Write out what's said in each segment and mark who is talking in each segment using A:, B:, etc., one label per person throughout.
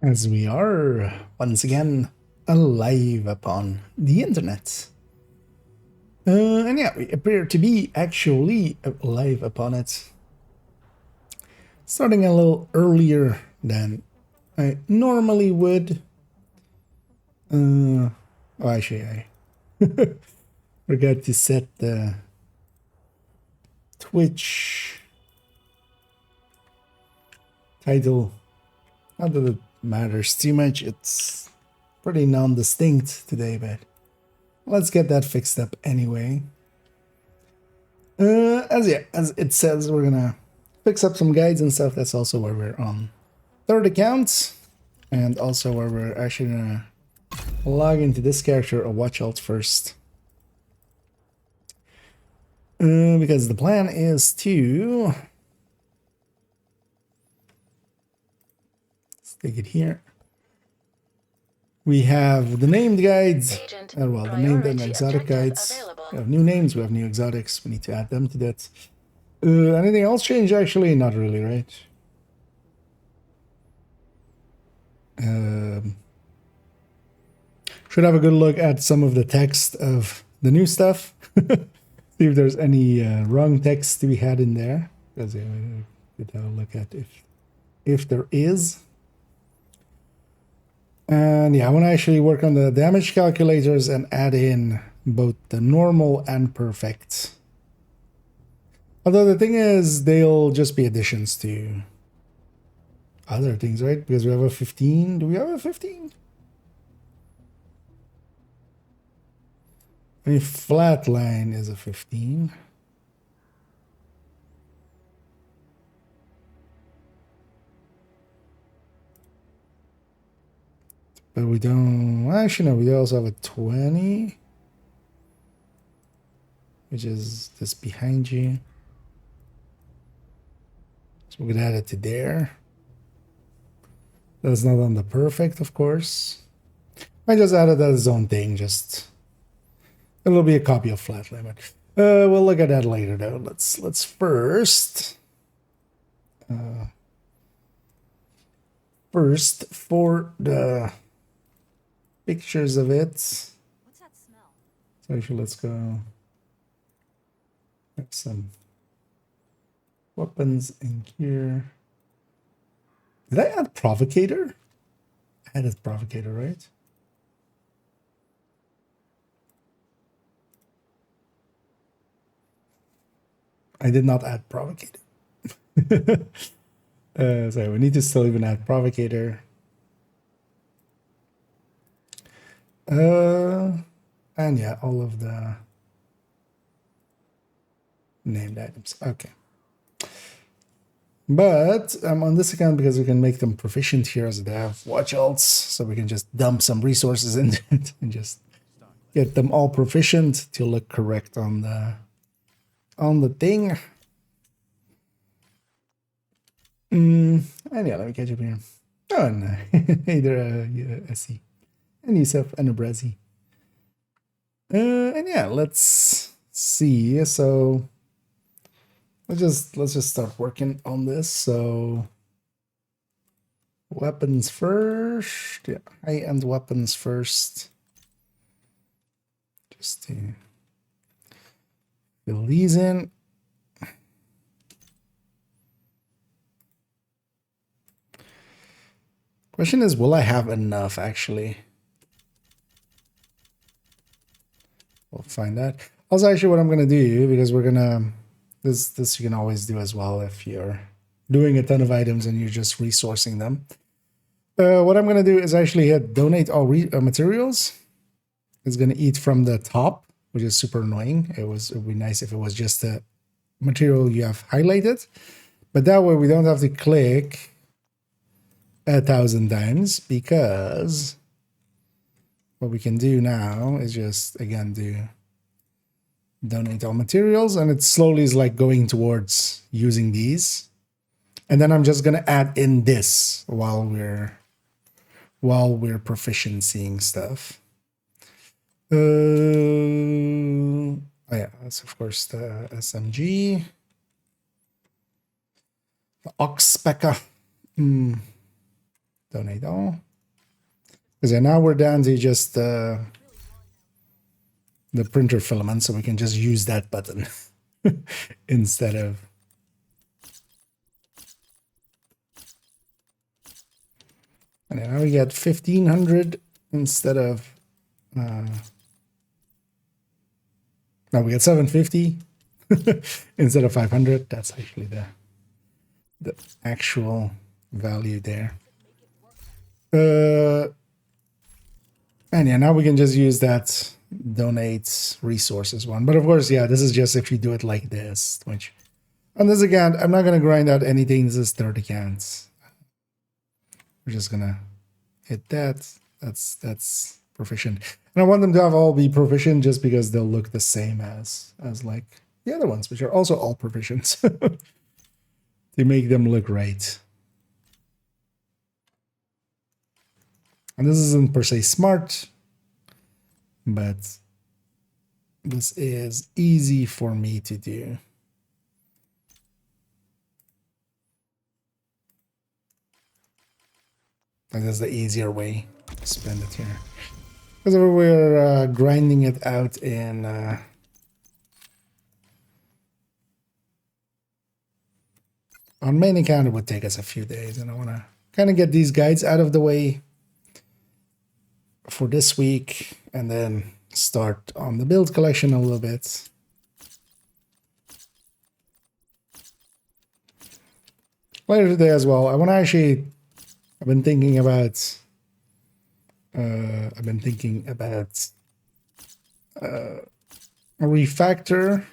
A: As we are once again alive upon the internet. And yeah, we appear to be actually alive upon it. Starting a little earlier than I normally would. Oh, actually, I forgot to set the Twitch title. Not that it matters too much, it's pretty non-distinct today, but let's get that fixed up anyway. As it says, we're gonna fix up some guides and stuff. That's also where we're on third account, and also where we're actually gonna log into this character or watch alt first. Because the plan is to take it here. We have the named guides. Well, the named and exotic guides. We have new names, we have new exotics. We need to add them to that. Anything else change? Actually, not really, right? Should have a good look at some of the text of the new stuff. See if there's any wrong text to be had in there. Because could have a look at if there is. And yeah, I want to actually work on the damage calculators and add in both the normal and perfect. Although the thing is, they'll just be additions to other things, right? Because we have a 15. Do we have a 15? I mean, flatline is a 15. But we don't, actually no, we also have a 20. Which is just behind you. So we could add it to there. That's not on the perfect, of course. I just added that as own thing, just it'll be a copy of flatline. But we'll look at that later though. Let's first for the pictures of it.
B: What's that smell?
A: So actually, let's go. Have some weapons in here. Did I add provocator? I added provocator, right? I did not add provocator. So we need to still even add provocator. And yeah, all of the named items. Okay. But I'm on this account because we can make them proficient here as they have watch alts, so we can just dump some resources into it and just get them all proficient to look correct on the thing. And yeah, let me catch up here. Oh, no. Either SE and Yusuf and Abrazi. And yeah, let's see. So let's just start working on this. So weapons first. Yeah, high-end weapons first. Just to fill these in. Question is, will I have enough actually? We'll find out. Also, actually, what I'm gonna do, because we're gonna this you can always do as well if you're doing a ton of items and you're just resourcing them. What I'm gonna do is actually hit donate all materials. It's gonna eat from the top, which is super annoying. It would be nice if it was just a material you have highlighted, but that way we don't have to click 1,000 times, because what we can do now is just again do donate all materials, and it slowly is like going towards using these, and then I'm just gonna add in this while we're proficiencying stuff. Oh yeah, that's of course the SMG, the Oxpecker. donate all. Because yeah, now we're down to just the printer filament, so we can just use that button instead of. And now we get 1500 instead of. Now we get 750 instead of 500. That's actually the actual value there. And yeah, now we can just use that donate resources one. But of course, yeah, this is just if you do it like this. Which, on this account, I'm not going to grind out anything. This is third accounts. We're just going to hit that. That's proficient. And I want them to have all be proficient just because they'll look the same as like the other ones, which are also all proficient. They make them look right. And this isn't per se smart, but this is easy for me to do. And that's the easier way to spend it here. Because we're grinding it out in on main account, it would take us a few days, and I want to kind of get these guides out of the way for this week, and then start on the build collection a little bit. Later today as well, I want to actually. I've been thinking about a refactor.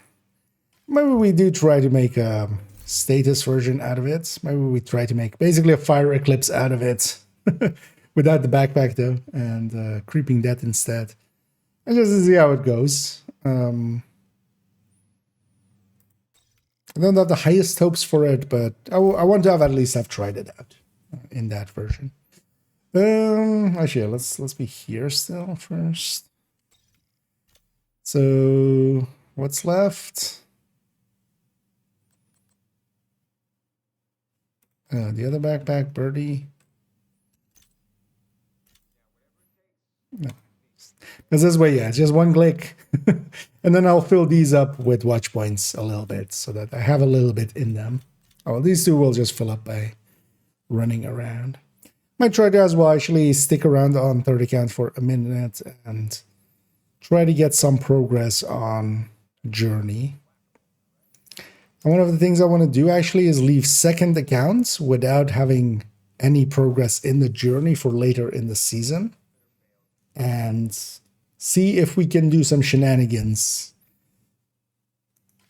A: Maybe we do try to make a status version out of it. Maybe we try to make basically a fire eclipse out of it without the backpack though, and creeping death instead. And just to see how it goes. I don't have the highest hopes for it, but I want to have at least have tried it out in that version. Actually, let's be here still first. So what's left? The other backpack, birdie. No. Because this way, yeah, it's just one click. And then I'll fill these up with watch points a little bit so that I have a little bit in them. Oh, these two will just fill up by running around. Might try to as well actually stick around on third account for a minute and try to get some progress on journey. And one of the things I want to do actually is leave second accounts without having any progress in the journey for later in the season. And see if we can do some shenanigans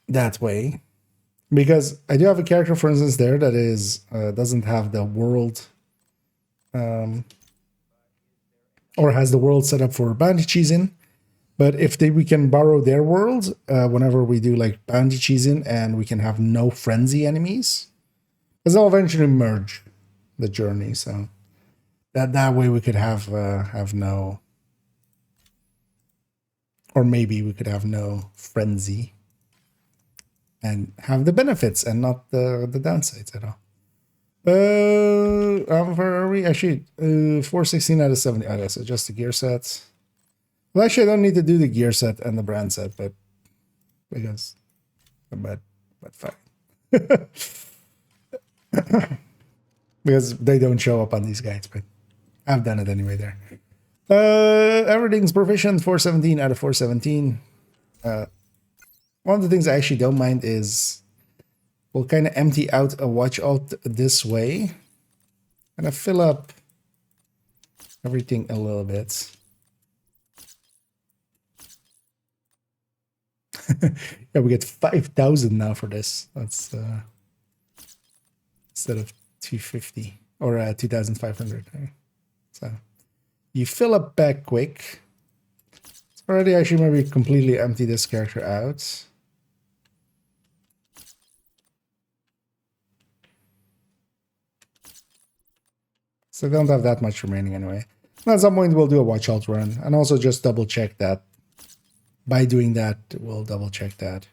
A: that way. Because I do have a character, for instance, there that is doesn't have the world or has the world set up for bounty cheesing. But if we can borrow their world whenever we do like bounty cheesing, and we can have no frenzy enemies, because they'll eventually merge the journey. So that way we could have no, or maybe we could have no frenzy and have the benefits and not the downsides at all. Where are we? Actually, 416 out of 70. Okay, so just the gear sets. Well, actually, I don't need to do the gear set and the brand set, but fine. Because they don't show up on these guides, but I've done it anyway there. Everything's proficient, 417 out of 417. One of the things I actually don't mind is we'll kind of empty out a watch alt this way. And I fill up everything a little bit. Yeah, we get 5,000 now for this. That's instead of 250 or 2,500. So you fill up back quick. It's already actually maybe completely empty this character out. So they don't have that much remaining anyway. And at some point we'll do a watch alt run and also just double check that. By doing that, we'll double check that,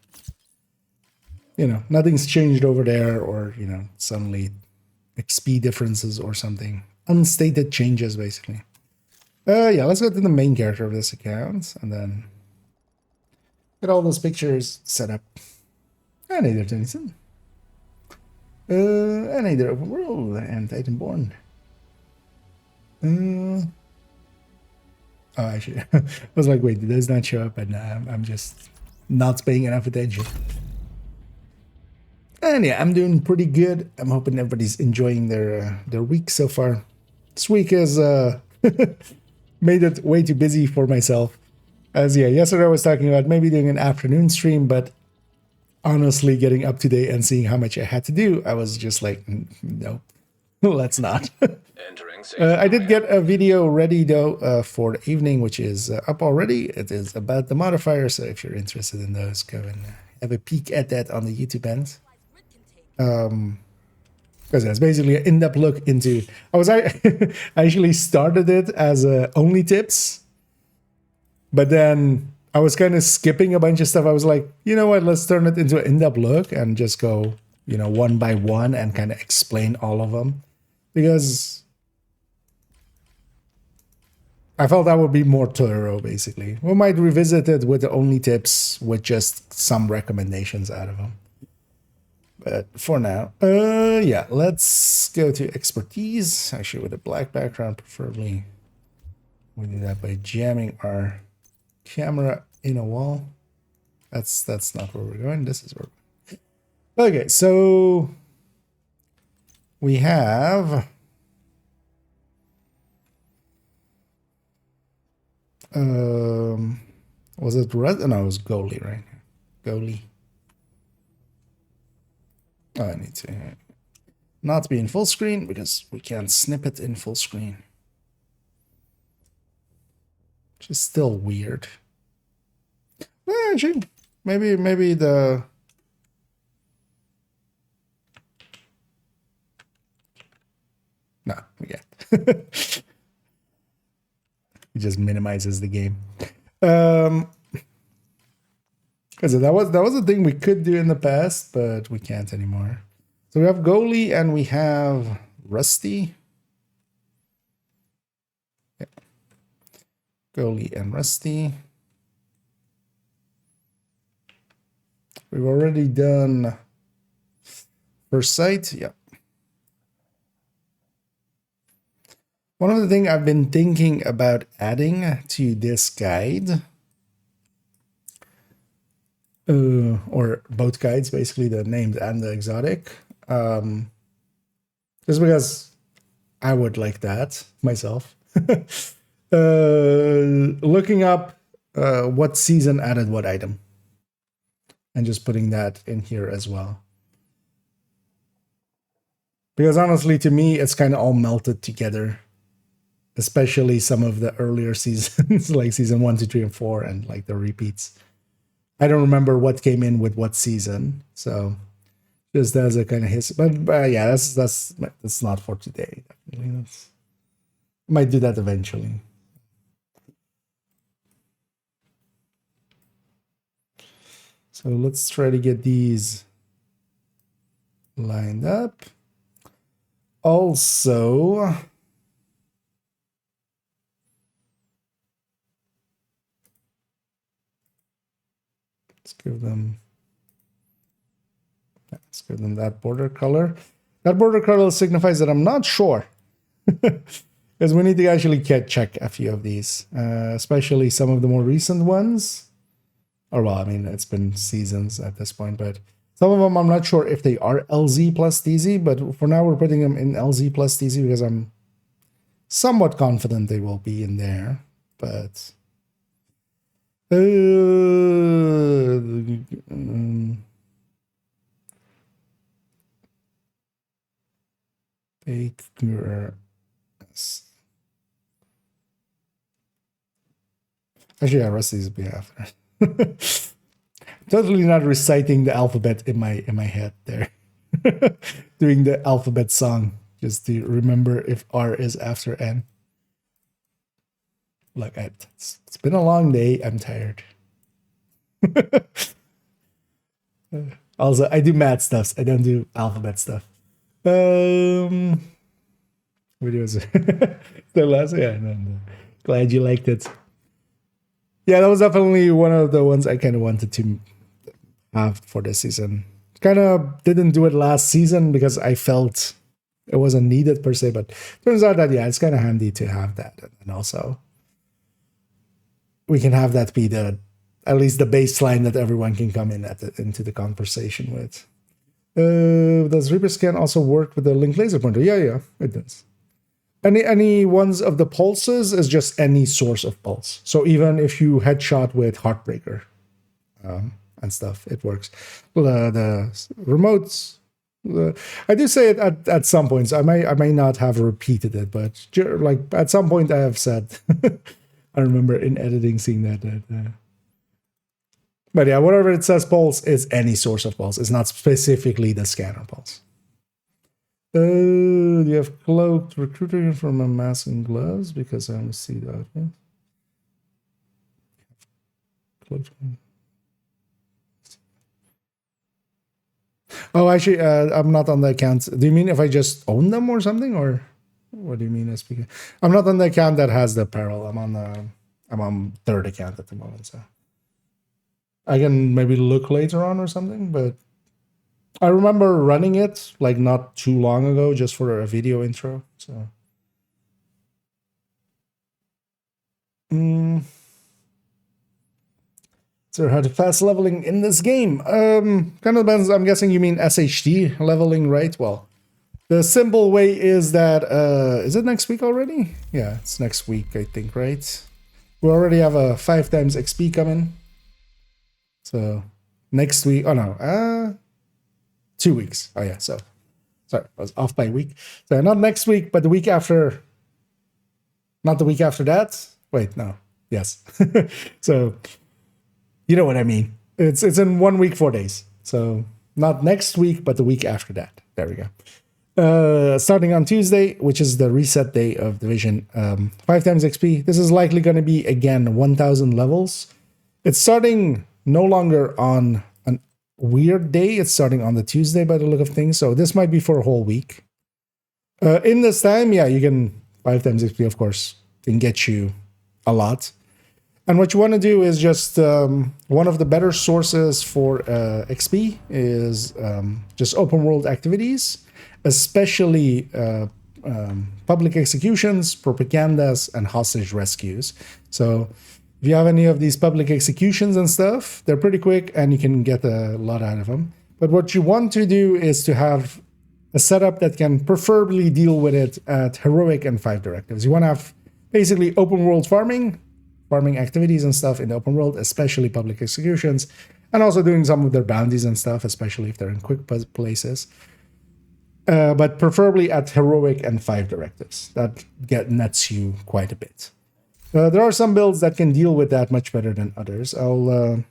A: you know, nothing's changed over there, or, you know, suddenly XP differences or something unstated changes, basically. Yeah, let's go to the main character of this account and then get all those pictures set up. And either Tennyson. And either Open World and Titanborn. Oh, actually, I was like, wait, it does not show up, and I'm just not paying enough attention. And yeah, I'm doing pretty good. I'm hoping everybody's enjoying their week so far. This week has made it way too busy for myself. As yeah, yesterday I was talking about maybe doing an afternoon stream, but honestly, getting up to date and seeing how much I had to do, I was just like, no, let's not. I did get a video ready though for the evening, which is up already. It is about the modifier, so if you're interested in those, go and have a peek at that on the YouTube end. Because it's basically an in-depth look into. I actually started it as only tips, but then I was kind of skipping a bunch of stuff. I was like, you know what? Let's turn it into an in-depth look and just go, one by one and kind of explain all of them, because I felt that would be more thorough, basically. We might revisit it with the only tips with just some recommendations out of them. But for now, yeah, let's go to expertise. Actually, with a black background, preferably. We do that by jamming our camera in a wall. That's not where we're going. This is where we're going. Okay, so we have was it red? No, it was goalie, right? Goalie. Oh, I need to not be in full screen because we can't snip it in full screen. Which is still weird. Actually, maybe the no, we get it just minimizes the game. Because that was a thing we could do in the past, but we can't anymore. So we have goalie and we have Rusty. Yeah. Goalie and Rusty. We've already done first sight. Yeah. One of the things I've been thinking about adding to this guide, or both guides, basically the named and the exotic, just because I would like that myself. Looking up what season added what item, and just putting that in here as well. Because honestly, to me, it's kind of all melted together. Especially some of the earlier seasons, like season 1, 2, 3, and 4, and like the repeats. I don't remember what came in with what season, so just as a kind of history. But yeah, that's not for today. Definitely, I might do that eventually. So let's try to get these lined up. Also, let's give them that border color. That border color signifies that I'm not sure. Because we need to actually check a few of these, especially some of the more recent ones. Or well, I mean, it's been seasons at this point, but some of them I'm not sure if they are LZ plus TZ, but for now we're putting them in LZ plus TZ because I'm somewhat confident they will be in there, but actually, yeah, Rusty's will be after. Totally not reciting the alphabet in my head there. Doing the alphabet song just to remember if R is after N. Look, it's been a long day. I'm tired. Also, I do math stuff. I don't do alphabet stuff. Videos. The last, yeah. Glad you liked it. Yeah, that was definitely one of the ones I kind of wanted to have for this season. Kind of didn't do it last season because I felt it wasn't needed per se, but turns out that, yeah, it's kind of handy to have that. And also, we can have that be at least the baseline that everyone can come in into the conversation with. Does Reaper Scan also work with the link laser pointer? Yeah, it does. Any ones of the pulses is just any source of pulse. So even if you headshot with Heartbreaker and stuff, it works. The remotes, I do say it at some points. I may not have repeated it, but like at some point I have said. I remember in editing seeing that. But yeah, whatever it says pulse is any source of pulse. It's not specifically the scanner pulse. Do you have cloaked recruiter from a mask and gloves? Because I only see that. Yeah. Cloaked. Oh, actually, I'm not on the account. Do you mean if I just own them or something, or what do you mean? I'm not on the account that has the apparel. I'm on third account at the moment, so I can maybe look later on or something. But I remember running it like not too long ago, just for a video intro. So. So how to fast leveling in this game? Kind of depends. I'm guessing you mean SHD leveling, right? Well, the simple way is that is it next week already? Yeah, it's next week, I think, right? We already have a 5 times XP coming. So next week, oh no, 2 weeks. Oh yeah, so sorry, I was off by a week. So not next week, but the week after. Not the week after that. Wait, no. Yes. So you know what I mean. It's in 1 week, 4 days. So not next week, but the week after that. There we go. Starting on Tuesday, which is the reset day of Division, 5 times XP. This is likely going to be, again, 1,000 levels. It's starting no longer on a weird day. It's starting on the Tuesday by the look of things. So this might be for a whole week. In this time, yeah, you can 5 times XP, of course, can get you a lot. And what you want to do is just one of the better sources for XP is just open world activities, especially public executions, propagandas, and hostage rescues. So if you have any of these public executions and stuff, they're pretty quick and you can get a lot out of them. But what you want to do is to have a setup that can preferably deal with it at heroic and 5 directives. You want to have basically open world farming activities and stuff in the open world, especially public executions, and also doing some of their bounties and stuff, especially if they're in quick places. But preferably at heroic and 5 directives. That nets you quite a bit. There are some builds that can deal with that much better than others. I'll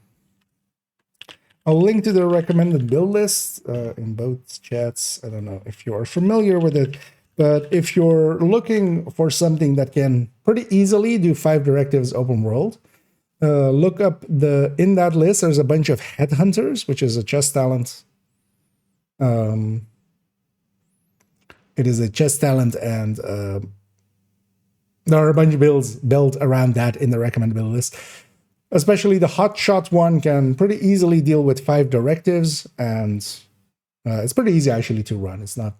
A: link to the recommended build list in both chats. I don't know if you're familiar with it, but if you're looking for something that can pretty easily do 5 directives open world, look up in that list, there's a bunch of headhunters, which is a chess talent. It is a chess talent, and there are a bunch of builds built around that in the recommended build list. Especially the hotshot one can pretty easily deal with 5 directives, and it's pretty easy actually to run. It's not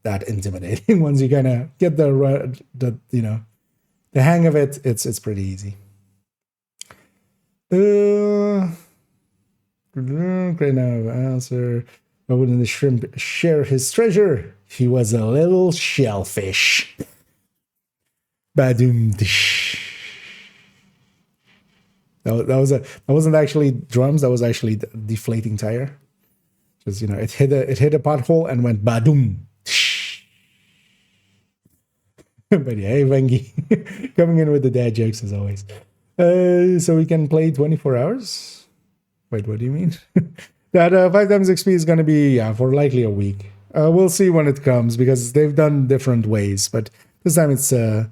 A: that intimidating once you kind of get the hang of it. It's pretty easy. Great now answer. Why wouldn't the shrimp share his treasure? He was a little shellfish. Badoom dish. That wasn't actually drums. That was actually the deflating tire. Because it hit a pothole and went badoom. But yeah, hey Vengi, coming in with the dad jokes as always. So we can play 24 hours. Wait, what do you mean? That 5 times XP is going to be for likely a week. We'll see when it comes because they've done different ways. But this time it's the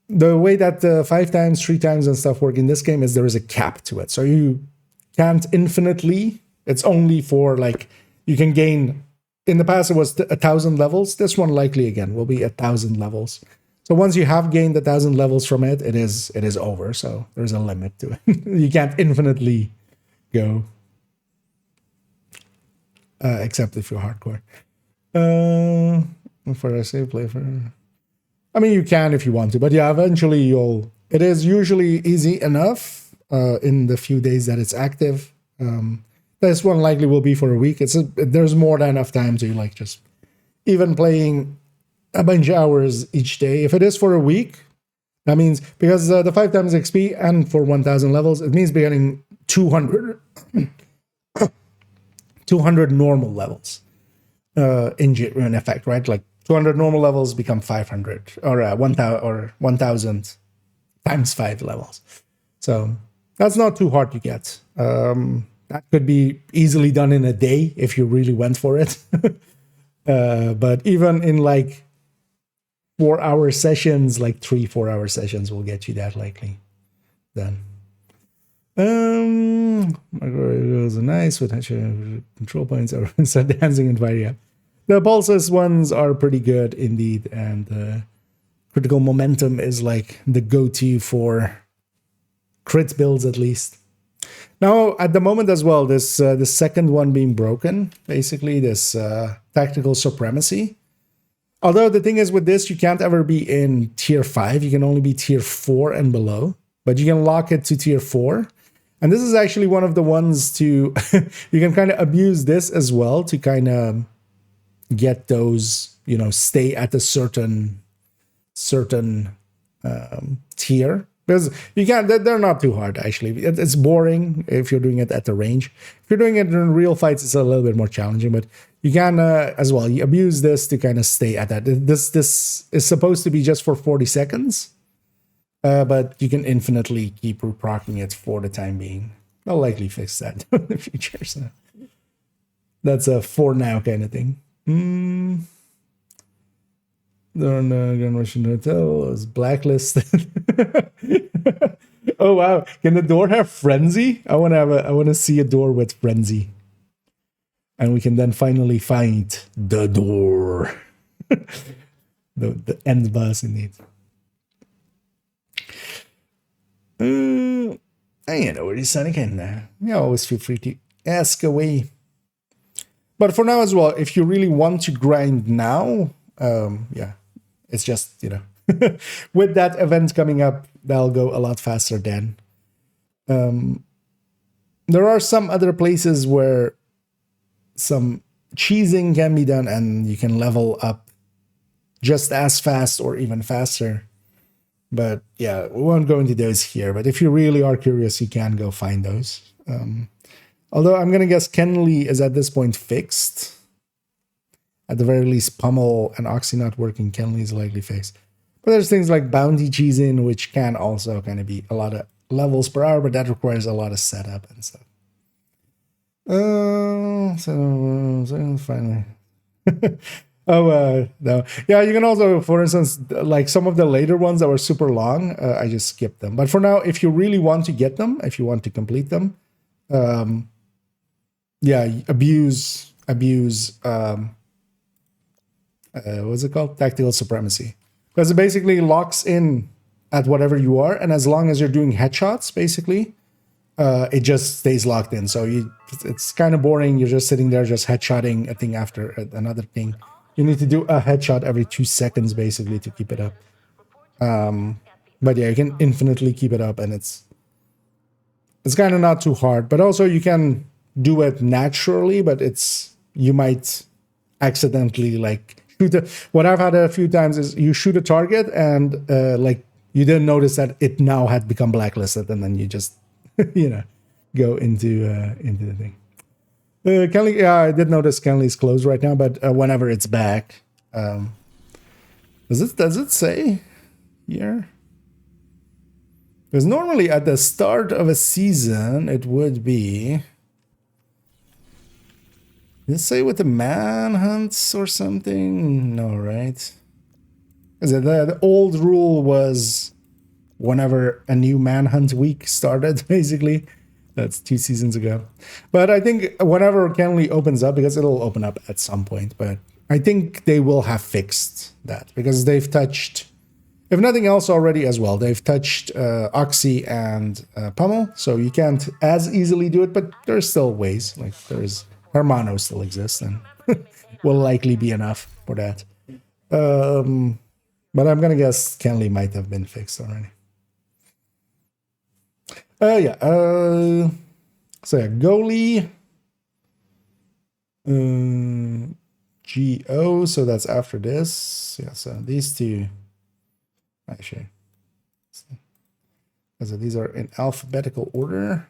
A: way that 5 times, 3 times, and stuff work in this game is there is a cap to it. So you can't infinitely. It's only for you can gain in the past it was 1,000 levels. This one likely again will be 1,000 levels. So once you have gained 1,000 levels from it, it is over. So there's a limit to it. You can't infinitely go, except if you're hardcore. For a save play for, I mean, you can if you want to, but yeah, eventually you'll. It is usually easy enough in the few days that it's active. This one likely will be for a week. There's more than enough time to like just even playing a bunch of hours each day. If it is for a week, that means because the 5 times XP and for 1,000 levels, it means getting 200 normal levels in effect, right? Like 200 normal levels become 500 or 1,000 times 5 levels. So that's not too hard to get. That could be easily done in a day if you really went for it. But even in like 4-hour sessions, like 3-4 hour sessions will get you that likely done. My goes nice with control points or start dancing and fire. Yeah. The pulses ones are pretty good indeed, and critical momentum is like the go-to for crit builds at least. Now at the moment as well, this the second one being broken, basically this tactical supremacy. Although the thing is with this, you can't ever be in tier 5. You can only be tier 4 and below, but you can lock it to tier 4. And this is actually one of the ones to, you can kind of abuse this as well to kind of get those, you know, stay at a certain tier. Because you can't, they're not too hard actually. It's boring if you're doing it at the range. If you're doing it in real fights, it's a little bit more challenging, but you can as well, you abuse this to kind of stay at that. This is supposed to be just for 40 seconds, but you can infinitely keep reprocking it for the time being. I'll likely fix that in the future. So that's a for now kind of thing. Grand Russian Hotel is blacklisted. Oh wow! Can the door have frenzy? I want to see a door with frenzy, and we can then finally find the door, the end boss indeed. I know where this Sonic in there. You always feel free to ask away. But for now as well, if you really want to grind now, yeah. It's just, you know, with that event coming up, that'll go a lot faster then. There are some other places where some cheesing can be done and you can level up just as fast or even faster. But yeah, we won't go into those here. But if you really are curious, you can go find those. Although I'm going to guess Kenley is at this point fixed. At the very least, Pummel and Oxy not working, Kenley is likely fixed. But there's things like Bounty Cheese-In, which can also kind of be a lot of levels per hour, but that requires a lot of setup and stuff. So finally. No. Yeah, you can also, for instance, like some of the later ones that were super long, I just skipped them. But for now, if you really want to get them, if you want to complete them, yeah, abuse what's it called? Tactical supremacy. Because it basically locks in at whatever you are, and as long as you're doing headshots, basically, it just stays locked in. So it's kind of boring. You're just sitting there just headshotting a thing after another thing. You need to do a headshot every 2 seconds, basically, to keep it up. But yeah, you can infinitely keep it up, and it's kind of not too hard. But also you can do it naturally, but you might accidentally like what I've had a few times is you shoot a target and like you didn't notice that it now had become blacklisted, and then you just you know go into the thing. Kenley, yeah, I did notice Kenley's closed right now, but whenever it's back, does it say here? Because normally at the start of a season it would be. Did it say with the manhunts or something? No, right? Because the old rule was whenever a new manhunt week started, basically, That's 2 seasons ago. But I think whenever Canly opens up, because it'll open up at some point, but I think they will have fixed that because they've touched, if nothing else already as well, they've touched Oxy and Pummel, so you can't as easily do it, but there's still ways. Like there's Hermano still exists and will likely be enough for that. But I'm gonna guess Canly might have been fixed already. Yeah. So yeah, goalie. GO. So that's after this. Yeah. So these two. Actually. So these are in alphabetical order.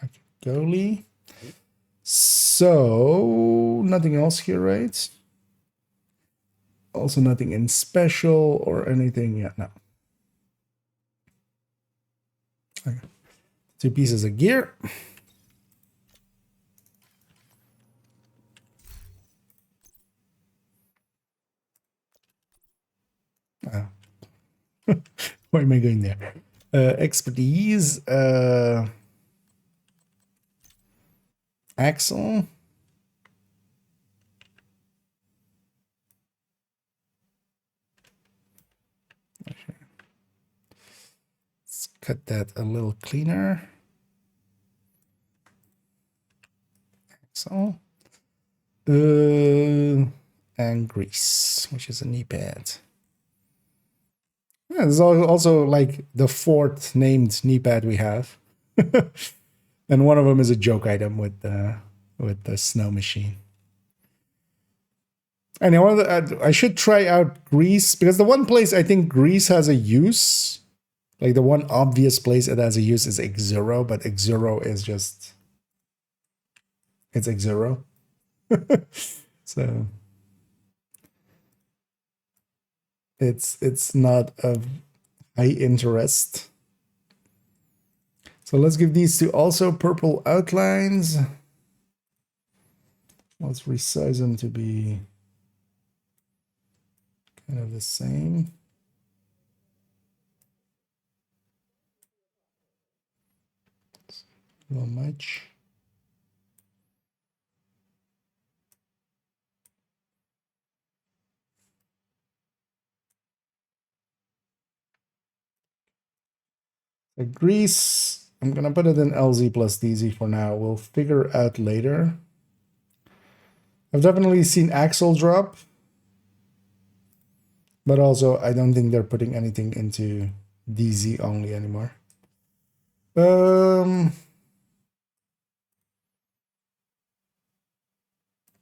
A: Okay, goalie. So nothing else here, right? Also nothing in special or anything yet. No. Okay. 2 pieces of gear. Why am I going there? Expertise. Axle. Let's cut that a little cleaner. Axle. And grease, which is a knee pad. Yeah, this is also like the 4th named knee pad we have. And one of them is a joke item with the snow machine. And I should try out grease because the one place I think grease has a use, like the one obvious place it has a use is X0, but X0 is just, it's X0. So it's not of high interest. So let's give these two also purple outlines. Let's resize them to be kind of the same. A little much. The grease, I'm gonna put it in LZ plus DZ for now. We'll figure out later. I've definitely seen Axle drop, but also I don't think they're putting anything into DZ only anymore.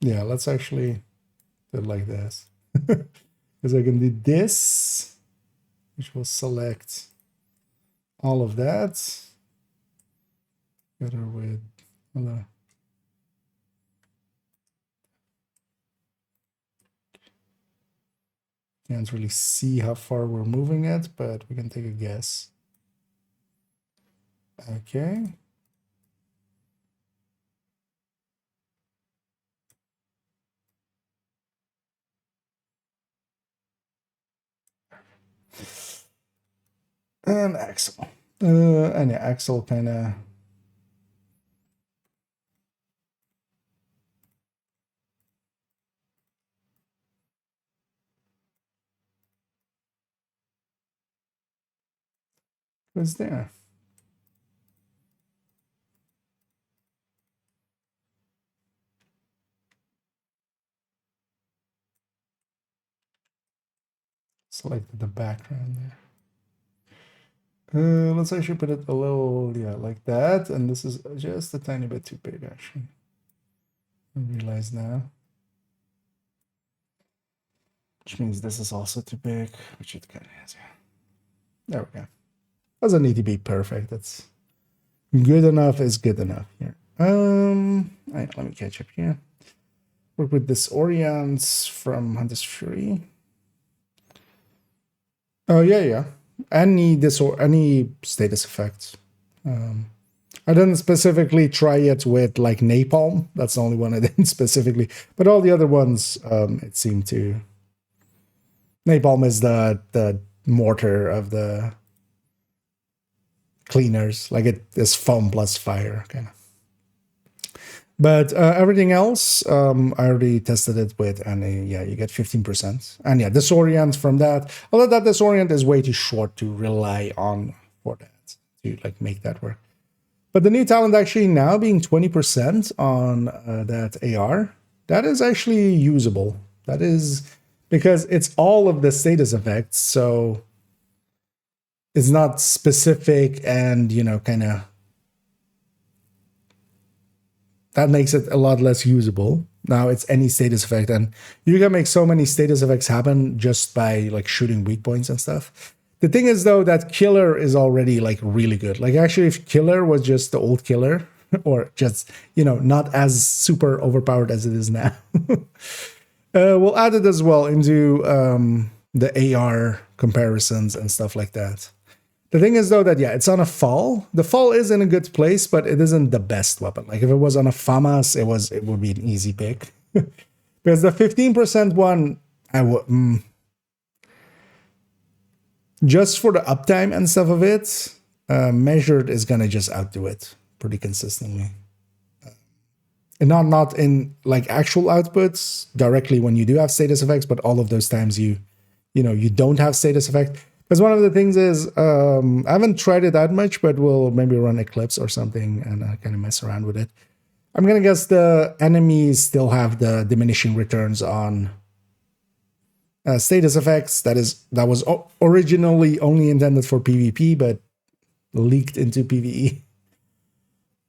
A: Yeah, let's actually do it like this. Because I can do this, which will select all of that together with hello. Can't really see how far we're moving it, but we can take a guess. Okay. And Axle. And yeah, Axle kind of was there. Selected the background there. Let's actually put it a little, yeah, like that. And this is just a tiny bit too big, actually. I realize now. Which means this is also too big, which it kind of is, yeah. There we go. Doesn't need to be perfect. That's good enough is good enough here. Right, let me catch up here. Work with this Orions from Hunter's Fury. Oh yeah. Any status effects. I didn't specifically try it with like napalm. That's the only one I didn't specifically. But all the other ones, it seemed to. Napalm is the mortar of the cleaners, like it is foam plus fire kind of. But everything else, I already tested it with, and yeah, you get 15%. And yeah, disorient from that. Although that disorient is way too short to rely on for that, to like make that work. But the new talent actually now being 20% on that AR, that is actually usable. That is because it's all of the status effects, so it's not specific and, you know, kind of that makes it a lot less usable. Now it's any status effect, and you can make so many status effects happen just by like shooting weak points and stuff. The thing is though that killer is already like really good. Like actually if killer was just the old killer or just, you know, not as super overpowered as it is now. We'll add it as well into the AR comparisons and stuff like that. The thing is, though, that, yeah, it's on a fall. The fall is in a good place, but it isn't the best weapon. Like, if it was on a FAMAS, it would be an easy pick. Because the 15% one, I would... just for the uptime and stuff of it, measured is going to just outdo it pretty consistently. And not in, like, actual outputs directly when you do have status effects, but all of those times you don't have status effect. Because one of the things is, I haven't tried it that much, but we'll maybe run Eclipse or something and kind of mess around with it. I'm going to guess the enemies still have the diminishing returns on status effects. That was originally only intended for PvP, but leaked into PvE.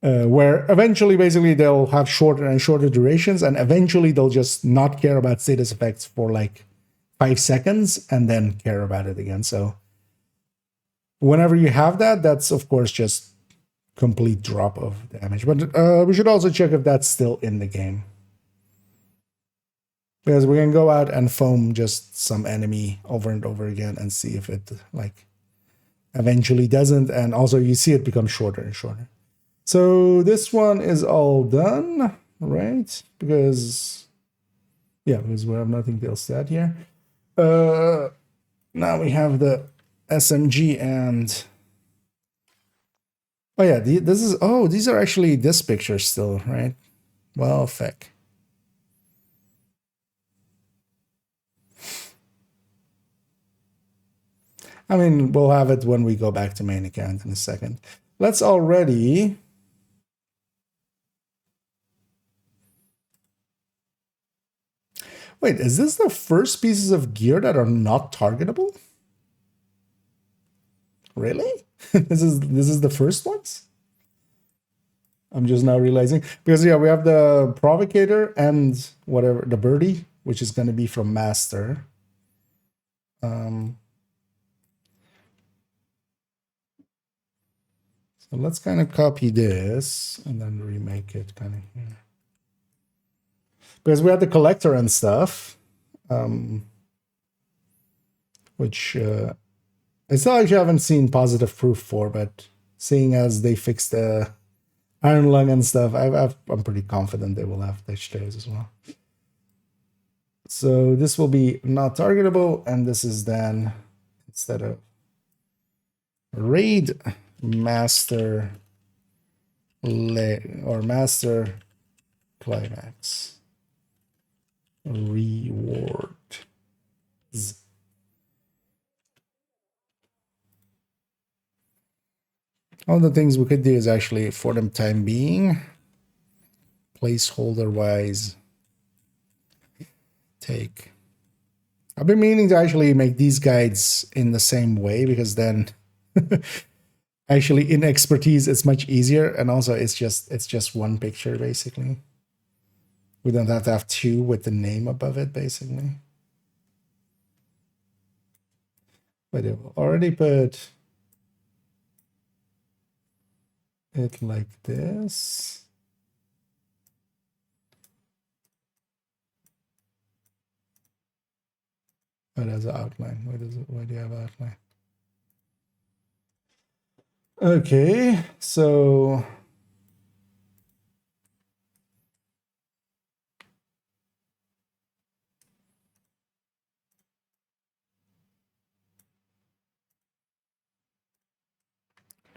A: Where eventually, basically, they'll have shorter and shorter durations, and eventually they'll just not care about status effects for like 5 seconds and then care about it again. So whenever you have that, that's of course just complete drop of damage. But we should also check if that's still in the game. Because we can go out and foam just some enemy over and over again and see if it like eventually doesn't. And also you see it become shorter and shorter. So this one is all done, right? Because we have nothing else to add here. Now we have the SMG and oh yeah, these are actually this picture still, right? Well, feck. I mean, we'll have it when we go back to main account in a second. Let's already wait, is this the first pieces of gear that are not targetable? Really? this is the first ones? I'm just now realizing. Because yeah, we have the Provocator and whatever, the Birdie, which is going to be from Master. So let's kind of copy this and then remake it kind of here. Because we had the Collector and stuff, which I still actually haven't seen positive proof for, but seeing as they fixed the Iron Lung and stuff, I'm pretty confident they will have touch those as well. So this will be not targetable, and this is then, instead of Raid Master or Master Climax Reward. All the things we could do is actually, for the time being, placeholder wise, take. I've been meaning to actually make these guides in the same way, because then actually in expertise it's much easier, and also it's just one picture basically. We don't have to have two with the name above it basically. But it will already put it like this. It has an outline. Why do you have an outline? Okay, so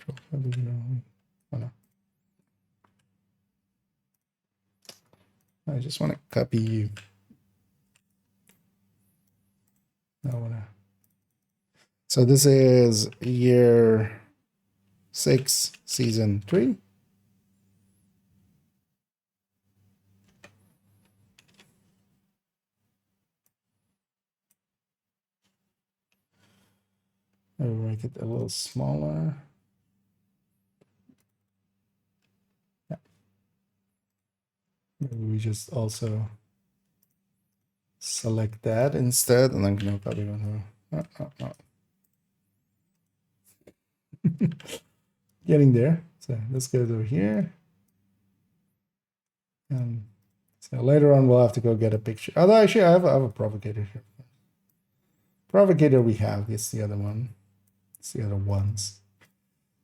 A: How do you know? Oh, no. I just want to copy you. I want to. So this is year 6, season 3. I'll make it a little smaller. Yeah. Maybe we just also select that instead, and then no, probably want to. Getting there. So let's go over here. So later on, we'll have to go get a picture. Although actually, I have a provocator here. Provocator we have. It's the other one. It's the other ones.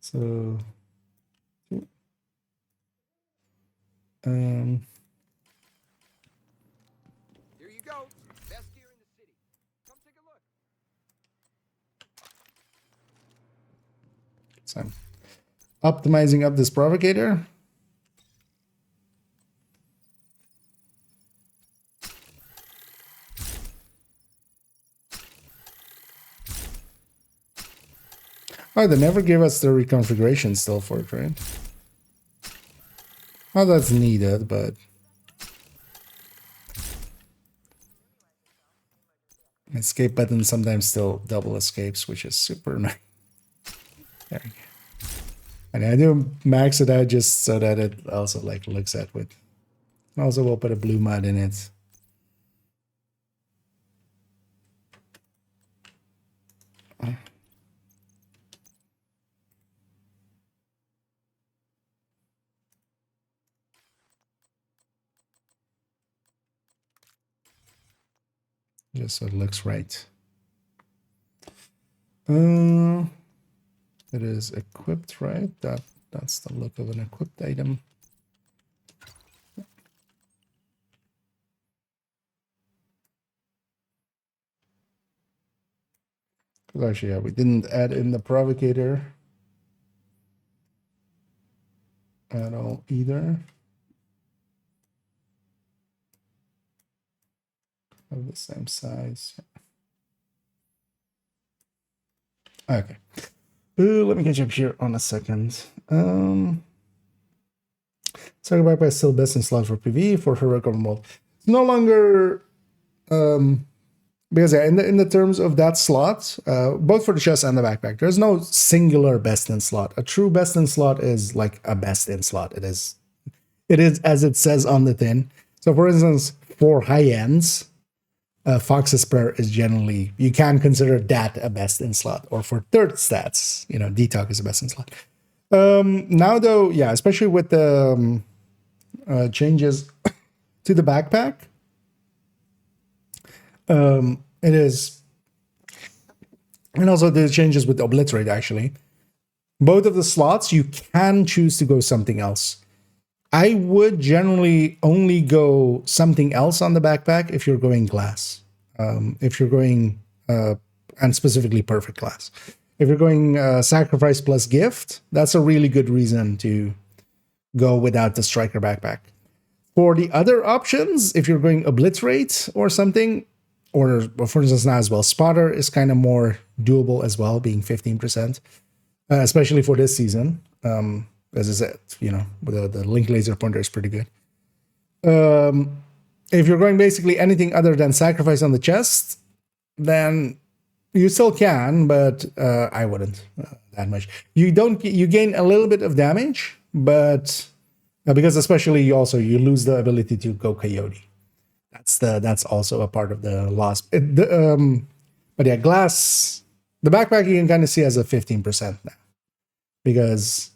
A: So,
B: Here you go. Best gear in the city. Come take a look.
A: So I'm optimizing up this provocator. Oh, they never gave us the reconfiguration still for it, right? Oh, that's needed, but escape button sometimes still double escapes, which is super nice. There we go. And I do max it out just so that it also like looks at with. Also, we'll put a blue mud in it. Just so it looks right. It is equipped, right? That's the look of an equipped item. Actually, yeah, we didn't add in the provocator at all either. Of the same size. Okay. Let me catch up here on a second. Second backpack is still best in slot for PvE for heroic mode. No longer because yeah, in the terms of that slot, both for the chest and the backpack, there's no singular best in slot. A true best in slot is like a best in slot. It is as it says on the tin. So for instance, for high ends, Fox's Prayer is generally, you can consider that a best in slot, or for third stats, you know, Detox is a best in slot. Now though, yeah, especially with the changes to the backpack, it is, and also the changes with the Obliterate actually, both of the slots, you can choose to go something else. I would generally only go something else on the backpack if you're going glass. If you're going, and specifically perfect glass. If you're going sacrifice plus gift, that's a really good reason to go without the striker backpack. For the other options, if you're going obliterate or something, or for instance now as well, spotter is kind of more doable as well, being 15%, especially for this season. As I said, you know, the link laser pointer is pretty good. If you're going basically anything other than sacrifice on the chest, then you still can, but I wouldn't that much. You gain a little bit of damage, but because especially you lose the ability to go coyote. That's also a part of the loss. But yeah, glass, the backpack you can kind of see as a 15% now, because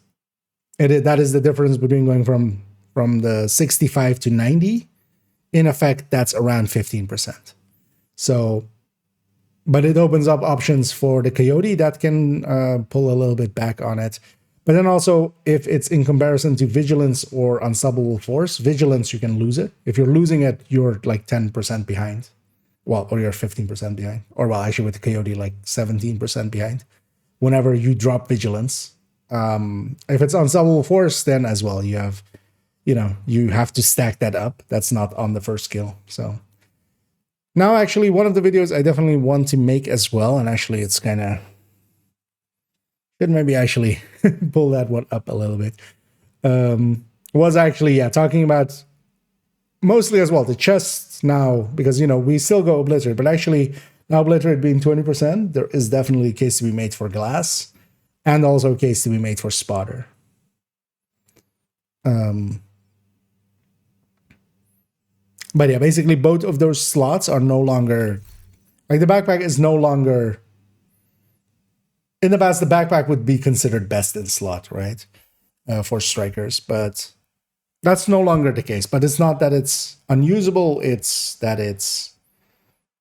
A: that is the difference between going from the 65 to 90. In effect, that's around 15%. So, but it opens up options for the coyote that can pull a little bit back on it. But then also, if it's in comparison to vigilance or unstoppable force, vigilance, you can lose it. If you're losing it, you're like 10% behind. Well, or you're 15% behind. Or well, actually with the coyote, like 17% behind. Whenever you drop vigilance. If it's unstoppable force, then as well you have, you have to stack that up. That's not on the first skill. So now actually one of the videos I definitely want to make as well, and actually it's kind of, should maybe actually pull that one up a little bit, was actually, talking about mostly as well the chests now, because we still go obliterate, but actually now obliterate being 20%, there is definitely a case to be made for glass, and also a case to be made for spotter. But yeah, basically both of those slots are no longer, like the backpack is no longer, in the past the backpack would be considered best in slot, right? For strikers, but that's no longer the case. But it's not that it's unusable, it's that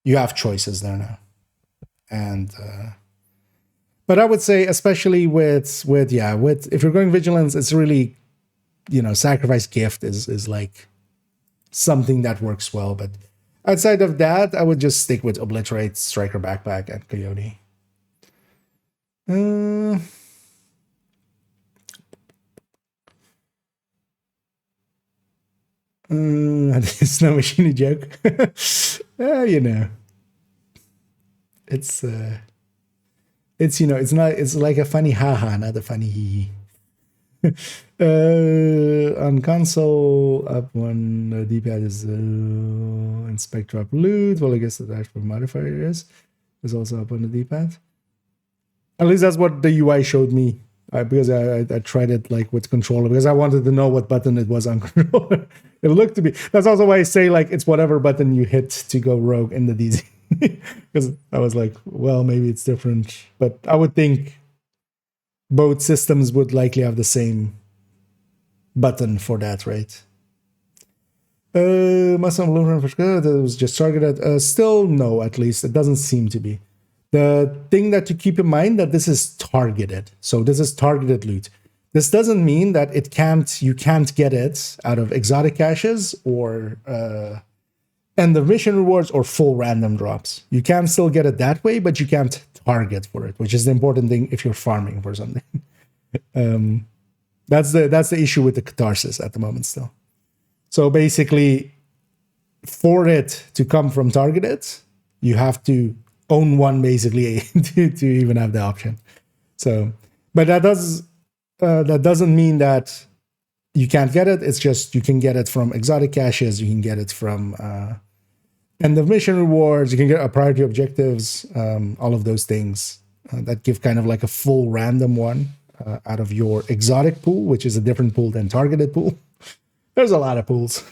A: you have choices there now. And but I would say, especially with if you're going vigilance, it's really, sacrifice gift is like something that works well. But outside of that, I would just stick with obliterate, striker backpack, and coyote. Snow machine joke. It's it's like a funny haha, not a funny hee. On console, up one D-pad is inspect drop loot. Well, I guess the dashboard modifier is also up on the D-pad. At least that's what the UI showed me, because I tried it like with controller, because I wanted to know what button it was on controller. It looked to be. That's also why I say like it's whatever button you hit to go rogue in the DZ. Because I was like, well, maybe it's different, but I would think both systems would likely have the same button for that, right? Muscle blueprint for sure. That was just targeted. Still no, at least it doesn't seem to be. The thing that to keep in mind that this is targeted. So this is targeted loot. This doesn't mean that you can't get it out of exotic caches or end of mission rewards or full random drops. You can still get it that way, but you can't target for it, which is the important thing if you're farming for something. That's the issue with the catharsis at the moment still. So basically, for it to come from targeted, you have to own one basically to even have the option. So, but that doesn't mean that you can't get it. It's just you can get it from exotic caches. You can get it from end of mission rewards. You can get priority objectives. All of those things that give kind of like a full random one out of your exotic pool, which is a different pool than targeted pool. There's a lot of pools.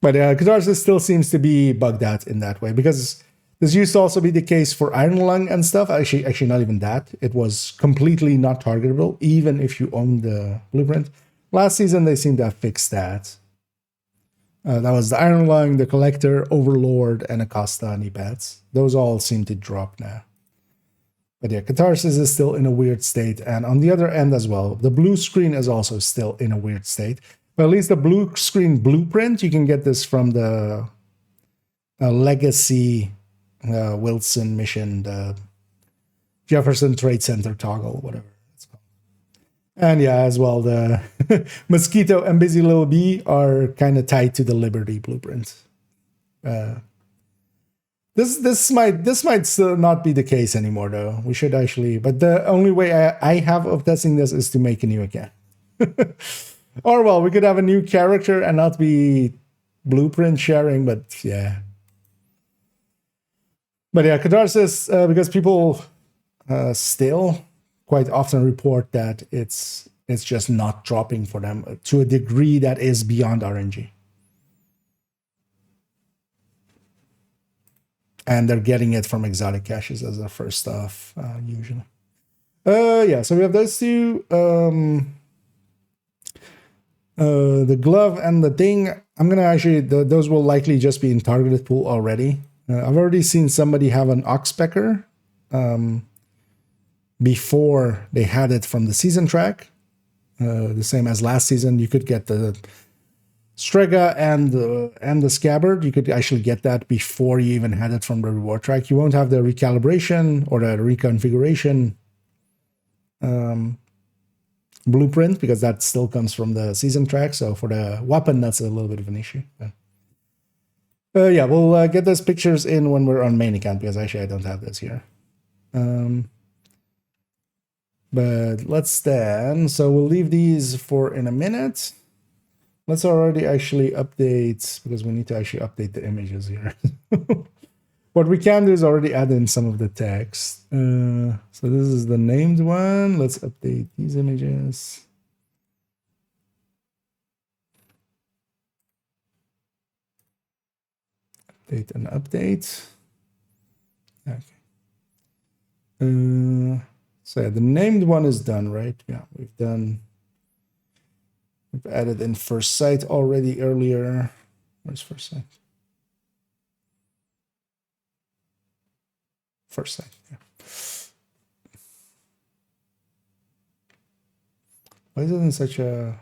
A: But Catharsis still seems to be bugged out in that way, because this used to also be the case for Iron Lung and stuff. Actually, not even that. It was completely not targetable, even if you owned the blueprint. Last season, they seem to have fixed that. That was the Iron Lung, the Collector, Overlord, and Acosta knee-pads. Those all seem to drop now. But yeah, Catharsis is still in a weird state. And on the other end as well, the blue screen is also still in a weird state. But at least the blue screen blueprint, you can get this from the Legacy Wilson mission, the Jefferson Trade Center toggle, whatever it's called. And yeah, as well, the Mosquito and Busy Little Bee are kind of tied to the Liberty blueprint. This might still not be the case anymore, though. We should actually, but the only way I have of testing this is to make a new account. Or well, we could have a new character and not be blueprint sharing, but yeah. But yeah, Catharsis, because people still quite often report that it's just not dropping for them to a degree that is beyond RNG. And they're getting it from exotic caches as their first stuff, usually. Yeah, so we have those two. The glove and the thing, I'm going to actually, those will likely just be in targeted pool already. I've already seen somebody have an Oxpecker before they had it from the season track. The same as last season, you could get the Strega and the Scabbard. You could actually get that before you even had it from the reward track. You won't have the recalibration or the reconfiguration blueprint, because that still comes from the season track. So for the weapon, that's a little bit of an issue. Yeah, we'll get those pictures in when we're on main account, because actually I don't have this here. But let's then, so we'll leave these for in a minute. Let's already actually update, because we need to actually update the images here. What we can do is already add in some of the text. So this is the named one. Let's update these images. Update and update. Okay. So yeah, the named one is done, right? Yeah, we've added in first sight already earlier. Where's first sight? First sight, yeah. Why is it in such a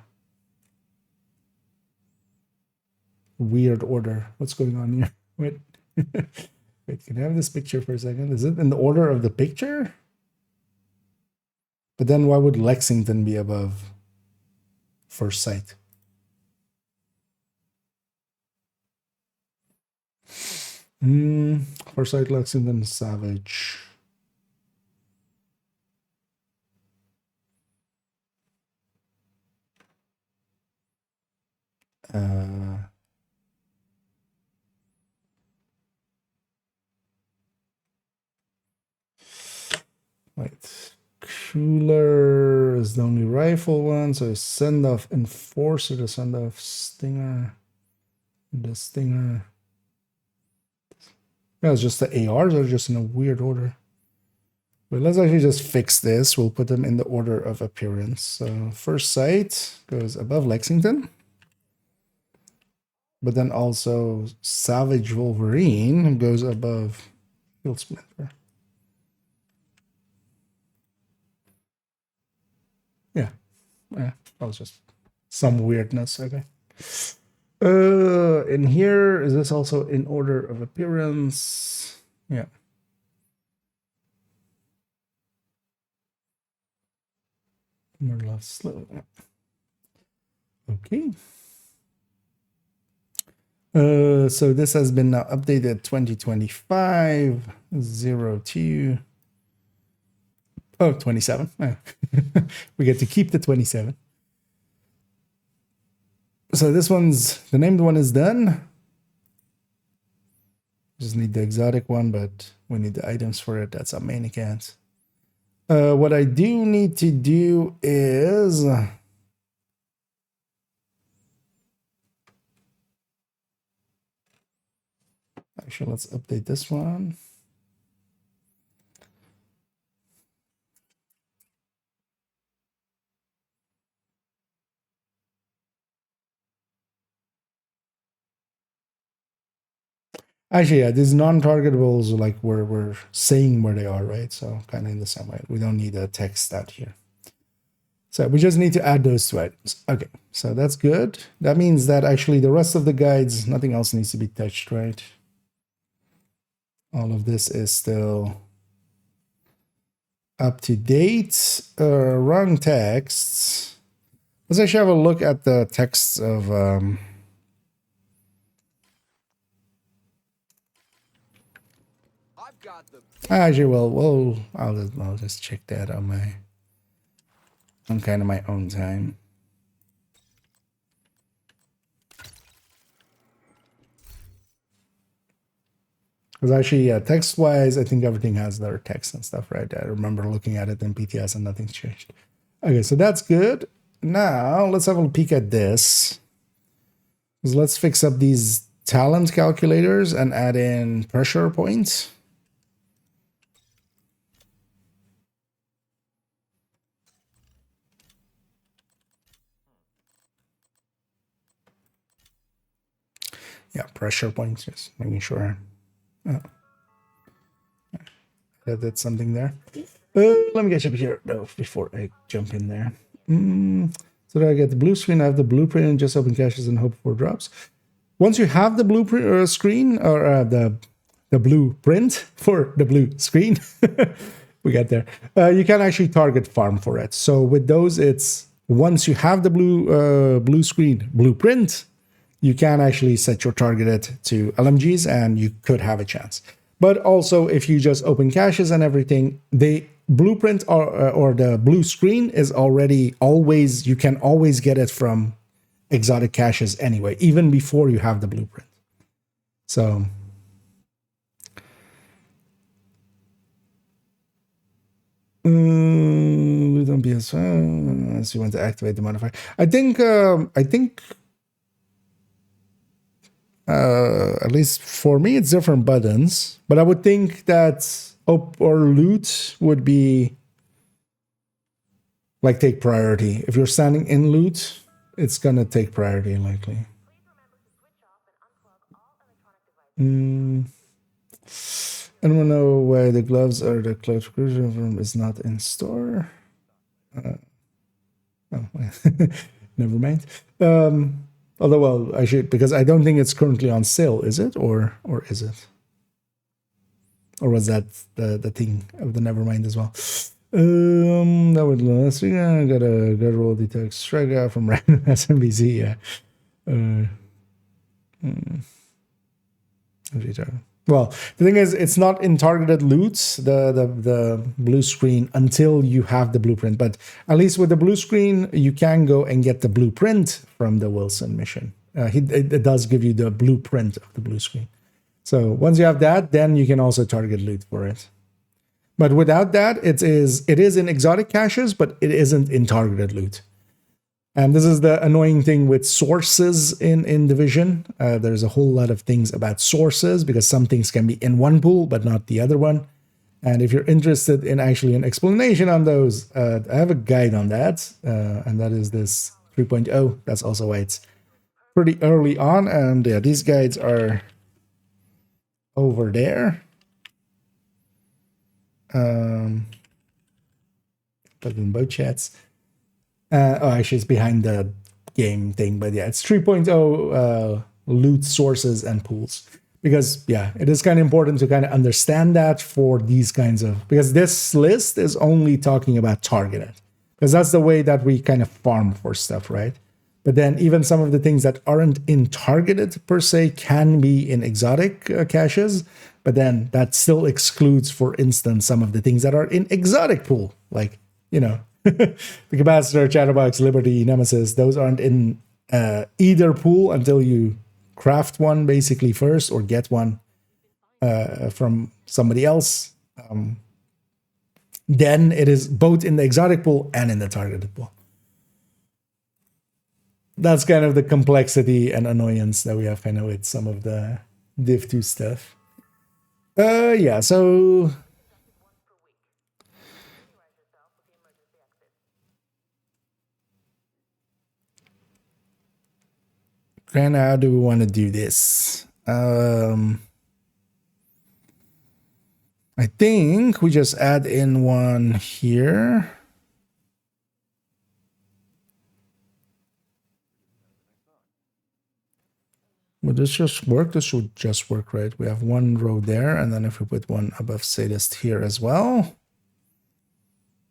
A: weird order? What's going on here? Wait. Wait, can I have this picture for a second? Is it in the order of the picture? But then why would Lexington be above first sight? First sight, Lexington, Savage. Wait. Cooler is the only rifle one, so send off Enforcer to send off Stinger. The Stinger. Yeah, it's just the ARs are just in a weird order. But let's actually just fix this. We'll put them in the order of appearance. So first sight goes above Lexington. But then also Savage Wolverine goes above Field Splinter. Yeah. Yeah, that was just some weirdness. Okay. In here, is this also in order of appearance? Yeah. More or less slow. Okay. So this has been now updated 2025-02. Oh, 27. We get to keep the 27. So this one's, the named one is done. Just need the exotic one, but we need the items for it. That's our main account. What I do need to do is... Actually, let's update this one. Actually, yeah, these non-targetables, like we're saying where they are, right? So kind of in the same way. We don't need a text out here. So we just need to add those two items. Okay, so that's good. That means that actually the rest of the guides, nothing else needs to be touched, right? All of this is still up to date. Wrong texts. Let's actually have a look at the texts of... Actually, well, I'll just check that on kind of my own time. Because actually, yeah, text-wise, I think everything has their text and stuff, right? I remember looking at it in PTS and nothing's changed. Okay, so that's good. Now, let's have a peek at this. So let's fix up these talent calculators and add in pressure points. Yeah, pressure points, just making sure. That's something there. Let me get up here though before I jump in there. So that I get the blue screen, I have the blueprint and just open caches and hope for drops. Once you have the blueprint screen or the blueprint for the blue screen, we get there. You can actually target farm for it. So with those, it's once you have the blue screen blueprint, you can actually set your target it to LMGs and you could have a chance. But also, if you just open caches and everything, the blueprint or the blue screen is already always, you can always get it from exotic caches anyway, even before you have the blueprint. So don't be as unless you want to activate the modifier. I think at least for me it's different buttons, but I would think that op or loot would be like take priority. If you're standing in loot, it's gonna take priority likely. I don't know why the gloves or the cloud room is not in store. Oh, never mind. Although, well, I should, because I don't think it's currently on sale, is it? Or is it? Or was that the thing of the Nevermind as well? That would last. I got a good roll detect strike out from random SMBC. Yeah. Well, the thing is, it's not in targeted loots, the blue screen, until you have the blueprint. But at least with the blue screen, you can go and get the blueprint from the Wilson mission. It does give you the blueprint of the blue screen. So once you have that, then you can also target loot for it. But without that, it is in exotic caches, but it isn't in targeted loot. And this is the annoying thing with sources in Division. There's a whole lot of things about sources because some things can be in one pool, but not the other one. And if you're interested in actually an explanation on those, I have a guide on that. And that is this 3.0. That's also why it's pretty early on. And yeah, these guides are over there. But in both chats. Actually, it's behind the game thing, but yeah, it's 3.0 loot sources and pools. Because, yeah, it is kind of important to kind of understand that for these kinds of... Because this list is only talking about targeted. Because that's the way that we kind of farm for stuff, right? But then even some of the things that aren't in targeted, per se, can be in exotic caches. But then that still excludes, for instance, some of the things that are in exotic pool. Like, you know... the capacitor, chatterbox, liberty, nemesis, those aren't in either pool until you craft one basically first or get one from somebody else. Then it is both in the exotic pool and in the targeted pool. That's kind of the complexity and annoyance that we have kind of with some of the Div 2 stuff. Yeah, so... And how do we want to do this? I think we just add in one here. Would this just work? This should just work, right? We have one row there, and then if we put one above sadist here as well.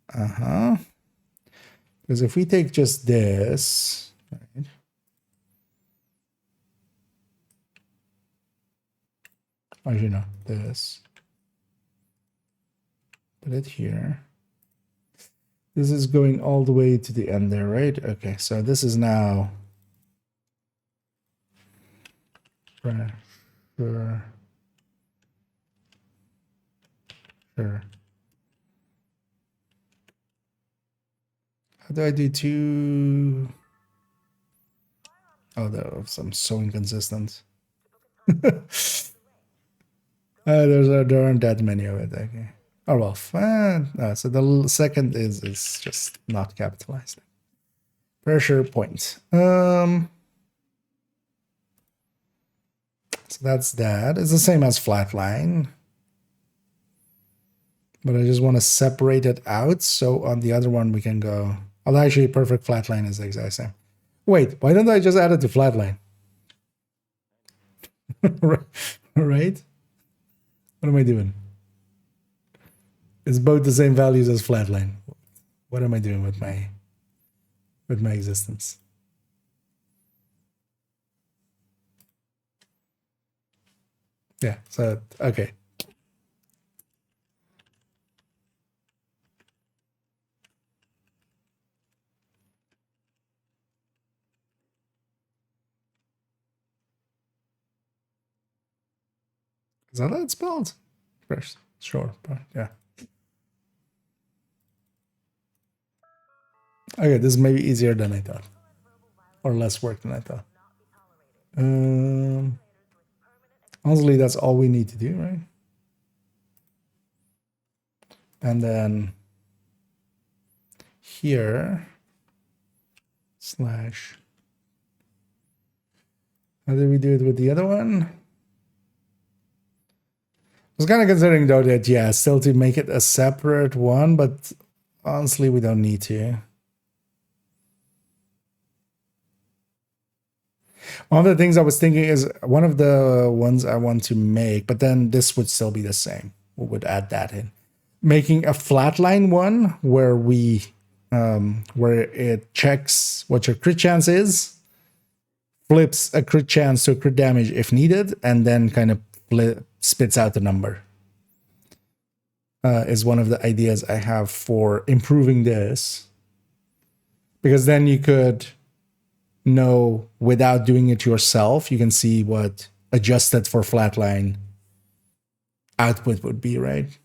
A: Because if we take just this, right? Actually, no, this. Put it here. This is going all the way to the end there, right? Okay, so this is now... Sure. How do I do two? Oh, I'm so inconsistent. There aren't that many of it. Okay. Oh well. No, so the second is just not capitalized. Pressure point. So that's that. It's the same as flatline. But I just want to separate it out. So on the other one, we can go... Although actually, perfect flatline is the exact same. Wait, why don't I just add it to flatline? Right? What am I doing? It's both the same values as flatline. What am I doing with my existence? Yeah, so okay. Is that how it's spelled? First, sure, but yeah. Okay, this may be easier than I thought, or less work than I thought. Honestly, that's all we need to do, right? And then here slash. How did we do it with the other one? I was kind of considering though that, yeah, still to make it a separate one, but honestly, we don't need to. One of the things I was thinking is one of the ones I want to make, but then this would still be the same. We would add that in. Making a flatline one where where it checks what your crit chance is, flips a crit chance to a crit damage if needed, and then kind of spits out the number. Is one of the ideas I have for improving this. Because then you could know without doing it yourself, you can see what adjusted for flatline output would be, right?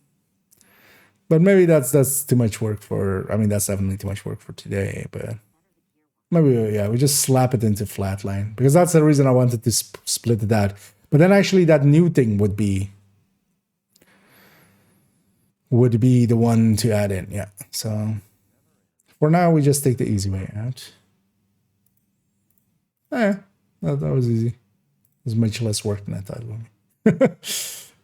A: But maybe that's too much work for, I mean, that's definitely too much work for today, but maybe, yeah, we just slap it into flatline because that's the reason I wanted to split it out. But then actually that new thing would be the one to add in, yeah. So for now, we just take the easy way out. Yeah, that was easy. It was much less work than I thought it would be.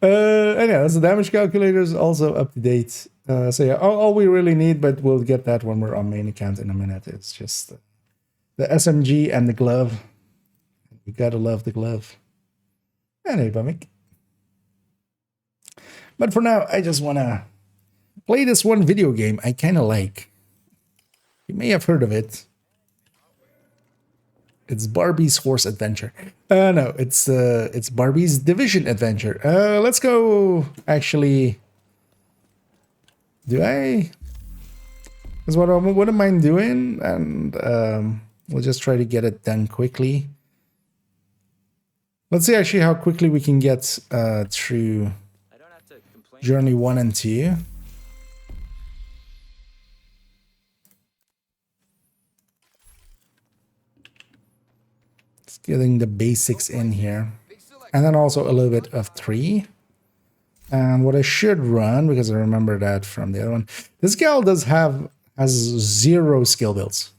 A: And yeah, that's the damage calculator is also up to date. So yeah, all we really need, but we'll get that when we're on main account in a minute. It's just the SMG and the glove. You gotta love the glove. Anyway, Bummick. But for now, I just wanna play this one video game I kind of like. You may have heard of it. It's Barbie's Horse Adventure. No, it's Barbie's Division Adventure. Let's go. Actually, do I? Because what am I doing? And we'll just try to get it done quickly. Let's see actually how quickly we can get through Journey 1 and 2. Getting the basics in here, and then also a little bit of 3. And what I should run, because I remember that from the other one, this gal has 0 skill builds.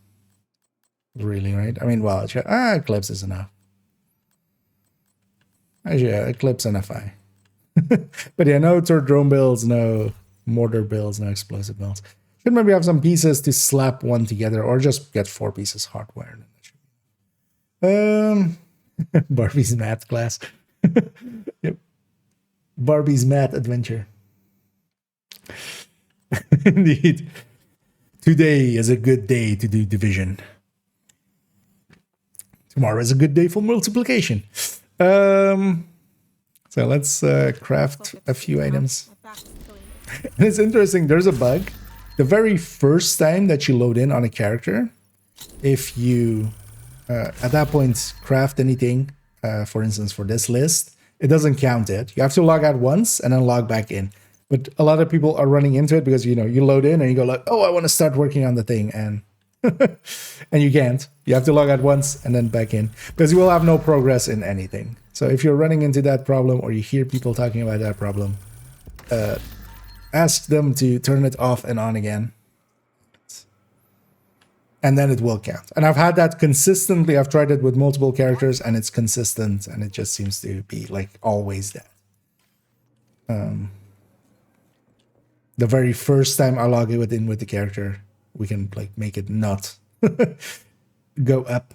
A: Really, right? I mean, well, Eclipse is enough. Actually, yeah, Eclipse and FI. But yeah, no drone builds, no mortar builds, no explosive builds. Should maybe have some pieces to slap one together, or just get 4 pieces hardwired. Barbie's math class. Yep. Barbie's math adventure. Indeed. Today is a good day to do division. Tomorrow is a good day for multiplication. So let's craft a few items. And it's interesting, there's a bug. The very first time that you load in on a character, if you at that point craft anything, for instance for this list, it doesn't count it. You have to log out once and then log back in. But a lot of people are running into it because, you know, you load in and you go like, oh, I want to start working on the thing, and and you can't. You have to log out once and then back in because you will have no progress in anything. So if you're running into that problem, or you hear people talking about that problem, ask them to turn it off and on again, and then it will count. And I've had that consistently. I've tried it with multiple characters and it's consistent, and it just seems to be like always that. The very first time I log in with the character, we can like make it not go up.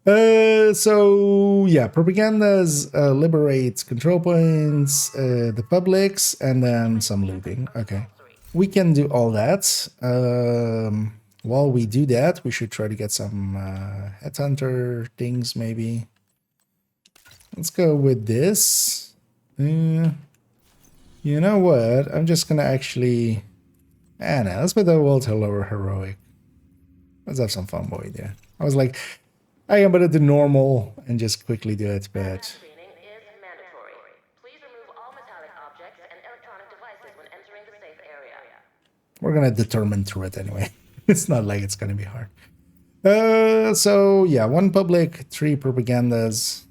A: So yeah, propagandas, liberates control points, the publics, and then some looting. Okay. we can do all that. While we do that, we should try to get some headhunter things, maybe. Let's go with this. You know what? I'm just gonna actually... no, let's put the world hello heroic. Let's have some fun, boy, yeah. I was like, I am gonna do normal and just quickly do it, but...
C: Screening is mandatory. Please remove all metallic objects and electronic devices when entering the safe area.
A: We're gonna determine through it anyway. It's not like it's gonna be hard. So yeah, 1 public, 3 propagandas.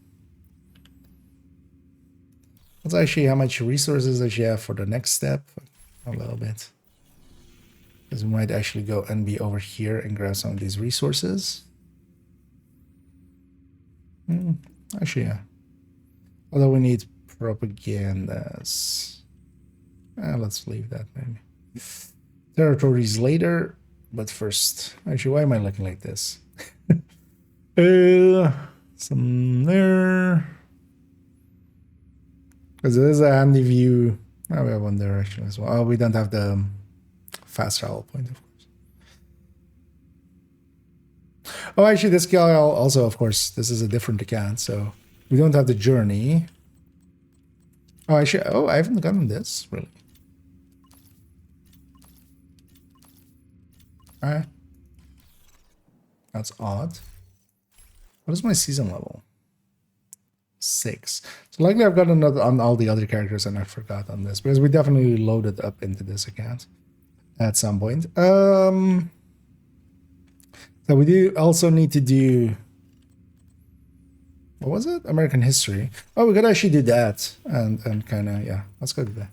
A: Let's actually how much resources I should have for the next step. A little bit. Because we might actually go and be over here and grab some of these resources. Actually, yeah. Although we need propagandas. Let's leave that maybe. Territories later, but first. Actually, why am I looking like this? Some there. Because there's a handy view. Oh, we have one there actually as well. Oh, we don't have the fast travel point, of course. Oh, actually, this guy also, of course, this is a different account, so we don't have the journey. Oh, actually, oh, I haven't gotten this, really. Alright. That's odd. What is my season level? 6. So likely I've got another on all the other characters and I forgot on this because we definitely loaded up into this account at some point. So we do also need to do, what was it? American history. Oh, we could actually do that and kind of, yeah, let's go do that.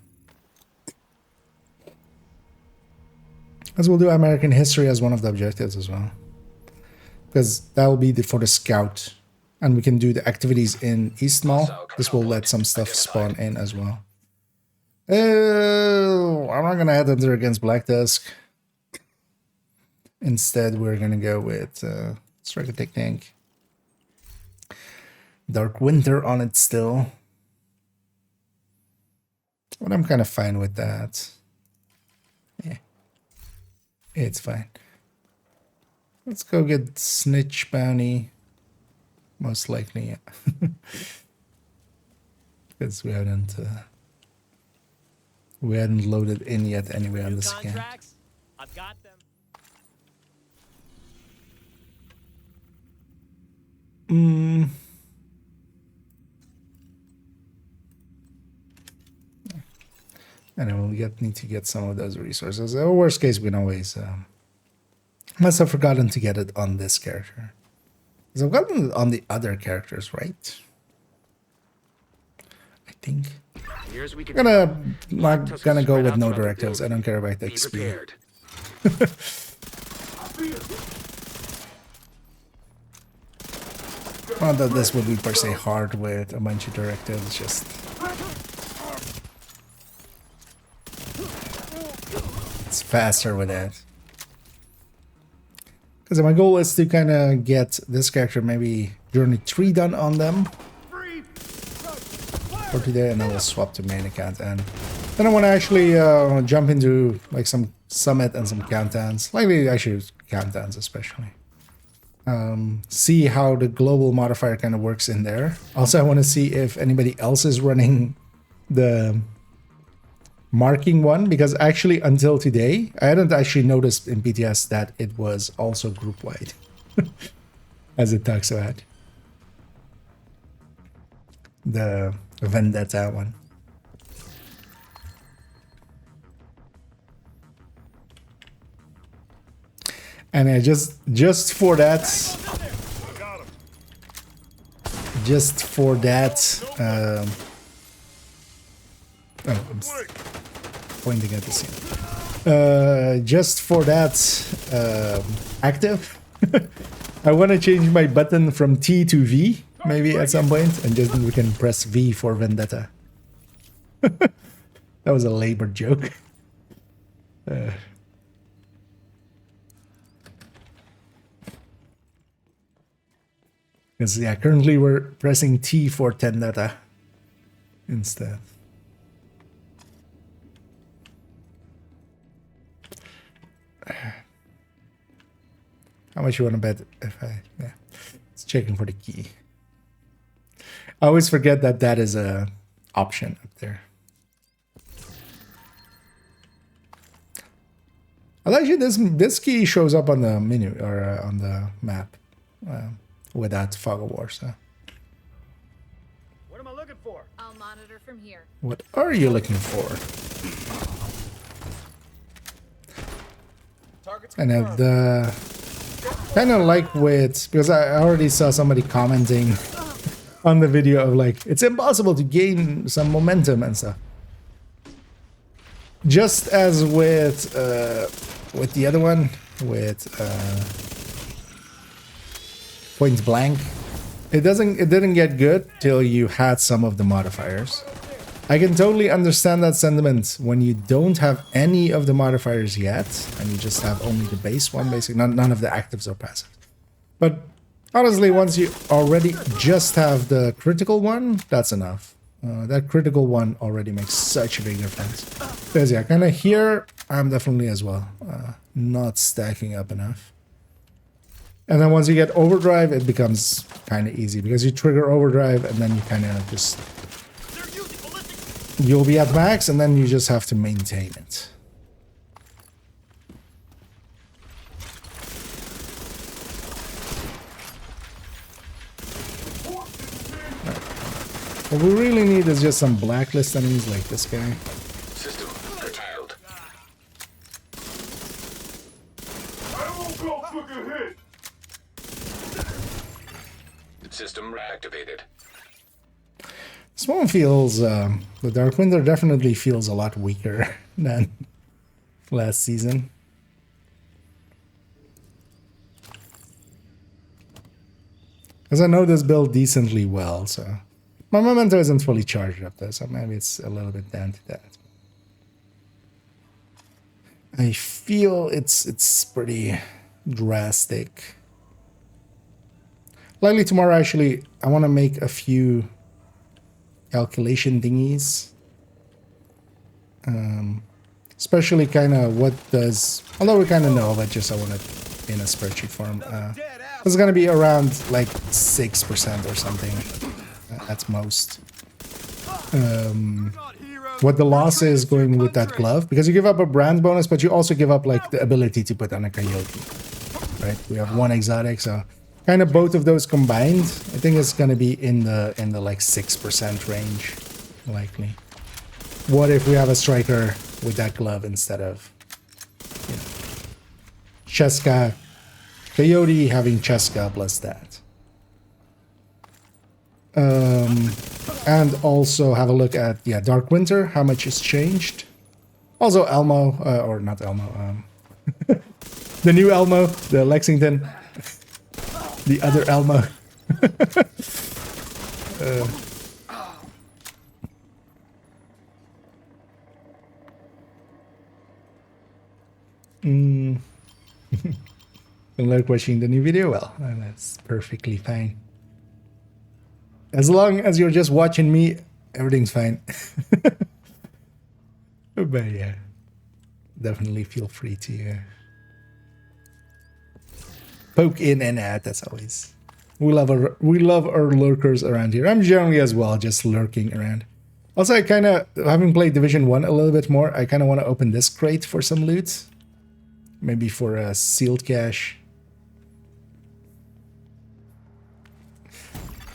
A: As we'll do American history as one of the objectives as well. Because that will be for the scout. And we can do the activities in East Mall. This will let some stuff spawn in as well. I'm not going to head under against Black Tusk. Instead, we're going to go with Strike a Tick Tank. Dark Winter on it still. But I'm kind of fine with that. Yeah. It's fine. Let's go get Snitch Bounty. Most likely, yeah. Because we hadn't loaded in yet anyway on this account.
D: I've got them.
A: And then we'll need to get some of those resources. Or worst case, we can always must have forgotten to get it on this character. Because I've gotten it on the other characters, right? I think. I'm gonna go with no directives. I don't care about the XP. Not that this would be per se hard with a bunch of directives, just... It's faster with that. Because my goal is to kind of get this character maybe Journey 3 done on them for today, and then we'll swap to main account. And then I want to actually jump into like some summit and some countdowns, likely actually countdowns especially. See how the global modifier kind of works in there. Also, I want to see if anybody else is running the marking one, because actually until today I hadn't actually noticed in BTS that it was also group wide as it talks about the Vendetta one. And I just for that oh, I'm pointing at the scene. Just for that active, I want to change my button from T to V, maybe at some point, and just we can press V for Vendetta. That was a labor joke. Because yeah, currently we're pressing T for Tendetta instead. How much you want to bet if I... Yeah. It's checking for the key. I always forget that that is a option up there. Well, actually, this key shows up on the menu or on the map with that fog of war. So,
B: What am I looking for?
D: I'll monitor from here.
A: what are you looking for?
B: Target's
A: And
B: confirmed.
A: the kind of like with, because I already saw somebody commenting on the video of like, it's impossible to gain some momentum and stuff. Just as with the other one, with Point Blank, it didn't get good till you had some of the modifiers. I can totally understand that sentiment when you don't have any of the modifiers yet, and you just have only the base one, basically. None of the actives or passives. But honestly, once you already just have the critical one, that's enough. That critical one already makes such a big difference. Because yeah, kind of here, I'm definitely as well not stacking up enough. And then once you get overdrive, it becomes kind of easy because you trigger overdrive and then you kind of just... You'll be at max and then you just have to maintain it. What we really need is just some blacklist enemies like this guy.
E: System curtailed. System reactivated.
A: This one feels, the Dark Winter definitely feels a lot weaker than last season. Because I know this build decently well, so... My memento isn't fully charged up though, so maybe it's a little bit down to that. I feel it's pretty drastic. Likely tomorrow, actually, I want to make a few calculation thingies. Especially kind of what does... Although we kind of know, but just I want it in a spreadsheet form. It's going to be around like 6% or something. At most. What the loss is going with that glove, because you give up a brand bonus, but you also give up like the ability to put on a coyote, right? We have one exotic, so kind of both of those combined, I think it's going to be in the like 6% range, likely. What if we have a striker with that glove instead of, you know, Cheska, coyote having Cheska plus that. And also have a look at, yeah, Dark Winter, how much has changed. Also Elmo, or not Elmo, the new Elmo, the Lexington, the other Elmo. Don't like watching the new video? Well, that's perfectly fine. As long as you're just watching me, everything's fine. But yeah, definitely feel free to poke in and out, as always. We love our lurkers around here. I'm generally as well just lurking around. Also, I kind of, having played Division 1 a little bit more, I kind of want to open this crate for some loot. Maybe for a sealed cache.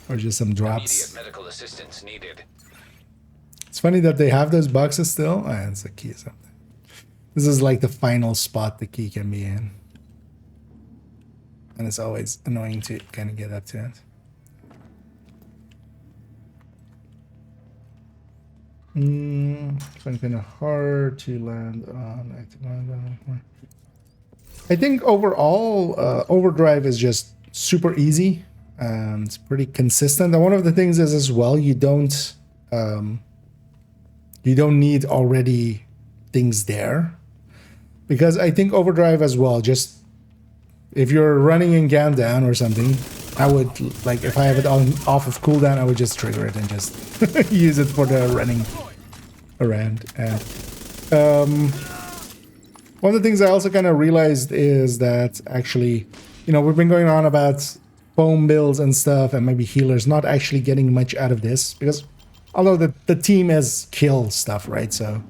A: Or just some drops.
E: Immediate medical assistance needed.
A: It's funny that they have those boxes still. Oh, it's a key or something. This is like the final spot the key can be in. And it's always annoying to kind of get up to it. It's kind of hard to land on. I think overall, Overdrive is just super easy and pretty consistent. And one of the things is as well, you don't need already things there, because I think Overdrive as well, just if you're running in countdown or something, I would, like, if I have it on off of cooldown, I would just trigger it and just use it for the running around. And one of the things I also kind of realized is that actually you know, we've been going on about foam builds and stuff, and maybe healers not actually getting much out of this, because although the team has kill stuff, right? So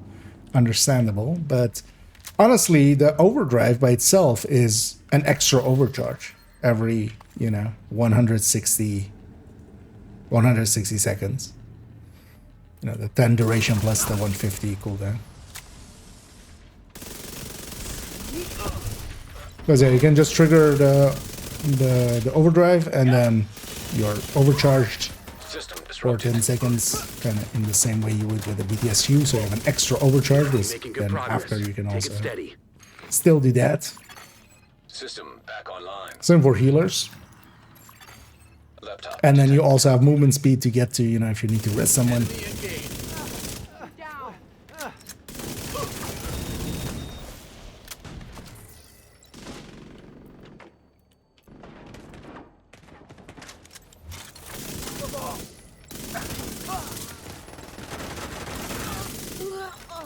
A: understandable, but honestly, the overdrive by itself is an extra overcharge every, you know, 160 seconds. You know, the 10 duration plus the 150 cooldown. Because yeah, you can just trigger the overdrive, and then you're overcharged
E: System
A: for
E: disrupted.
A: 10 seconds, kind of in the same way you would with the BTSU. So you have an extra overcharge.
D: Making good
A: Then
D: progress.
A: after you can
D: Take
A: also
D: it steady.
A: still do that.
E: System back online.
A: Same for healers.
E: Laptop.
A: And then you also have movement speed to get to, you know, if you need to rest someone.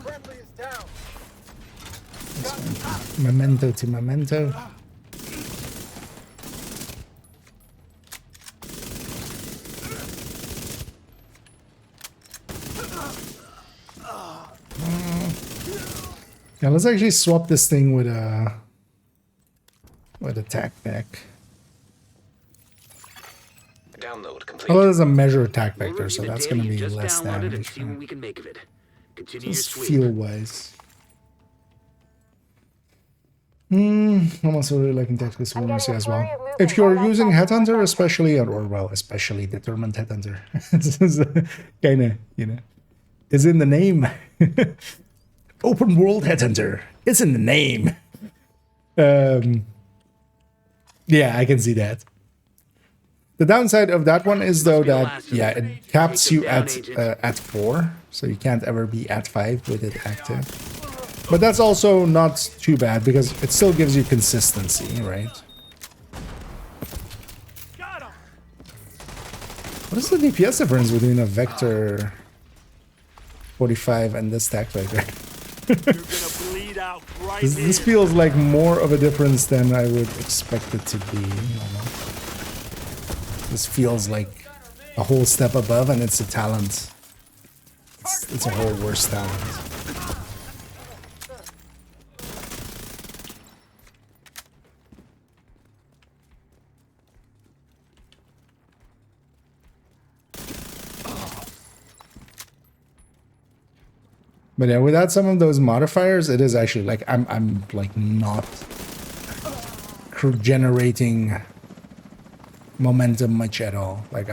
B: Friendly is down.
A: Memento to memento. Yeah, let's actually swap this thing with a attack back.
E: Download complete.
A: Although there's a measure attack
D: We'll
A: vector,
D: review
A: so
D: the
A: that's
D: data
A: going to
D: you
A: be
D: just
A: less
D: downloaded and
A: damage.
D: see what we can make of it. Continue your
A: Just
D: sweep.
A: feel wise. I'm also really liking tactical supremacy as well. If you're using Headhunter, especially, or well, especially determined Headhunter, this is kind of, you know, is in the name. Open world Headhunter. It's in the name. Yeah, I can see that. The downside of that one is though that yeah, it caps you at 4, so you can't ever be at 5 with it active. But that's also not too bad because it still gives you consistency, right? What is the DPS difference between a Vector 45 and this tac vector? This feels like more of a difference than I would expect it to be. I don't know. This feels like a whole step above, and it's a talent. It's a whole worse talent. But yeah, without some of those modifiers, it is actually like I'm like not generating momentum much at all. Like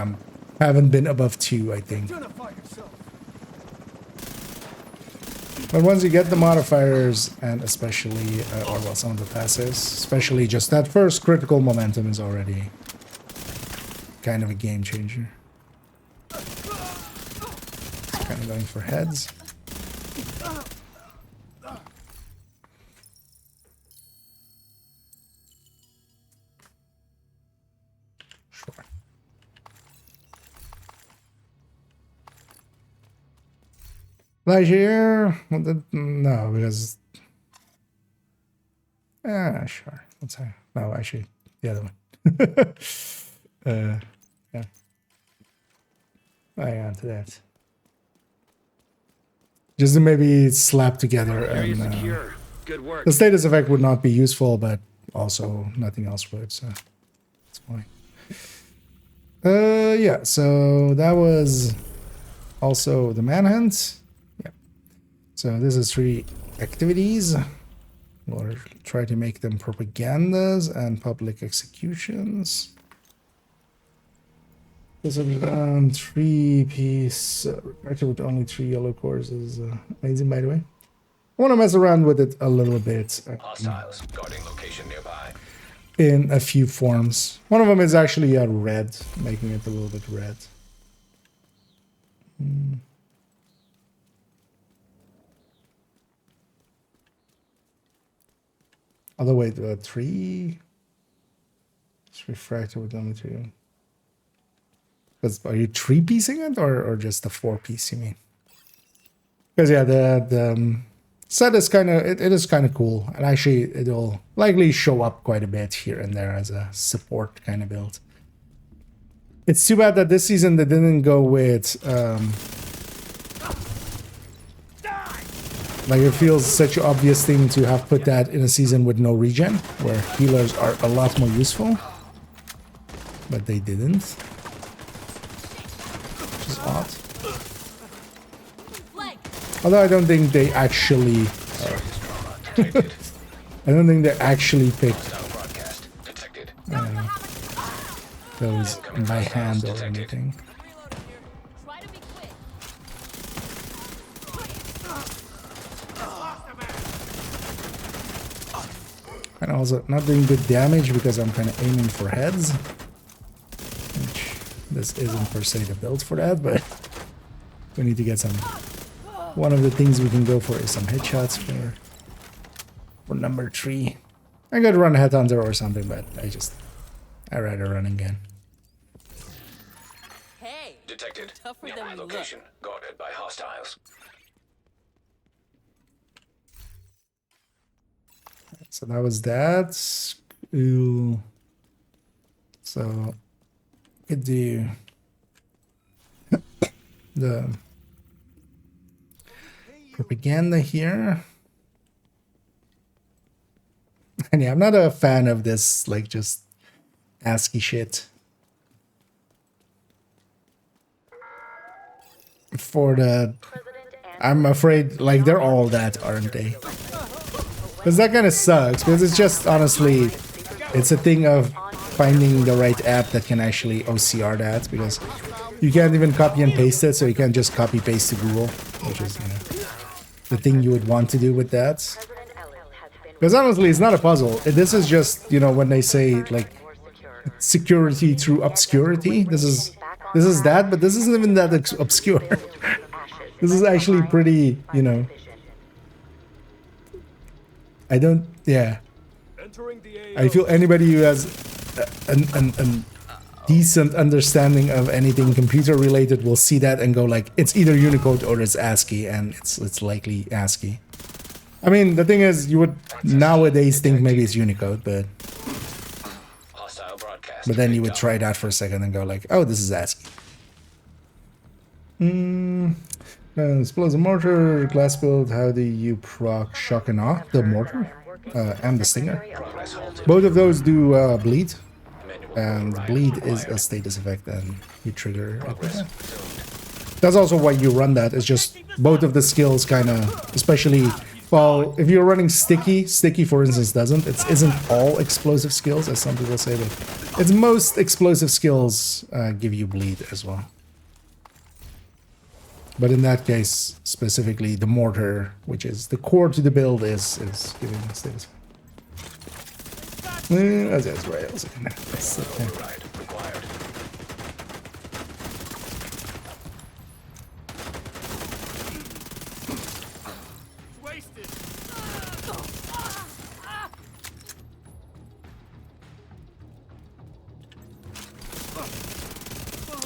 A: haven't been above 2, I think. But once you get the modifiers, and especially or well, some of the passives, especially just that first critical momentum is already kind of a game changer. Kind of going for heads. Sure. Lightyear? No, because... sure. Let's say... No, actually, the other one. Yeah. Hang on to that. Just to maybe slap together
D: Area
A: and...
D: secure. Good work.
A: the status effect would not be useful, but also nothing else would, so... That's fine. Yeah, so that was also the manhunt. Yeah. So this is 3 activities. We'll try to make them propagandas and public executions. This is around 3-piece, actually with only 3 yellow cores is amazing, by the way. I want to mess around with it a little bit.
E: Hostiles guarding location nearby.
A: In a few forms. One of them is actually a red, making it a little bit red. Other way, 3. It's refractor with only 2. Because are you 3-piecing it or just the 4-piece? You mean? Because yeah, the set is kind of it is kind of cool, and actually it'll likely show up quite a bit here and there as a support kind of build. It's too bad that this season they didn't go with like it feels such an obvious thing to have put that in a season with no regen, where healers are a lot more useful, but they didn't, which is odd. Although I don't think they actually I don't think they actually picked those by hand or anything. And also not doing good damage because I'm kind of aiming for heads, which this isn't per se the build for that, but we need to get some. One of the things we can go for is some headshots for number 3. I could run Headhunter or something, but I'd rather run again.
C: Hey,
E: Detected.
C: tougher than
E: Nearby
C: we look.
E: location guarded by hostiles.
A: So that was that. Ooh. So could do the propaganda here. And yeah, I'm not a fan of this, like, just ASCII shit. For the... I'm afraid, like, they're all that, aren't they? Because that kind of sucks, because it's just, honestly, it's a thing of finding the right app that can actually OCR that, because you can't even copy and paste it, so you can't just copy paste to Google, which is, you know, the thing you would want to do with that. Because honestly, it's not a puzzle. This is just, you know, when they say, like, security through obscurity, this is that, but this isn't even that obscure. This is actually pretty, you know... I feel anybody who has a decent understanding of anything computer related will see that and go like, it's either Unicode or it's ASCII, and it's likely ASCII. I mean, the thing is, you would nowadays think maybe it's Unicode, but then you would try that for a second and go like, oh, this is ASCII. Explosive mortar, glass build. How do you proc shock and awe? The mortar and the stinger. Both of those do bleed, and bleed is a status effect, and you trigger it. That's also why you run that. It's just both of the skills kind of, especially, well, if you're running sticky for instance doesn't. It isn't all explosive skills, as some people say, but it's most explosive skills give you bleed as well. But in that case, specifically, the mortar, which is the core to the build, is giving status. That's right.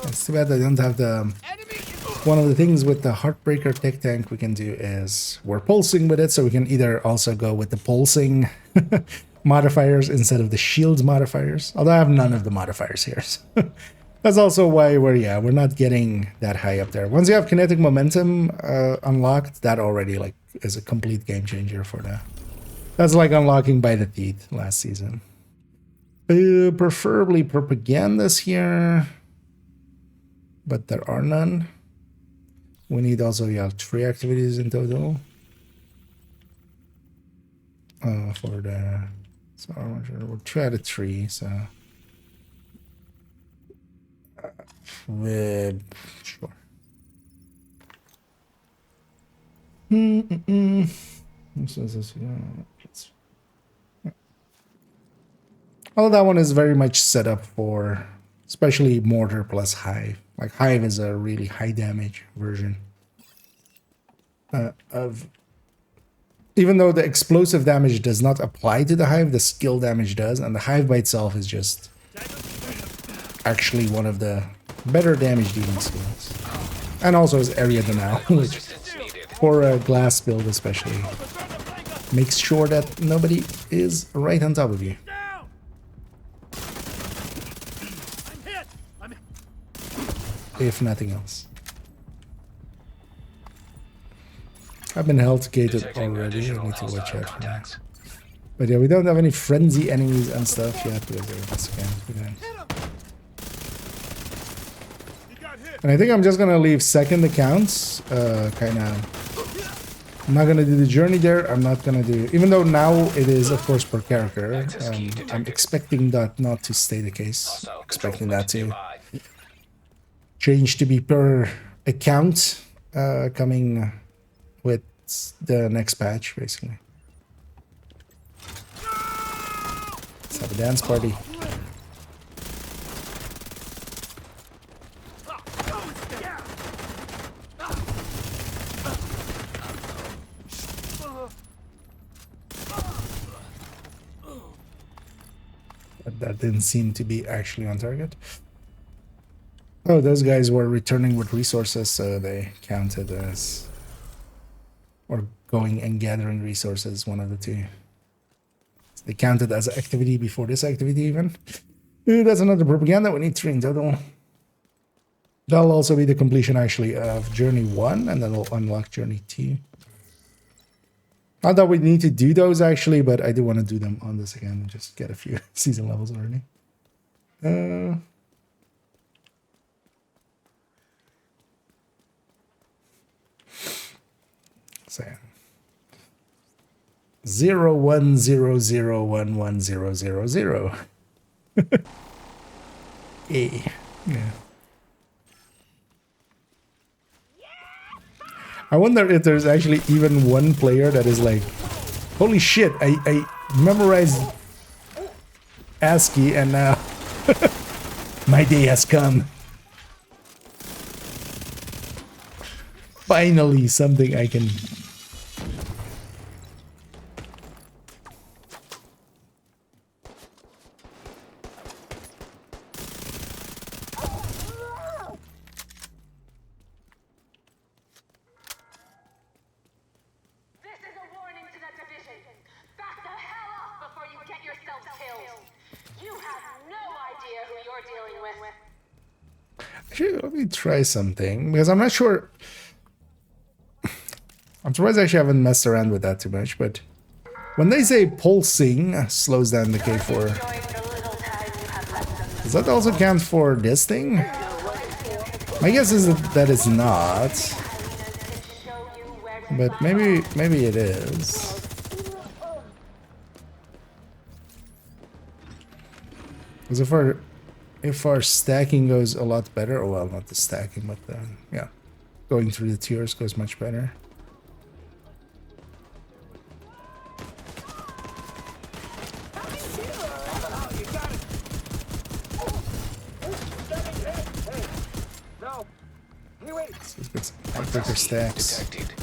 A: It's too bad I don't have the... One of the things with the Heartbreaker tech tank we can do is we're pulsing with it, so we can either also go with the pulsing modifiers instead of the shield modifiers. Although I have none of the modifiers here. So that's also why we're not getting that high up there. Once you have kinetic momentum unlocked, that already like is a complete game changer for the... That's like unlocking by the teeth last season. Preferably propagandas here, but there are none. We need also 3 activities in total for the... So we'll try the 3. So sure. Well, that one is very much set up for, especially mortar plus hive. Like hive is a really high damage version of. Even though the explosive damage does not apply to the hive, the skill damage does, and the hive by itself is just actually one of the better damage dealing skills. And also is area denial, which For a glass build especially. Make sure that nobody is right on top of you. If nothing else. I've been health gated
E: Detecting
A: already. I
E: additional
A: need to watch
E: hostile
A: out for that.
E: contacts.
A: But yeah, we don't have any frenzy enemies and stuff yet. And I think I'm just gonna leave second accounts. Kinda. I'm not gonna do the journey there. I'm not gonna do. Even though now it is, of course, per character. I'm expecting that not to stay the case.
E: Hostile
A: Expecting
E: control
A: that to
E: nearby.
A: change to be per account. Coming with the next patch, basically. Let's have a dance party. But that didn't seem to be actually on target. Oh, those guys were returning with resources, so they counted as... Or going and gathering resources, one of the two. So they counted as activity before this activity even. That's another propaganda. We need 3 in total. That'll also be the completion actually of Journey 1, and then we'll unlock Journey 2. Not that we need to do those actually, but I do want to do them on this again and just get a few season levels already. So 01001100. Yeah. I wonder if there's actually even one player that is like, holy shit, I memorized ASCII and now my day has come. Finally, something I can... Actually, let me try something, because I'm not sure... I'm surprised I actually haven't messed around with that too much, but... When they say pulsing slows down the K4... Does that also count for this thing? My guess is that it's not. But maybe it is. Because if our stacking goes a lot better, oh well, not the stacking, but the, yeah, going through the tiers goes much better. So let's get some quicker stacks.
E: Detected.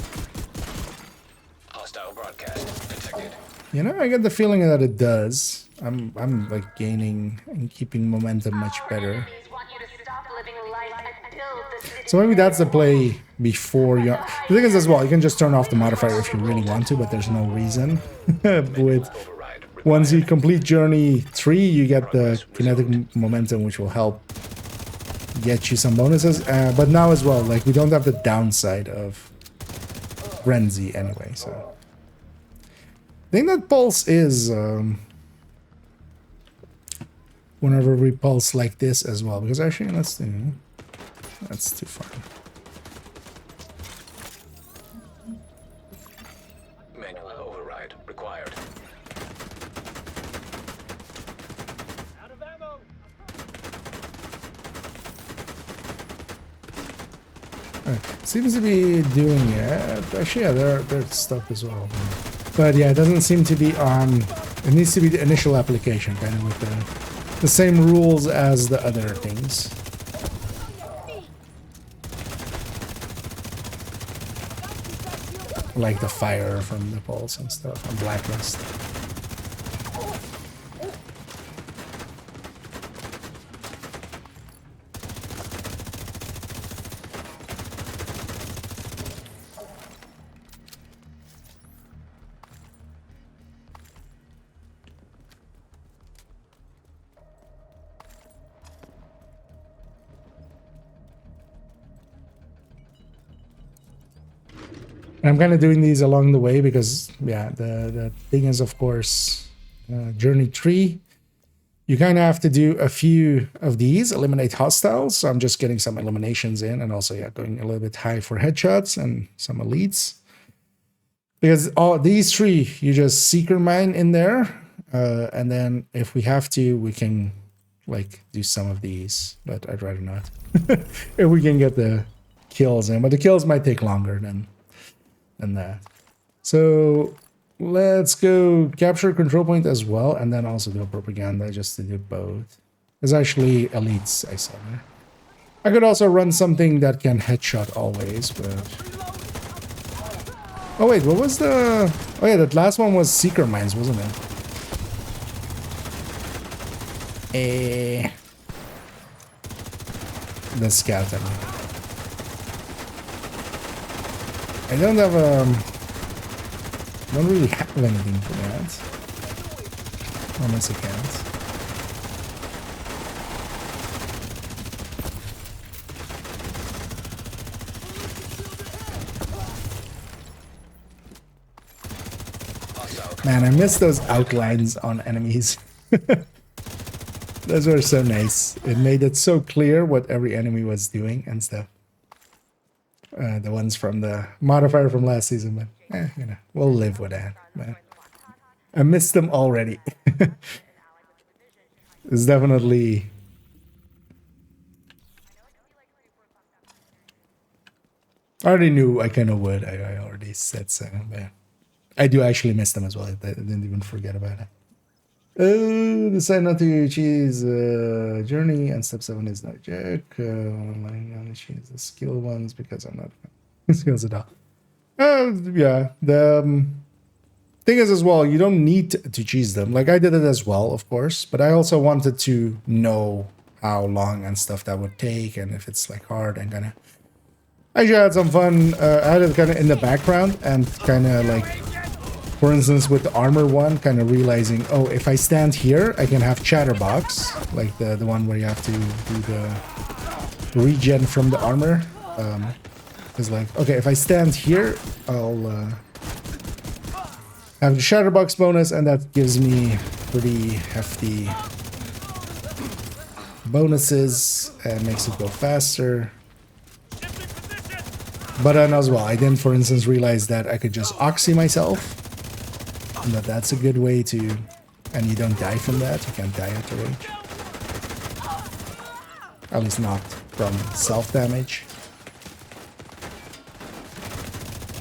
E: Hostile broadcast detected.
A: You know, I get the feeling that it does. I'm like gaining and keeping momentum much better. So maybe that's the play before you... The thing is as well, you can just turn off the modifier if you really want to, but there's no reason. With once you complete Journey 3, you get the kinetic momentum, which will help get you some bonuses. But now as well, like we don't have the downside of Frenzy anyway, so... I think that pulse is whenever we pulse like this as well, because actually let's do... That's too far.
E: Manual override required.
B: Out of ammo.
A: Seems to be doing it. Actually, yeah, they're stuck as well. But yeah, it doesn't seem to be on... It needs to be the initial application, kind of with the same rules as the other things. Like the fire from the pulse and stuff, and blacklist. I'm kind of doing these along the way because, yeah, the thing is, of course, journey 3. You kind of have to do a few of these, eliminate hostiles. So I'm just getting some eliminations in, and also, yeah, going a little bit high for headshots and some elites. Because all these 3, you just seeker mine in there, and then if we have to, we can like do some of these, but I'd rather not. If we can get the kills in, but the kills might take longer than that. So let's go capture control point as well, and then also do propaganda just to do both. There's actually elites I saw there. I could also run something that can headshot always, but... Oh wait, what was the... Oh yeah, that last one was Seeker Mines, wasn't it? The scout, I mean. I don't have don't really have anything for that. Unless I can't. Man, I miss those outlines on enemies. Those were so nice. It made it so clear what every enemy was doing and stuff. The ones from the modifier from last season, but you know, we'll live with that. Man. I missed them already. It's definitely... I already knew I kind of would. I already said so, but I do actually miss them as well. I didn't even forget about it. Decide not to choose journey, and step 7 is not check. Only choose the skill ones because I'm not skills at all. Yeah, the thing is as well, you don't need to choose them. Like I did it as well, of course, but I also wanted to know how long and stuff that would take, and if it's like hard and kind of. Actually, I had some fun. I had it kind of in the background and kind of like. For instance, with the armor one, kind of realizing, oh, if I stand here, I can have chatterbox, like the one where you have to do the regen from the armor. It's like, okay, if I stand here, I'll have the chatterbox bonus, and that gives me pretty hefty bonuses and makes it go faster. But then as well, I didn't, for instance, realize that I could just oxy myself. And that's a good way to... And you don't die from that. You can't die at the rage. At least not from self-damage.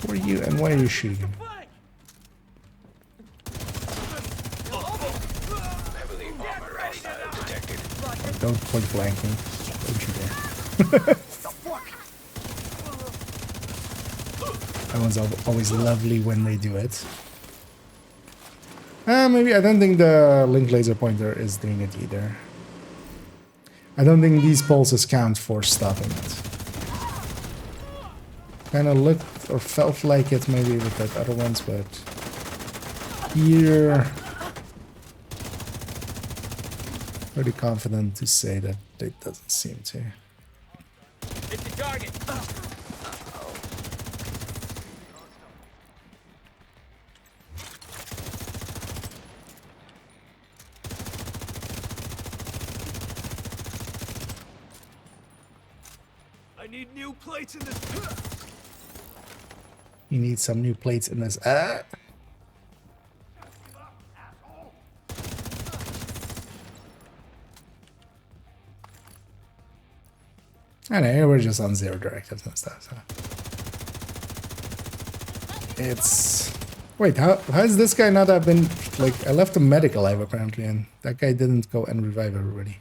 A: Who are you and why are you shooting?
E: Heavily armored hostile detected.
A: Oh, don't point blank me. Don't you dare. That one's always lovely when they do it. Maybe I don't think the link laser pointer is doing it either. I don't think these pulses count for stopping it. Kind of looked or felt like it maybe with that other ones, but here, pretty confident to say that it doesn't seem to.
B: Hit the target. I need new plates in this.
A: You need some new plates in this. I know, we're just on 0 directives and stuff, so. It's... Wait, how has this guy not have been... Like, I left him medical alive apparently, and that guy didn't go and revive everybody.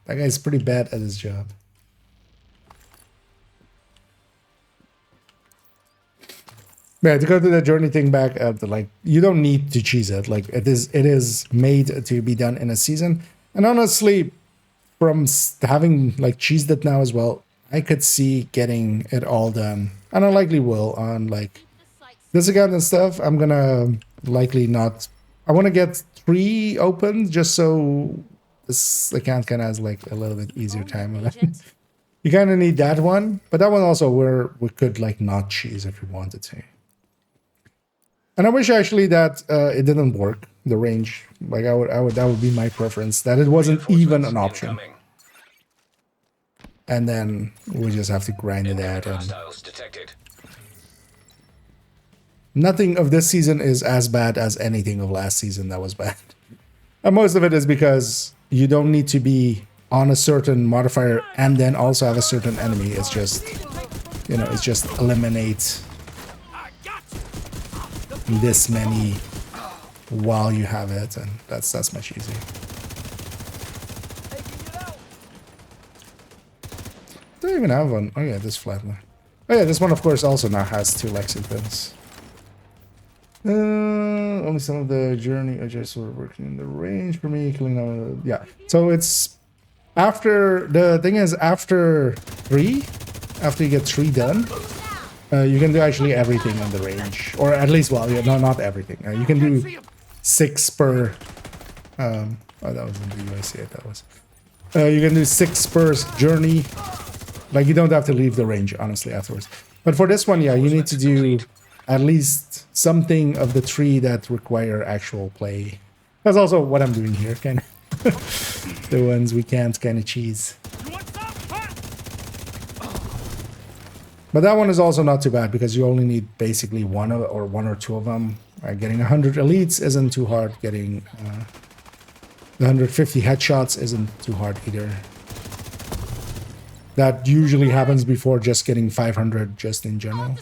A: That guy's pretty bad at his job. Yeah, to go to the journey thing back at like, you don't need to cheese it. Like, it is made to be done in a season. And honestly, from having like cheesed it now as well, I could see getting it all done. And I likely will on like this account and stuff. I'm gonna likely not. I want to get 3 open just so this account kind of has like a little bit easier time of it. You kind of need that one, but that one also we could like not cheese if we wanted to. And I wish actually that it didn't work, the range. Like that would be my preference, that it wasn't even an option.
E: Incoming.
A: And then we just have to grind it out. And
E: Hostiles detected.
A: nothing of this season is as bad as anything of last season that was bad. And most of it is because you don't need to be on a certain modifier and then also have a certain enemy. It's just, you know, it's just eliminate this many while you have it, and that's much easier. Don't even have one. Oh yeah, this flatline. Oh yeah, this one of course also now has 2 Lexingtons. Only some of the journey adjustments were working in the range for me. Killing them, yeah. So it's after the thing is after 3, after you get 3 done, you can do actually everything in the range, or at least, well, yeah, no, not everything. You can do 6 per. Oh, that was in the UIC. That was. You can do 6 per journey. Like you don't have to leave the range, honestly, afterwards. But for this one, yeah, you need to do at least something of the 3 that require actual play. That's also what I'm doing here, kind of. The ones we can't kind of cheese. But that one is also not too bad because you only need basically one or two of them. Getting 100 elites isn't too hard. Getting the 150 headshots isn't too hard either. That usually happens before just getting 500 just in general.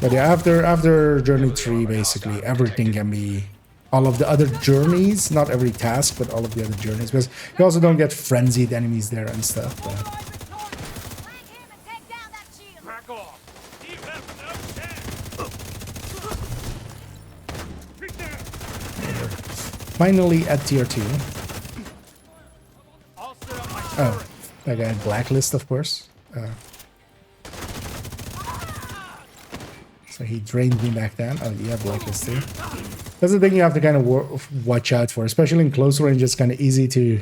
A: But yeah, after journey 3, basically everything can be, all of the other journeys, not every task, but all of the other journeys, because you also don't get frenzied enemies there and stuff. But finally at tier 2. Oh, that guy had blacklist, of course. So he drained me back then. Oh, yeah, blacklist too. That's the thing you have to kind of watch out for, especially in close range. It's kind of easy to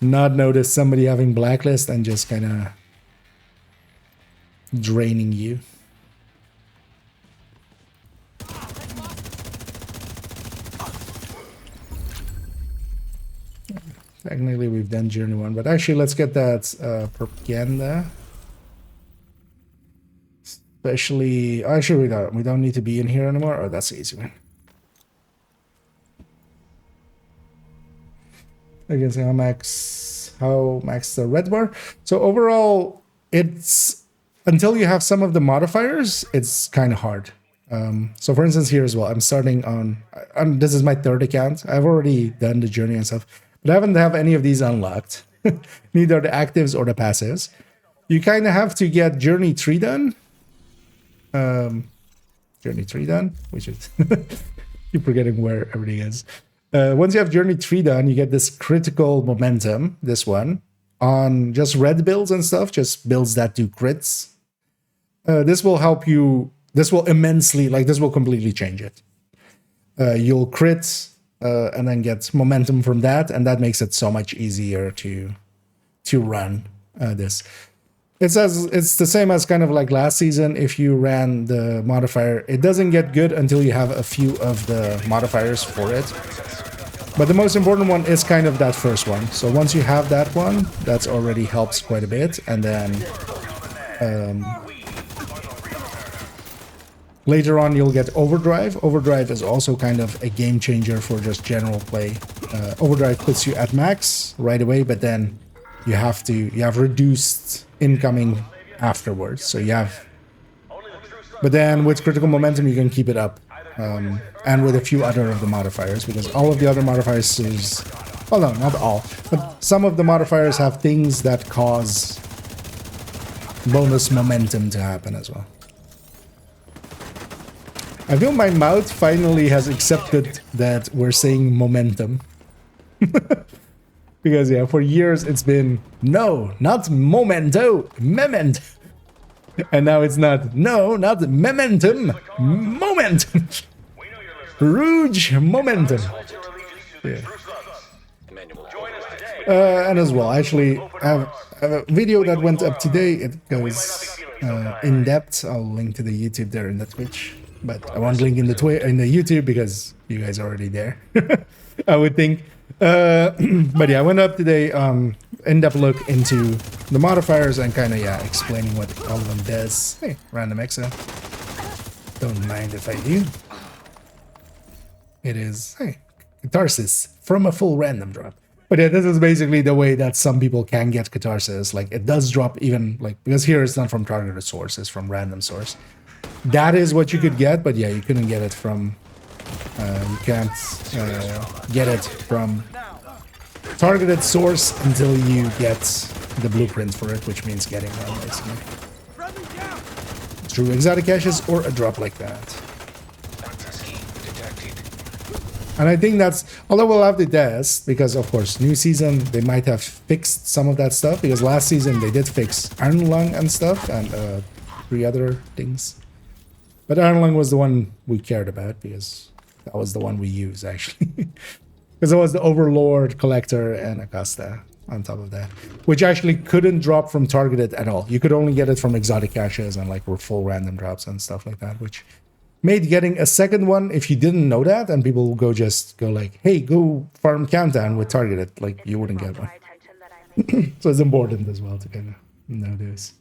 A: not notice somebody having blacklist and just kind of draining you. Technically, we've done journey 1, but actually, let's get that propaganda. Especially, actually, we don't need to be in here anymore. Oh, that's the easy one. Against how max the red bar. So overall, it's until you have some of the modifiers, it's kind of hard. So for instance, here as well, I'm starting on this is my 3rd account. I've already done the journey and stuff, but I haven't have any of these unlocked. Neither the actives or the passives. You kind of have to get journey 3 done. Journey 3 done, which is keep forgetting where everything is. Once you have journey 3 done, you get this critical momentum, this one, on just red builds and stuff, just builds that do crits. This will help you, this will immensely, like this will completely change it. You'll crit and then get momentum from that, and that makes it so much easier to run this. It's the same as kind of like last season. If you ran the modifier, it doesn't get good until you have a few of the modifiers for it. But the most important one is kind of that first one. So once you have that one, that's already helps quite a bit. And then later on, you'll get overdrive. Overdrive is also kind of a game changer for just general play. Overdrive puts you at max right away, but then you have reduced incoming afterwards. So you have, but then with critical momentum, you can keep it up. And with a few other of the modifiers, because all of the other modifiers is, well, no, not all, but some of the modifiers have things that cause bonus momentum to happen as well. I feel my mouth finally has accepted that we're saying momentum. Because, yeah, for years it's been, no, not memento, memento. And now it's not, no, not momentum, momentum. Rouge momentum. Yeah. And as well, actually, I have a video that went up today. It goes in depth. I'll link to the YouTube there in the Twitch, but I won't link in the YouTube because you guys are already there. I would think. But yeah, I went up today. In-depth look into the modifiers and kind of explaining what all of them does. Hey, random exa. Don't mind if I do. It is catharsis from a full random drop. But yeah, this is basically the way that some people can get catharsis. Like, it does drop even, like, because here it's not from targeted source, it's from random source. That is what you could get, but yeah, you couldn't get it from, you can't get it from targeted source until you get the blueprint for it, which means getting one, basically. Through exotic caches or a drop like that. And I think that's, although we'll have to test, because of course, new season, they might have fixed some of that stuff, because last season they did fix Iron Lung and stuff, and 3 other things. But Iron Lung was the one we cared about, because that was the one we used, actually. Because it was the Overlord, Collector, and Acosta on top of that, which actually couldn't drop from targeted at all. You could only get it from exotic caches and like full random drops and stuff like that, which made getting a second one, if you didn't know that, and people go like, hey, go farm Countdown with targeted, like you wouldn't get one. So it's important as well to kind of know this.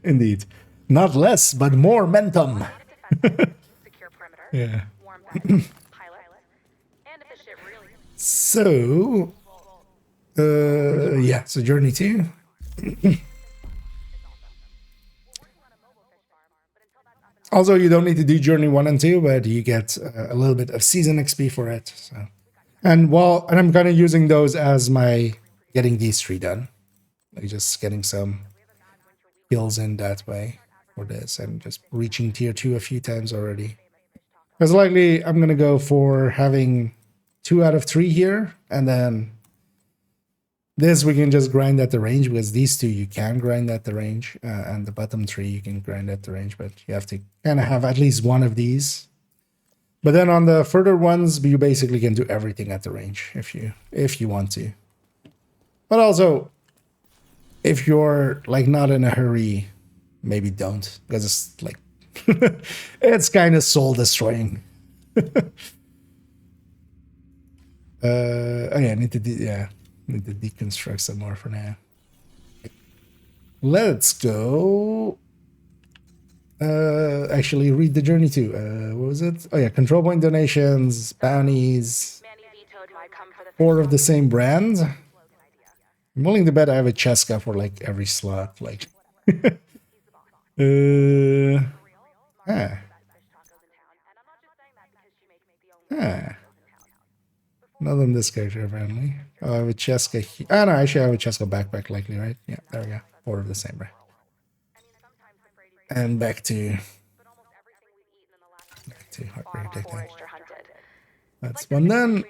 A: Indeed. Not less, but more momentum. Yeah. So, yeah, so Journey 2. Also, you don't need to do Journey 1 and 2, but you get a little bit of season XP for it. So, and I'm kind of using those as my getting these 3 done. Like just getting some kills in that way for this, and just reaching tier 2 a few times already. Because likely I'm gonna go for having 2 out of 3 here, and then this we can just grind at the range, because these 2 you can grind at the range, and the bottom 3 you can grind at the range, but you have to kind of have at least one of these. But then on the further ones, you basically can do everything at the range if you want to. But also, if you're like not in a hurry, maybe don't, because it's like it's kind of soul destroying. Okay, I need to deconstruct some more for now. Let's go. Actually, read the Journey 2. What was it? Oh yeah, control point donations, bounties, 4 of the same brand. I'm willing to bet I have a Cheska for like every slot. Like, Not on this character, apparently. Oh, I have a Cheska here. Oh, no, actually, I have a Cheska backpack, likely, right? Yeah, there we go. 4 of the same, right? And back to Heartbreak Detective. That's one done.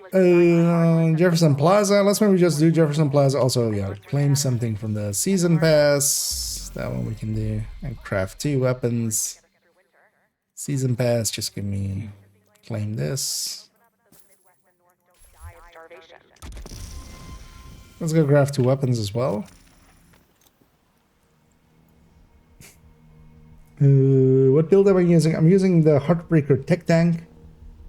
A: Jefferson Plaza. Let's maybe just do Jefferson Plaza. Also, yeah, claim something from the season pass. That one we can do. And craft 2 weapons. Season pass. Just give me claim this. Let's go craft 2 weapons as well. What build am I using? I'm using the Heartbreaker Tech Tank.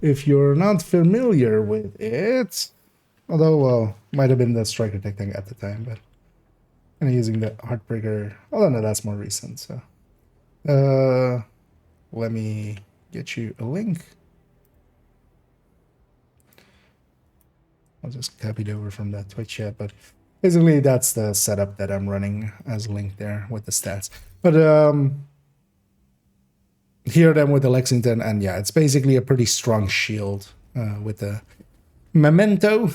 A: If you're not familiar with it, although, well, might have been the Striker Tech Tank at the time, but I'm using the Heartbreaker. Oh no, that's more recent. So, let me get you a link. I'll just copy it over from the Twitch chat, but basically that's the setup that I'm running as a link there with the stats. But here then with the Lexington, and yeah, it's basically a pretty strong shield with the Memento.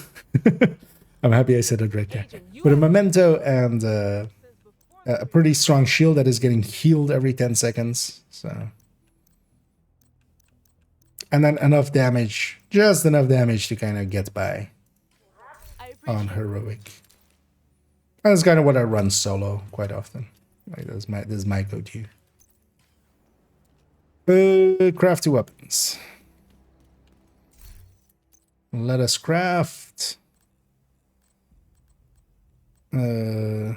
A: I'm happy I said it right there. With a Memento and a pretty strong shield that is getting healed every 10 seconds. So, and then enough damage, just enough damage to kind of get by on heroic. And that's kind of what I run solo quite often. Like this is my go-to. Craft 2 weapons. Let us craft. Do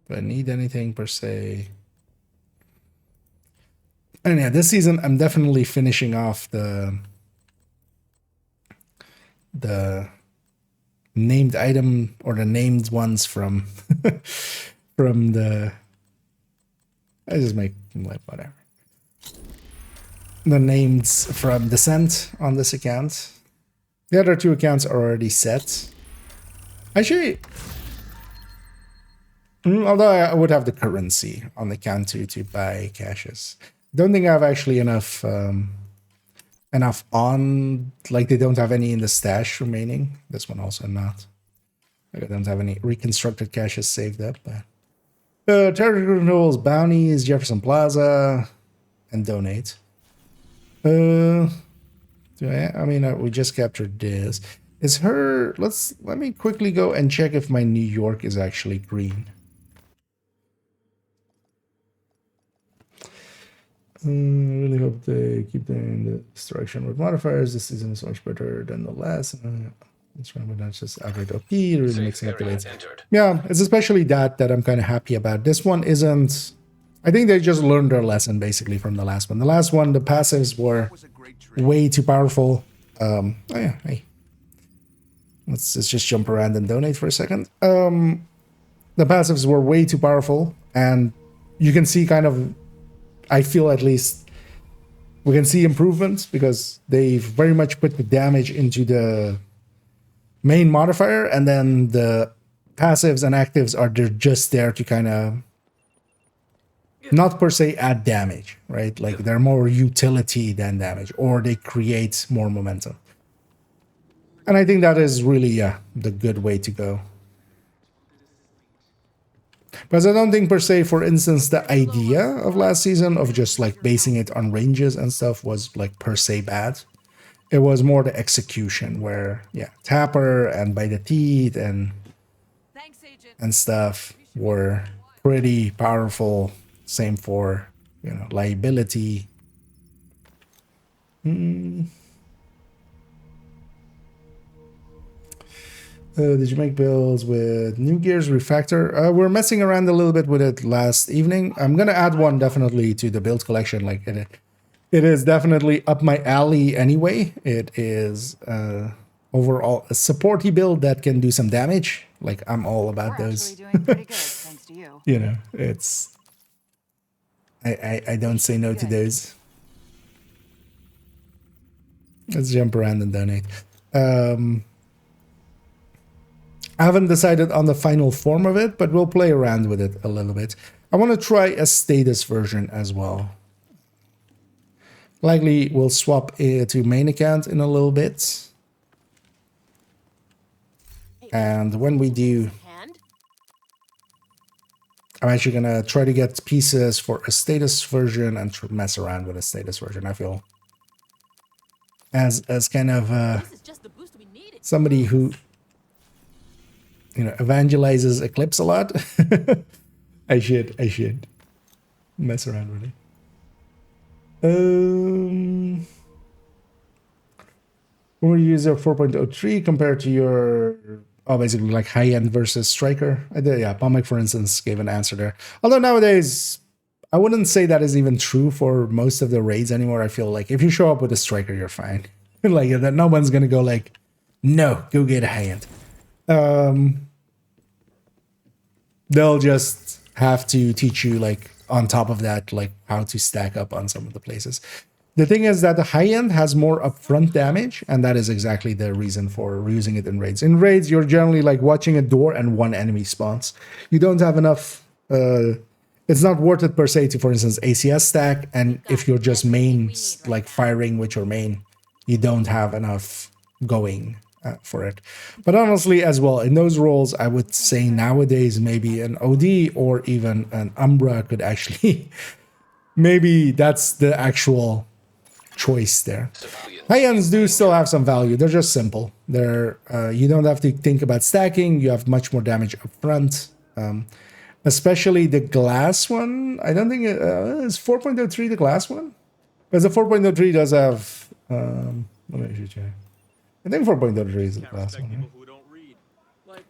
A: I need anything per se? And yeah, this season I'm definitely finishing off the named item or the named ones from from the. I just make like whatever. The names from Descent on this account. The other two accounts are already set. Actually, although I would have the currency on the account to buy caches. Don't think I have actually enough enough on, like they don't have any in the stash remaining. This one also not. I don't have any reconstructed caches saved up. But territory renewals, bounties, Jefferson Plaza, and donate. Do I mean, we just captured this. Is her? Let me quickly go and check if my New York is actually green. I really hope they keep doing the destruction with modifiers. This season is much better than the last. It's right, but that's just outright OP. Really
E: Safe
A: mixing up the
E: area
A: weights.
E: entered.
A: Yeah, it's especially that I'm kind of happy about. This one isn't. I think they just learned their lesson basically from the last one. The last one, the passives were way too powerful. Oh yeah, hey. Let's just jump around and donate for a second. The passives were way too powerful, and you can see kind of. I feel at least we can see improvements because they've very much put the damage into the main modifier, and then the passives and actives are just there to kind of not per se add damage, right? Like they're more utility than damage, or they create more momentum. And I think that is really the good way to go. Because I don't think per se, for instance, the idea of last season of just like basing it on ranges and stuff was like per se bad. It was more the execution where, yeah, Tapper and By the Teeth and stuff were pretty powerful. Same for, you know, liability. Did you make builds with New Gear's Refactor? We're messing around a little bit with it last evening. I'm gonna add one definitely to the build collection. Like it is definitely up my alley anyway. It is overall a supporty build that can do some damage. Like I'm all about those.
F: Doing pretty good, thanks to you.
A: You know, it's I don't say no to those. Let's jump around and donate. I haven't decided on the final form of it, but we'll play around with it a little bit. I want to try a status version as well. Likely we'll swap to main account in a little bit. And when we do, I'm actually going to try to get pieces for a status version and mess around with a status version. I feel as kind of somebody who, you know, evangelizes Eclipse a lot. I should mess around with it. When you use a 4.03 compared to your basically like high-end versus striker. I did, yeah, Pomic, for instance, gave an answer there. Although nowadays, I wouldn't say that is even true for most of the raids anymore. I feel like if you show up with a striker, you're fine. Like that, no one's gonna go like, no, go get a high-end. They'll just have to teach you, like, on top of that, like, how to stack up on some of the places. The thing is that the high-end has more upfront damage, and that is exactly the reason for using it in raids. In raids, you're generally, like, watching a door and one enemy spawns. You don't have enough... it's not worth it, per se, to, for instance, ACS stack, and if you're just main, like, firing with your main, you don't have enough going for it. But honestly, as well, in those roles, I would say nowadays maybe an OD or even an Umbra could actually maybe that's the actual choice there. High-ends do still have some value. They're just simple. They're you don't have to think about stacking. You have much more damage up front. Especially the glass one. I don't think it's 4.03 the glass one. Because the 4.03 does have. Let me actually check. I think 4.03 is the glass one. Right?
D: who don't read. Like,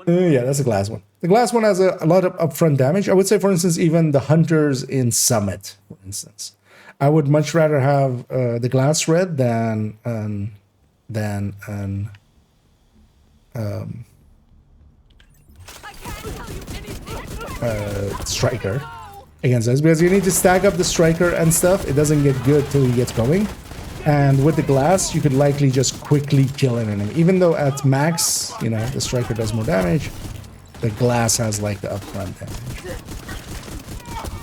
A: Yeah, that's a glass one. The glass one has a lot of upfront damage. I would say, for instance, even the hunters in Summit, for instance, I would much rather have the glass red than an striker against us, because you need to stack up the striker and stuff. It doesn't get good till he gets going. And with the glass, you could likely just quickly kill an enemy. Even though at max, you know, the striker does more damage, the glass has like the upfront damage.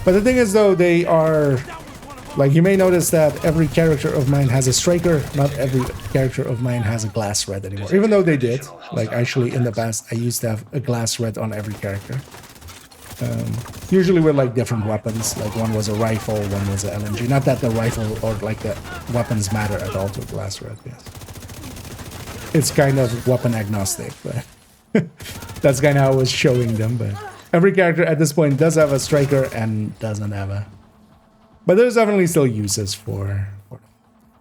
A: But the thing is though, they are, like, you may notice that every character of mine has a striker. Not every character of mine has a glass red anymore. Even though they did. Like, actually in the past, I used to have a glass red on every character. Usually with like different weapons. Like one was a rifle, one was an LMG. Not that the rifle or like the weapons matter at all to a glass red, yes. It's kind of weapon agnostic, but that's kind of how I was showing them. But every character at this point does have a striker and doesn't have a. But there's definitely still uses for.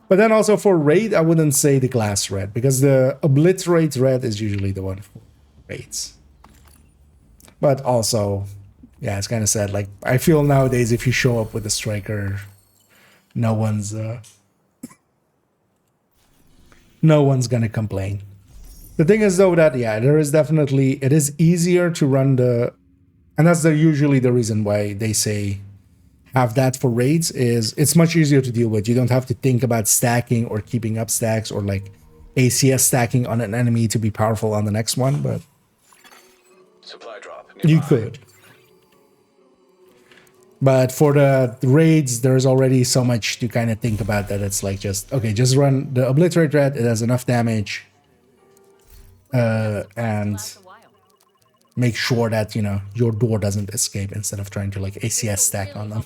A: But then also for raid, I wouldn't say the glass red, because the obliterate red is usually the one for raids. But also, yeah, it's kind of sad. Like, I feel nowadays if you show up with a striker, no one's gonna complain. The thing is though that, yeah, there is definitely, it is easier to run the, and that's usually the reason why they say have that for raids, is it's much easier to deal with. You don't have to think about stacking or keeping up stacks or like ACS stacking on an enemy to be powerful on the next one, but
E: Supply drop.
A: you
E: Nearby.
A: could. But for the raids, there's already so much to kind of think about that it's like just, okay, just run the obliterate red. It has enough damage. And make sure that, you know, your door doesn't escape instead of trying to like ACS stack on them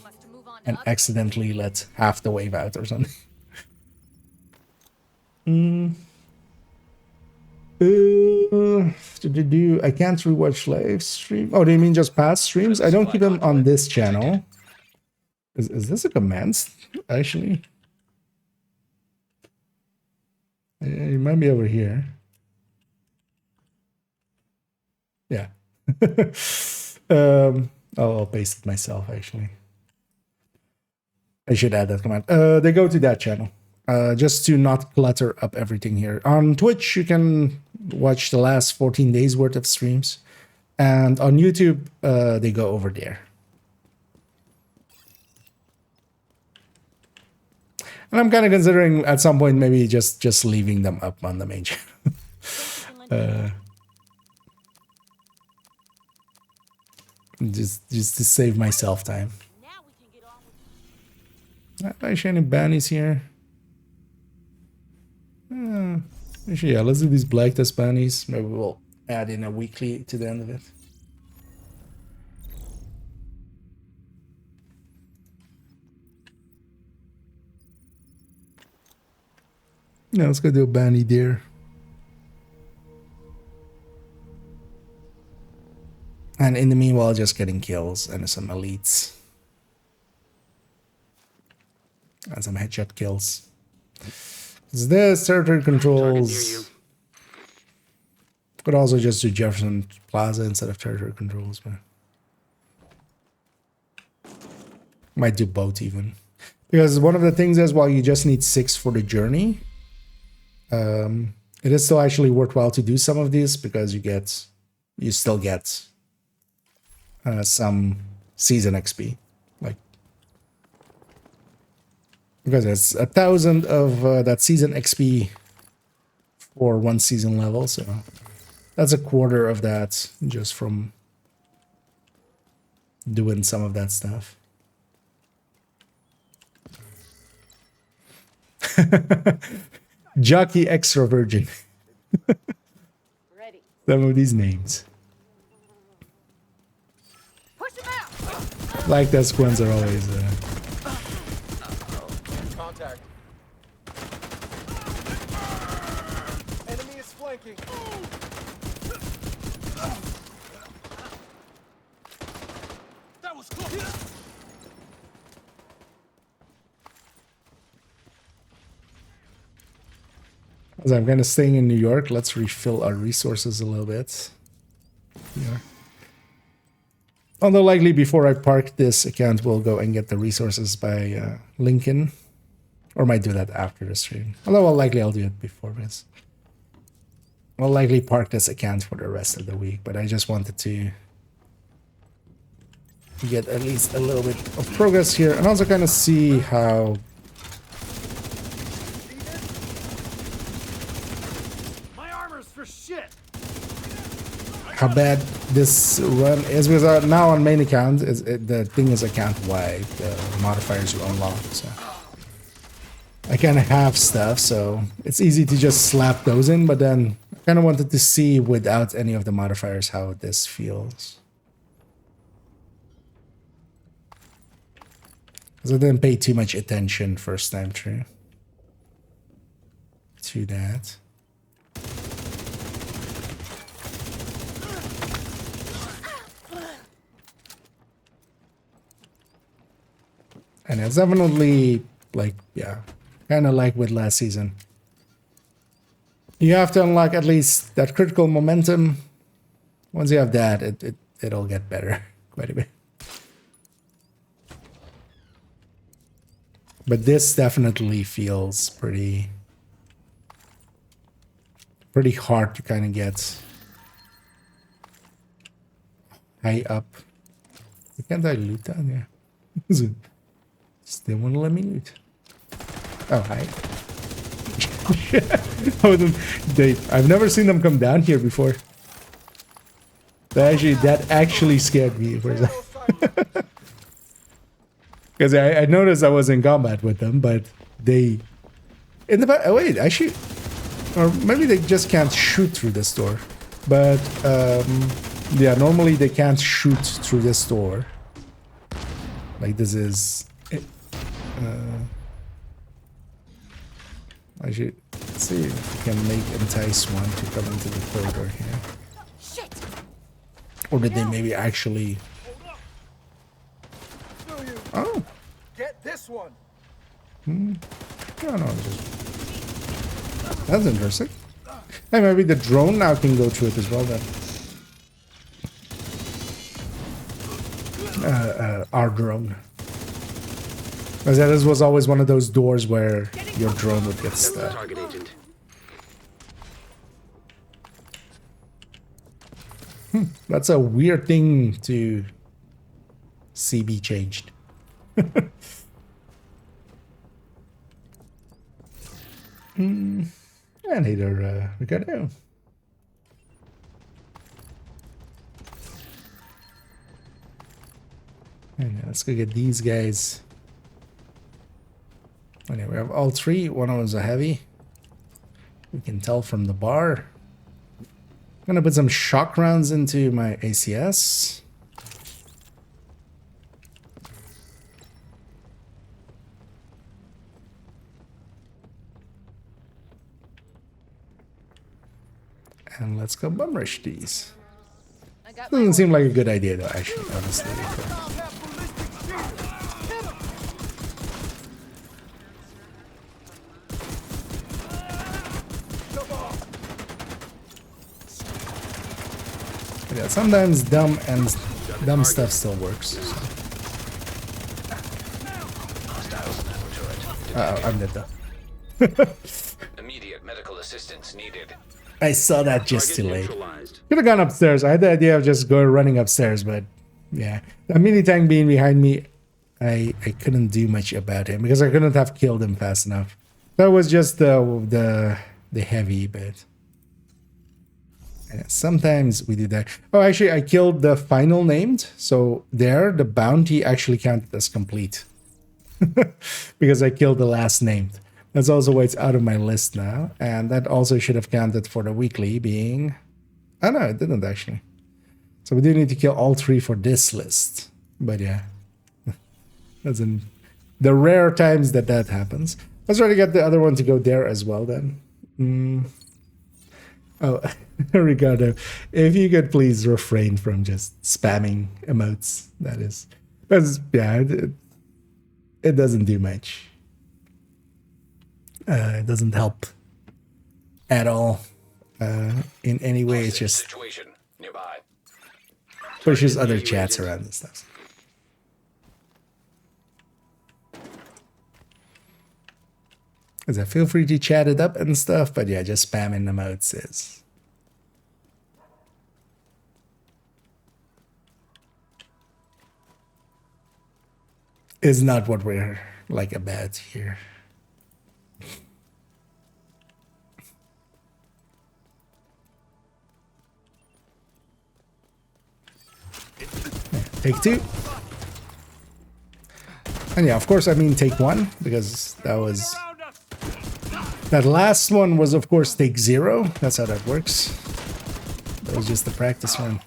A: and accidentally let half the wave out or something. I can't rewatch live stream. Oh, do you mean just past streams? I don't keep them on this channel. Is this a command? Actually, it might be over here. Yeah. I'll paste it myself. Actually, I should add that command. They go to that channel. Just to not clutter up everything here. On Twitch, you can watch the last 14 days worth of streams. And on YouTube, they go over there. And I'm kind of considering at some point maybe just leaving them up on the main channel. Just to save myself time. Actually, any bannies here? Actually, yeah, let's do these black test bannies. Maybe we'll add in a weekly to the end of it. Yeah, let's go do a banny there. And in the meanwhile, just getting kills and some elites. And some headshot kills. Is this territory controls? Could also just do Jefferson Plaza instead of territory controls, but might do both even. Because one of the things is, while you just need 6 for the journey, it is still actually worthwhile to do some of these, because you still get some season XP, like, because it's 1,000 of that season XP for one season level, so that's a quarter of that just from doing some of that stuff. Jockey Extra Virgin.
F: Ready.
A: Some of these names.
F: Push him out.
A: Like that squins are always
B: Contact. Enemy is flanking. That was close.
A: As I'm kind of staying in New York, let's refill our resources a little bit. Here. Although likely before I park this account, we'll go and get the resources by Lincoln. Or might do that after the stream. Although I'll do it before this. I'll likely park this account for the rest of the week, but I just wanted to get at least a little bit of progress here and also kind of see how
F: My armor's for shit.
A: bad this run is, because now on main account the thing is account wide, the modifiers you unlock, so I kind of have stuff, so it's easy to just slap those in, but then I kind of wanted to see without any of the modifiers how this feels. Because I didn't pay too much attention first time through to that. And it's definitely like, yeah, kind of like with last season. You have to unlock at least that critical momentum. Once you have that, it'll get better quite a bit. But this definitely feels pretty hard to kind of get high up. Can't I loot down here? They won't let me loot. Oh, hi. I've never seen them come down here before. That actually scared me for a second. Because I noticed I was in combat with them, but they... In the back... Oh, wait, actually... Or maybe they just can't shoot through this door. But, yeah, normally they can't shoot through this door. Like, this is... I should see if we can make entice one to come into the corridor here.
F: Shit.
A: Or did they maybe actually... Oh!
B: Get this one.
A: No, just... That's interesting. Hey, maybe the drone now can go through it as well then. Our drone. Because this was always one of those doors where your drone would get stuck.
D: Target agent.
A: That's a weird thing to see be changed. And either Ricardo. And let's go get these guys. Anyway, we have all three. One of them is a heavy. We can tell from the bar. I'm gonna put some shock rounds into my ACS. And let's go bum rush these. Doesn't seem like a good idea though, actually, honestly. Yeah, sometimes dumb stuff still works. So. I'm dead though.
E: Immediate medical assistance needed.
A: I saw that just too late.
D: Neutralized.
A: Could have gone upstairs. I had the idea of just running upstairs, but yeah. The mini tank being behind me, I couldn't do much about him because I couldn't have killed him fast enough. That was just the heavy bit. And sometimes we do that. Oh, actually, I killed the final named. So there, the bounty actually counted as complete. Because I killed the last named. That's also why it's out of my list now. And that also should have counted for the weekly being... Oh, no, it didn't actually. So we do need to kill all three for this list. But yeah. That's in the rare times that happens. Let's try to get the other one to go there as well then. Oh, Ricardo, if you could please refrain from just spamming emotes, that is. Because, yeah, it doesn't do much. It doesn't help at all in any way. It's
E: Hostage
A: just
E: situation nearby.
A: pushes
D: Target
A: other
D: near you,
A: chats
D: Agent.
A: around and stuff. So feel free to chat it up and stuff, but yeah, just spamming the modes is not what we're like about here. Take two. And yeah, of course, I mean take one, because that last one was, of course, take zero. That's how that works. That was just the practice run.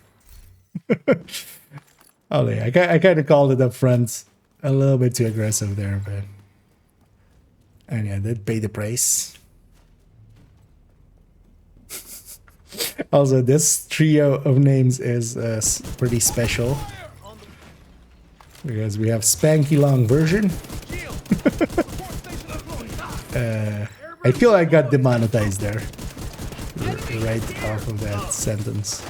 A: Oh, yeah, I kind of called it up front. A little bit too aggressive there, but... And yeah, did pay the price. Also, this trio of names is pretty special. Because we have Spanky Long version. I feel I got demonetized there. Right off of that sentence.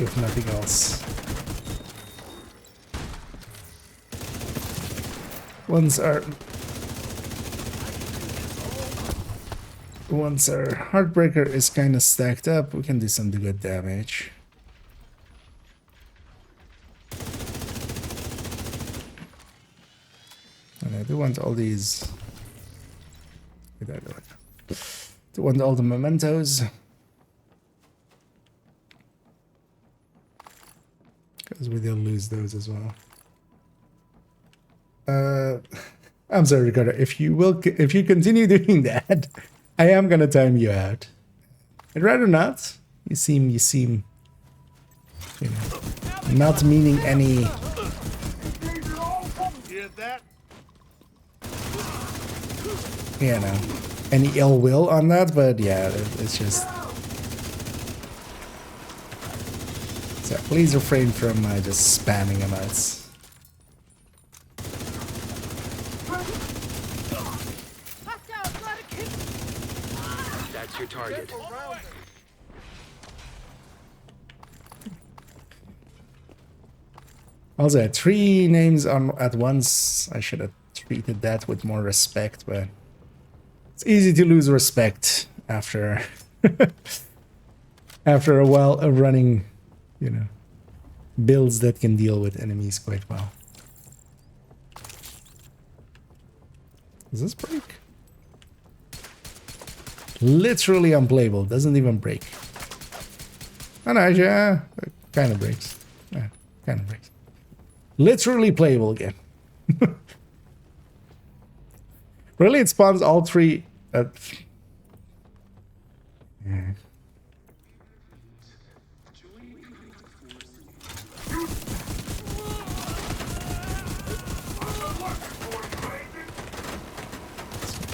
A: If nothing else. Once our Heartbreaker is kind of stacked up, we can do some good damage. And I do want all these... I do want all the mementos. Because we did lose those as well. I'm sorry, Ricardo. If you continue doing that, I am gonna time you out. I'd rather not. You seem, you know, not meaning any. You know, any ill will on that, but yeah, it's just. So please refrain from just spamming emotes.
D: That's your target.
A: Also, 3 names at once. I should have treated that with more respect, but it's easy to lose respect after after a while of running, you know, builds that can deal with enemies quite well. Does this break? Literally unplayable. Doesn't even break. Oh no, yeah, it kind of breaks. Yeah, kind of breaks. Literally playable again. Really, it spawns all 3 at... Yeah.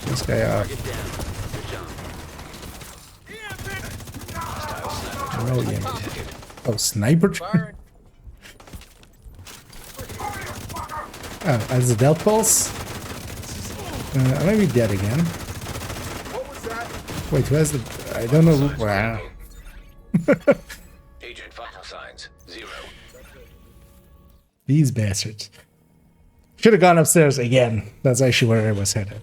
A: This guy off.
D: Target down. Good job.
A: Oh, yeah. Oh, sniper turret? Oh, as the Death Pulse? I might be dead again. Wait, who has the... I don't know. Wow.
E: Agent vital signs 0.
A: These bastards. Should have gone upstairs again. That's actually where I was headed.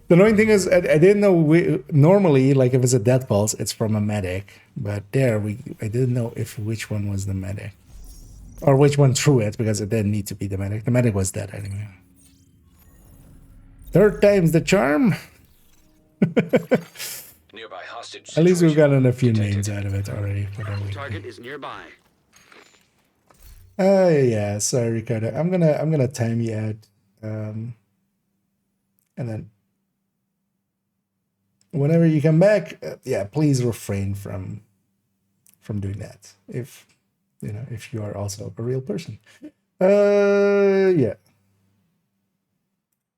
A: The annoying thing is, I didn't know... normally, like, if it's a Death Pulse, it's from a medic. But there, I didn't know which one was the medic. Or which one threw it, because it didn't need to be the medic. The medic was dead anyway. 3rd time's the charm.
E: Nearby hostage.
A: At least we've
E: situation
A: gotten a few
E: detected.
A: names out of it already.
D: Target is nearby.
A: Yeah, sorry, Ricardo. I'm gonna time you out. And then whenever you come back, yeah, please refrain from doing that. If you know, if you are also a real person. Yeah.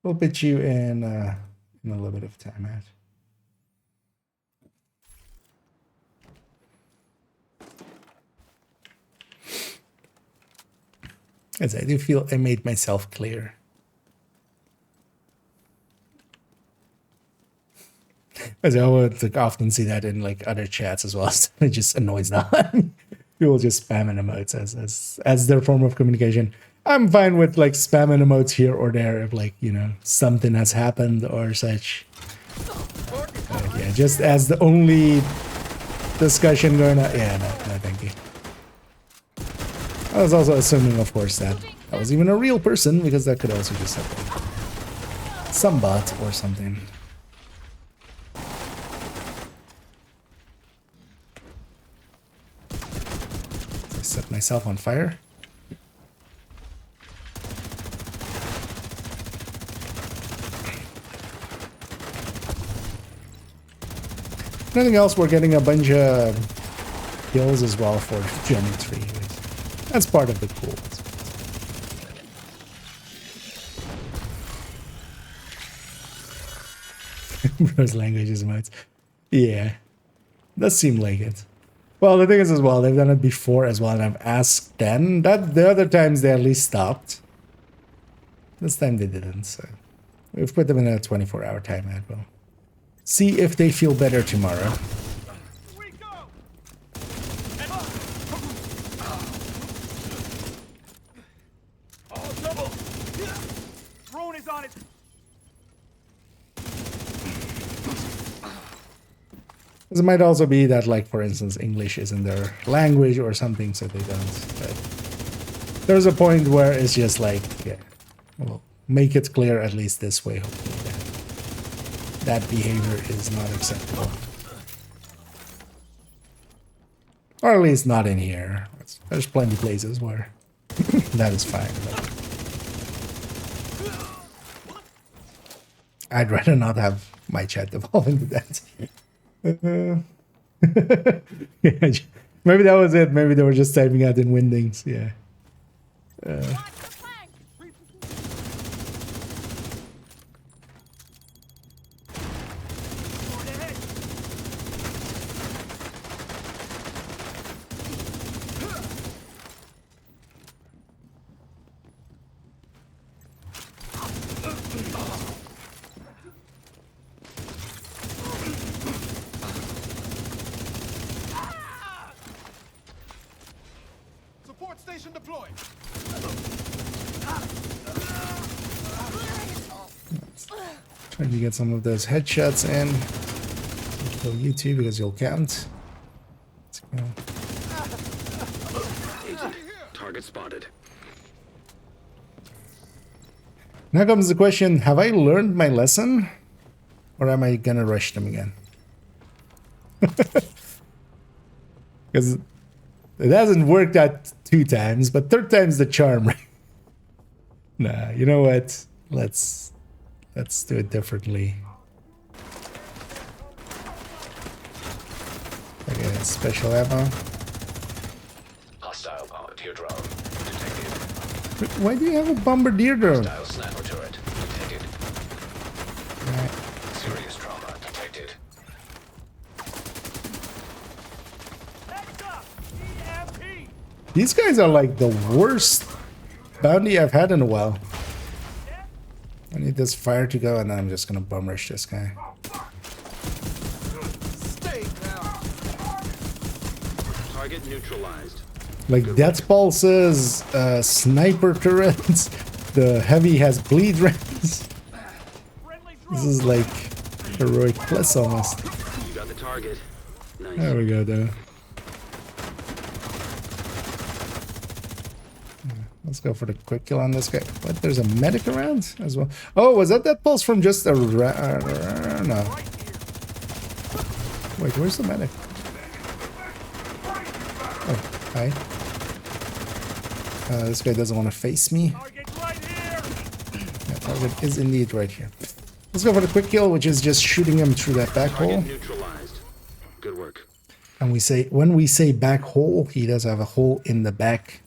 A: We'll put you in a little bit of time out. As I do feel I made myself clear. As I would like, often see that in like other chats as well. It just annoys the hunt. People just spamming emotes as their form of communication. I'm fine with like spamming emotes here or there if like, you know, something has happened or such. Yeah, just as the only discussion going on. Yeah, no, thank you. I was also assuming, of course, that was even a real person, because that could also just have been some bot or something. I set myself on fire. Nothing else, we're getting a bunch of kills as well for Gen 3. That's part of the cool. Those languages modes. Yeah. Does seem like it. Well, the thing is as well, they've done it before as well, and I've asked them. That the other times they at least stopped. This time they didn't, so we've put them in a 24-hour timeout. We'll see if they feel better tomorrow.
F: We go. All double. Drone is on it.
A: It might also be that, like, for instance, English isn't their language or something, so they don't. But there's a point where it's just like, yeah, we'll make it clear at least this way, hopefully, that behavior is not acceptable. Or at least not in here. There's plenty of places where that is fine. But I'd rather not have my chat devolve into that. Yeah, maybe that was it. Maybe they were just typing out in Windings. Yeah.
F: Support station deployed.
A: Trying to get some of those headshots in. Kill you too because you'll count. Let's go.
D: Agent, target spotted.
A: Now comes the question, have I learned my lesson? Or am I gonna rush them again? Because it hasn't worked out 2 times, but 3rd time's the charm, right? Nah, you know what? Let's do it differently. Okay, special ammo.
E: Hostile bombardier drone detected.
A: Why do you have a bombardier drone?
E: Hostile sniper turret detected.
A: Right.
E: Serious trauma detected.
F: Heads up. EMP.
A: These guys are like the worst bounty I've had in a while. I need this fire to go, and then I'm just gonna bum rush this guy.
B: Stay down.
D: Target neutralized.
A: Like death pulses, sniper turrets. The heavy has bleed rounds.
F: Friendly
A: This
F: drone.
A: is like heroic plus almost.
D: You got the target. Nice.
A: There we go, though. Let's go for the quick kill on this guy. What? There's a medic around as well. Oh, was that pulse from just a no? Wait, where's the medic? Oh, hi. This guy doesn't want to face me.
F: Target right here.
A: Yeah, target is indeed right here. Let's go for the quick kill, which is just shooting him through that back hole.
D: Target neutralized. Good work.
A: And when we say back hole, he does have a hole in the back.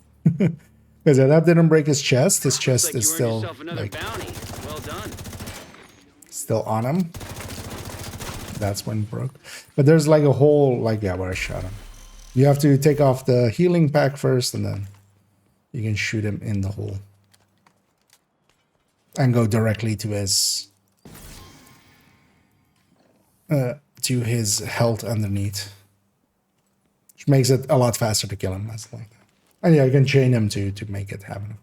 A: Because that didn't break his chest. His chest
D: Looks like
A: is
D: you earned
A: still
D: yourself another
A: like
D: bounty. Well done.
A: still on him. That's when it broke. But there's like a hole, like, yeah, where I shot him. You have to take off the healing pack first, and then you can shoot him in the hole. And go directly to his to his health underneath, which makes it a lot faster to kill him. That's like that. And yeah, I can chain him to make it happen.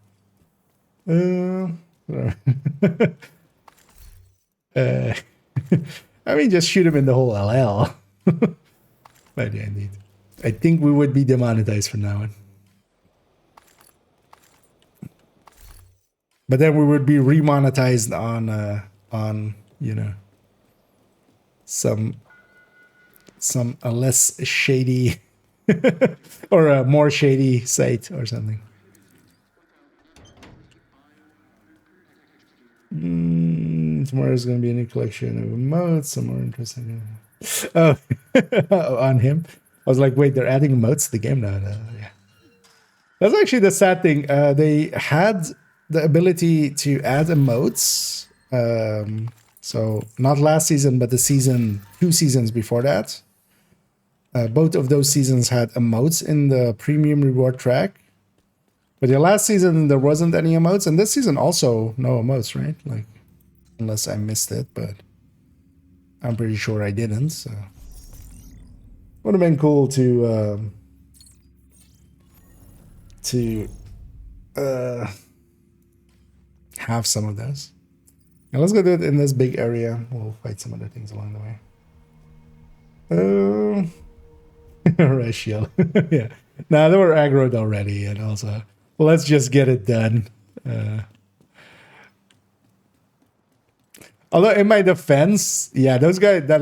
A: I mean, just shoot him in the whole LL. But yeah, indeed. I think we would be demonetized from now on. But then we would be remonetized on you know, some a less shady or a more shady site or something. Tomorrow is going to be a new collection of emotes. Some more interesting. Oh, on him. I was like, wait, they're adding emotes to the game now. Yeah. That's actually the sad thing. They had the ability to add emotes. So not last season, but the season, 2 seasons before that. Both of those seasons had emotes in the premium reward track. But the last season, there wasn't any emotes. And this season also, no emotes, right? Like, unless I missed it, but I'm pretty sure I didn't. So would have been cool to have some of those. And let's go do it in this big area. We'll fight some other things along the way. Ratio. Yeah. Nah, they were aggroed already, and also let's just get it done. Although in my defense, yeah, those guys that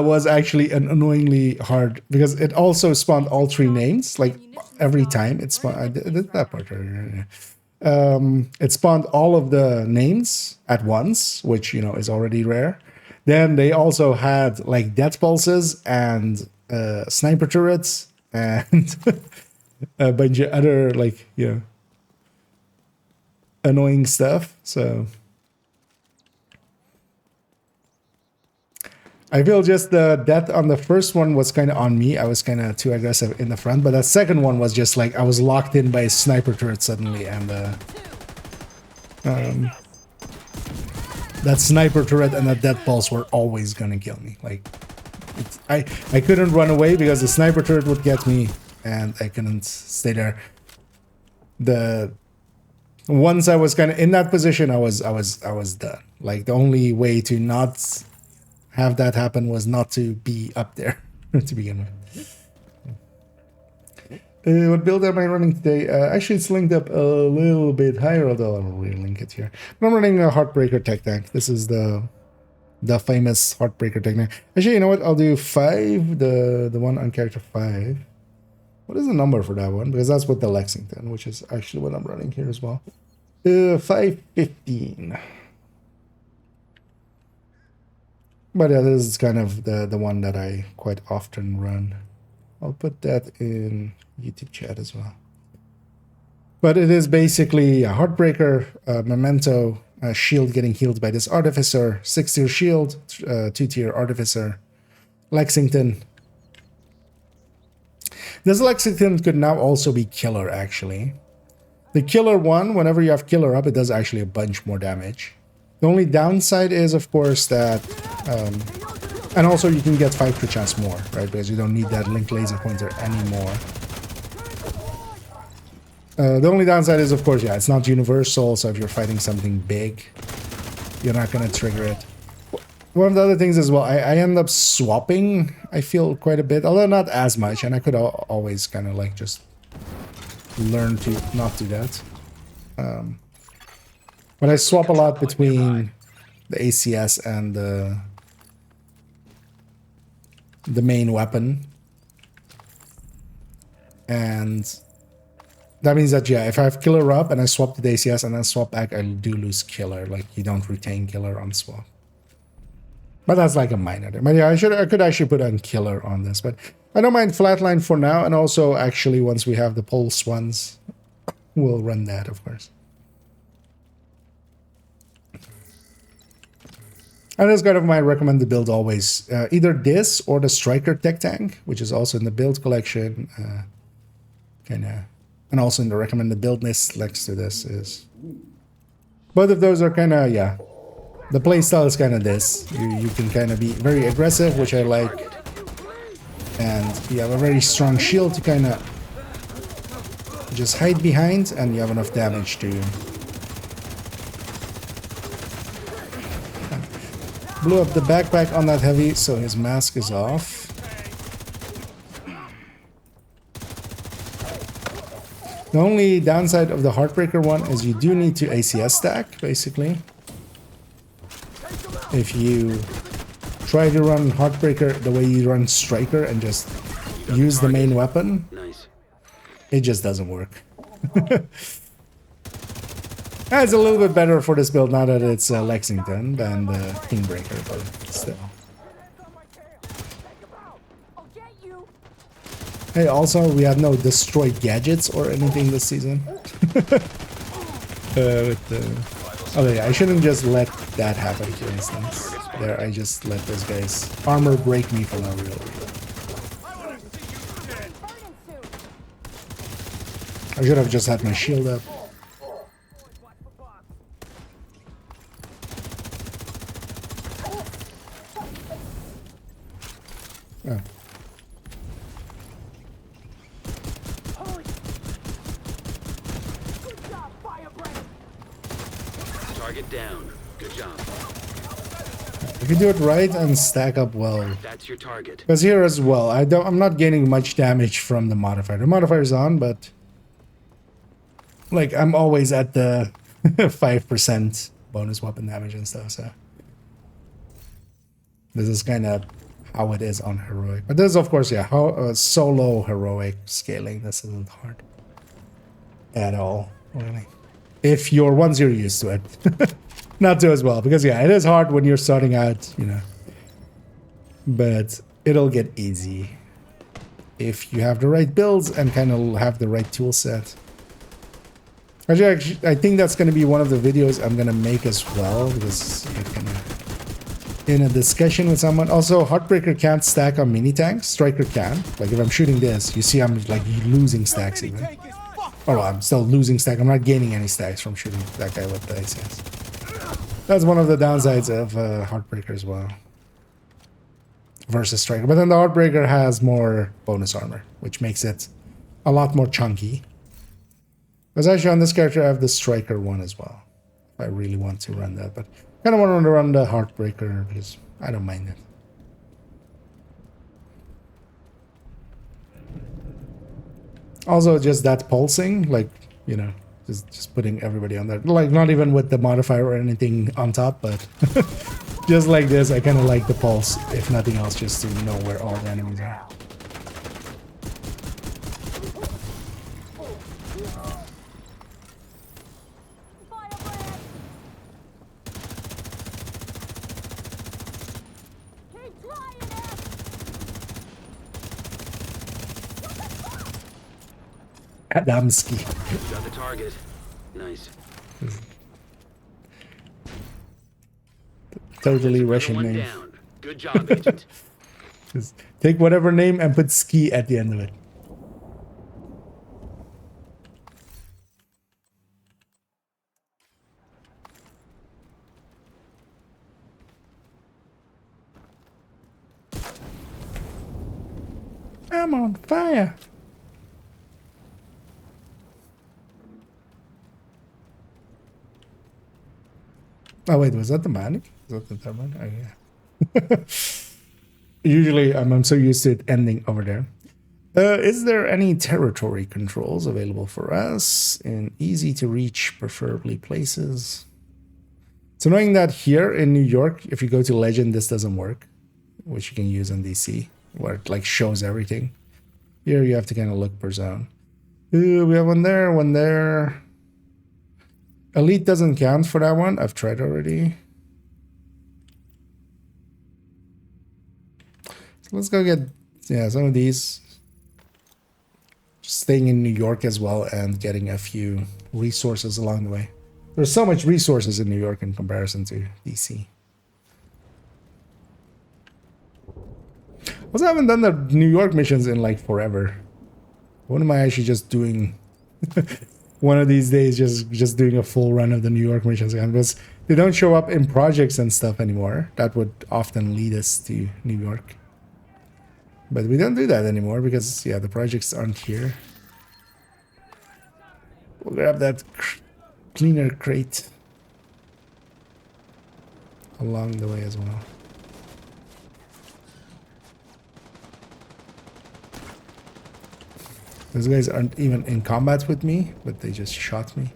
A: was actually an annoyingly hard, because it also spawned all 3 names, like every time it spawned. I did that part earlier. It spawned all of the names at once, which, you know, is already rare. Then they also had like death pulses and sniper turrets and a bunch of other, like, you know, annoying stuff. So I feel just the death on the first one was kind of on me. I was kind of too aggressive in the front, but that second one was just like I was locked in by a sniper turret suddenly, and that sniper turret and that death pulse were always gonna kill me. Like, I couldn't run away because the sniper turret would get me, and I couldn't stay there. Once I was kind of in that position, I was done. Like, the only way to not have that happen was not to be up there to begin with. What build am I running today? Actually, it's linked up a little bit higher, although I don't really link it here. But I'm running a Heartbreaker Tech Tank. This is the famous Heartbreaker Tech Tank. Actually, you know what? I'll do 5, the one on character 5. What is the number for that one? Because that's with the Lexington, which is actually what I'm running here as well. 515. But yeah, this is kind of the one that I quite often run. I'll put that in YouTube chat as well. But it is basically a Heartbreaker, Memento, shield getting healed by this Artificer, 6-tier shield, 2-tier Artificer, Lexington. This Lexington could now also be Killer, actually. The Killer one, whenever you have Killer up, it does actually a bunch more damage. The only downside is, of course, that... and also you can get 5 crit chance more, right? Because you don't need that linked laser pointer anymore. The only downside is, of course, yeah, it's not universal, so if you're fighting something big, you're not going to trigger it. One of the other things as well, I end up swapping, I feel, quite a bit, although not as much, and I could always kind of like just learn to not do that. But I swap a lot between the ACS and the main weapon. And that means that, yeah, if I have Killer up and I swap to the ACS and then swap back, I do lose Killer. Like, you don't retain Killer on swap. But that's like a minor thing. But yeah, I could actually put on Killer on this. But I don't mind Flatline for now. And also, actually, once we have the Pulse ones, we'll run that, of course. And that's kind of my recommended build always. Either this or the Striker Tech Tank, which is also in the build collection. And also in the recommended build list next to this is... Both of those are kind of, yeah, The playstyle is kind of this. You can kind of be very aggressive, which I like. And you have a very strong shield to kind of just hide behind, and you have enough damage to... Blew up the backpack on that heavy, so his mask is off. The only downside of the Heartbreaker one is you do need to ACS stack, basically. If you try to run Heartbreaker the way you run Striker and just use the main weapon,
D: Nice.
A: it just doesn't work. It's a little bit better for this build now that it's Lexington than the Kingbreaker, but still. Hey, also, we have no destroyed gadgets or anything this season. Okay, I shouldn't just let that happen, for instance. There, I just let this guy's armor break me for no real reason. I should have just had my shield up. Oh.
D: Target down. Good job.
A: If you do it right and stack up well.
D: That's your target.
A: Because here as well, I'm not getting much damage from the modifier. The modifier's on, but like I'm always at the 5% bonus weapon damage and stuff, so this is kind of how it is on heroic. But this is, of course, yeah, how solo heroic scaling. This isn't hard at all, really. If you're once you're used to it, not to as well, because yeah, it is hard when you're starting out, you know. But it'll get easy if you have the right builds and kind of have the right tool set. Actually, I think that's going to be one of the videos I'm going to make as well, because I can, in a discussion with someone. Also, Heartbreaker can't stack on mini tanks. Striker can. Like if I'm shooting this, you see I'm like losing stacks even. Oh, well, I'm still losing stack. I'm not gaining any stacks from shooting that guy with the ACS. That's one of the downsides of Heartbreaker as well. Versus Striker. But then the Heartbreaker has more bonus armor, which makes it a lot more chunky. Because actually on this character I have the Striker one as well. If I really want to run that. But I kind of want to run the Heartbreaker because I don't mind it. Also just that pulsing, like, you know, just putting everybody on there. Like not even with the modifier or anything on top, but just like this, I kind of like the pulse, if nothing else, just to know where all the enemies are. Adamski.
D: Got the target. Nice.
A: Totally
D: Another
A: Russian
D: one
A: name.
D: down. Good job, Agent.
A: Just take whatever name and put ski at the end of it. I'm on fire. Oh wait, was that the manic? Was that the turbine? Oh yeah. Usually I'm so used to it ending over there. Is there any territory controls available for us in easy to reach, preferably places? It's annoying that here in New York, if you go to Legend, this doesn't work, which you can use in DC, where it like shows everything. Here you have to kind of look per zone. We have one there, one there. Elite doesn't count for that one. I've tried already. So let's go get, yeah, some of these. Just staying in New York as well and getting a few resources along the way. There's so much resources in New York in comparison to DC. Also, I haven't done the New York missions in like forever. What am I actually just doing? one of these days just doing a full run of the New York missions again, because they don't show up in projects and stuff anymore. That would often lead us to New York. But we don't do that anymore because, yeah, the projects aren't here. We'll grab that cleaner crate along the way as well. Those guys aren't even in combat with me, but they just shot me.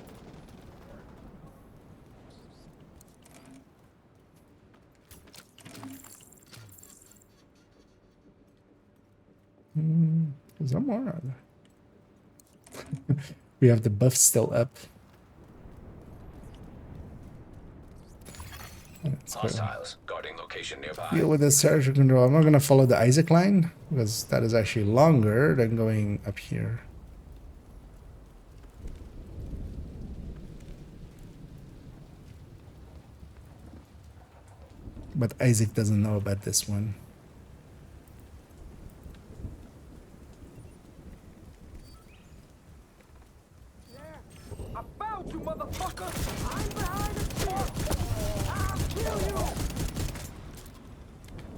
A: Is there more? We have the buff still up. Let's go.
E: Hostiles guarding location nearby.
A: Deal with this territory control. I'm not going to follow the Isaac line because that is actually longer than going up here. But Isaac doesn't know about this one.
F: I found you, motherfucker! I'm behind the truck! I'll kill you!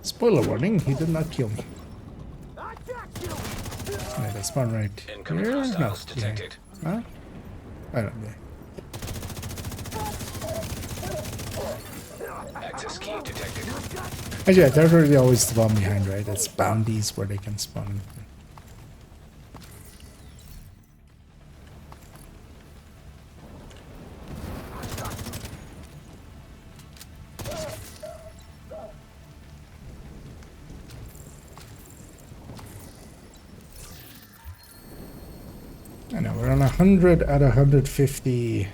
A: Spoiler warning, he did not kill me.
F: I got you!
A: Yeah, they spawn right
E: Incoming
A: here.
E: hostiles
A: No,
E: detected.
A: yeah. Huh? I don't know.
E: Access key detected.
A: Actually, yeah, territory they always spawn behind, right? It's bounties where they can spawn. I know, we're on 100 out of 150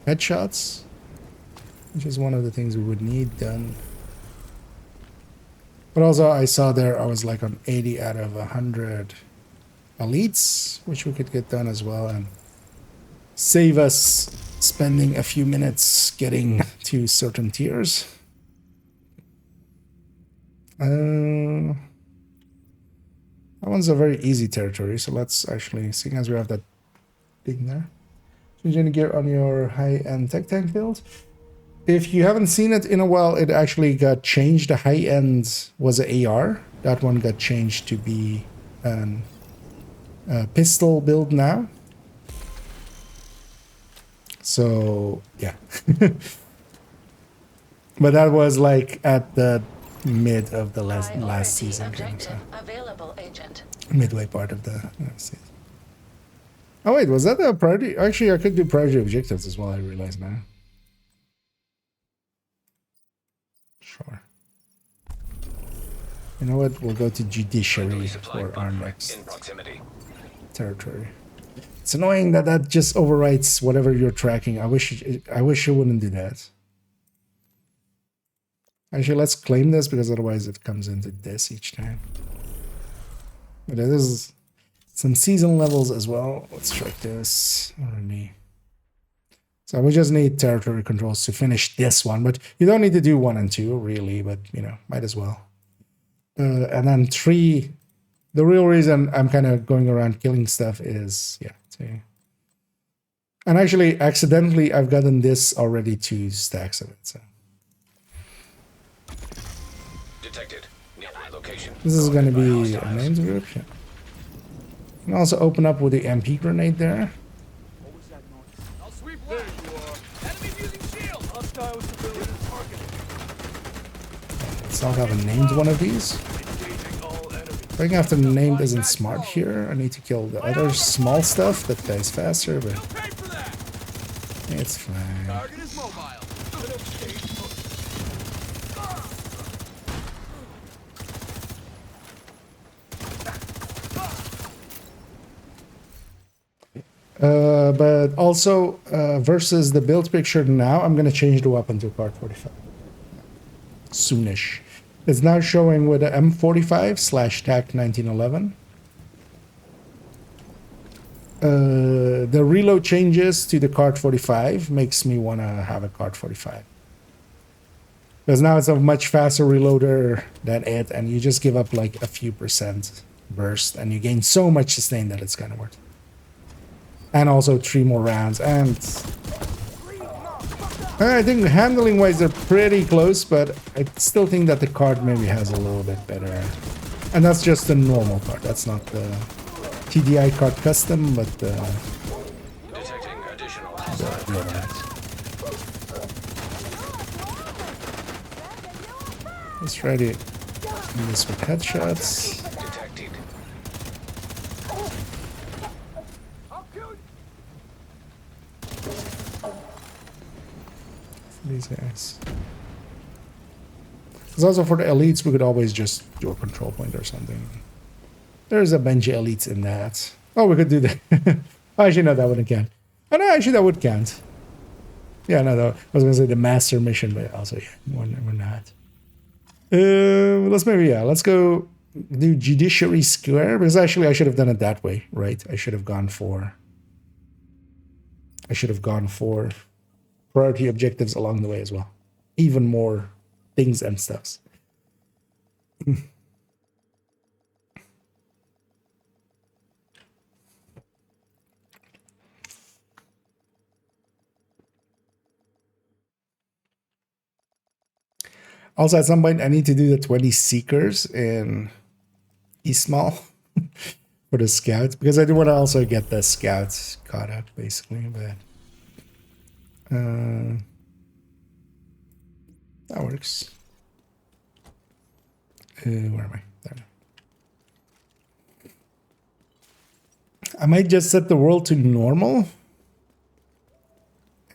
A: headshots, which is one of the things we would need done. But also, I saw there I was like on 80 out of 100 elites, which we could get done as well and save us spending a few minutes getting to certain tiers. That one's a very easy territory, so let's actually, seeing as we have that thing there. Change any gear on your high-end tech tank build. If you haven't seen it in a while, it actually got changed. The high-end was an AR. That one got changed to be a pistol build now. So, yeah. But that was like at the mid of the last season, kind of, so.
C: Available, agent.
A: Midway part of the season. Oh wait, was that a priority? Actually, I could do priority objectives as well, I realize now. Sure. You know what? We'll go to judiciary for our next
E: in proximity.
A: territory. It's annoying that that just overwrites whatever you're tracking. I wish you wouldn't do that. Actually, let's claim this because otherwise it comes into this each time. But it is some season levels as well. Let's check this already. So we just need territory controls to finish this one, but you don't need to do 1 and 2 really, but you know, might as well. And then 3, the real reason I'm kind of going around killing stuff is, yeah. And actually, accidentally, I've gotten this already 2 stacks of it, so.
E: Detected. Nearby location.
A: This is going to be a
E: Hostiles.
A: names group. Yeah. You can also open up with the MP grenade there.
F: What was that noise? I'll sweep there you are. Enemies using shield! Hostile civilian targeted.
A: Let's not have a named one of these.
F: Engaging all enemies.
A: Going after the named isn't smart here. I need to kill the other small stuff that dies faster, but
F: Pay for that!
A: it's fine.
F: Target is mobile.
A: But also, versus the build picture now, I'm going to change the weapon to Part 45. Soonish. It's now showing with a M45/TAC 1911. The reload changes to the Cart 45 makes me want to have a Cart 45. Because now it's a much faster reloader than it, and you just give up like a few % burst, and you gain so much sustain that it's kind of worth it. And also 3 more rounds. And I think handling wise they're pretty close, but I still think that the card maybe has a little bit better. And that's just the normal card. That's not the TDI card custom, but
E: Detecting additional hostile contacts.
A: let's try to do this with headshots.
E: Detected.
F: I'll kill you.
A: These guys. Because also for the elites, we could always just do a control point or something. There's a bunch of elites in that. Oh, we could do that. Actually, no, that wouldn't count. Oh, no, actually, that would count. Yeah, no, I was going to say the master mission, but also, yeah, we're not. Let's go do Judiciary Square, because actually I should have done it that way, right? I should have gone for priority objectives along the way as well. Even more things and stuffs. Also, at some point, I need to do the 20 Seekers in Eastmall for the Scouts, because I do want to also get the Scouts caught up, basically, but that works. Where am I? There. I might just set the world to normal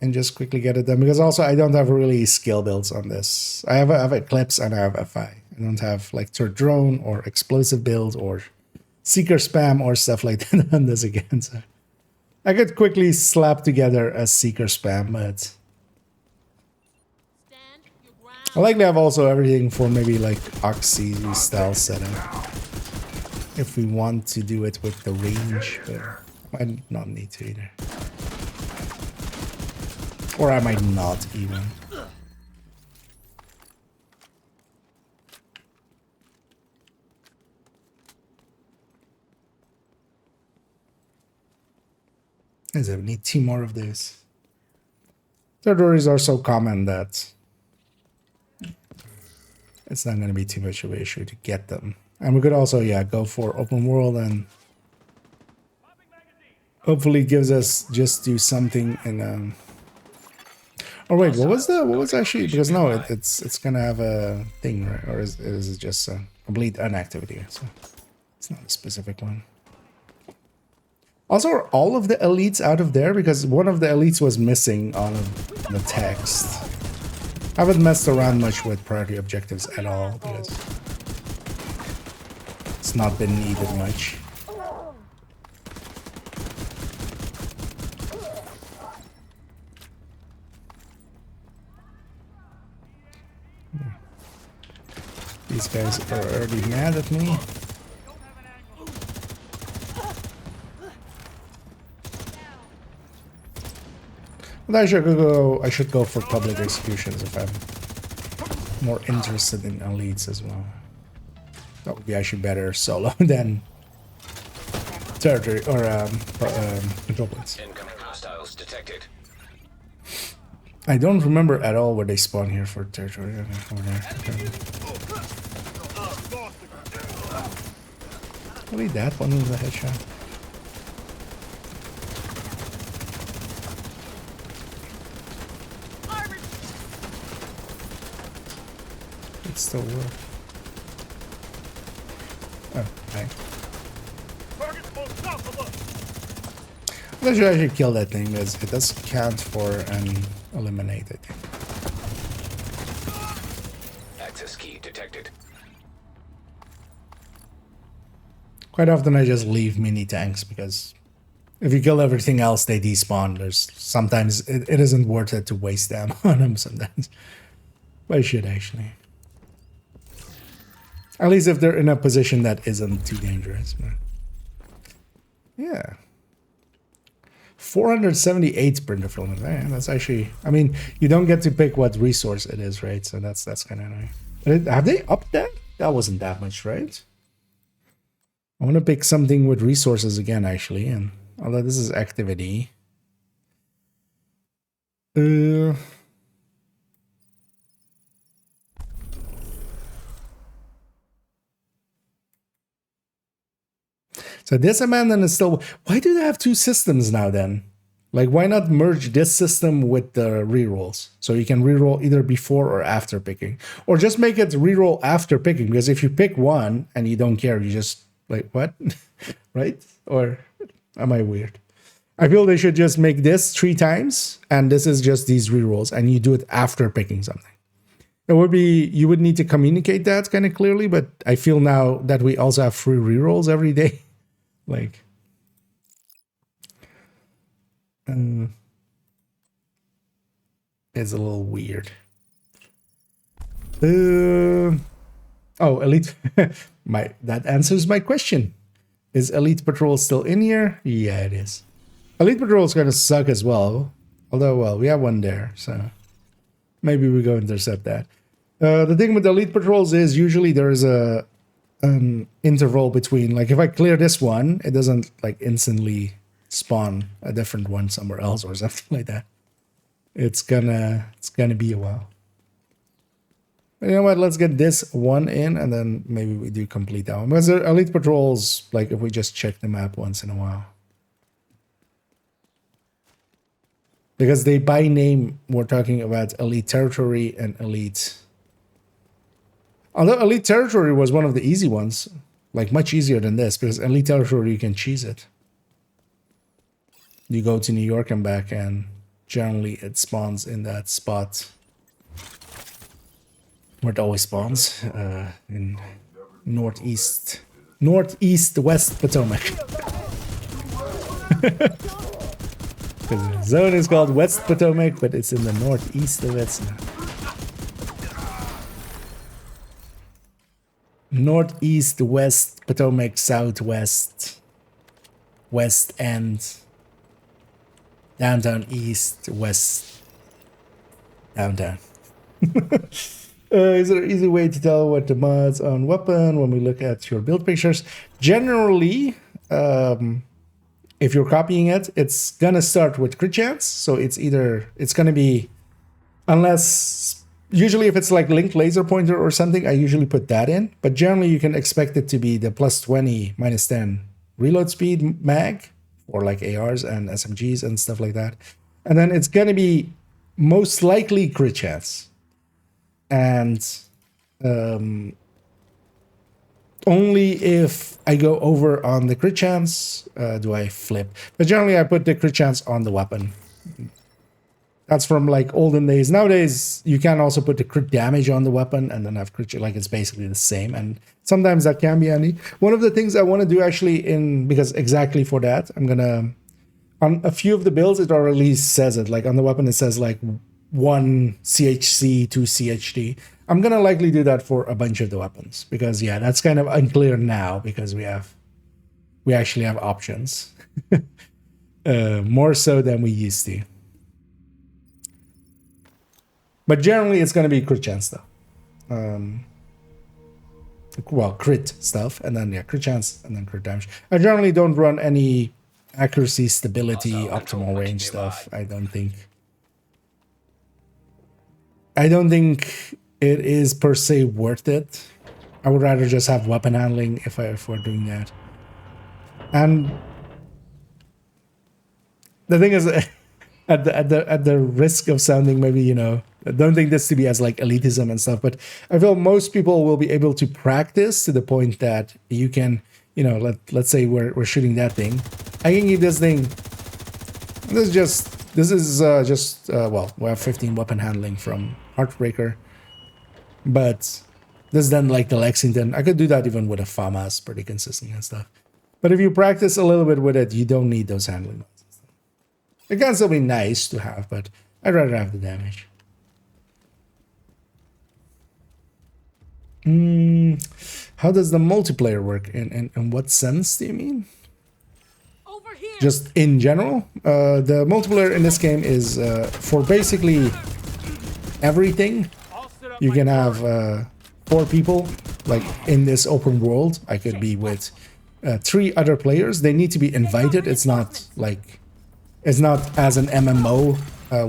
A: and just quickly get it done, because also I don't have really skill builds on this. I have Eclipse and I have FI. I don't have like third drone or explosive build or seeker spam or stuff like that on this again. So I could quickly slap together a seeker spam, but I likely have also everything for maybe like Oxy style setup if we want to do it with the range, but I might not need to either. Or I might not even. As I need 2 more of these. Territories are so common that it's not going to be too much of an issue to get them. And we could also, yeah, go for open world and hopefully gives us just do something in oh wait, what was actually, because no, it's gonna have a thing, right? Or is it just a complete inactivity? So it's not a specific one. Also, are all of the elites out of there? Because one of the elites was missing on the text. I haven't messed around much with priority objectives at all, because it's not been needed much. These guys are already mad at me. But I should go for public executions if I'm more interested in elites as well. That would be actually better solo than territory or control points.
E: Incoming hostiles detected.
A: I don't remember at all where they spawn here for territory. Okay. Maybe that one was a headshot. It still works. Oh, okay. I should actually kill that thing, because it does count for an eliminate, I think.
E: Access key detected.
A: Quite often I just leave mini tanks, because if you kill everything else, they despawn. There's sometimes it isn't worth it to waste them on them sometimes. But I should actually. At least if they're in a position that isn't too dangerous. But yeah. 478 sprint fulfillment. Man, that's actually, I mean, you don't get to pick what resource it is, right? So that's kind of annoying. But have they upped that? That wasn't that much, right? I want to pick something with resources again, actually, and Although this is activity. So this abandon is still... Why do they have two systems now then? Like, why not merge this system with the rerolls? So you can reroll either before or after picking. Or just make it reroll after picking. Because if you pick one and you don't care, you just... Like, what? Right? Or am I weird? I feel they should just make this 3 times. And this is just these rerolls. And you do it after picking something. It would be... You would need to communicate that kind of clearly. But I feel now that we also have free rerolls every day. Like... it's a little weird. Oh, Elite. That answers my question. Is Elite Patrol still in here? Yeah, it is. Elite Patrol is going to suck as well. Although, well, we have one there, so maybe we go intercept that. The thing with Elite Patrols is usually there is an interval between, like if I clear this one, it doesn't like instantly spawn a different one somewhere else or something like that. It's gonna be a while. But you know what? Let's get this one in, and then maybe we do complete that one. Because there are Elite Patrols, like if we just check the map once in a while. Because they by name we're talking about Elite Territory and Elite. Although Elite Territory was one of the easy ones, like much easier than this, because Elite Territory you can cheese it. You go to New York and back, and generally it spawns in that spot where it always spawns, in northeast west Potomac. The zone is called West Potomac, but it's in the northeast of it. Northeast, west Potomac, southwest, west end. Downtown east, west, downtown. Is there an easy way to tell what the mods on weapon when we look at your build pictures? Generally, if you're copying it, it's gonna start with crit chance. So it's gonna be, unless, usually if it's like linked laser pointer or something, I usually put that in. But generally you can expect it to be the +20, -10 reload speed mag. Or like ARs and SMGs and stuff like that. And then it's going to be most likely crit chance. And only if I go over on the crit chance do I flip. But generally I put the crit chance on the weapon. That's from like olden days. Nowadays you can also put the crit damage on the weapon and then have crit, like it's basically the same. And sometimes that can be handy. One of the things I want to do actually because exactly for that, I'm gonna, on a few of the builds it already says it, like on the weapon it says like 1 CHC, 2 CHD. I'm gonna likely do that for a bunch of the weapons because yeah, that's kind of unclear now because we actually have options. More so than we used to. But generally, it's going to be crit chance, though. Well, crit stuff, and then, yeah, crit chance, and then crit damage. I generally don't run any accuracy, stability, optimal range stuff. I don't think it is per se worth it. I would rather just have weapon handling if we're doing that. And the thing is, at the risk of sounding maybe, you know, I don't think this to be as like elitism and stuff, but I feel most people will be able to practice to the point that you can, you know, let's say we're shooting that thing. I can keep this thing. This is just well, we have 15 weapon handling from Heartbreaker, but this is then like the Lexington. I could do that even with a FAMAS pretty consistent and stuff. But if you practice a little bit with it, you don't need those handling modes. It can still be nice to have, but I'd rather have the damage. How does the multiplayer work? In what sense do you mean?
F: Over here.
A: Just in general? The multiplayer in this game is for basically everything. You can have 4 people, like in this open world. I could be with 3 other players, they need to be invited. It's not like, it's not as an MMO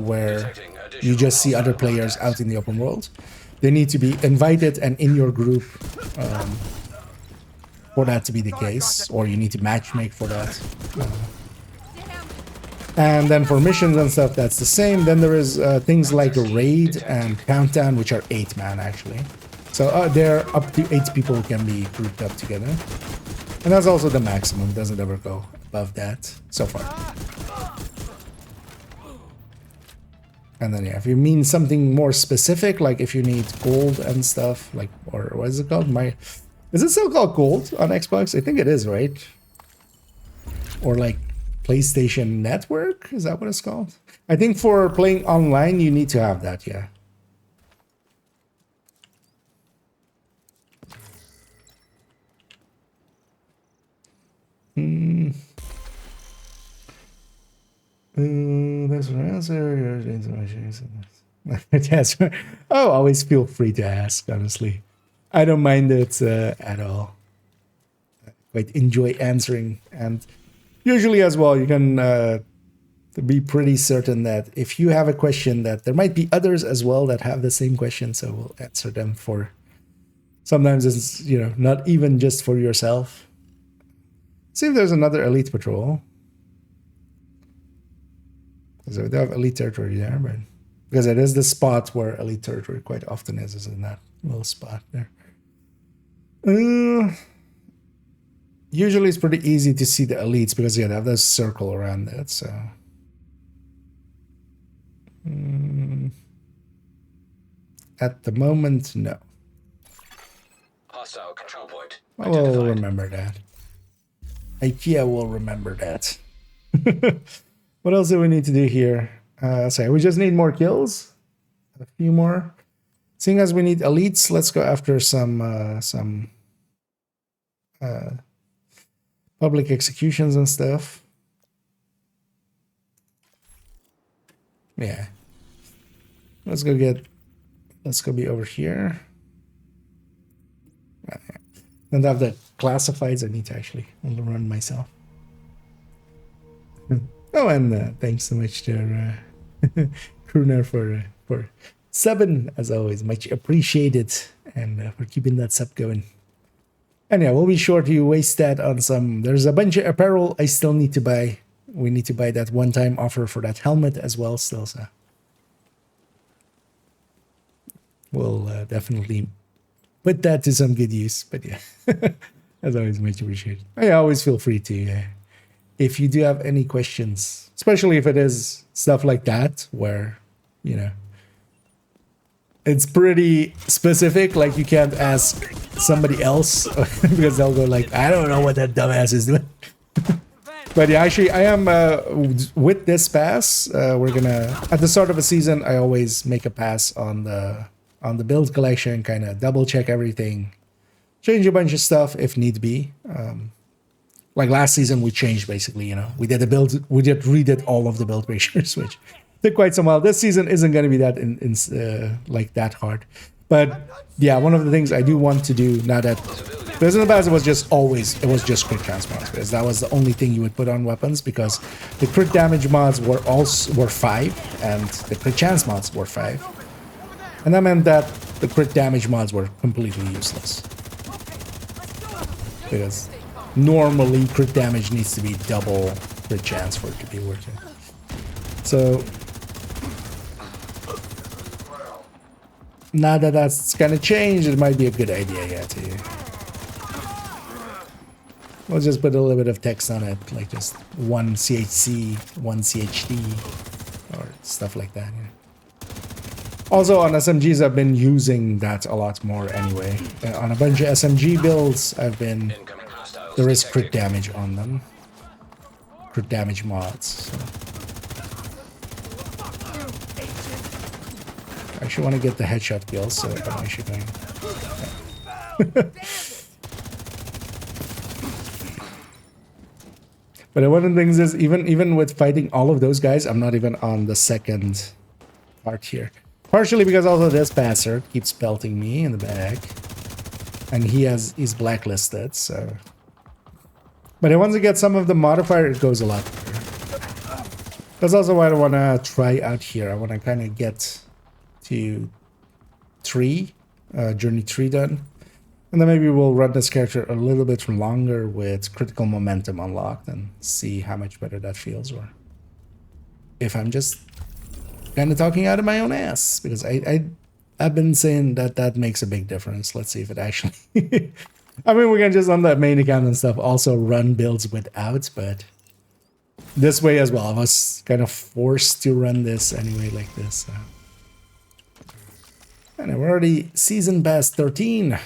A: where you just see other players out in the open world. They need to be invited and in your group for that to be the case, or you need to matchmake for that. And then for missions and stuff, that's the same. Then there is things like raid and countdown, which are 8 man actually. So they're up to 8 people can be grouped up together. And that's also the maximum. It doesn't ever go above that so far. And then yeah, if you mean something more specific, like if you need gold and stuff, like, or what is it called? Is it still called gold on Xbox? I think it is, right? Or like PlayStation Network? Is that what it's called? I think for playing online, you need to have that, yeah. That's an answer. Yes. Oh, always feel free to ask, honestly. I don't mind it at all. I quite enjoy answering. And usually as well, you can be pretty certain that if you have a question, that there might be others as well that have the same question. So we'll answer them for... Sometimes it's, you know, not even just for yourself. See if there's another elite patrol. Because we do have elite territory there, but because it is the spot where elite territory quite often is in that little spot there. Usually it's pretty easy to see the elites because yeah, they have this circle around it. So at the moment, no.
E: Hostile control point.
A: I will remember that. IKEA will remember that. What else do we need to do here? Sorry, we just need more kills. A few more. Seeing as we need elites, let's go after some public executions and stuff. Yeah. Let's go be over here. And have the classifieds. I need to actually run myself. Oh, and thanks so much to Kruner for subbing, as always. Much appreciated, and for keeping that sub going. And yeah, we'll be sure to waste that on some... There's a bunch of apparel I still need to buy. We need to buy that one-time offer for that helmet as well still, so... We'll definitely put that to some good use, but yeah. As always, much appreciated. I always feel free to... if you do have any questions, especially if it is stuff like that, where, you know, it's pretty specific, like you can't ask somebody else because they'll go like, I don't know what that dumbass is doing. But yeah, actually, I am, with this pass, we're gonna, at the start of a season, I always make a pass on the build collection, kind of double check everything, change a bunch of stuff if need be. Like last season, we changed basically, you know, we redid all of the build pictures, which took quite some while. This season isn't going to be that like that hard. But yeah, one of the things I do want to do now that, because in the past it was just crit chance mods, because that was the only thing you would put on weapons, because the crit damage mods were 5 and the crit chance mods were 5. And that meant that the crit damage mods were completely useless. Because normally crit damage needs to be double crit chance for it to be worth it. So now that that's kind of changed, it might be a good idea, yeah, to... We'll just put a little bit of text on it, like just 1 CHC, 1 CHD, or stuff like that, yeah. Also, on SMGs, I've been using that a lot more anyway. On a bunch of SMG builds, there is crit damage on them. Crit damage mods. So. I actually want to get the headshot kills, so I should go. But one of the things is, even with fighting all of those guys, I'm not even on the second part here. Partially because also this bastard keeps pelting me in the back. And he's blacklisted, so... But then once you get some of the modifier, it goes a lot better. That's also what I want to try out here. I want to kind of get to 3, journey 3 done. And then maybe we'll run this character a little bit longer with critical momentum unlocked and see how much better that feels, or if I'm just kind of talking out of my own ass, because I've been saying that that makes a big difference. Let's see if it actually... I mean, we can just on that main account and stuff also run builds without, but this way as well. I was kind of forced to run this anyway like this. And we're already season past 13.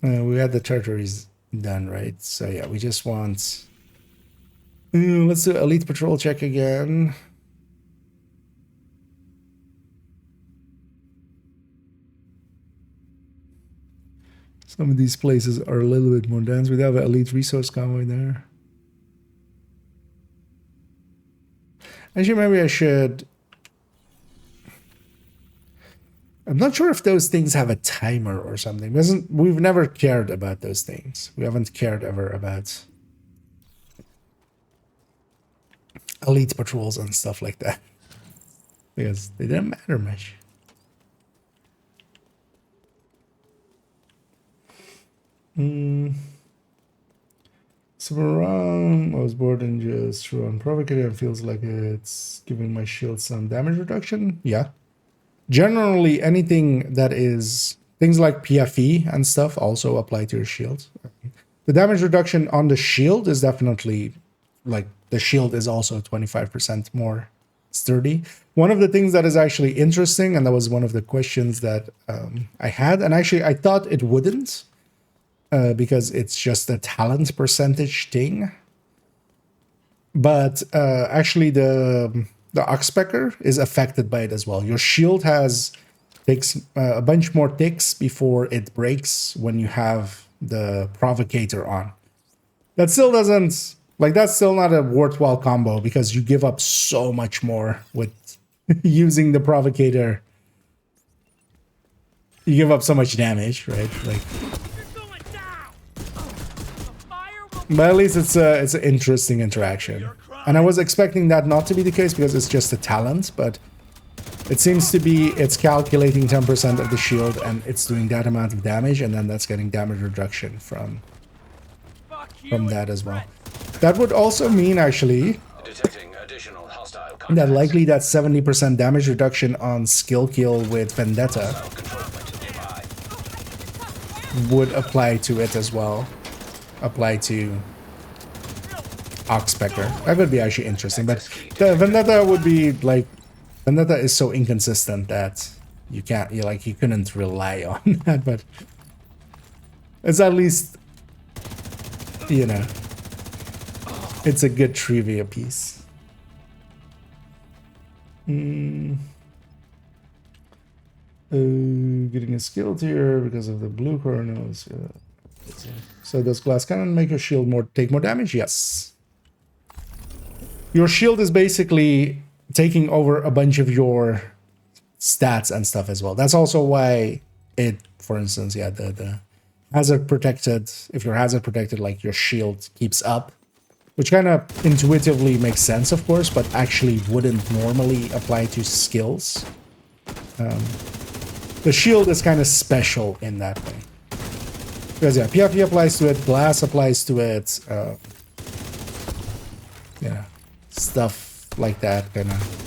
A: We had the territories done, right? So yeah, we just want... let's do elite patrol check again. Some of these places are a little bit more dense. We have an elite resource convoy there. Actually, maybe I should... I'm not sure if those things have a timer or something. We've never cared about those things. We haven't cared ever about elite patrols and stuff like that, because they didn't matter much. Summerang, I was bored and just threw on provocative and feels like it's giving my shield some damage reduction. Yeah. Generally, anything that is things like PFE and stuff also apply to your shield. The damage reduction on the shield is definitely like the shield is also 25% more sturdy. One of the things that is actually interesting, and that was one of the questions that I had, and actually I thought it wouldn't, because it's just a talent percentage thing. But actually the Oxpecker is affected by it as well. Your shield takes a bunch more ticks before it breaks when you have the Provocator on. That still doesn't... Like, that's still not a worthwhile combo, because you give up so much more with using the Provocator. You give up so much damage, right? Like, but at least it's an interesting interaction. And I was expecting that not to be the case because it's just a talent, but it seems to be it's calculating 10% of the shield and it's doing that amount of damage, and then that's getting damage reduction from that as well. That would also mean, actually,
E: Detecting additional hostile
A: that
E: contacts.
A: likely that 70% damage reduction on skill kill with Vendetta
E: Hostile control point nearby.
A: would apply to it as well. Apply to Oxpecker. That would be actually interesting, but the Vendetta would be like... Vendetta is so inconsistent that you couldn't rely on that, but it's at least, you know, it's a good trivia piece. Getting a skill tier because of the blue coronals. So does glass cannon make your shield take more damage? Yes. Your shield is basically taking over a bunch of your stats and stuff as well. That's also why it, for instance, yeah, the hazard protected, if you're hazard protected, like your shield keeps up, which kind of intuitively makes sense, of course, but actually wouldn't normally apply to skills. The shield is kind of special in that way. Because yeah, PFE applies to it, glass applies to it, yeah, stuff like that, kind of.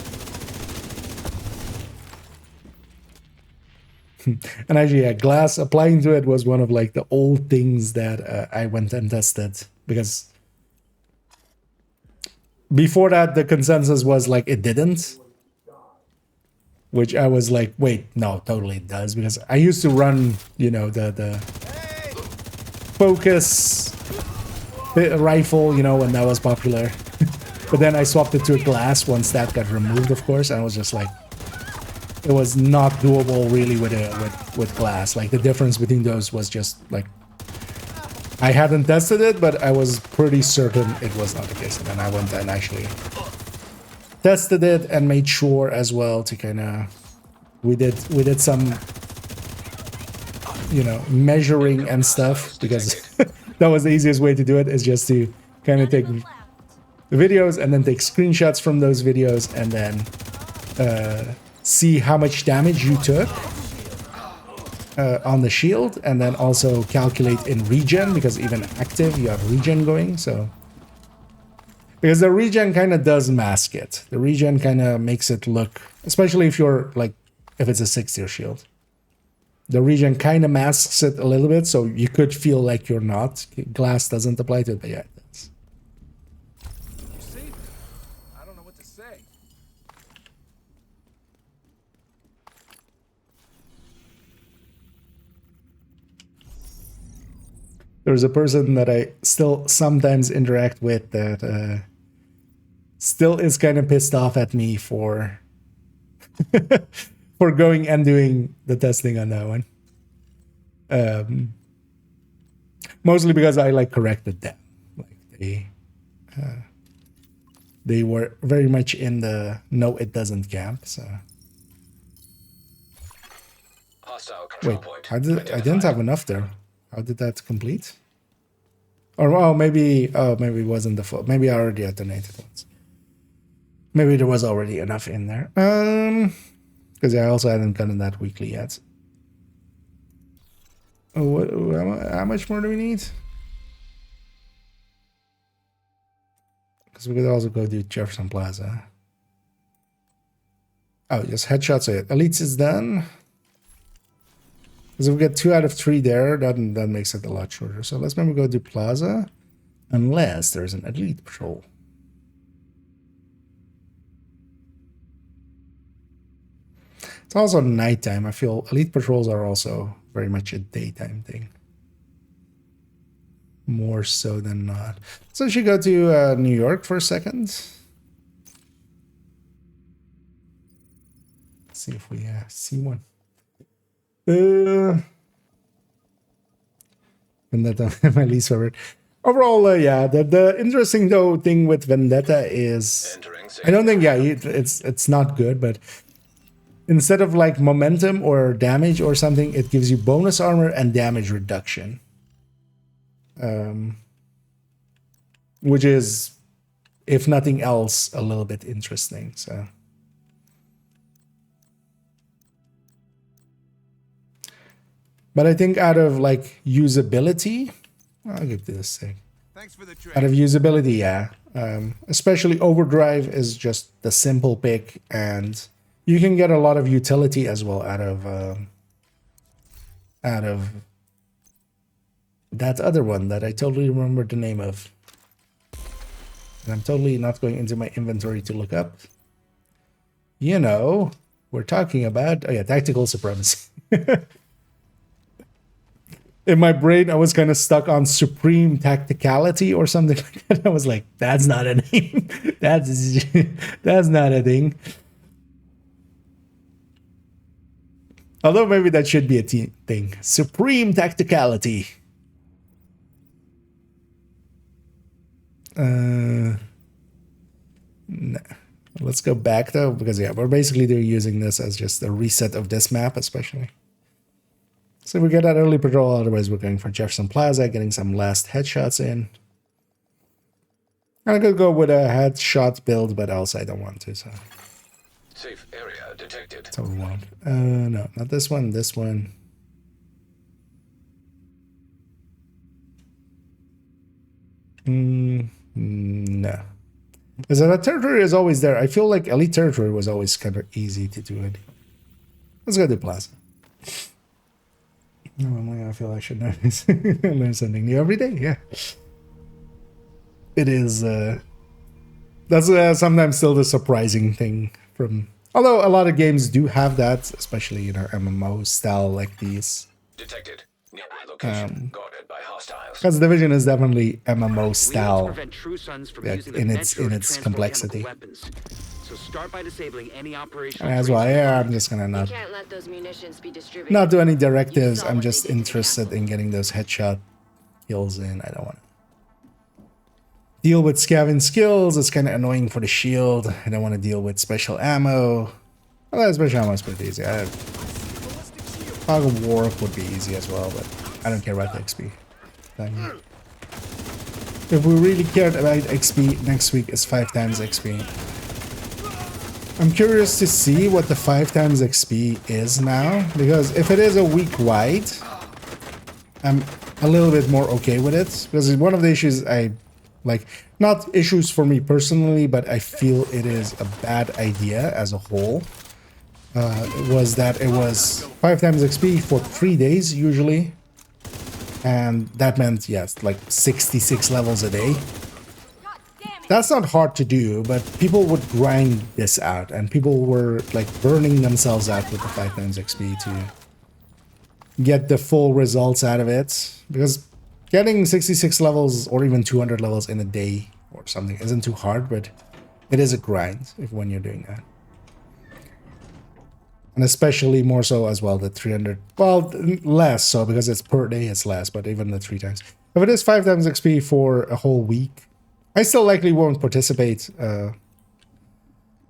A: And actually, yeah, glass applying to it was one of like the old things that I went and tested, because before that the consensus was like it didn't, which I was like, wait, no, totally it does, because I used to run, you know, the focus rifle, you know, when that was popular. But then I swapped it to a glass once that got removed, of course, and I was just like, it was not doable really with glass. Like the difference between those was just like, I hadn't tested it, but I was pretty certain it was not the case. And then I went and actually tested it and made sure as well to kind of, we did some, measuring and stuff, because that was the easiest way to do it, is just to kind of take the videos and then take screenshots from those videos and then see how much damage you took on the shield, and then also calculate in regen, because even active you have regen going. So because the regen kind of does mask it, the regen kind of makes it look, especially if you're like, if it's a 6-tier shield, the regen kind of masks it a little bit, so you could feel like you're not. Glass doesn't apply to it, but yeah, it does.
F: You see? I don't know what to say.
A: There's a person that I still sometimes interact with that still is kind of pissed off at me for for going and doing the testing on that one. Mostly because I like corrected them. Like they were very much in the no, it doesn't camp. So
E: Hostile control
A: wait,
E: point
A: I didn't
E: identified.
A: have enough there. How did that complete? Or maybe it wasn't the full. Maybe I already detonated once. Maybe there was already enough in there. Because I also hadn't gotten that weekly yet. Oh, how much more do we need? Because we could also go to Jefferson Plaza. Oh, just headshots. So Elites is done. Because if we get 2 out of 3 there, that makes it a lot shorter. So let's maybe go to Plaza, unless there's an Elite patrol. It's also nighttime. I feel Elite patrols are also very much a daytime thing. More so than not. So should go to New York for a second. Let's see if we see one. Vendetta, my least favorite. Overall, yeah, the interesting though thing with Vendetta is, I don't think, yeah, it's not good, but instead of like momentum or damage or something, it gives you bonus armor and damage reduction, which is, if nothing else, a little bit interesting. So. But I think out of like usability, I'll give this thing.
B: Thanks for the trade.
A: Out of usability, yeah. Especially Overdrive is just the simple pick, and you can get a lot of utility as well out of that other one that I totally remember the name of. And I'm totally not going into my inventory to look up. You know, we're talking about, oh yeah, Tactical Supremacy. In my brain, I was kind of stuck on Supreme Tacticality or something like that. I was like, that's not a name. That's not a thing. Although maybe that should be a thing. Supreme Tacticality. No. Let's go back though, because yeah, we're basically using this as just a reset of this map, especially. So we get that early patrol, otherwise we're going for Jefferson Plaza, getting some last headshots in. I could go with a headshot build, but also I don't want to, so.
E: Safe area detected.
A: That's what we want. No, not this one, this one. No. Because that territory is always there. I feel like Elite territory was always kind of easy to do it. Let's go to Plaza. No, I feel I should know this. Learn something new every day, yeah. It is, that's sometimes still the surprising thing from, although a lot of games do have that, especially, you know, MMO style like these.
E: Detected. Nearby location guarded by hostiles.
A: Because Division is definitely MMO
D: We need to
A: style
D: prevent true sons from
A: yeah,
D: using the
A: in
D: metro
A: its
D: to transport
A: complexity.
D: chemical weapons. So start by disabling any operational.
A: That's why, yeah, I'm just gonna not
C: Can't let those munitions be distributed.
A: not do any directives.
C: You saw
A: I'm
C: what
A: just
C: they did to the
A: interested
C: castle.
A: in getting those headshot kills in. I don't want to deal with scavenging skills. It's kind of annoying for the shield. I don't want to deal with special ammo. Well, special ammo is pretty easy. Fog of War would be easy as well, but I don't care about the XP. If we really cared about XP, next week is 5 times XP. I'm curious to see what the 5 times XP is now, because if it is a week wide, I'm a little bit more okay with it, because one of the issues I like, not issues for me personally, but I feel it is a bad idea as a whole, was that it was 5 times XP for 3 days usually, and that meant, yes, like 66 levels a day. That's not hard to do, but people would grind this out, and people were like burning themselves out with the 5 times XP to get the full results out of it, because getting 66 levels or even 200 levels in a day or something isn't too hard, but it is a grind when you're doing that. And especially more so as well, the 300, well, less so because it's per day, it's less, but even the 3 times. If it is 5 times XP for a whole week, I still likely won't participate.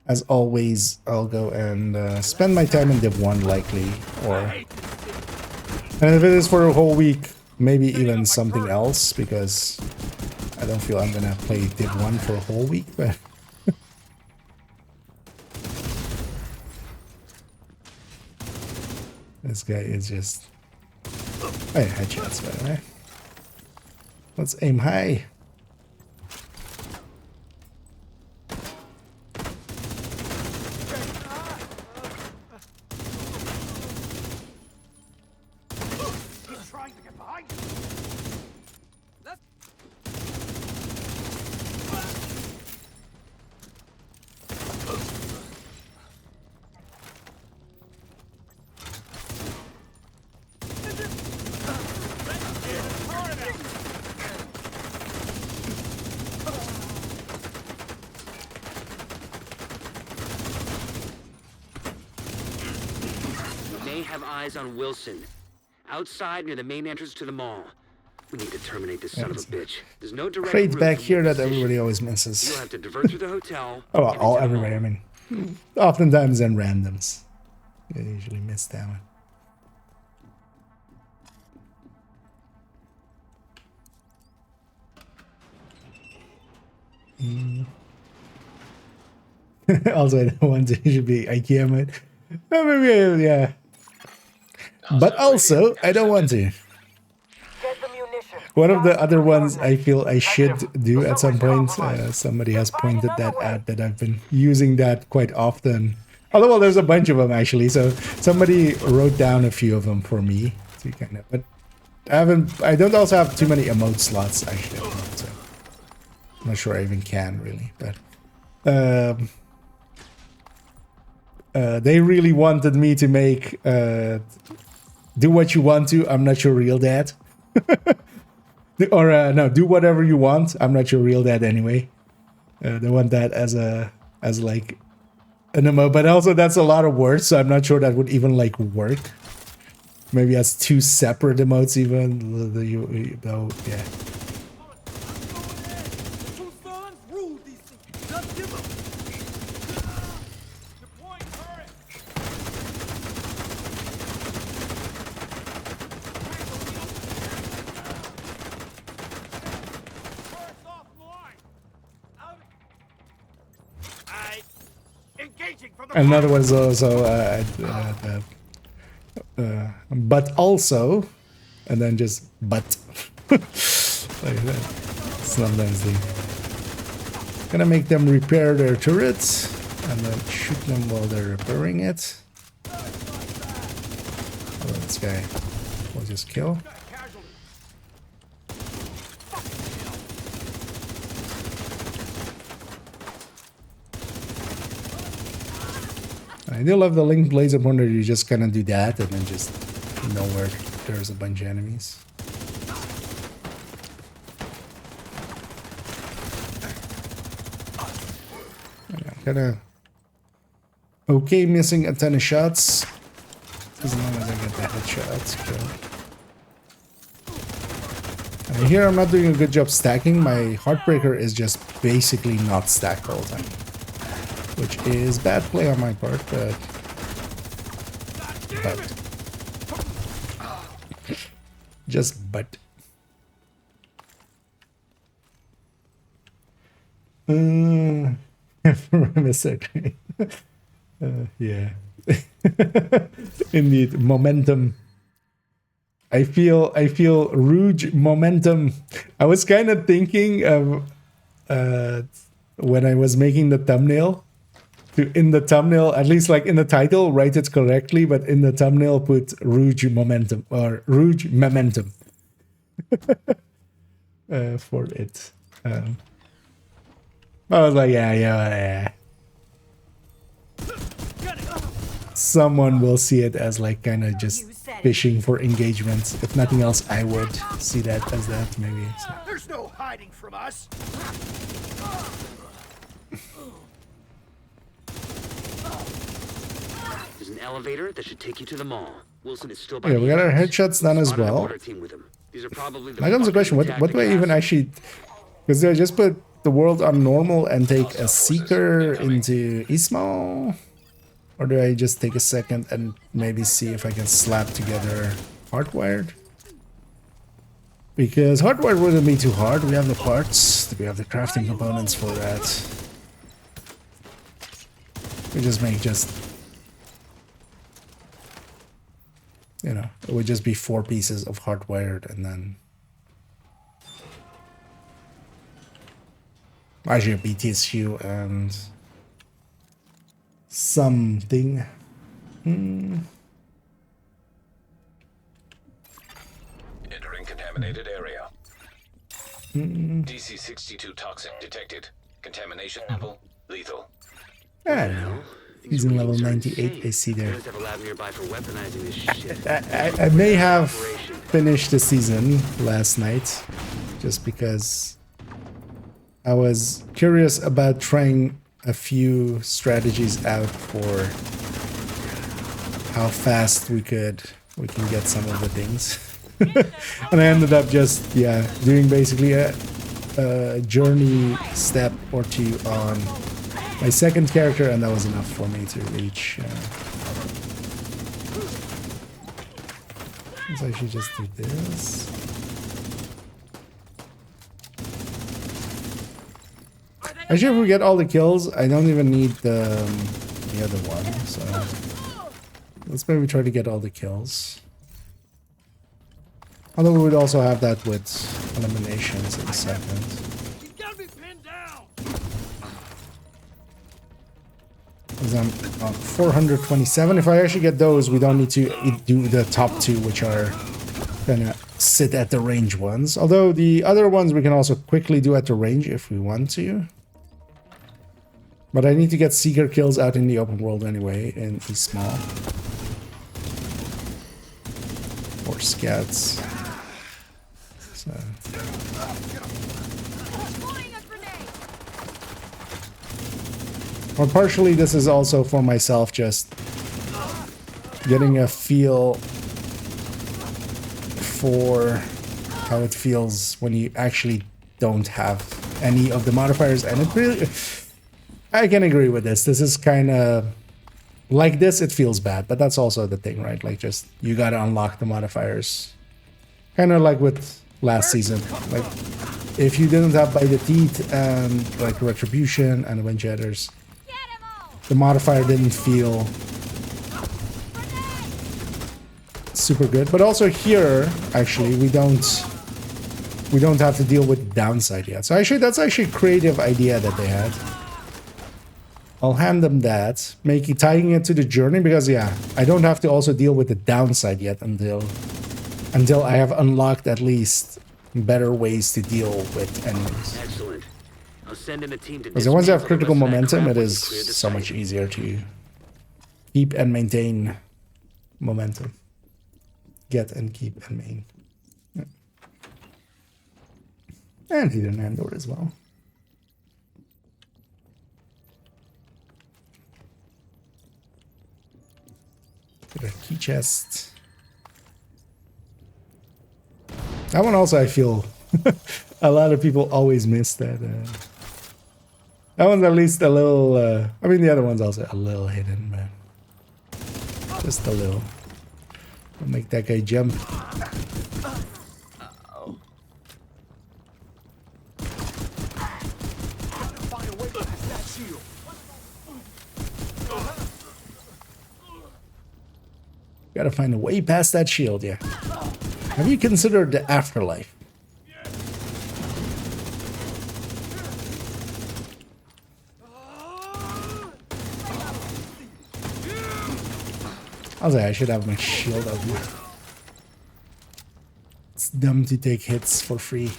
A: As always, I'll go and spend my time in Div 1 likely, and if it is for a whole week, maybe even something else, because I don't feel I'm gonna play Div 1 for a whole week, but this guy is just... Hey, headshots, by the way. Let's aim high.
D: Have eyes on Wilson. Outside near the main entrance to the mall. We need to terminate this son of a bitch. There's no direct
A: Crate
D: route
A: back
D: from
A: here
D: your
A: that
D: position.
A: everybody always
D: You'll
A: misses.
D: have to divert through the hotel.
A: Oh, well,
D: and
A: all
D: into the
A: everybody, I
D: mall.
A: mean. Oftentimes in randoms. I usually miss that one. Also, I don't want to should be IKEA mode. Maybe, yeah. But also, I don't want to.
F: Get the munition.
A: One of the other ones I feel I should do at some point, somebody has pointed that out, that I've been using that quite often. Although, well, there's a bunch of them actually, so somebody wrote down a few of them for me to kind of, but I don't also have too many emote slots actually, so I'm not sure I even can really, but they really wanted me to make do what you want to, I'm not your real dad. Or no, do whatever you want, I'm not your real dad anyway. They want that as like an emote, but also that's a lot of words, so I'm not sure that would even like work. Maybe as 2 separate emotes even, though, yeah.
F: Two sons rule these things. Just give them. Deploying turret. Turret's off the line. Out. Engaging from the
A: Another one is also but also, and then just but. Like that. Sometimes they gonna make them repair their turrets and then shoot them while they're repairing it. Oh, this guy will just kill. I do love the linked laser pointer. You just kind of do that and then just know where there's a bunch of enemies. Yeah, kind of okay missing a ton of shots as long as I get the headshots killed. And here I'm not doing a good job stacking. My Heartbreaker is just basically not stacked all the time, which is bad play on my part, but Just but. Mr. Yeah. Indeed, momentum. I feel Rouge momentum. I was kind of thinking of when I was making the thumbnail, to in the thumbnail, at least like in the title, write it correctly, but in the thumbnail put Rouge momentum or Rouge momentum for it. I was like, yeah. Someone will see it as like kind of just fishing for engagements. If nothing else, I would see that as that maybe. So.
F: There's no hiding from us.
D: There's an elevator that should take you to the mall. Wilson is still by
A: Okay,
D: the
A: we got our
D: entrance.
A: headshots done as
D: Spotted a
A: well.
D: border team with him. These are probably the
A: Now comes the question, what do I even actually... Because do I just put the world on normal and take a seeker into Ismail? Or do I just take a second and maybe see if I can slap together Hardwired? Because Hardwired wouldn't be too hard. We have the parts. We have the crafting components for that. We just make just... You know, it would just be 4 pieces of Hardwired and then... Actually a BTSU and... something.
E: Entering contaminated area. DC-62 toxic detected. Contamination level lethal.
A: I don't know. He's in level 98, I see there.
D: Have a lab nearby for weaponizing this shit.
A: I may have finished the season last night, just because I was curious about trying a few strategies out for how fast we can get some of the things. And I ended up just doing basically a journey step or 2 on my second character, and that was enough for me to reach. So I should just do this. Actually, if we get all the kills, I don't even need the other one. So let's maybe try to get all the kills. Although we would also have that with eliminations in a second.
F: He's gotta be pinned down.
A: Because I'm on 427. If I actually get those, we don't need to do the top 2, which are gonna sit at the range ones. Although the other ones we can also quickly do at the range if we want to. But I need to get Seeker kills out in the open world anyway, in the small. Or scouts. So. Or partially this is also for myself, just getting a feel for how it feels when you actually don't have any of the modifiers, and it really... I can agree with this. This is kind of... Like this, it feels bad, but that's also the thing, right? Like, just, you gotta unlock the modifiers. Kind of like with last season. Like, if you didn't have By the Teeth and, like, Retribution and Wind Shatters, the modifier didn't feel super good. But also here, actually, we don't have to deal with downside yet. So actually, that's actually a creative idea that they had. I'll hand them that, tying it to the journey, because I don't have to also deal with the downside yet until I have unlocked at least better ways to deal with enemies.
D: Excellent. I'll send in a team to
A: Because once you have
D: dismantle the
A: critical
D: rest of that
A: momentum,
D: crap
A: it
D: when
A: is
D: we clear the
A: so
D: site.
A: much easier to keep and maintain momentum. Get and keep and main. Yeah. And hidden Andor as well. Get a key chest. That one also, I feel a lot of people always miss that. That one's at least a little, I mean, the other one's also a little hidden, but just a little. I'll make that guy jump.
F: shield.
A: Gotta find a way past that shield, yeah. Have you considered the afterlife? I was like, I should have my shield out here. It's dumb to take hits for free.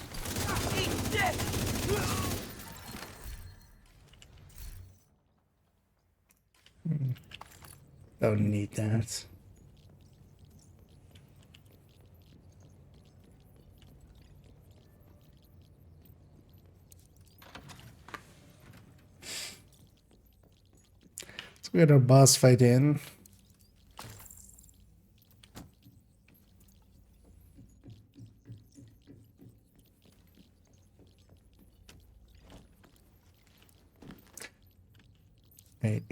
A: Don't need that. So we got our boss fight in. Hey.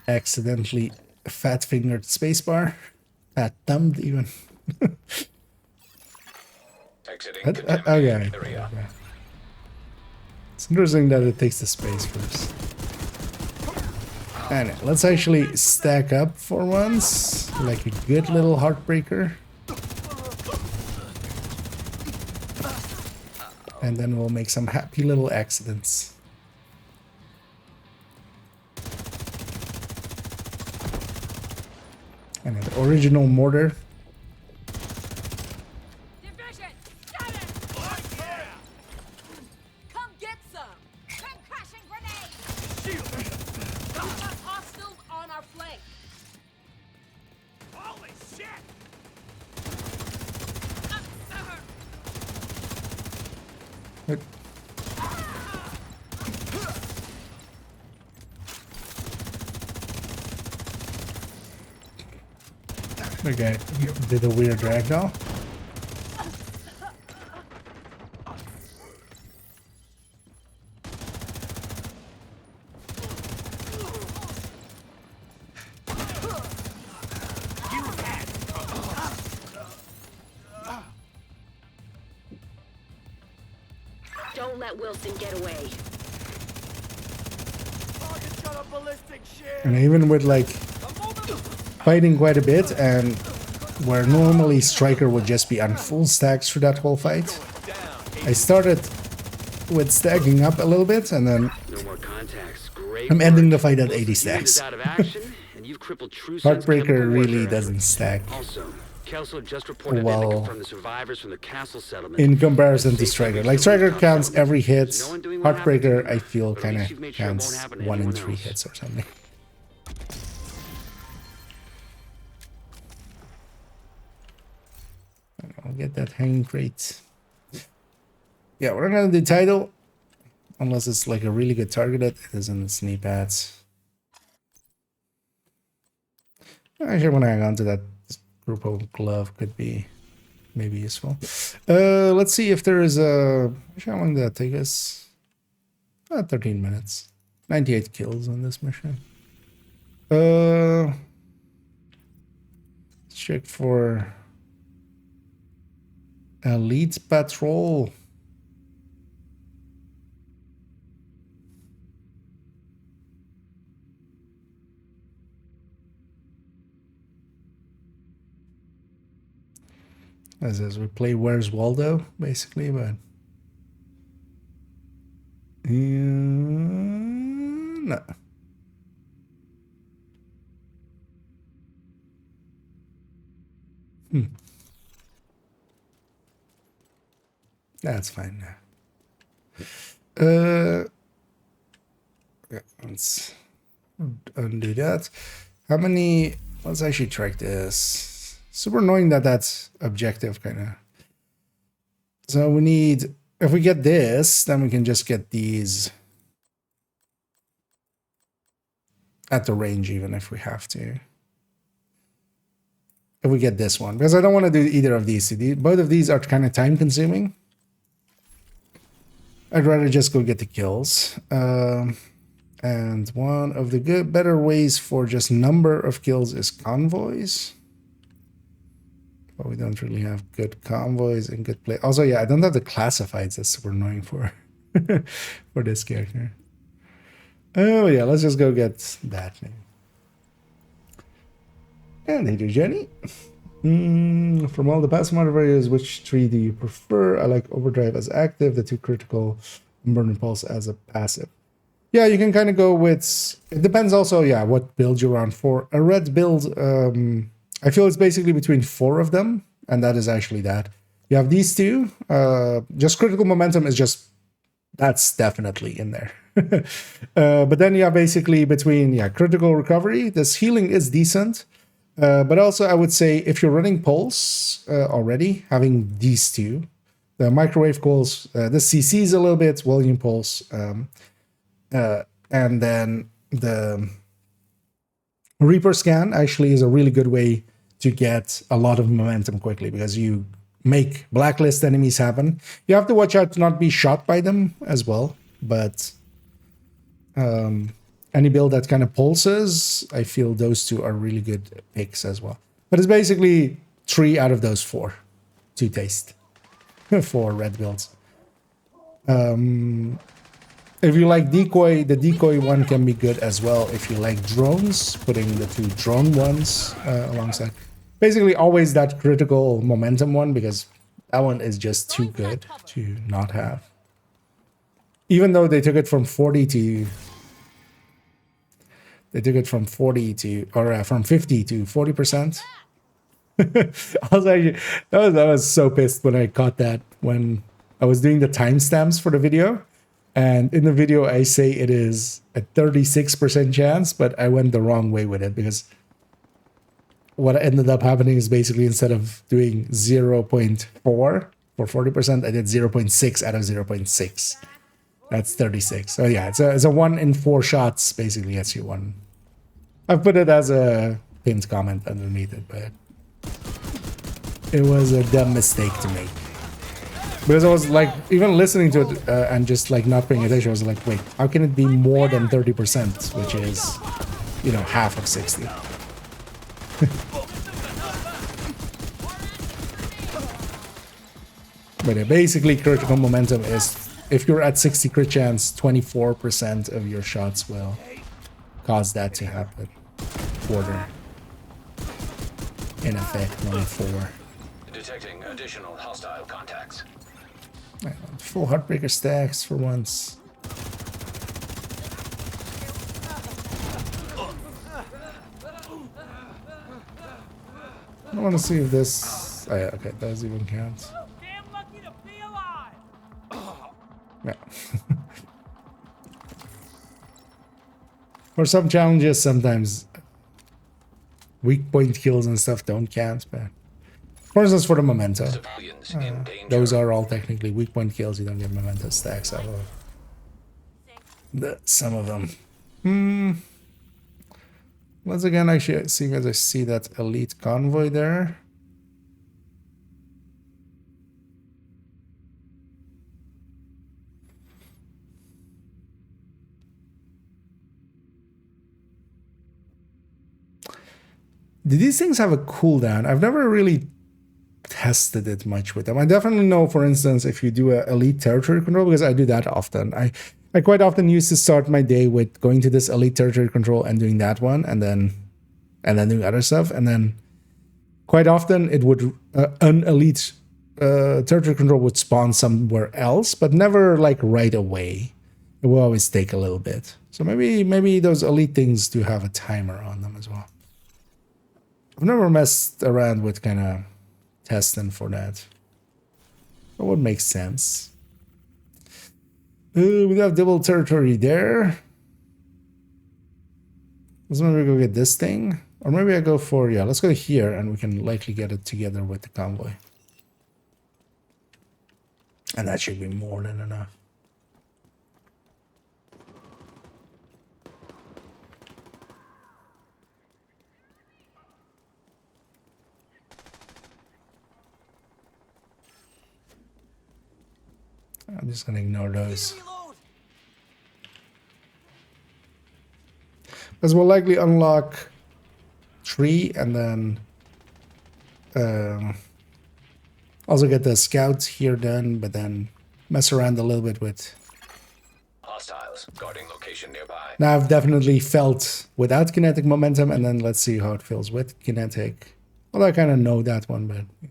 A: Accidentally fat-fingered spacebar. Fat-thumbed even.
E: Exiting
A: Okay.
E: contaminated area.
A: It's interesting that it takes the space first. Alright, let's actually stack up for once. Like a good little heartbreaker. And then we'll make some happy little accidents. And the original mortar.
G: Division! Got it! Come get some! Come crashing grenades!
F: Shield.
G: We have hostiles on our flank!
F: Holy shit!
A: What? Okay, did a weird ragdoll.
C: Don't let Wilson get away.
F: Target's got a ballistic shield.
A: And even with like fighting quite a bit, and where normally Striker would just be on full stacks through that whole fight, I started with stacking up a little bit, and then
D: No more contacts. Great
A: I'm ending the
D: work.
A: fight at
D: Wilson's
A: 80
D: unit
A: stacks.
D: is out of action, and you've crippled True Sun's
A: Heartbreaker
D: chemical
A: really
D: warfare
A: doesn't
D: efforts.
A: stack
D: Also, Kelso just reported
A: well
D: that they confirmed the survivors from the castle settlement.
A: in comparison to
D: Safe
A: Striker.
D: makes
A: Like
D: the
A: Striker
D: top
A: counts
D: settlement.
A: every hit.
D: There's no one doing what happened to
A: Heartbreaker,
D: them,
A: I feel,
D: but at
A: kind
D: least
A: of
D: you've made sure it won't
A: counts
D: happen to
A: 1 in
D: anyone
A: 3
D: else.
A: hits or something. I'll get that hanging crate. Yeah, we're not gonna do title unless it's like a really good targeted. It is in the knee pads. Actually, when I hang on to that group of glove, could be maybe useful. Let's see if there is a. How long did that take us? 13 minutes. 98 kills on this mission. Let's check for elite patrol. As we play Where's Waldo, basically, but no. That's fine now. Yeah, let's undo that. How many? Let's actually track this. Super annoying that that's objective, kind of. So we need, if we get this, then we can just get these at the range, even if we have to. If we get this one, because I don't want to do either of these. Both of these are kind of time consuming. I'd rather just go get the kills. And one of the better ways for just number of kills is convoys. But we don't really have good convoys and good play. Also, yeah, I don't have the classifieds. That's super annoying for for this character. Oh yeah, let's just go get that thing. And hey there, Jenny. From all the past modifiers, which tree do you prefer? I like overdrive as active, the two critical, and burning pulse as a passive. Yeah, you can kind of go with. It depends also, yeah, what build you're on for. A red build, I feel it's basically between 4 of them, and that is actually that. You have these two. Just critical momentum is just that's definitely in there. But then you have basically between critical recovery. This healing is decent. But also, I would say if you're running pulse already, having these two, the microwave pulse, the CCs a little bit, volume pulse, and then the Reaper scan actually is a really good way to get a lot of momentum quickly because you make blacklist enemies happen. You have to watch out to not be shot by them as well, but any build that kind of pulses, I feel those two are really good picks as well. But it's basically 3 out of those 4 to taste for red builds. If you like decoy, the decoy one can be good as well. If you like drones, putting the 2 drone ones alongside. Basically always that critical momentum one because that one is just too good to not have. Even though they took it from 40 to... They took it from 40 to, or from 50 to 40%. I was actually, I was so pissed when I caught that when I was doing the timestamps for the video. And in the video, I say it is a 36% chance, but I went the wrong way with it because what ended up happening is basically instead of doing 0.4 for 40%, I did 0.6 out of 0.6. That's 36. So yeah, it's a 1 in 4 shots basically gets you 1. I've put it as a pinned comment underneath it, but it was a dumb mistake to make. Because I was like, even listening to it and just like not paying attention, I was like, wait, how can it be more than 30%, which is, you know, half of 60? But yeah, basically critical momentum is, if you're at 60 crit chance, 24% of your shots will cause that to happen. Quarter. In effect, 1-4.
E: Detecting additional hostile contacts.
A: Full Heartbreaker stacks for once. I want to see if this... Oh yeah, okay, that does even count.
F: Damn lucky to be alive.
A: Yeah. For some challenges, sometimes weak point kills and stuff don't count, but for instance, for the memento,
E: Civilians in danger.
A: those are all technically weak point kills. You don't get memento stacks out of some of them. Once again, actually, seeing as I see that elite convoy there. Do these things have a cooldown? I've never really tested it much with them. I definitely know, for instance, if you do a elite territory control, because I do that often. I quite often used to start my day with going to this elite territory control and doing that one, and then doing other stuff, and then quite often it would an elite territory control would spawn somewhere else, but never like right away. It will always take a little bit. So maybe those elite things do have a timer on them as well. I've never messed around with kind of testing for that. That would make sense. We have double territory there. Let's maybe go get this thing. Or maybe I go for, yeah, let's go here and we can likely get it together with the convoy. And that should be more than enough. I'm just gonna ignore those. Because we'll likely unlock 3 and then also get the scouts here done, but then mess around a little bit with
E: hostiles. Guarding location nearby.
A: Now I've definitely felt without kinetic momentum, and then let's see how it feels with kinetic. Well, I kind of know that one, but you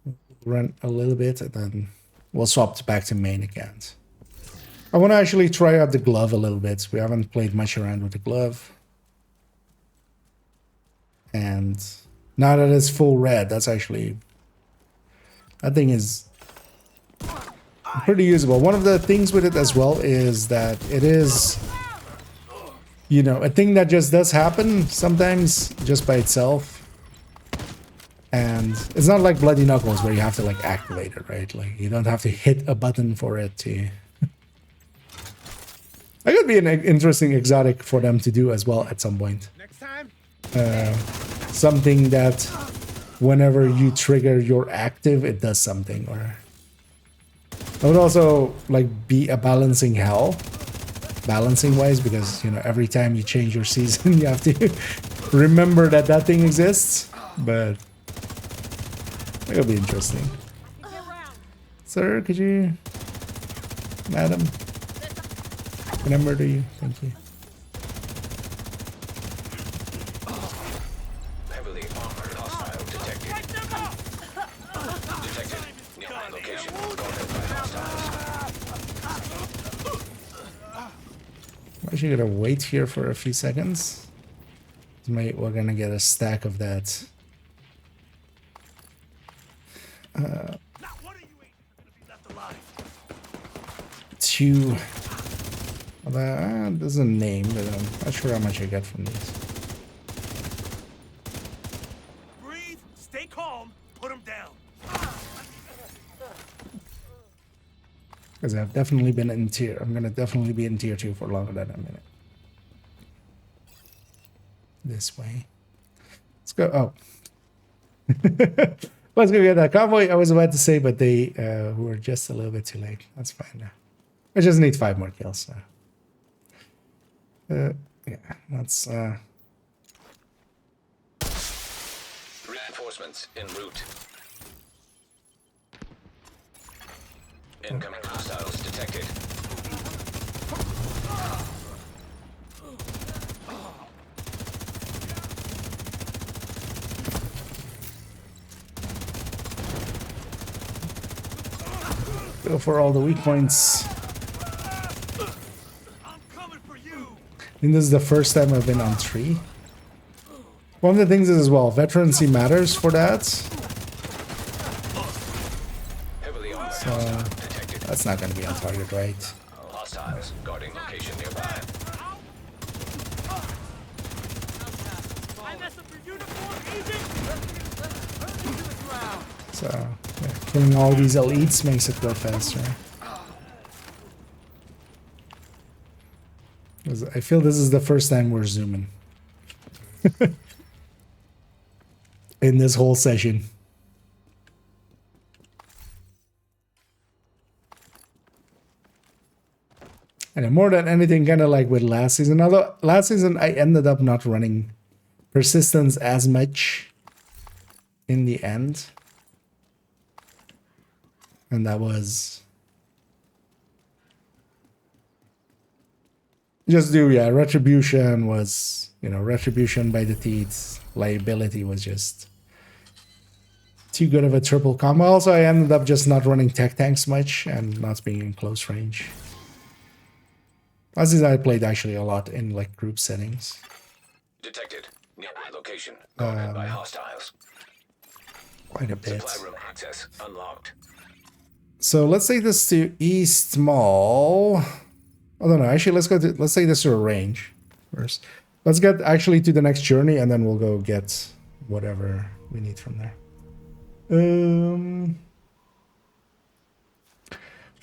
A: know, run a little bit, and then we'll swap back to main again. I want to actually try out the glove a little bit. We haven't played much around with the glove. And now that it's full red, that's actually... that thing is pretty usable. One of the things with it as well is that it is, you know, a thing that just does happen sometimes just by itself. And it's not like Bloody Knuckles where you have to like activate it, right? Like you don't have to hit a button for it to... That could be an interesting exotic for them to do as well at some point.
F: Next time.
A: Something that whenever you trigger your active, it does something. Or it would also like be a balancing hell, balancing wise, because you know every time you change your season, you have to remember that that thing exists. But it would be interesting. Sir, could you, madam? Remember to you. Thank you.
E: Heavily armored hostile detected. Detected. Nearby location. Guarded by hostiles.
A: I'm actually gonna wait here for a few seconds. We're gonna get a stack of that. Two. Well, there's a name, but I'm not sure how much I get from these.
F: Breathe. Stay calm. Put him down.
A: Because I've definitely been in tier. I'm gonna definitely be in tier 2 for longer than a minute. This way. Let's go. Oh. Let's go get that convoy. I was about to say, but they were just a little bit too late. That's fine now. I just need 5 more kills. So. Yeah, that's
E: Reinforcements en route. Incoming hostiles detected.
A: go for all the weak points. I think this is the first time I've been on 3. One of the things is as well, veterancy matters for that. So that's not going to be on target, right?
E: Hostiles guarding location nearby.
A: So yeah, killing all these elites makes it go faster. 'Cause I feel this is the first time we're zooming. In this whole session. And more than anything, kind of like with last season. Although last season I ended up not running persistence as much in the end. And that was just yeah, retribution was, you know, retribution by the teeth. Liability was just too good of a triple combo. Also, I ended up just not running tech tanks much and not being in close range. Last season I played actually a lot in like group settings.
E: Detected. Nearby location. Guarded by hostiles.
A: Quite a bit.
E: Supply room access unlocked.
A: So let's take this to East Mall. I don't know. Actually, let's take this to a range first. Let's get actually to the next journey, and then we'll go get whatever we need from there. Which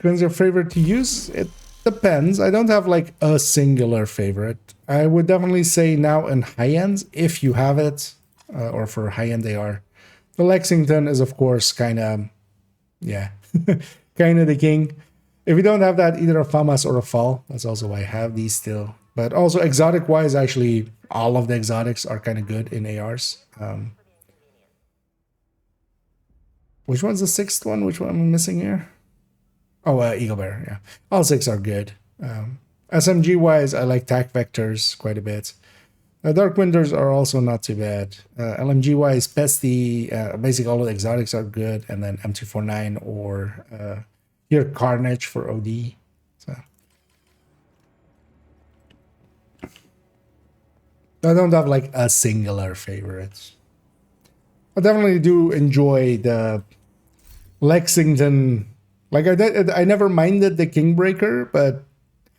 A: one's your favorite to use? It depends. I don't have like a singular favorite. I would definitely say now in high ends, if you have it, or for high end they are. The Lexington is of course kind of, yeah, kind of the king. If you don't have that, either a FAMAS or a FAL. That's also why I have these still. But also exotic wise, actually, all of the exotics are kind of good in ARs. Which one's the 6th one? Which one am I missing here? Oh, Eagle Bear, yeah. All 6 are good. SMG wise, I like TAC Vectors quite a bit. Dark Winters are also not too bad. LMG wise, Pesty, basically all of the exotics are good, and then M249 or here Carnage for OD. So I don't have like a singular favorite. I definitely do enjoy the Lexington. Like I never minded the Kingbreaker, but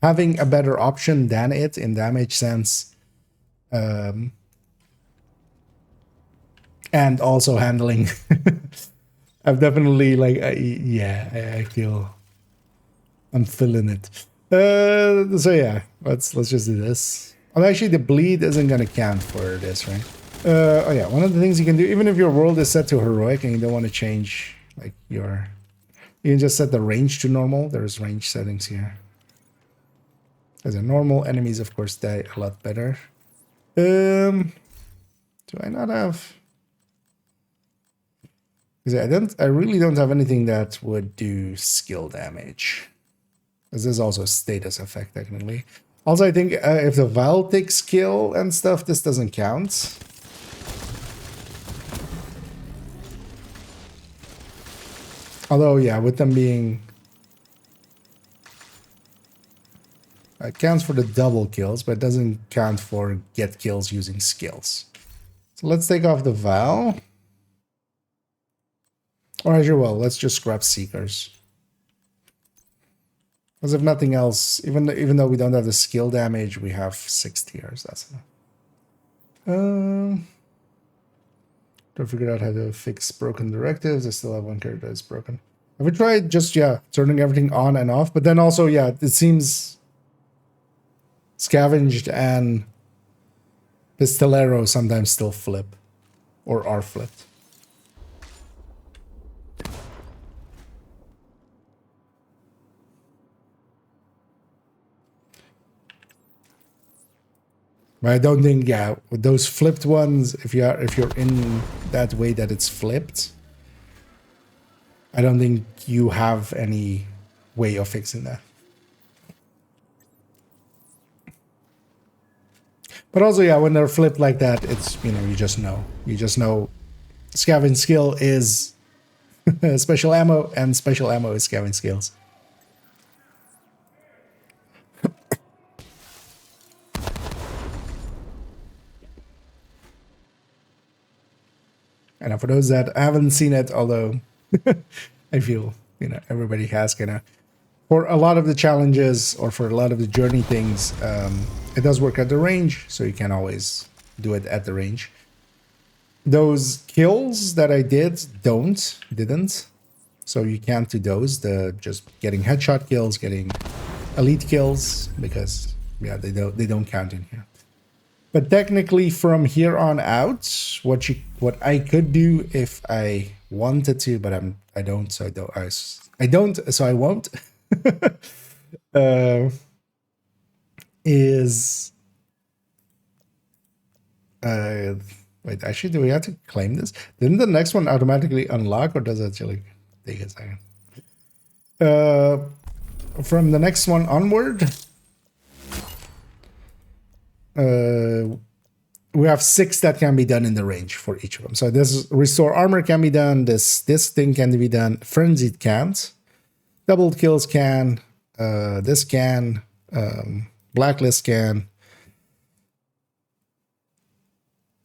A: having a better option than it in damage sense, and also handling, I've definitely like I feel I'm feeling it. So yeah, let's just do this. Oh, actually, the bleed isn't gonna count for this, right? Oh yeah, one of the things you can do, even if your world is set to heroic and you don't want to change like your, you can just set the range to normal. There's range settings here. As a normal, enemies of course die a lot better. Do I not have? Because I really don't have anything that would do skill damage. Because this is also a status effect technically. Also, I think if the Val takes skill and stuff, this doesn't count. Although, yeah, with them being... It counts for the double kills, but it doesn't count for get kills using skills. So let's take off the Val. Or as well, let's just grab Seekers. Because if nothing else, even though we don't have the skill damage, we have 6 tiers. That's enough. Don't figure out how to fix broken directives. I still have one character that's broken. Have we tried just turning everything on and off? But then also it seems Scavenged and Pistolero sometimes still flip or are flipped. But I don't think, with those flipped ones, if you're in that way that it's flipped, I don't think you have any way of fixing that. But also, when they're flipped like that, it's, you just know. You just know Scavenge skill is special ammo, and special ammo is Scavenge skills. And for those that haven't seen it, although I feel, everybody has for a lot of the challenges or for a lot of the journey things, it does work at the range, so you can always do it at the range. Those kills that I didn't. So you can't do those, just getting headshot kills, getting elite kills, because they don't count in here. But technically, from here on out, what I could do if I wanted to, but I don't, so I won't. Is wait, actually, do we have to claim this? Didn't the next one automatically unlock, or does it actually take a second? From the next one onward, we have 6 that can be done in the range for each of them. So this restore armor can be done. This thing can be done. Frenzied can't. Doubled kills can. This can. Blacklist can.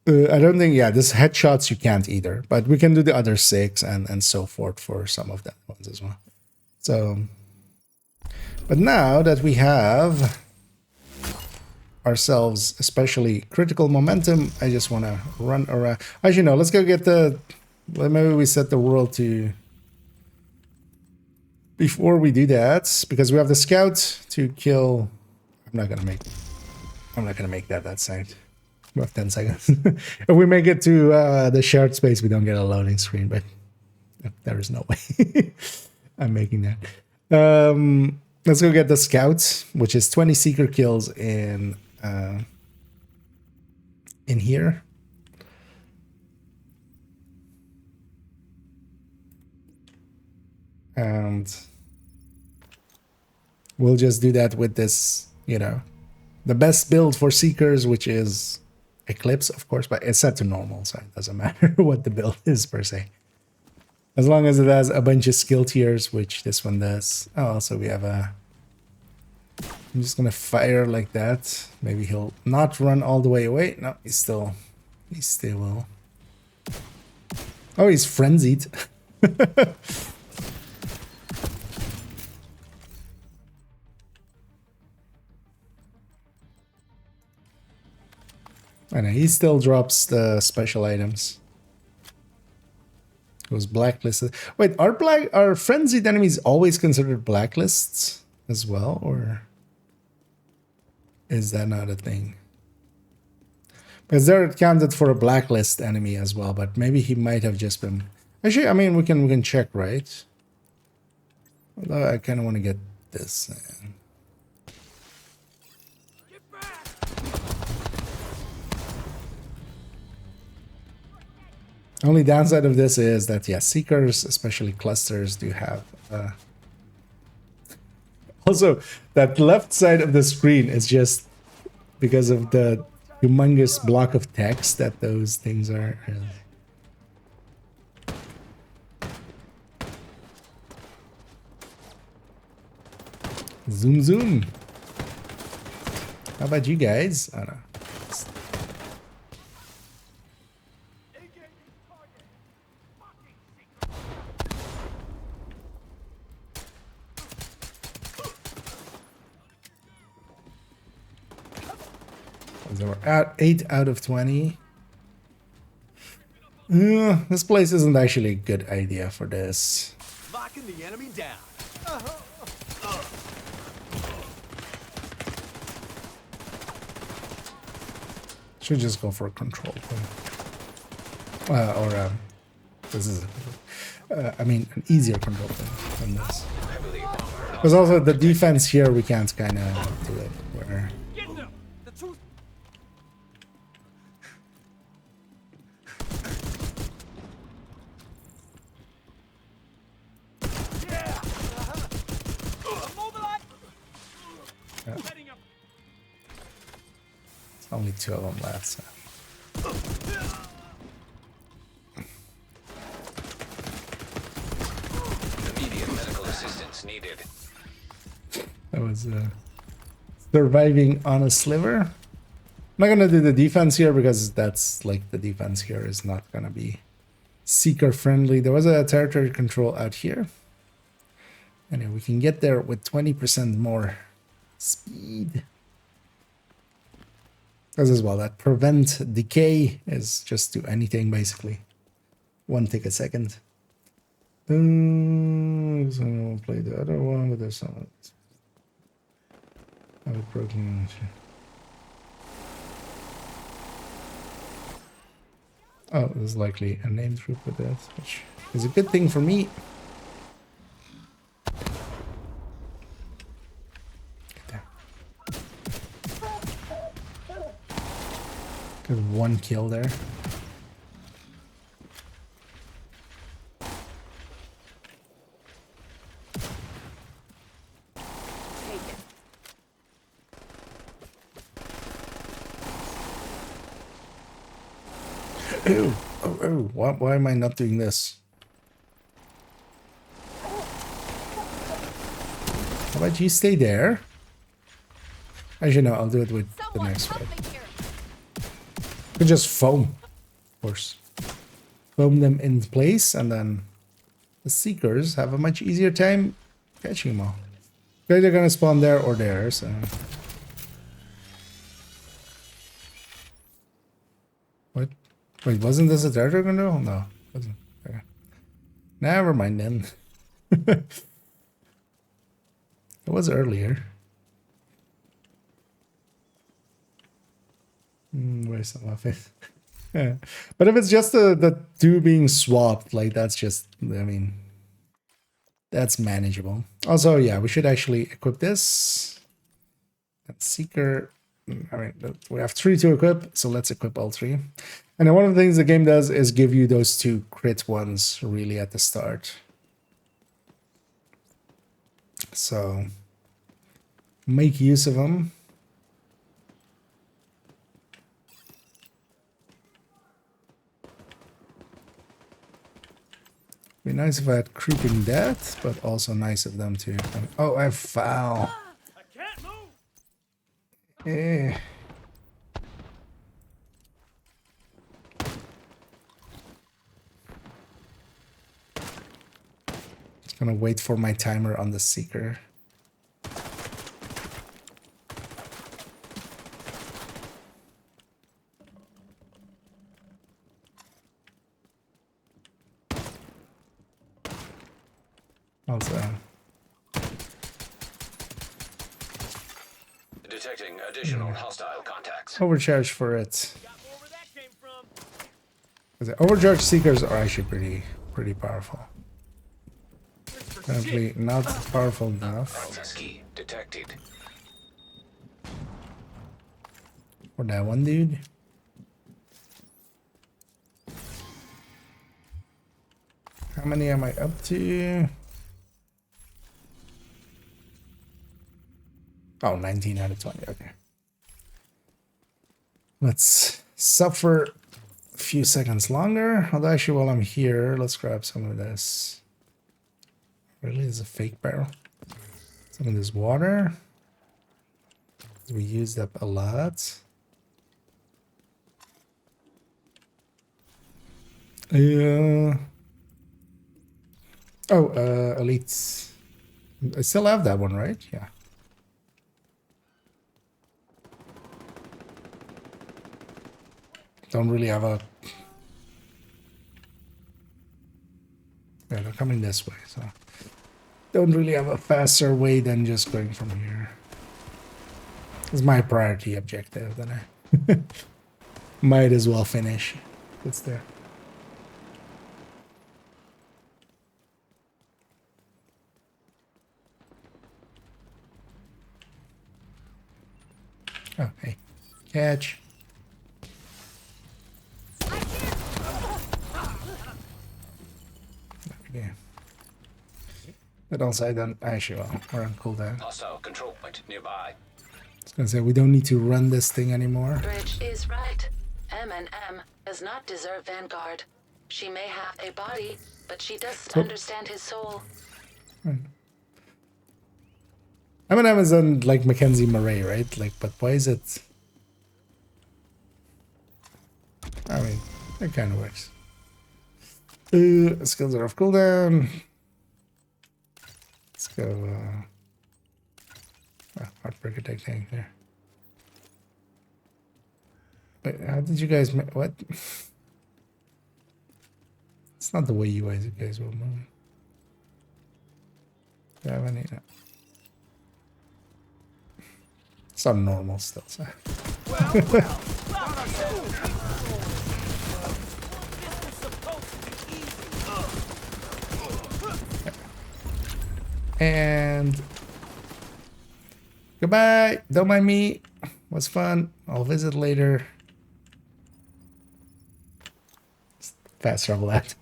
A: I don't think. This headshots you can't either. But we can do the other 6 and so forth for some of them ones as well. So, but now that we have ourselves, especially critical momentum, I just want to run around. Actually, no, let's go get maybe we set the world to, before we do that, because we have the scout to kill. I'm not gonna make that side. We have 10 seconds. If we make it to the shared space, we don't get a loading screen, but there is no way I'm making that. Let's go get the scouts, which is 20 seeker kills in here. And we'll just do that with this, you know, the best build for Seekers, which is Eclipse, of course, but it's set to normal, so it doesn't matter what the build is per se. As long as it has a bunch of skill tiers, which this one does. Oh, also we have a... I'm just gonna fire like that. Maybe he'll not run all the way away. No, he still will. Oh, he's frenzied. I know, he still drops the special items. It was blacklisted. Wait, are frenzied enemies always considered blacklists as well, or is that not a thing? Because they're counted for a blacklist enemy as well, but maybe he might have just been. Actually, I mean, we can check, right? Although I kind of want to get this. Only downside of this is that, yeah, Seekers, especially clusters, do have... Also, that left side of the screen is just because of the humongous block of text that those things are... Zoom, zoom. How about you guys? I don't know. So we're at 8 out of 20. This place isn't actually a good idea for this.
F: Locking the enemy down.
A: Should just go for a control thing. This is, I mean, an easier control thing than this. Because also the defense here, we can't kind of do it where... Only 2 of them left. So.
E: Immediate medical assistance needed.
A: That was surviving on a sliver. I'm not gonna do the defense here because that's like the defense here is not gonna be seeker friendly. There was a territory control out here. Anyway, we can get there with 20% more speed. As well, that prevent decay is just do anything basically. 1 tick a second. So I'll play the other one with this one. Have it broken. Oh, there's likely a name troop with that, which is a good thing for me. One kill there. Ew. Oh, why am I not doing this? How about you stay there? Actually, no, I'll do it with the next one. Could just foam, of course. Foam them in place, and then the Seekers have a much easier time catching them all. They're either gonna spawn there or there, so... What? Wait, wasn't this a territory control? No, it wasn't. Okay. Never mind then. It was earlier. Where's some of it? Yeah. But if it's just the 2 being swapped, like that's just, I mean, that's manageable. Also, yeah, we should actually equip this. And Seeker, I mean, we have 3 to equip, so let's equip all 3. And then one of the things the game does is give you those 2 crit ones really at the start. So make use of them. Be nice if I had creeping death, but also nice of them to. Oh, I foul.
F: I can't move.
A: Eh. Just gonna wait for my timer on the seeker. Also,
E: Detecting additional hostile contacts.
A: overcharge for it.
F: Got more where that came from.
A: 'Cause the overcharge seekers are actually pretty powerful. Definitely not powerful enough
E: Access key detected.
A: for that one dude. How many am I up to? Oh, 19 out of 20. Okay. Let's suffer a few seconds longer. Although actually while I'm here, let's grab some of this. Really, is a fake barrel. Some of this water. We used up a lot. Elite. I still have that one, right? Yeah. Don't really have a... Yeah, they're coming this way, so... Don't really have a faster way than just going from here. It's my priority objective, then I... Might as well finish. It's there. Oh, hey. Catch. Okay. But also I don't actually well, we're on cooldown.
E: Hostile control point nearby.
A: I was gonna say we don't need to run this thing anymore.
C: Bridge is right. M does not deserve Vanguard. She may have a body, but she doesn't understand his soul.
A: M&M is on like Mackenzie Murray, right? Like, but why is it? I mean, it kind of works. Skills are off cooldown. Let's go. Heartbreaker technique there. Wait, how did you guys? What? It's not the way you guys will move. Do I have any? No. It's not normal still. So. And goodbye. Don't mind me. Was fun. I'll visit later. Fast travel act.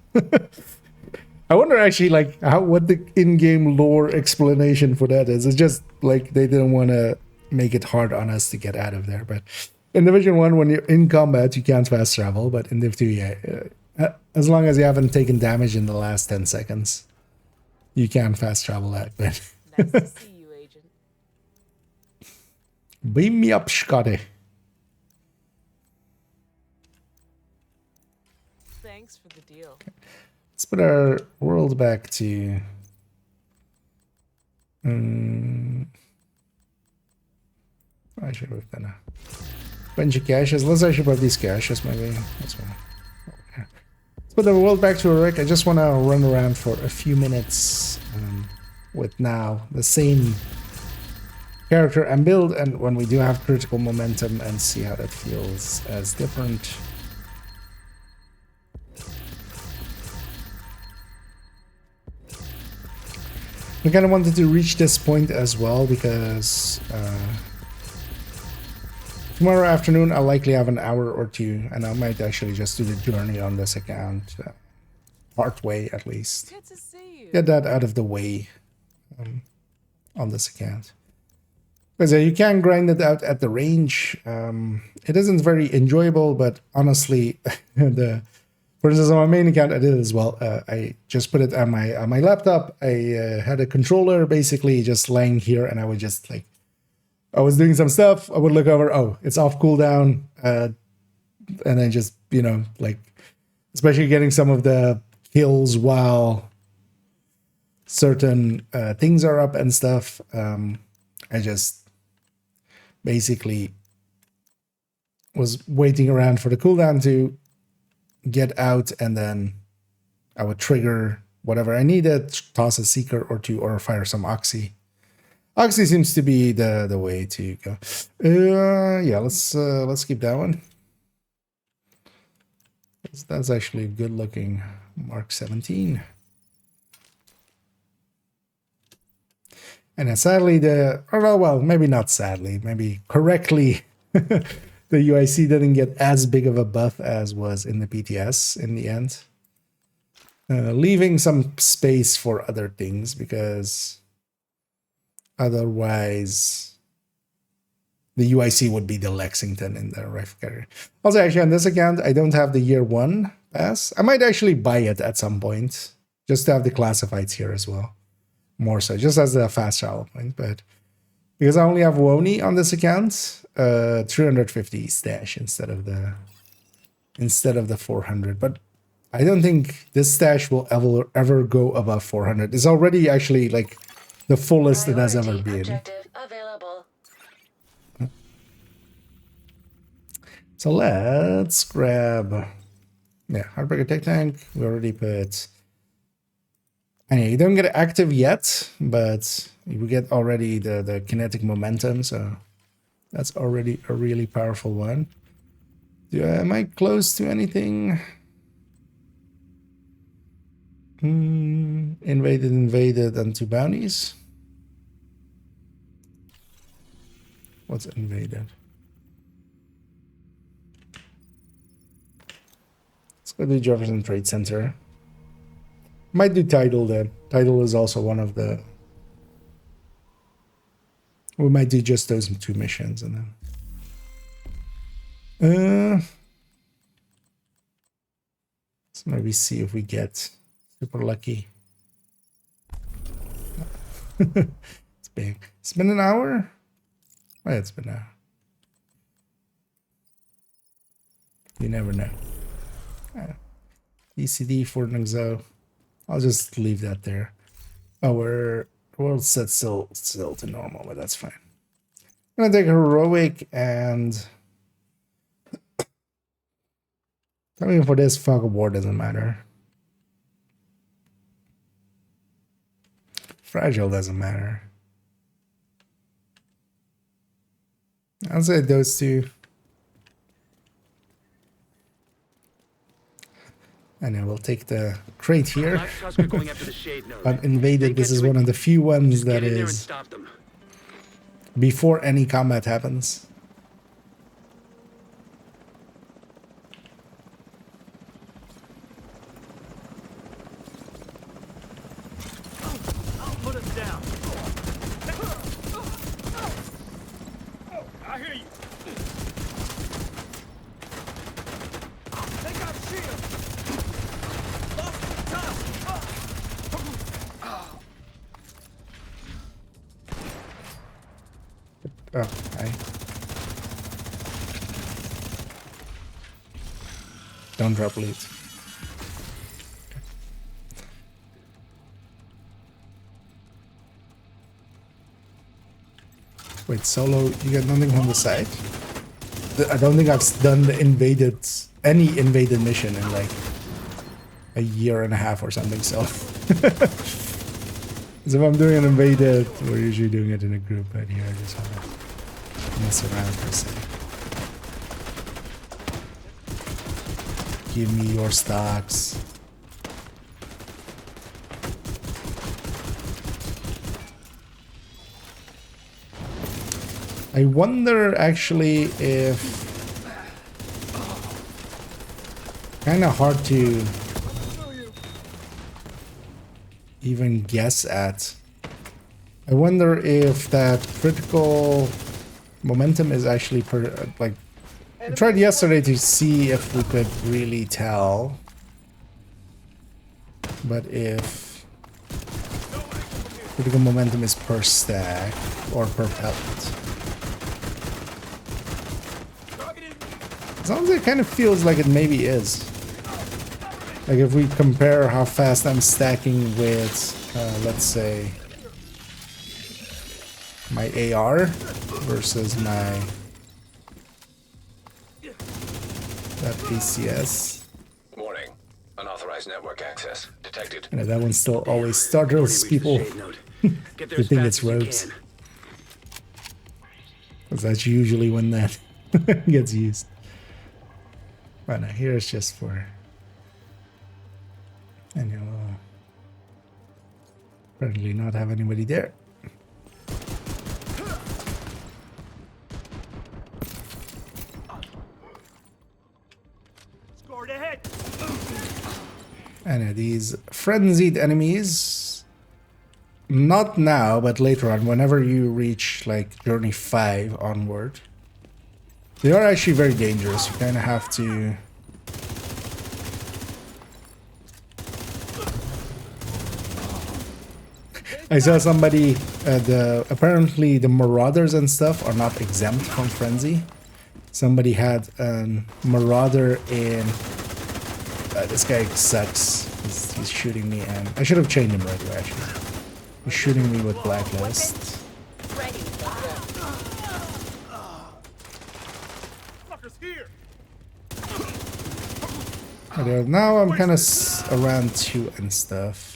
A: I wonder actually like what the in-game lore explanation for that is. It's just like they didn't want to make it hard on us to get out of there. But in Division 1, when you're in combat, you can't fast travel. But in Div 2, yeah, as long as you haven't taken damage in the last 10 seconds, you can fast travel that. But
G: Nice to see you, Agent.
A: beam me up, Scotty.
G: Thanks for the deal.
A: Let's put our world back to... I should have done a bunch of caches. Let's actually put these caches, maybe. That's one. Okay. Let's put the world back to a wreck. I just want to run around for a few minutes with now the same character and build, and when we do have critical momentum, and see how that feels as different. I kind of wanted to reach this point as well because tomorrow afternoon I'll likely have an hour or two, and I might actually just do the journey on this account, part way at least.
G: Good to see you.
A: Get that out of the way on this account. Because you can grind it out at the range. It isn't very enjoyable, but honestly, for instance, on my main account, I did it as well. I just put it on my laptop. I had a controller basically just laying here, and I would just like, I was doing some stuff. I would look over. Oh, it's off cooldown, and then just like, especially getting some of the kills while certain things are up and stuff. I just basically was waiting around for the cooldown to get out, and then I would trigger whatever I needed, toss a seeker or two, or fire some oxy. Oxy seems to be the way to go. Yeah, let's keep that one. That's actually a good looking Mark 17. And then sadly, well, maybe not sadly, maybe correctly, the UIC didn't get as big of a buff as was in the PTS in the end. Leaving some space for other things, because otherwise the UIC would be the Lexington in the rifle carrier. Also, actually, on this account, I don't have the year 1 pass. I might actually buy it at some point, just to have the classifieds here as well. More so, just as a fast travel point, but because I only have Woni on this account, 350 stash instead of the 400. But I don't think this stash will ever go above 400. It's already actually like the fullest it has ever been.
C: Objective available.
A: So let's grab, Heartbreaker Tech Tank. We already put. Anyway, you don't get active yet, but you get already the kinetic momentum, so that's already a really powerful one. Am I close to anything? Invaded, and 2 bounties. What's invaded? Let's go to Jefferson Trade Center. Might do Tidal then. Tidal is also one of the... We might do just those 2 missions and then... Let's maybe see if we get super lucky. It's big. It's been an hour? Oh, yeah, it's been an hour. You never know. ECD for Nexo. I'll just leave that there. Oh, we're world set still to normal, but that's fine. I'm gonna take heroic and I mean for this fog of war doesn't matter. Fragile doesn't matter. I'll say those 2. And I will take the crate here. Uninvaded, this is one of the few ones that is before any combat happens.
F: I'll put us down. I hear you. They got shields.
A: Oh, I don't drop loot. Wait, solo, you get nothing from the side? I don't think I've done the any invaded mission in like a year and a half or something, so. So if I'm doing an invaded, we're usually doing it in a group, but here I just want to mess around for a second. Give me your stocks. I wonder actually if kind of hard to even guess at I wonder if that critical momentum is actually like. I tried yesterday to see if we could really tell, but if critical momentum is per stack or per pellet. Sounds it kind of feels like it maybe is. Like if we compare how fast I'm stacking with, let's say, my AR versus my that ACS.
E: Warning. Unauthorized network access detected.
A: And that one still always startles people.
D: Get there
A: They
D: as
A: think
D: fast
A: it's
D: as you
A: rogues.
D: can.
A: Because that's usually when that gets used. But no, here it's just for and you'll apparently not have anybody there.
F: Scored ahead.
A: And these frenzied enemies, not now, but later on, whenever you reach like Journey 5 onward, they are actually very dangerous. You kind of have to... I saw somebody, apparently the Marauders and stuff are not exempt from Frenzy. Somebody had a Marauder in... this guy sucks. He's shooting me, and I should have chained him right away, actually. He's shooting me with Blacklist. Okay, now I'm kind of around 2 and stuff.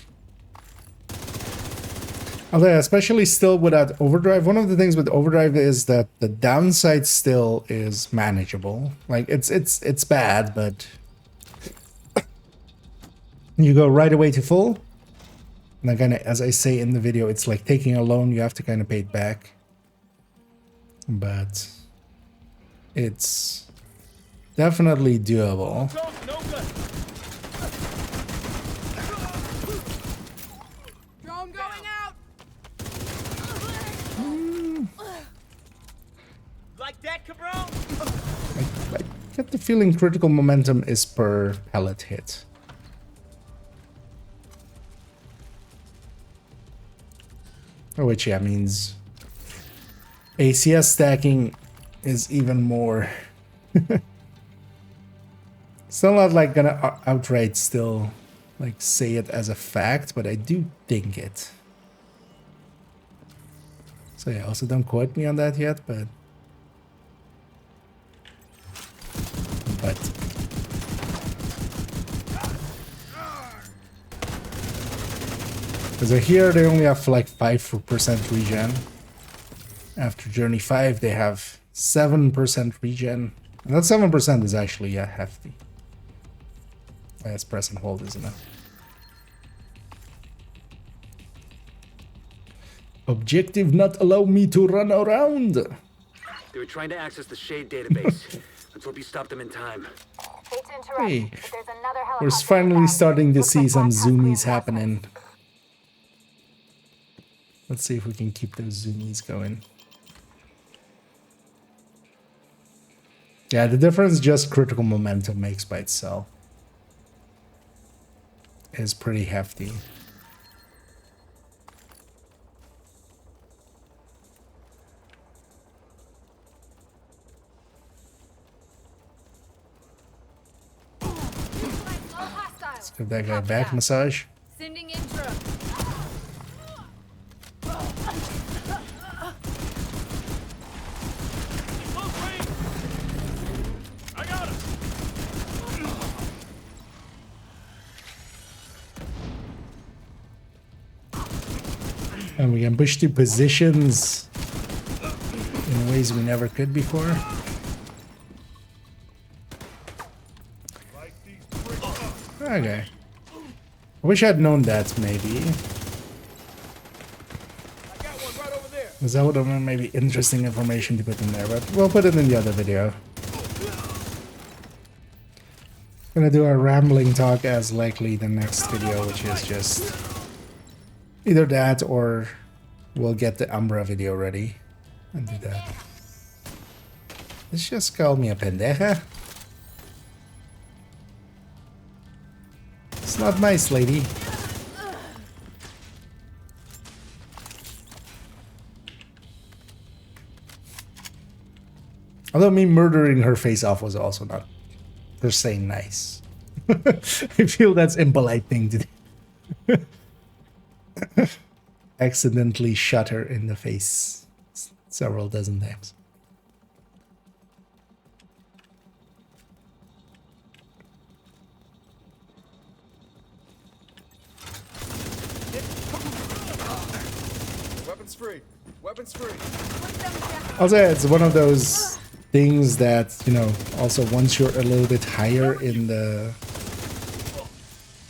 A: Although, especially still without overdrive, one of the things with overdrive is that the downside still is manageable. Like it's bad, but you go right away to full. And kind of, as I say in the video, it's like taking a loan. You have to kind of pay it back. But it's definitely doable.
F: Drone going out. Like that, cabron?
A: I get the feeling critical momentum is per pellet hit. Which, yeah, means ACS stacking is even more. Still not like gonna outright still like say it as a fact, but I do think it. So yeah, also don't quote me on that yet, but because here they only have like 5% regen. After Journey 5 they have 7% regen. And that 7% is actually hefty. Yes, press and hold, isn't it? Objective not allow me to run around.
D: They were trying to access the Shade database. Let's hope you stopped them in time.
H: Hate to interrupt,
A: Hey,
H: but there's another
A: we're
H: helicopter
A: finally
H: inbound.
A: starting to
H: Looks
A: see
H: like
A: some
H: Black has
A: zoomies
H: reinforcements.
A: happening. Let's see if we can keep those zoomies going. Yeah, the difference just critical momentum makes by itself is pretty hefty. Let's give that guy a back massage.
H: Sending intro.
F: I got him.
A: And we can push to positions in ways we never could before. Okay. I wish I'd known that, maybe.
F: I got one right over there.
A: Because that would have been maybe interesting information to put in there, but we'll put it in the other video. Gonna do a rambling talk as likely the next video, which is just either that or we'll get the Umbra video ready and do that. Let's just call me a pendeja. It's not nice, lady. Although me murdering her face off was also not per se nice. I feel that's impolite thing to do. Accidentally shot her in the face several dozen times.
F: Weapons free. Weapons free.
A: Also, it's one of those things that, you know, also once you're a little bit higher in the...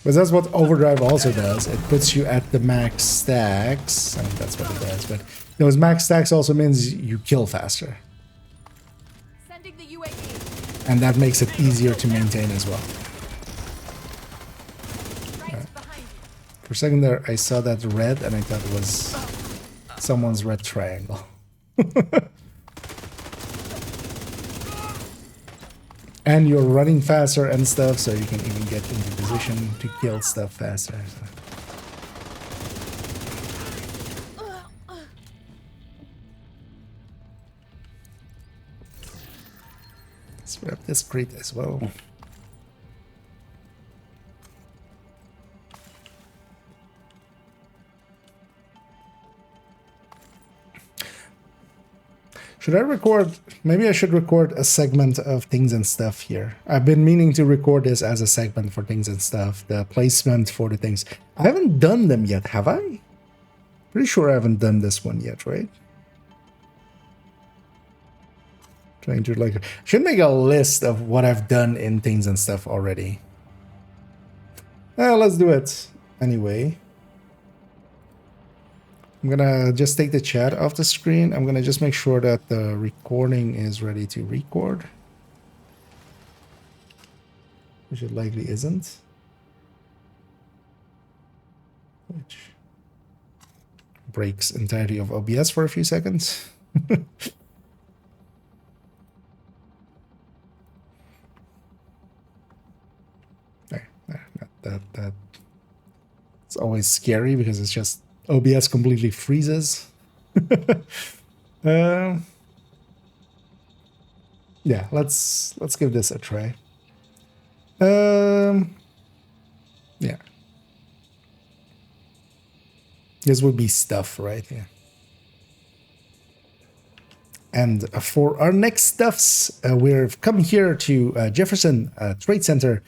A: But that's what Overdrive also does. It puts you at the max stacks. I mean, that's what it does. But those max stacks also means you kill faster.
H: Sending the UAV.
A: And that makes it easier to maintain as well.
H: Right behind you.
A: For a second there, I saw that red and I thought it was someone's red triangle. And you're running faster and stuff, so you can even get into position to kill stuff faster. Let's grab this crate as well. Should I record? Maybe I should record a segment of things and stuff here. I've been meaning to record this as a segment for things and stuff. The placement for the things. I haven't done them yet, have I? Pretty sure I haven't done this one yet, right? Trying to like... Should make a list of what I've done in things and stuff already. Let's do it anyway. I'm gonna just take the chat off the screen. I'm gonna just make sure that the recording is ready to record. Which it likely isn't. Which breaks entirety of OBS for a few seconds. That it's always scary because it's just OBS completely freezes. Yeah, let's give this a try. Yeah, this would be stuff, right? Yeah. And for our next stuffs, we've come here to Jefferson Trade Center.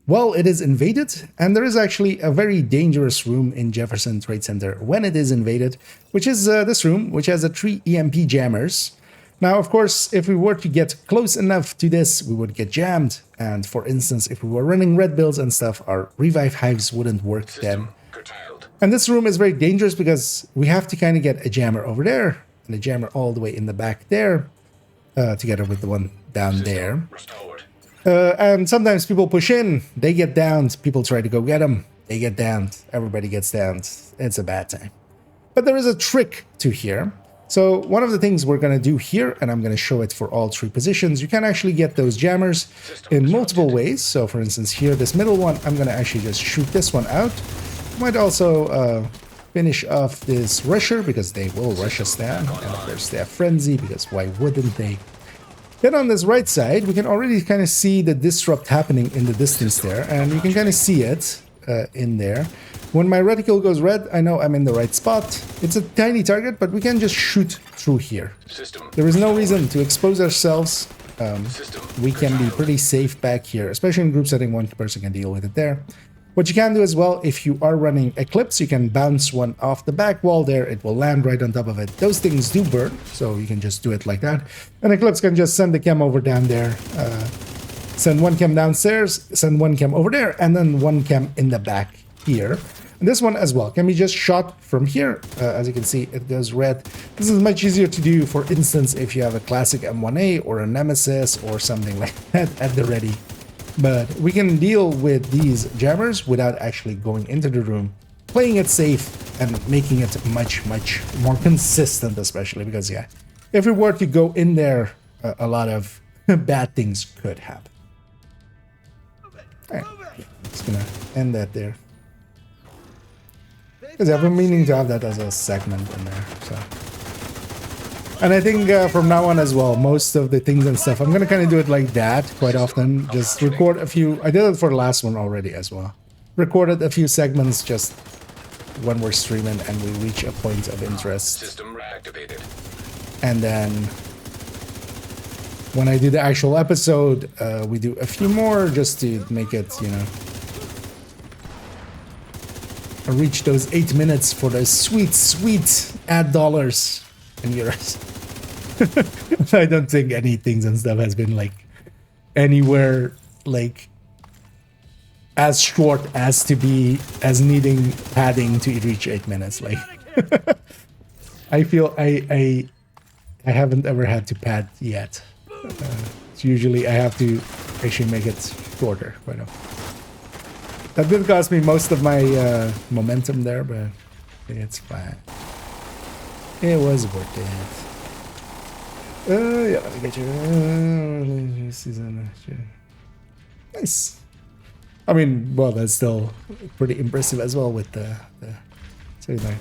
A: Well, it is invaded, and there is actually a very dangerous room in Jefferson Trade Center when it is invaded, which is this room, which has 3 EMP jammers. Now, of course, if we were to get close enough to this, we would get jammed. And for instance, if we were running red builds and stuff, our revive hives wouldn't work then. And this room is very dangerous because we have to kind of get a jammer over there and a jammer all the way in the back there, together with the one down there. And sometimes people push in, they get downed, people try to go get them, they get downed, everybody gets downed. It's a bad time. But there is a trick to here. So one of the things we're going to do here, and I'm going to show it for all 3 positions, you can actually get those jammers in multiple ways. So for instance here, this middle one, I'm going to actually just shoot this one out. Might also finish off this rusher because they will rush us down. And of course they have frenzy because why wouldn't they? Then on this right side, we can already kind of see the disrupt happening in the distance there, and you can kind of see it in there. When my reticle goes red, I know I'm in the right spot. It's a tiny target, but we can just shoot through here. There is no reason to expose ourselves. We can be pretty safe back here, especially in group setting. One person can deal with it there. What you can do as well, if you are running Eclipse, you can bounce one off the back wall there. It will land right on top of it. Those things do burn, so you can just do it like that. And Eclipse can just send the chem over down there. Send one chem downstairs, send one chem over there, and then one chem in the back here. And this one as well can be just shot from here. As you can see, it goes red. This is much easier to do, for instance, if you have a classic M1A or a Nemesis or something like that at the ready. But we can deal with these jammers without actually going into the room, playing it safe, and making it much more consistent, especially because yeah, if we were to go in there, a lot of bad things could happen. All right, just gonna end that there because I've been meaning to have that as a segment in there. So, and I think from now on as well, most of the things and stuff, I'm gonna kind of do it like that quite often. Just record a few. I did it for the last one already as well. Recorded a few segments just when we're streaming and we reach a point of interest.
E: System reactivated.
A: And then when I do the actual episode, we do a few more just to make it, you know, reach those 8 minutes for those sweet ad dollars and euros. I don't think any things and stuff has been like anywhere like as short as to be as needing padding to reach 8 minutes. Like I feel I haven't ever had to pad yet. It's usually I have to actually make it shorter. Quite often. That did cost me most of my momentum there, but it's fine. It was worth it. Yeah, let me get you. Nice. I mean, well, that's still pretty impressive as well with the so like.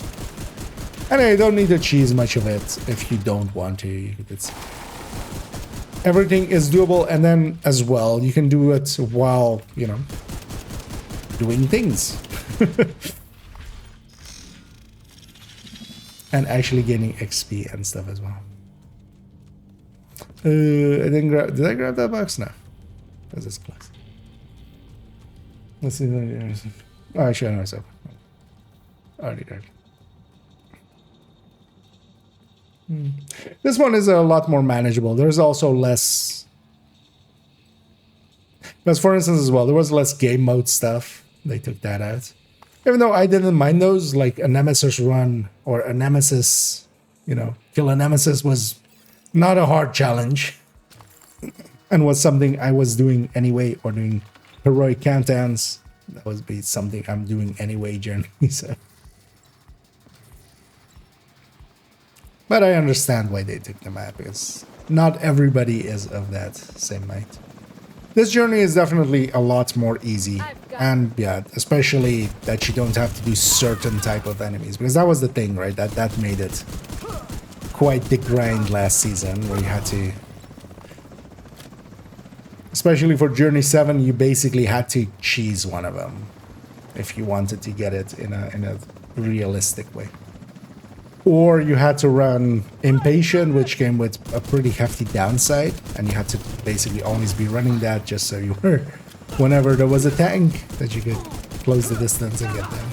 A: And I don't need to cheese much of it if you don't want to. It's everything is doable, and then as well you can do it while, you know, doing things and actually gaining XP and stuff as well. I didn't grab. Did I grab that box? No, because it's close. Let's see. Oh, actually, I know it's open. Already grabbed. This one is a lot more manageable. There's also less. Because, for instance, as well, there was less game mode stuff. They took that out. Even though I didn't mind those, like a Nemesis run or a Nemesis, you know, kill a Nemesis was not a hard challenge. And was something I was doing anyway, or doing heroic countdowns. That would be something I'm doing anyway generally. So. But I understand why they took them out, because not everybody is of that same mind. This journey is definitely a lot more easy, and yeah, especially that you don't have to do certain type of enemies, because that was the thing, right? That made it quite the grind last season, where you had to, especially for Journey 7, you basically had to cheese one of them if you wanted to get it in a realistic way. Or you had to run Impatient, which came with a pretty hefty downside, and you had to basically always be running that just so you were, whenever there was a tank, that you could close the distance and get them.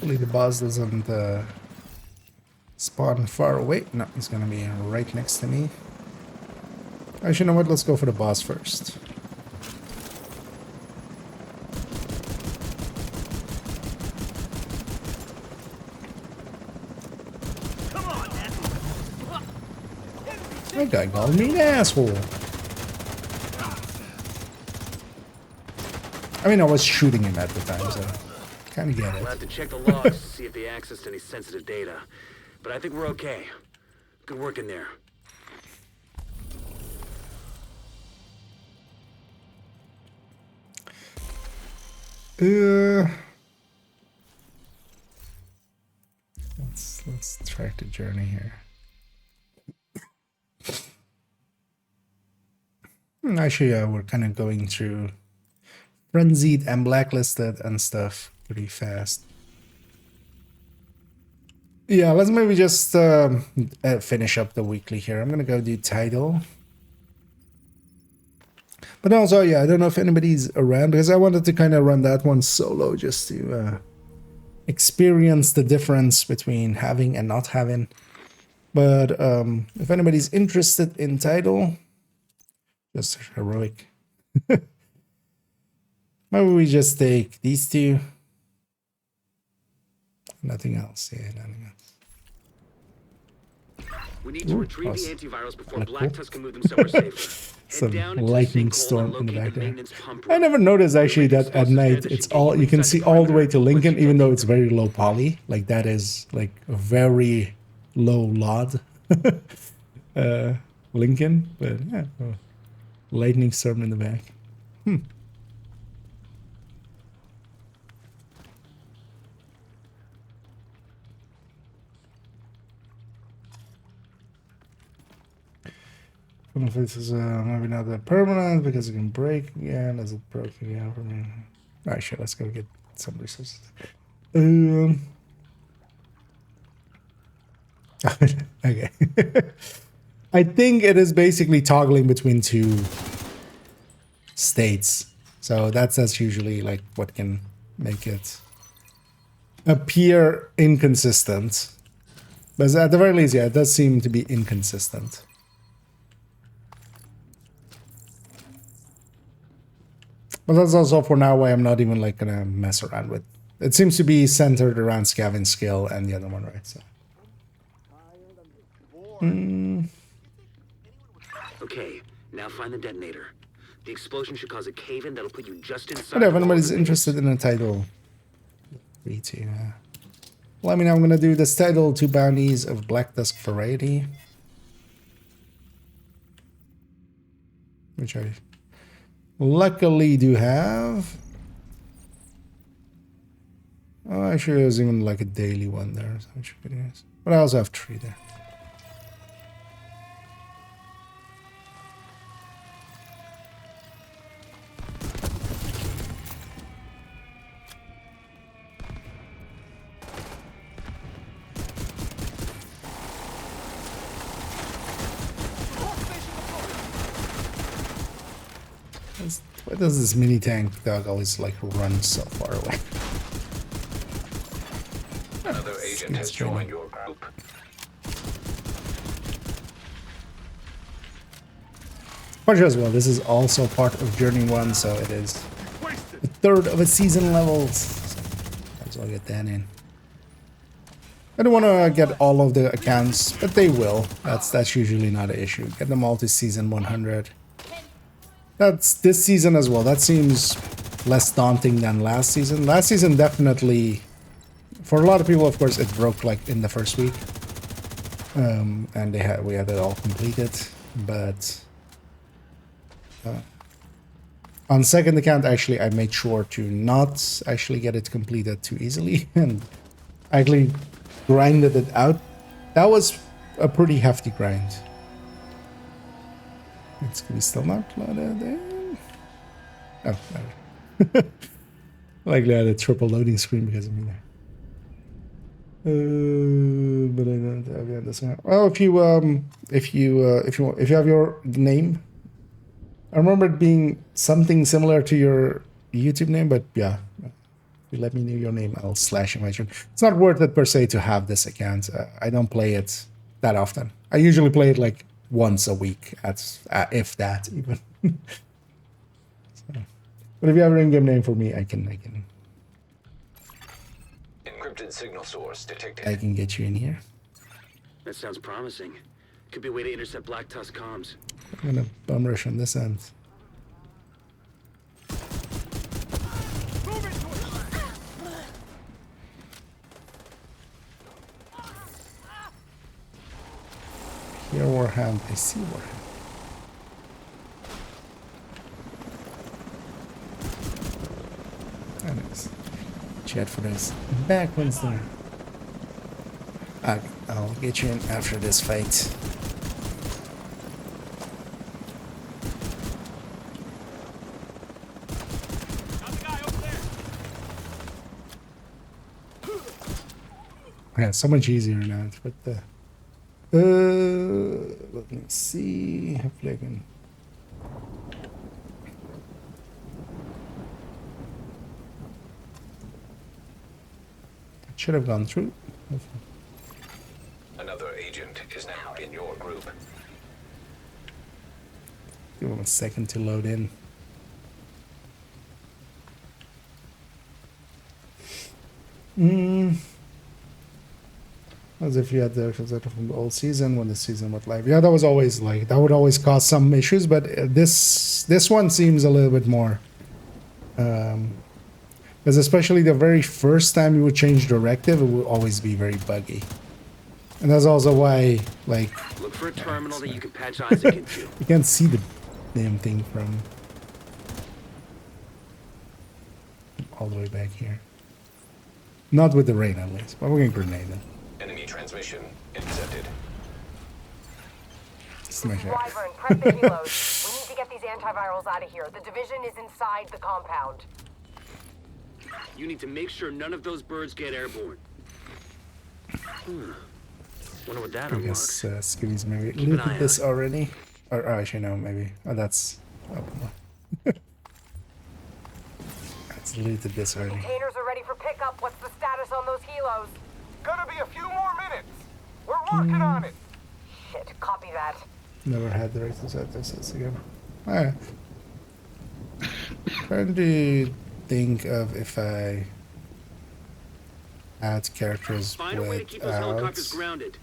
A: Hopefully the boss doesn't spawn far away. No, he's gonna be right next to me. Actually, you know what? Let's go for the boss first.
F: Come on, man.
A: That guy called me an asshole. I mean, I was shooting him at the time, so kind of get
D: We'll
A: it.
D: have to check the logs to see if they accessed any sensitive data. But I think we're okay. Good work in there.
A: Let's track the journey here. Actually, we're kind of going through frenzied and blacklisted and stuff pretty fast. Yeah, let's maybe just finish up the weekly here. I'm gonna go do title. But also, yeah, I don't know if anybody's around, because I wanted to kind of run that one solo just to experience the difference between having and not having. But if anybody's interested in title, Just heroic. Maybe we just take these two. Nothing else. Yeah, nothing else.
D: We need to
A: Ooh,
D: retrieve
A: awesome.
D: the antivirals before
A: Kinda
D: Black
A: cool.
D: Tusk can move them somewhere safer.
A: Some
D: Head down into
A: lightning
D: the sinkhole
A: storm
D: and
A: in the
D: locate
A: back
D: the
A: there.
D: maintenance pump
A: I
D: room.
A: never noticed actually
D: We'll make
A: that at
D: explosives there
A: night
D: that
A: it's
D: should get
A: all you can
D: inside
A: see
D: the
A: all the way
D: perimeter
A: to
D: once
A: Lincoln,
D: you
A: even though
D: locate
A: it's
D: them.
A: very low poly. Like that is like a very low lot. Lincoln, but yeah, lightning storm in the back. I don't know if this is maybe not that permanent because it can break again. Is it broken again for me? Alright, sure, let's go get some resources. Okay. I think it is basically toggling between two states. So that's usually like what can make it appear inconsistent. But at the very least, yeah, it does seem to be inconsistent. But that's also for now why I'm not even like gonna mess around with. It seems to be centered around Scaven's skill and the other one, right? So.
D: Okay, now find the detonator. The explosion should cause a cave-in that'll put you just inside.
A: But if
D: the wall of
A: anybody's
D: the
A: interested in a title, free to. Let me know. I'm gonna do this title: 2 bounties of Black Tusk variety, which I luckily do have. Oh, actually, there's even like a daily one there, so it should be nice. But I also have 3 there. Why does this mini tank dog always like run so far away?
E: Another agent has joined your group.
A: Punch as well. This is also part of Journey 1, so it is a third of a season levels. So might as well get that in. I don't want to get all of the accounts, but they will. That's usually not an issue. Get them all to season 100. That's this season as well. That seems less daunting than last season. Last season definitely, for a lot of people, of course, it broke like in the first week, and we had it all completed. But on second account, actually, I made sure to not actually get it completed too easily, and actually grinded it out. That was a pretty hefty grind. It's gonna be still not loaded in. Oh, no. Likely I had a triple loading screen because of me there. But I don't have this now. Well, if you have your name, I remember it being something similar to your YouTube name, but yeah, if you let me know your name, I'll slash invite you. It's not worth it per se to have this account. I don't play it that often. I usually play it like once a week, if that even. So, but if you have an in-game name for me, I can
E: Encrypted signal source detected.
A: I can get you in here.
D: That sounds promising. Could be a way to intercept Black Tusk comms.
A: I'm gonna bum rush on this end. Here Warhound, I see Warhound. Oh, nice. Chat for this. Back once there. I'll get you in after this fight. Yeah, so much easier now. But let me see. Hopefully I can. It should have gone through.
E: Another agent is now in your group.
A: Give them a second to load in. As if you had the from the old season when the season went live. Yeah, that was always like that would always cause some issues, but this one seems a little bit more. Because especially the very first time you would change directive, it would always be very buggy. And that's also why, like,
D: Look for a terminal that you can patch Isaac into.
A: you can't see the damn thing from all the way back here. Not with the rain, at least. But we're going to grenade it.
E: Enemy transmission intercepted.
A: Smash it.
I: Wyvern, prep the helos. We need to get these antivirals out of here. The division is inside the compound.
D: You need to make sure none of those birds get airborne. Wonder what that
A: I
D: unlocks.
A: guess Skivvy's maybe
D: Keep an eye
A: looted this
D: on it.
A: already. Or actually, no, maybe. Oh, that's... It's looted this already.
I: Containers are ready for pickup. What's the status on those helos?
F: Gonna be a few more minutes. We're working on it.
I: Shit, copy that.
A: Never had the right to set this again. Alright. Trying to think of if I add characters
D: Find a way to keep those helicopters
A: without
D: grounded.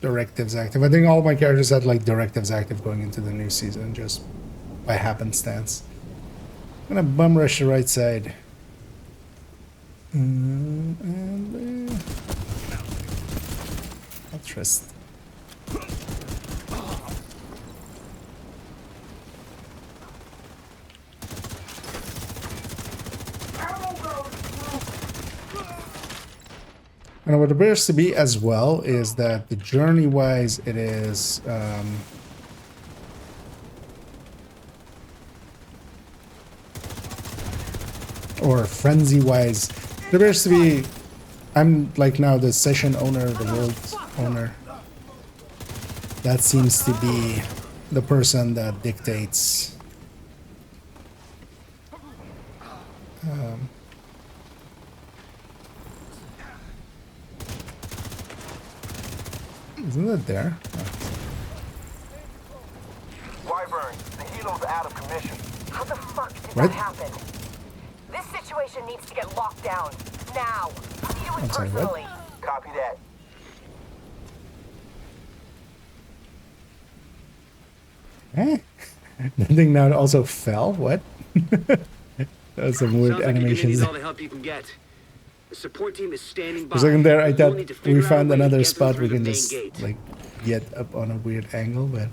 A: directives active. I think all my characters had like directives active going into the new season just by happenstance. I'm gonna bum rush the right side. And I'll trust. And what appears to be as well is that the journey-wise, it is or frenzy-wise, there appears to be. I'm like now the session owner, the world owner. That seems to be the person that dictates. Isn't it there?
F: Wyvern, the helo's out of commission.
I: How the fuck did
A: What?
I: that happen? This situation needs to get locked down. Now. I need it
A: I'm sorry, what?
I: personally.
F: Copy that.
A: Eh? The thing now also fell? What? That was some weird
D: Sounds like you're gonna
A: animations.
D: need all the help you can get. The support team is standing by.
A: For a second there, I
D: You'll
A: thought
D: need to
A: we
D: figure out a
A: found
D: way to
A: another
D: get them
A: spot
D: through
A: we
D: the
A: can
D: main
A: just
D: gate.
A: like get up on a weird angle, but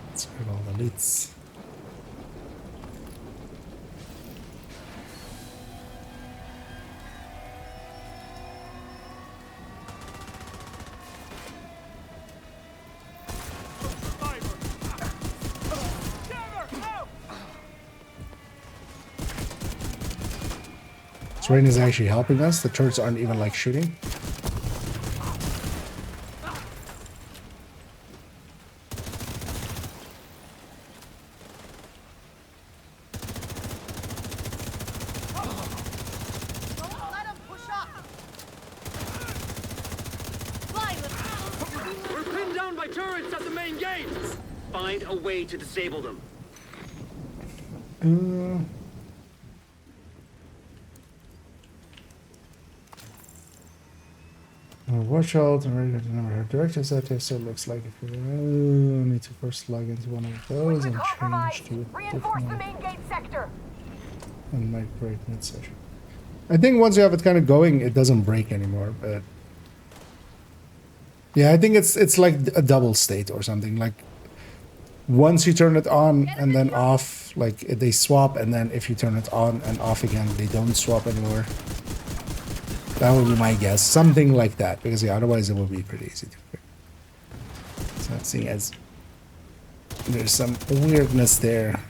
A: let's grab all the loots. This rain is actually helping us. The turrets aren't even like shooting.
H: Let him push up.
D: We're pinned down by turrets at the main gate. Find a way to disable them.
A: Watch out and ready to number her directives active, so it looks like if you need to first log into one of those and
I: Compromise.
A: change to a
I: Reinforce the
A: different
I: main gate sector.
A: and might break mid session. I think once you have it kind of going, it doesn't break anymore, but yeah, I think it's like a double state or something. Like once you turn it on and then off, like they swap, and then if you turn it on and off again, they don't swap anymore. That would be my guess. Something like that. Because yeah, otherwise it would be pretty easy to fix. So seeing as there's some weirdness there.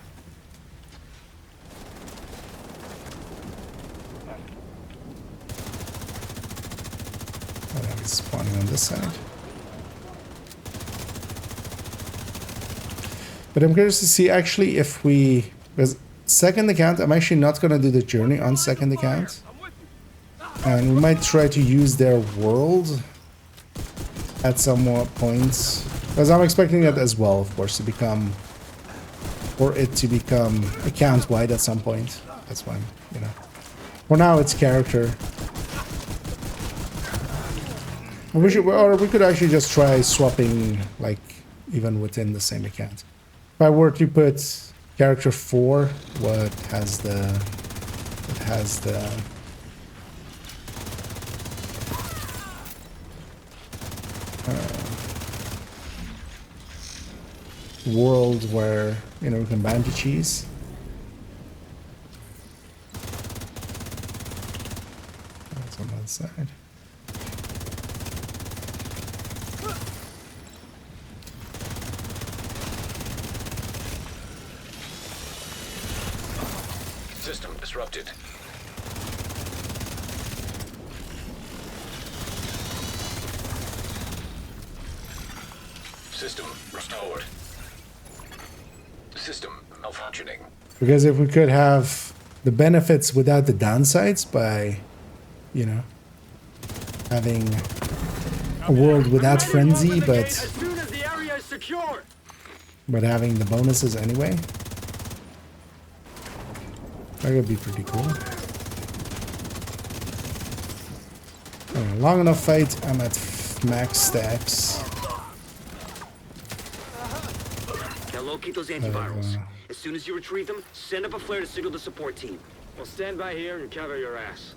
A: Oh, he's spawning on this side. But I'm curious to see actually if we, because second account, I'm actually not going to do the journey on second account. And we might try to use their world at some more points. Because I'm expecting it as well, of course, to become... for it to become account-wide at some point. That's fine, you know. For now, it's character. We should, or we could actually just try swapping, like, even within the same account. If I were to put character 4, what has the... it has the... world where, you know, we can bounty cheese. That's on that side.
E: System disrupted. System restored. System malfunctioning.
A: Because if we could have the benefits without the downsides by, you know, having a world without frenzy, but having the bonuses anyway, that would be pretty cool. Long enough fight. I'm at max stacks.
D: Locate those antivirals. As soon as you retrieve them, send up a flare to signal the support team. We'll stand by here and cover your ass.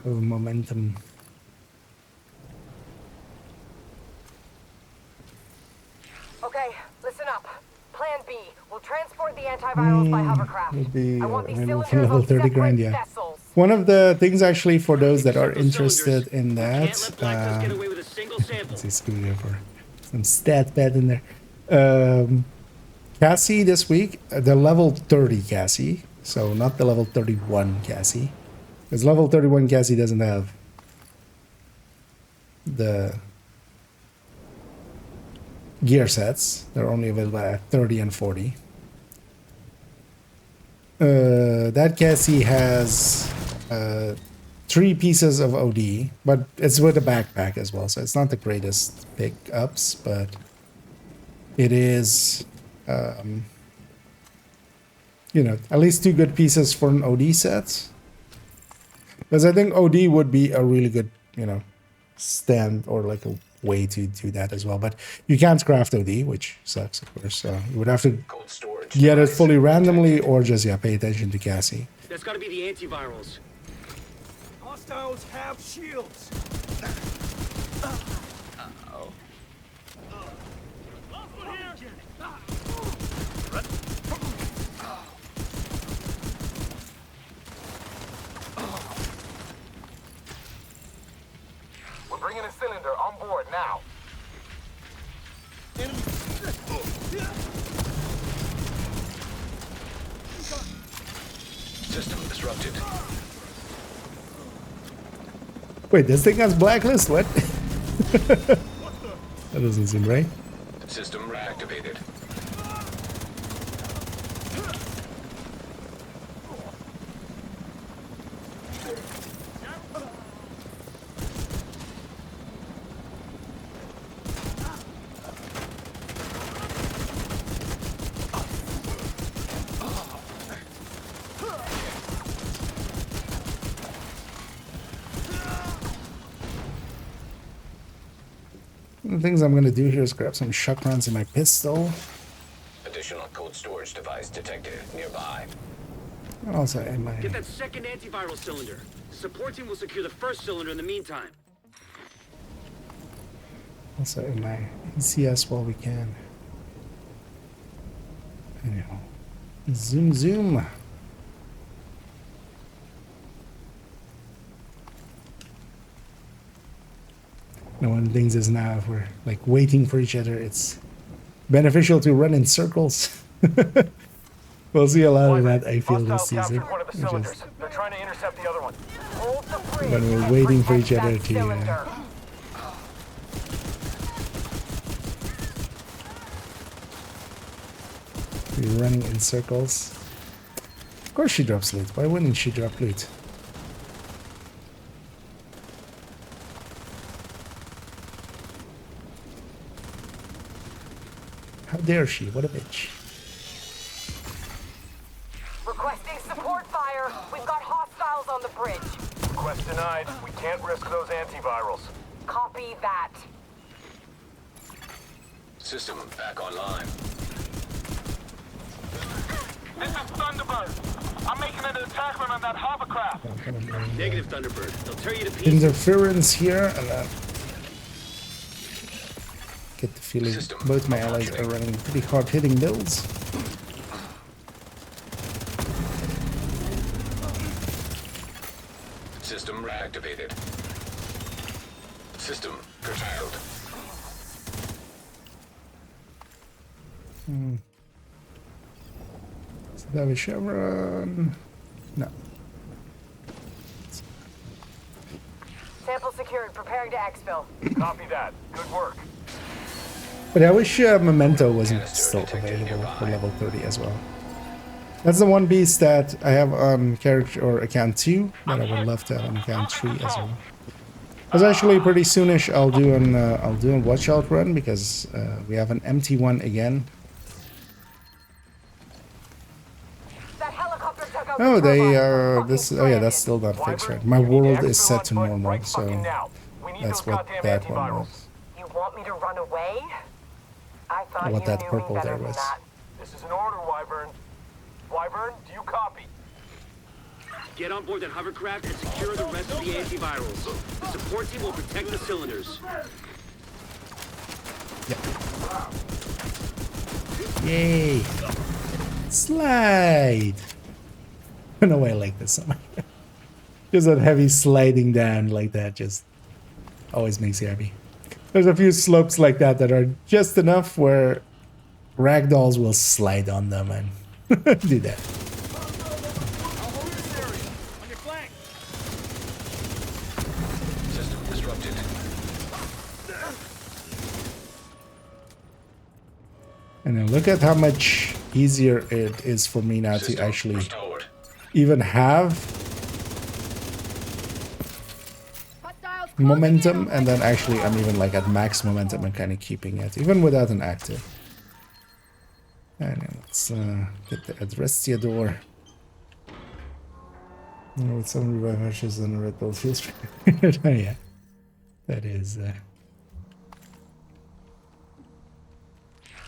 A: Oh, momentum.
I: Okay, listen up. Plan B. We'll transport the antivirals by hovercraft.
A: Would be
I: I want these
A: available
I: cylinders
A: for level
I: on
A: 30 grand,
I: separate
A: yeah.
I: vessels.
A: One of the things actually for those that are interested in that,
D: Can't let Black get away with a single sample.
A: let's see, screw for some stat pad in there. Cassie this week, the level 30 Cassie, so not the level 31 Cassie, because level 31 Cassie doesn't have the gear sets. They're only available at 30 and 40. That Cassie has 3 pieces of OD, but it's with a backpack as well, so it's not the greatest pickups, but it is, you know, at least 2 good pieces for an OD set. Because I think OD would be a really good, you know, stand or like a way to do that as well. But you can't craft OD, which sucks, of course. So you would have to
E: Cold storage.
A: get it fully randomly or just, yeah, pay attention to Cassie.
D: That's gotta be the antivirals.
F: Hostiles have shields.
B: We're bringing a cylinder on board now.
E: System disrupted.
A: Wait, this thing has blacklist? What? That doesn't seem right.
E: System reactivated.
A: The things I'm gonna do here is grab some shot rounds in my pistol.
E: Additional cold storage device detected nearby.
A: And also in my
D: Get that second antiviral cylinder. The support team will secure the first cylinder in the meantime.
A: ECS while we can. Anyhow. Zoom zoom. Now one of the things is now if we're like waiting for each other, it's beneficial to run in circles. We'll see a lot of that, I feel, this season.
B: One of the cylinders. They're trying to intercept the other one.
I: Hold the bridge
A: When we're
I: and
A: waiting for
I: protect
A: each other
I: that
A: to,
I: cylinder.
A: be running in circles. course she drops loot. Why wouldn't she drop loot? How dare she? What a bitch.
I: Requesting support fire. We've got hostiles on the bridge.
F: Request denied. We can't risk those antivirals.
I: Copy that.
E: System back online.
F: This is Thunderbird. I'm making an attack run on that hovercraft.
D: Negative, Thunderbird. They'll tear you to pieces.
A: Interference here, and then get the feeling both my allies are running pretty hard hitting builds.
E: System reactivated. System curtailed.
A: So that was Chevron. No.
I: Sample secured. Preparing to exfil.
F: Copy that. Good work.
A: But I wish Memento wasn't still available for level 30 as well. That's the one beast that I have on character or account 2 that I would love to have on account 3 as well. Because actually pretty soonish I'll do a watch out run because we have an empty one again.
I: That helicopter took out
A: Oh,
I: the
A: they
I: turbine.
A: this.
I: Fucking
A: Oh yeah, that's
I: stranded.
A: still not fixed, right?
F: Wyvern,
A: My
F: we need
A: world
F: the
A: is set to
F: exfil button
A: normal,
F: right
A: so
F: fucking now. We need
A: that's
F: those
A: what
F: goddamn
A: that one
F: antivirals.
A: was.
I: You want me to run away? I thought
A: What
I: you
A: that
I: knew
A: purple
I: me better
A: there
I: than
A: was.
I: that.
F: This is an order, Wyvern. Wyvern, do you copy?
D: Get on board that hovercraft and secure the rest of the antivirals. The support team will protect the cylinders.
A: Yay! Slide. I don't know why I like this so much. Just that heavy sliding down like that just always makes you happy. There's a few slopes like that that are just enough where ragdolls will slide on them and do that.
E: System disrupted.
A: And then look at how much easier it is for me now to
E: System
A: actually
E: restored.
A: even have momentum, and then actually I'm even like at max momentum and kind of keeping it even without an active. And then let's get the Adrestia door. With some revive hashes and a red build feels pretty. Oh yeah, that is.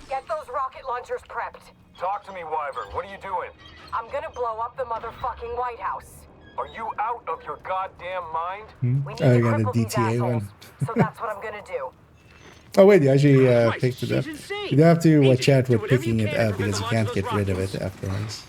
I: Get those rocket launchers prepped.
F: Talk to me, Wyvern. What are you doing?
I: I'm gonna blow up the motherfucking White House.
F: Are you out of your goddamn mind?
I: We need
A: Oh,
I: to
A: you got a
I: cripple these
A: DTA
I: assholes.
A: one.
I: So that's what I'm gonna do.
A: Oh wait, you actually
D: Christ,
A: picked it up.
D: she's insane.
A: You don't have to watch
D: Agent,
A: out
D: do
A: with
D: whatever
A: picking
D: you
A: it
D: can to
A: up because you
D: prevent
A: can't
D: the
A: get
D: launch
A: rid of
D: of
A: it
D: those
A: afterwards.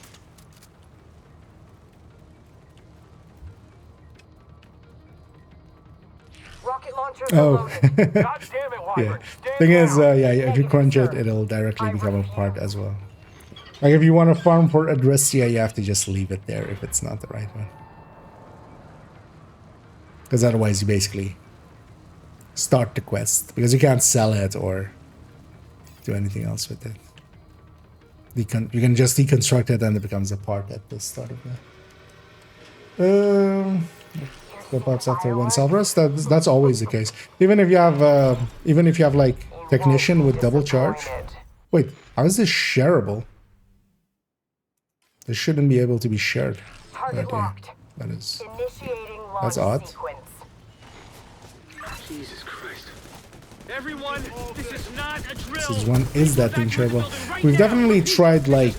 I: Rocket launchers are
A: Oh,
I: loaded.
F: God damn it, Wyvern.
A: yeah.
F: Stand
A: Thing is,
F: down.
A: yeah, if you crunch it, it'll directly become a part as well. Like if you want to farm for Adrestia, you have to just leave it there if it's not the right one. Because otherwise you basically start the quest. Because you can't sell it or do anything else with it. You can just deconstruct it and it becomes a part at the start of the... What pops after one Cerberus? That's always the case. Even if you have like Technician with double charge. Wait, how is this shareable? This shouldn't be able to be shared.
I: Target
A: Okay.
I: locked.
A: That is.
I: Initiating launch
A: That's odd.
I: sequence.
D: Jesus Christ. Everyone, this is not a drill.
A: This is one. Is that thing shareable? We've definitely tried like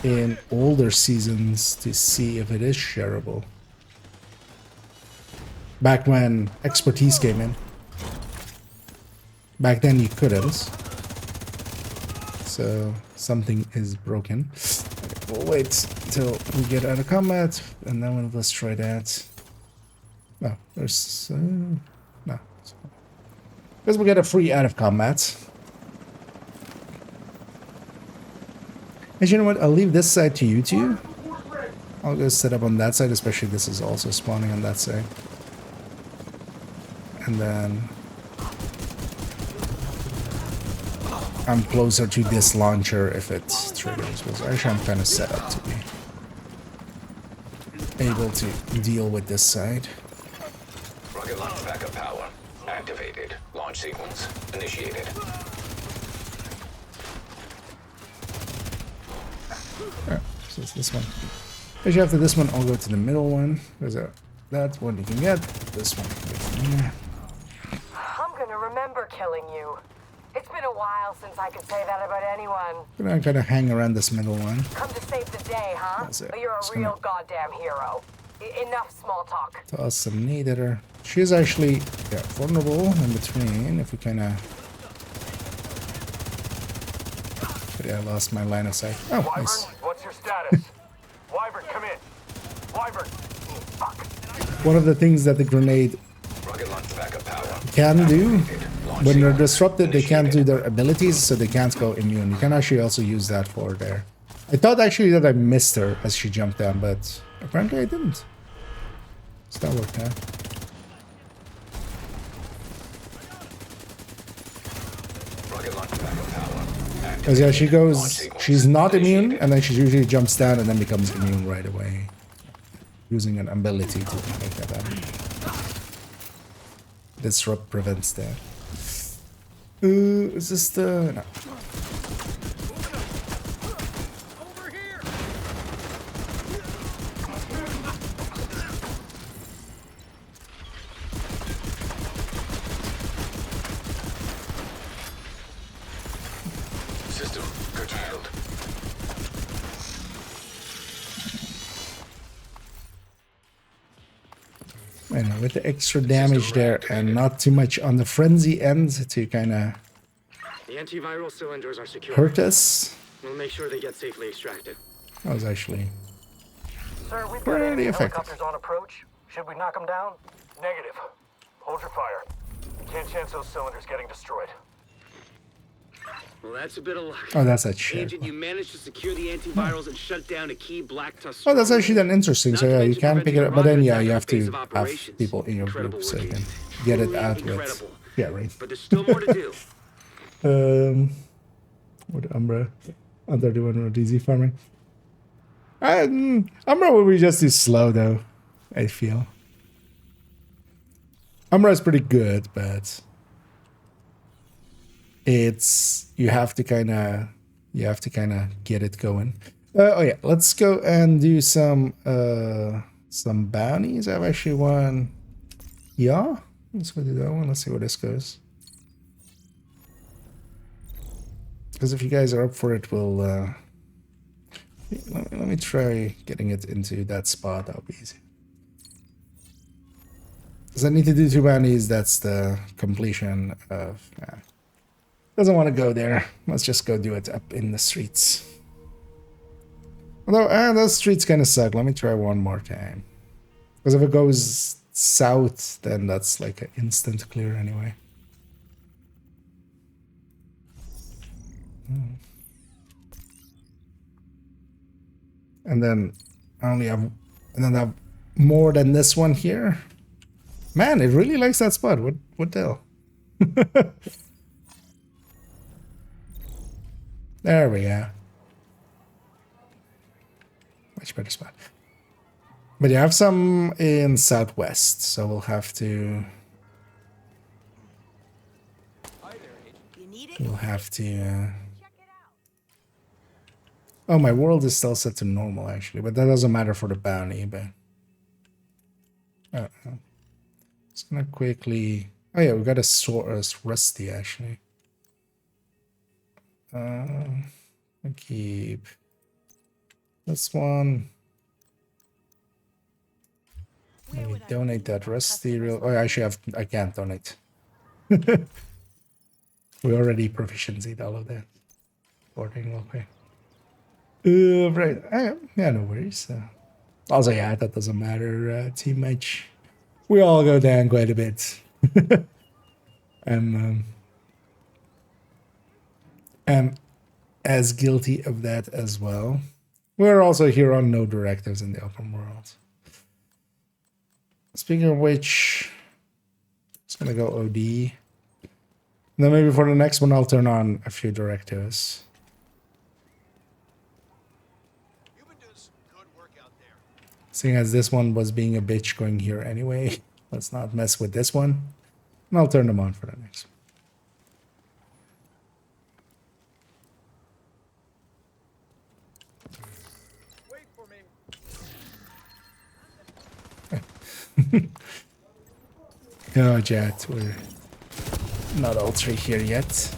A: in older seasons to see if it is shareable. Back when expertise came in. Back then you couldn't. So something is broken. We'll wait till we get out of combat and then let's try that. No, there's no. Because we get a free out of combat. And you know what? I'll leave this side to you two. I'll go set up on that side, especially this is also spawning on that side. And then I'm closer to this launcher if it triggers. Because actually I'm kind of set up to be. able to deal with this side.
E: Rocket launch backup power activated. Launch sequence initiated.
A: Alright, so it's this one. Actually, after this one, I'll go to the middle one. There's that one you can get. This one.
I: I'm gonna remember killing you. It's been a while since I could say that about anyone.
A: I'm gonna kind of hang around this middle one.
I: Come to save the day, huh?
A: That's it.
I: But you're
A: Just
I: a real
A: gonna-
I: goddamn hero. Enough small talk.
A: Toss some nade at her. She's actually vulnerable in between. If we kind of. Yeah, I lost my line of sight. Oh,
F: Wyvern,
A: nice.
F: what's your status? Wyvern, come in. Wyvern. Fuck.
A: One of the things that the grenade
E: Rocket launch backup power
A: can do
E: activated. Launch
A: when they're
E: sequence
A: disrupted, they can't do
E: initiated.
A: their abilities, so they can't go immune. You can actually also use that for there. I thought actually that I missed her as she jumped down, but apparently I didn't. So that worked out.
E: Rocket launch backup power activated.
A: Because yeah, she
E: Launch
A: goes,
E: sequence
A: she's not immune,
E: initiated.
A: and then she usually jumps down and then becomes immune right away. Using an ability to make that happen. Disrupt prevents that. Is this the... No.
E: System curtailed.
A: Anyway, with the extra damage there and not too much on the frenzy end to kind of
D: The antiviral cylinders are secure.
A: hurt us.
D: We'll make sure they get safely extracted.
A: That was actually
F: Sir, we've got
A: pretty
F: enemy
A: effective.
F: helicopters on approach. Should we knock them down? Negative. Hold your fire. Can't chance those cylinders getting destroyed.
D: Well, that's a bit of luck.
A: Oh, that's that shit.
D: Agent, you managed to secure the antivirals and shut down a key black tusk.
A: Oh, that's actually then interesting. So
D: Not to
A: yeah, you
D: mention
A: can pick it
D: preventing
A: up, but then
D: rocket
A: yeah,
D: attack
A: you
D: on
A: have
D: the base
A: to
D: of
A: have
D: operations.
A: people in your
D: Incredible
A: group so you
D: work,
A: can
D: Agent.
A: get it
D: Truly
A: out with.
D: incredible.
A: Yeah, right.
D: But there's still more to do.
A: With Umbra, under the one with easy farming. Umbra will be just too slow though. I feel Umbra is pretty good, but it's you have to kind of get it going. Oh yeah, let's go and do some bounties. I've actually won. Yeah, let's go do that one. Let's see where this goes. Because if you guys are up for it, we'll let me try getting it into that spot. That'll be easy. Because I need to do 2 bounties. That's the completion of. Doesn't want to go there. Let's just go do it up in the streets. Although, those streets kind of suck. Let me try one more time. Because if it goes south, then that's like an instant clear anyway. And then I only have, and then I have more than this one here. Man, it really likes that spot. What the hell? There we go. Much better spot. But you have some in southwest, so we'll have to. We'll have to. Oh, my world is still set to normal actually, but that doesn't matter for the bounty. But just gonna quickly. Oh yeah, we got a rusty actually. I'll keep this one. Let me donate that rusty real. Oh, actually, I can't donate. We already proficiencyed all of that. Ordering real quick. Right. Yeah, no worries. Also, yeah, that doesn't matter too much. We all go down quite a bit. I'm as guilty of that as well. We're also here on no directives in the open world. Speaking of which, it's gonna go OD. And then maybe for the next one, I'll turn on a few directives.
B: You've been doing some good work out there.
A: Seeing as this one was being a bitch going here anyway, let's not mess with this one. And I'll turn them on for the next
F: Wait for me.
A: one. Oh, Jet, we're not all three here yet.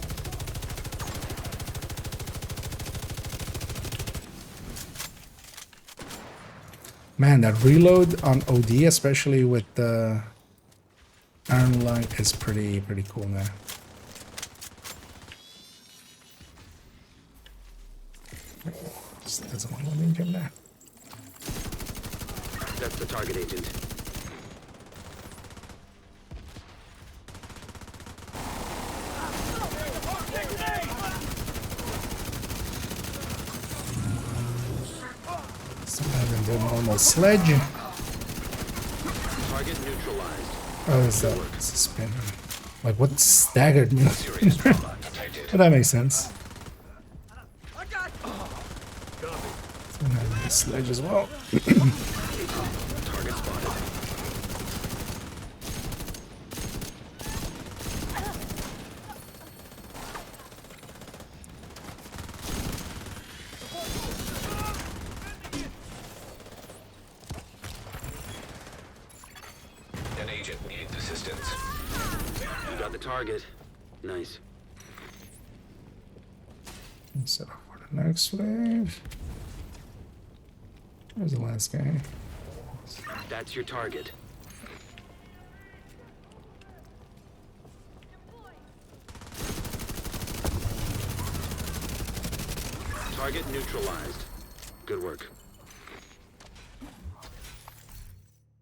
A: Man, that reload on OD, especially with the iron light, is pretty cool now. Just doesn't want to let me jump there.
D: That's the target, Agent.
A: Some of them do normal sledge.
D: Target neutralized.
A: Oh, is that it's a spin? Like, what staggered me?
E: Serious trauma detected.
A: But that makes sense.
F: I got
A: The sledge as well.
D: Target spotted.
E: An agent needs assistance.
D: You got the target. Nice.
A: Set up for the next wave. Where's the last guy?
D: That's your target. Target neutralized. Good work.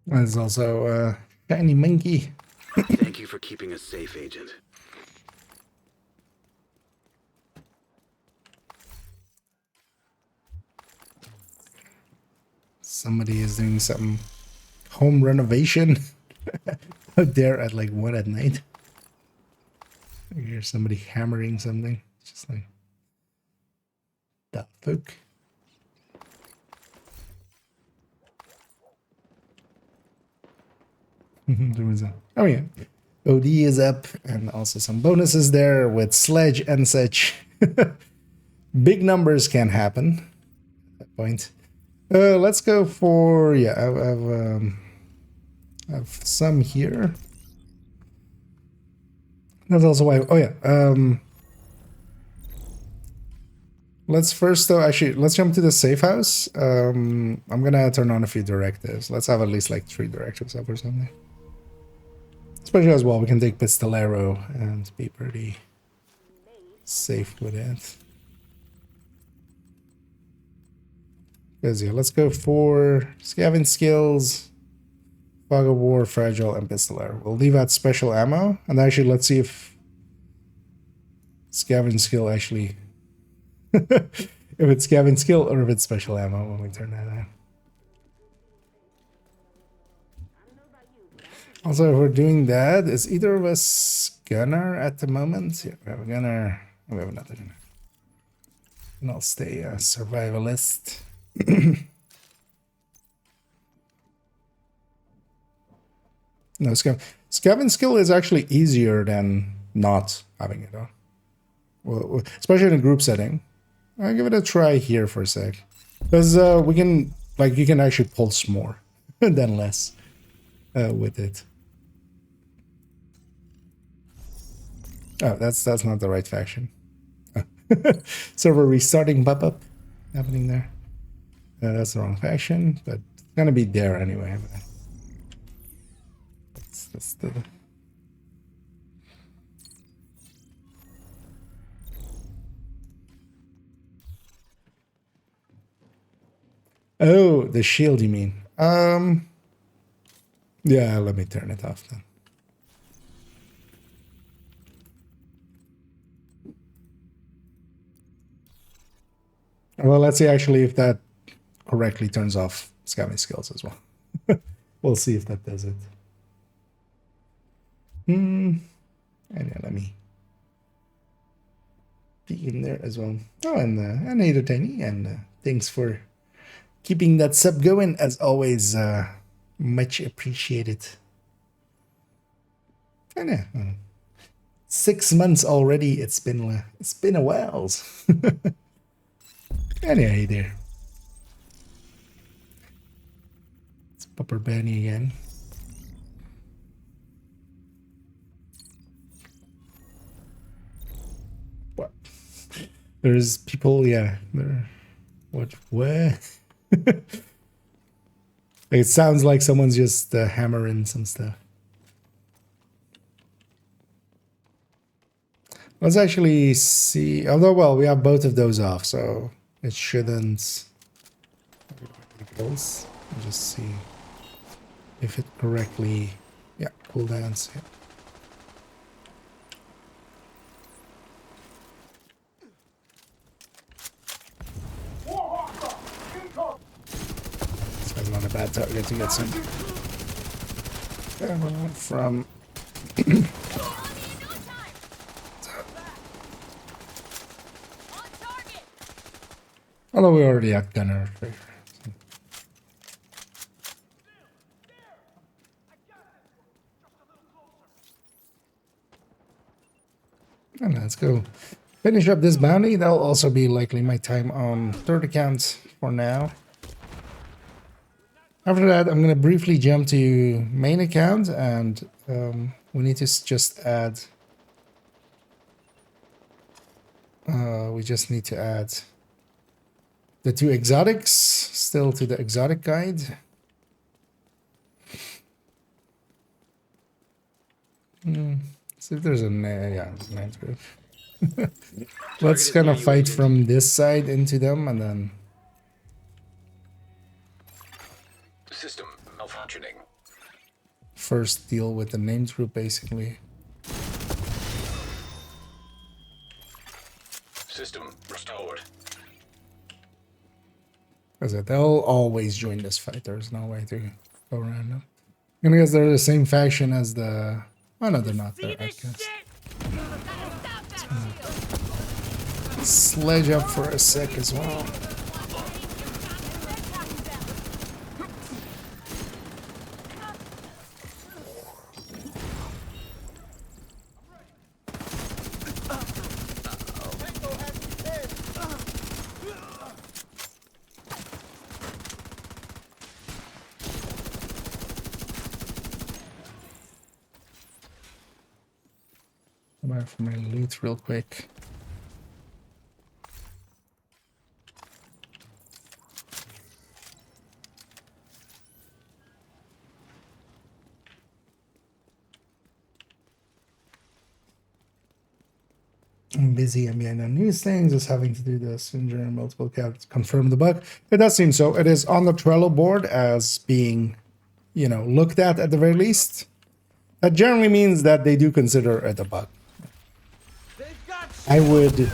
A: There's also a shiny monkey.
D: Thank you for keeping us safe, Agent.
A: Somebody is doing some home renovation out there at like 1 at night. I hear somebody hammering something. It's just like, the fuck? There was a, oh yeah, OD is up, and also some bonuses there with sledge and such. Big numbers can happen at that point. Let's go for, yeah, I have some here. That's also why, oh yeah, let's first though, actually, let's jump to the safe house. I'm gonna turn on a few directives. Let's have at least like 3 directives up or something. Especially as well, we can take Pistolero and be pretty safe with it. Because yeah, let's go for Scavenge Skills, Fog of War, Fragile, and Pistolero. We'll leave out Special Ammo, and actually let's see if Scavenge Skill actually... if it's Scavenge Skill or if it's Special Ammo when we turn that on. Also, if we're doing that, is either of us gunner at the moment? Yeah, we have a gunner. We have another gunner. And I'll stay a survivalist. No, Scavenge Skill is actually easier than not having it on. Well, especially in a group setting. I'll give it a try here for a sec. Because we can, like, you can actually pulse more than less with it. Oh, that's not the right faction. Oh. So we're restarting pop-up happening there. That's the wrong faction, but it's gonna be there anyway. That's the... Oh, the shield, you mean? Yeah, let me turn it off then. Well, let's see actually if that correctly turns off Scavenge Skills as well. We'll see if that does it. And yeah, let me be in there as well. Oh, and Ada Tiny, and thanks for keeping that sub going as always. Much appreciated. And yeah, 6 months already. It's been a while. Anyway, there. It's Pupper Benny again. What? There's people, yeah. There. What? Where? It sounds like someone's just hammering some stuff. Let's actually see. Although, well, we have both of those off, so it shouldn't. Let's just see if it correctly. Yeah, cooldowns. Yeah. That's not a bad target to get some ammo from. Although we already had gunner. And let's go finish up this bounty. That'll also be likely my time on third account for now. After that, I'm going to briefly jump to main account, and we need to just add. We just need to add the 2 exotics still to the exotic guide. See if there's a yeah, nice group. Let's kind of fight from this side into them, and then
E: System malfunctioning.
A: first deal with the names group, basically.
E: System restored.
A: Because they'll always join this fight. There's no way to go around them. I'm gonna guess they're the same faction as the. Oh no, they're not. They're Sledge up for a sec as well. Come back for my loot real quick. I'm busy. I'm behind on news things, just having to do this and during multiple counts confirm the bug. It does seem so. It is on the Trello board as being, you know, looked at the very least. That generally means that they do consider it a bug. I would,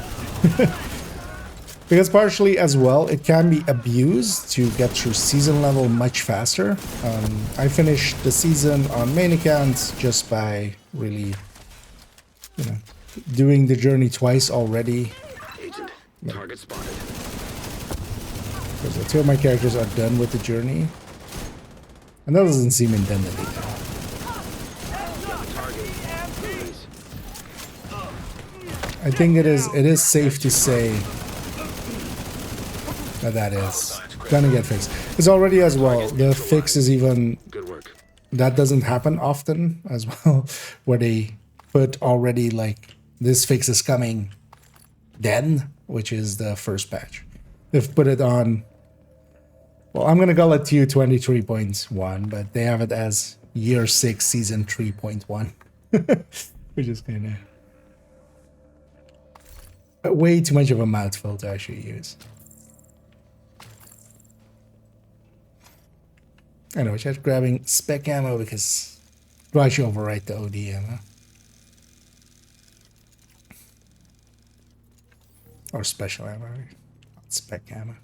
A: because partially as well, it can be abused to get through season level much faster. I finished the season on main account just by really, you know, doing the journey twice already.
D: Agent, target spotted.
A: Because the 2 of my characters are done with the journey. And that doesn't seem intended either. I think it is safe to say that is gonna get fixed. It's already as well. The fix is even
D: Good work.
A: that doesn't happen often as well, where they put already like this fix is coming then, which is the first patch. They've put it on. Well, I'm gonna call it Q23.1, but they have it as year 6 season 3.1, which is kind of way too much of a mouthful to actually use. Anyway, just grabbing spec ammo because do I should overwrite the OD ammo or special ammo, not spec ammo.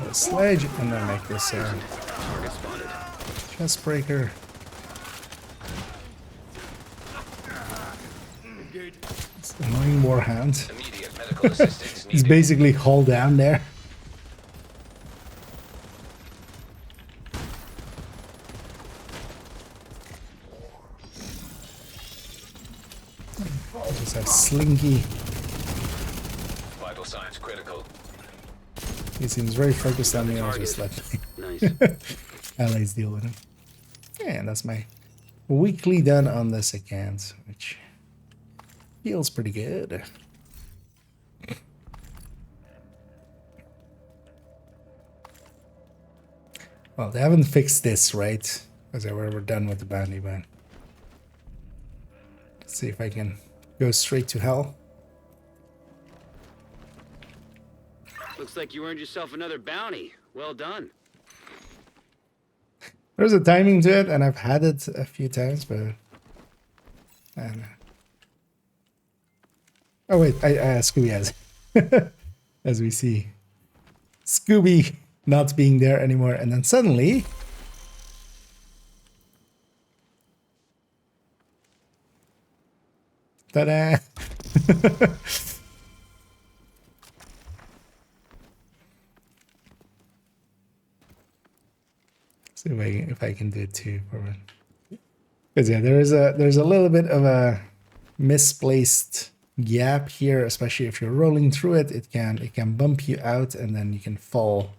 A: A sledge and then make this
D: Target spotted.
A: chest breaker. It's annoying warhound.
E: Immediate medical assistance
A: He's
E: needed.
A: basically hauled down there. Just have Slinky.
E: Vital signs critical.
A: He seems very focused on me. I'll just let
D: Nice.
A: allies deal with him. And that's my weekly done on this account, which feels pretty good. Well, they haven't fixed this, right? Because we're done with the bounty, but let's see if I can go straight to hell.
D: Looks like you earned yourself another bounty. Well done.
A: There's a timing to it, and I've had it a few times, but I don't know. Oh wait, Scooby has, as we see, Scooby not being there anymore, and then suddenly, ta-da! See if I can do it too for one. Because yeah, there's a little bit of a misplaced gap here, especially if you're rolling through it. It can bump you out, and then you can fall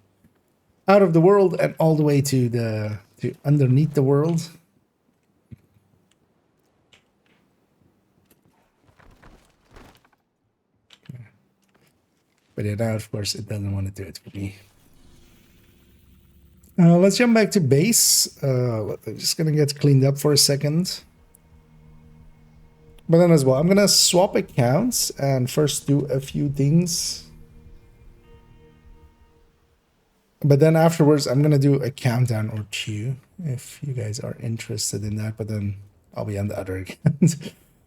A: out of the world and all the way to underneath the world. But yeah, now of course it doesn't want to do it for me. Let's jump back to base. I'm just gonna get cleaned up for a second. But then as well, I'm gonna swap accounts and first do a few things. But then afterwards, I'm gonna do a countdown or two if you guys are interested in that. But then I'll be on the other account. We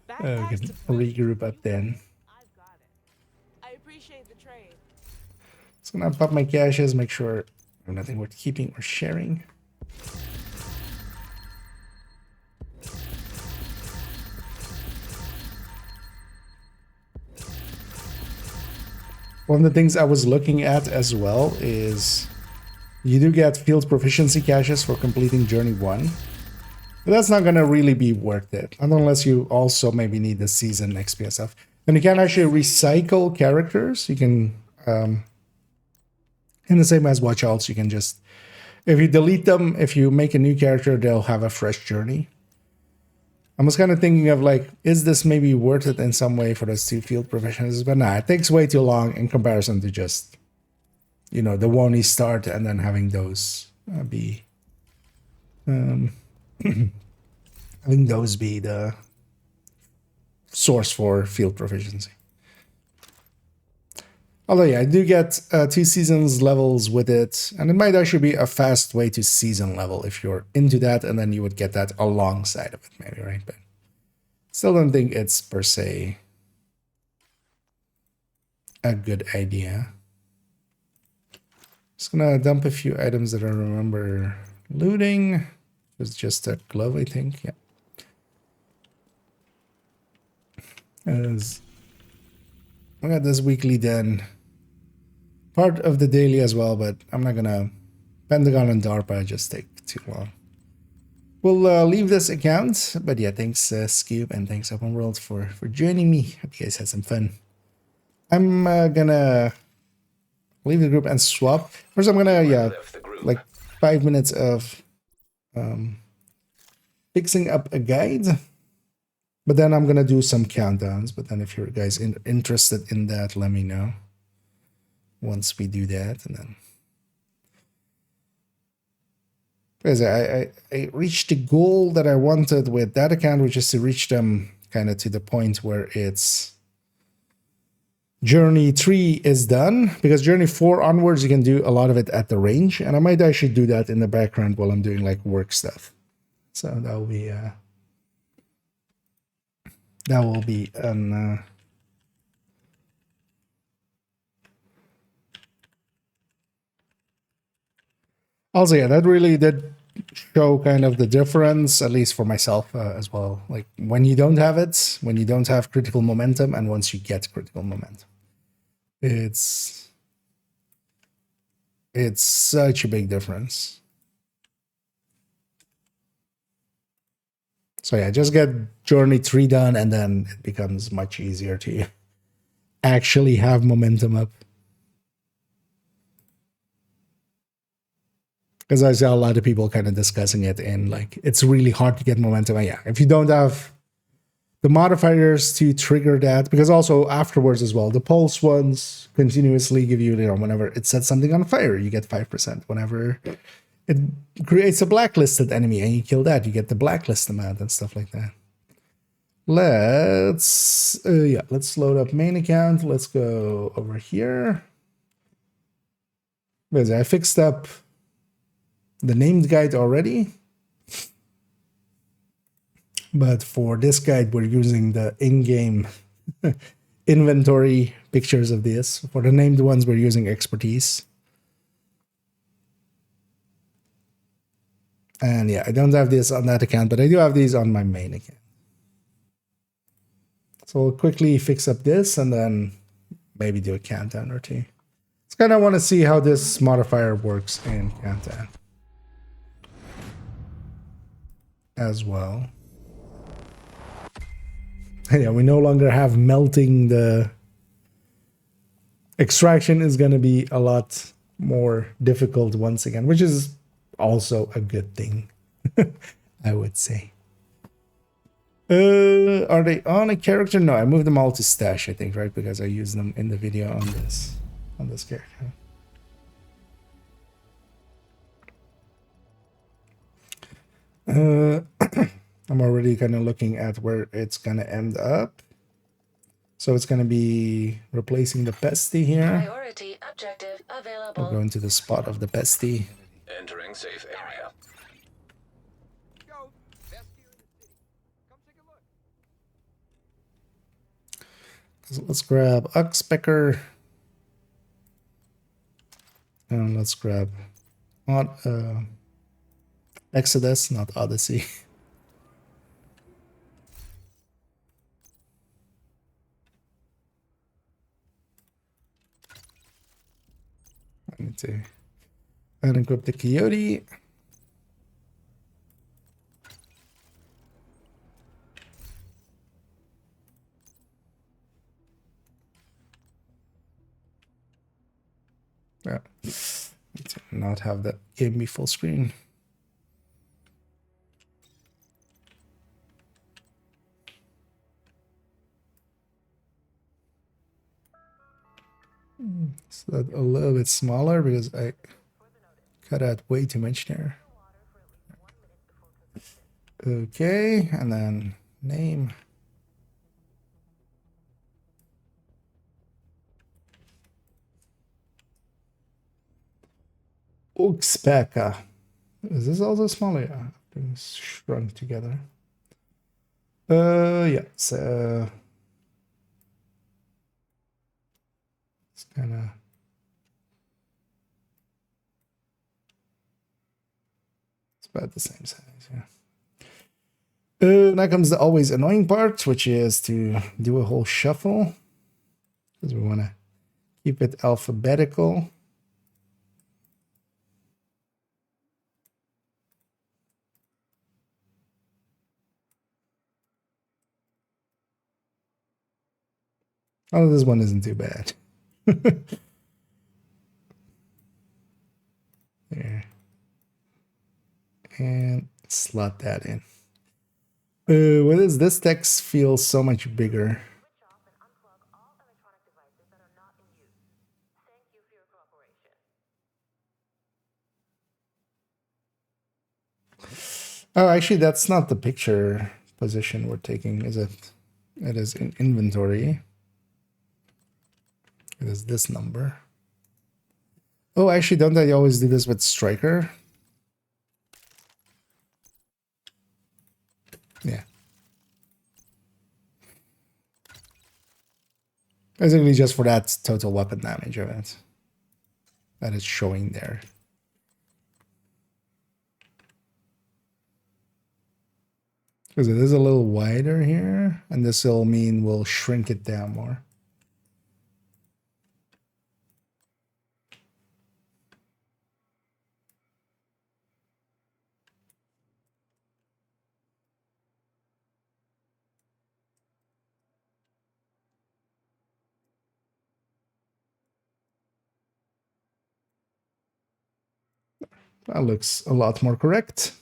A: can regroup up then.
G: I've got it. I appreciate the trade.
A: Just gonna pop my caches, make sure there's nothing worth keeping or sharing. One of the things I was looking at as well is you do get field proficiency caches for completing Journey 1. But that's not going to really be worth it. Unless you also maybe need the season XP stuff. And you can actually recycle characters. You can, in the same as Watch Outs, you can just, if you delete them, if you make a new character, they'll have a fresh journey. I was kind of thinking of like, is this maybe worth it in some way for those two field proficiencies? But nah, it takes way too long in comparison to just, you know, the one you start and then having those be, having those be the source for field proficiency. Although yeah, I do get 2 seasons levels with it, and it might actually be a fast way to season level if you're into that, and then you would get that alongside of it maybe, right? But still don't think it's per se a good idea. Just gonna dump a few items that I remember looting. It was just a glove, I think, yeah. As I got this weekly done. Part of the daily as well, but I'm not gonna... Pentagon and DARPA just take too long. We'll leave this account, but yeah, thanks Scoob and thanks Open World for joining me. Hope you guys had some fun. I'm gonna leave the group and swap. First I'm gonna, yeah, like 5 minutes of fixing up a guide. But then I'm gonna do some countdowns. But then if you guys interested in that, let me know. Once we do that, and then because I reached the goal that I wanted with that account, which is to reach them kind of to the point where it's Journey 3 is done. Because Journey 4 onwards, you can do a lot of it at the range, and I might actually do that in the background while I'm doing like work stuff. So that will be an also, yeah, that really did show kind of the difference, at least for myself as well. Like when you don't have it, when you don't have critical momentum, and once you get critical momentum, it's such a big difference. So yeah, just get Journey 3 done, and then it becomes much easier to actually have momentum up. Because I saw a lot of people kind of discussing it, and like it's really hard to get momentum. And yeah, if you don't have the modifiers to trigger that, because also afterwards as well, the pulse ones continuously give you, whenever it sets something on fire, you get 5%. Whenever it creates a blacklisted enemy and you kill that, you get the blacklist amount and stuff like that. Let's load up main account. Let's go over here. Because I fixed up the named guide already. But for this guide, we're using the in-game inventory pictures of this. For the named ones, we're using expertise. And yeah, I don't have this on that account, but I do have these on my main account. So we'll quickly fix up this and then maybe do a countdown or two. Just kind of want to see how this modifier works in countdown as well. Yeah, we no longer have melting. The extraction is going to be a lot more difficult once again, which is also a good thing, I would say. Are they on a character? No, I moved them all to stash, I think, right? Because I used them in the video on this character. I'm already kind of looking at where it's going to end up. So it's going to be replacing the bestie here.
C: Priority objective available.
A: We'll go into the spot of the bestie.
E: Entering safe area.
B: Go. Best gear in the city. Come take a look.
A: So let's grab Uxpecker. And let's grab Exodus, not Odyssey. I need to unequip the Coyote. Yeah, need to not have that game be full screen. So that a little bit smaller because I cut out way too much there. Okay, and then name. Uxpecker. Is this also smaller? Yeah, things shrunk together. Yeah, so it's kind of about the same size, yeah. Now comes the always annoying part, which is to do a whole shuffle, because we want to keep it alphabetical. Oh, this one isn't too bad. There. And slot that in. What is this text feels so much bigger. Oh, actually, that's not the picture position we're taking, is it? It is in inventory. It is this number. Oh, actually, don't I always do this with Striker? Yeah. Basically just for that total weapon damage of it. That is showing there. Because it is a little wider here, and this will mean we'll shrink it down more. That looks a lot more correct.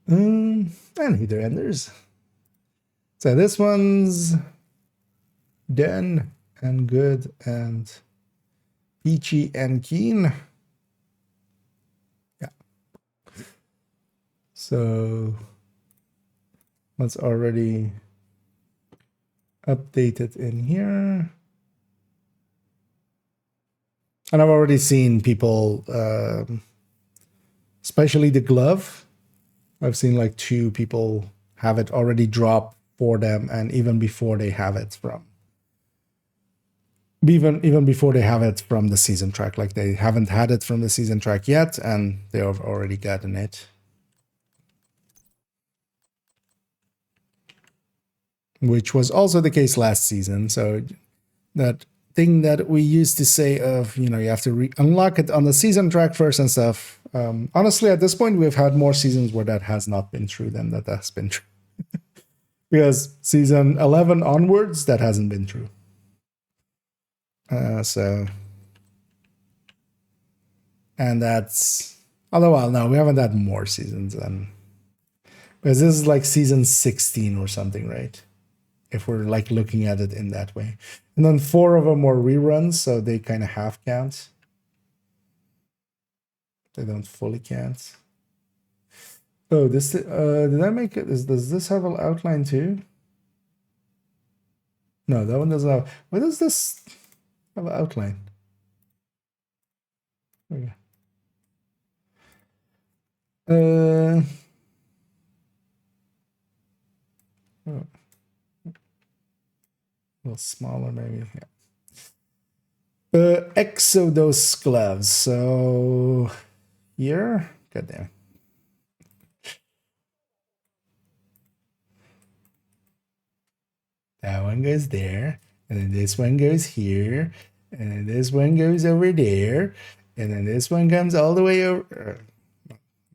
A: And either enders. So this one's done and good and peachy and keen. Yeah. So let's already update it in here. And I've already seen people, especially the glove. I've seen like 2 people have it already drop for them, and even before they have it from before they have it from the season track, like they haven't had it from the season track yet, and they have already gotten it. Which was also the case last season. So that thing that we used to say of, you have to unlock it on the season track first and stuff. Honestly, at this point, we've had more seasons where that has not been true than that has been true. Because season 11 onwards, that hasn't been true. And that's, although, no, we haven't had more seasons than, because this is like season 16 or something, right? If we're like looking at it in that way. And then 4 of them were reruns, so they kind of half count. They don't fully count. Oh, this did I make it? Does this have an outline too? No, that one doesn't have. Why does this have an outline? Okay. Oh. A little smaller, maybe. Yeah. Exodus gloves. So here, goddamn. That one goes there, and then this one goes here, and then this one goes over there, and then this one comes all the way over.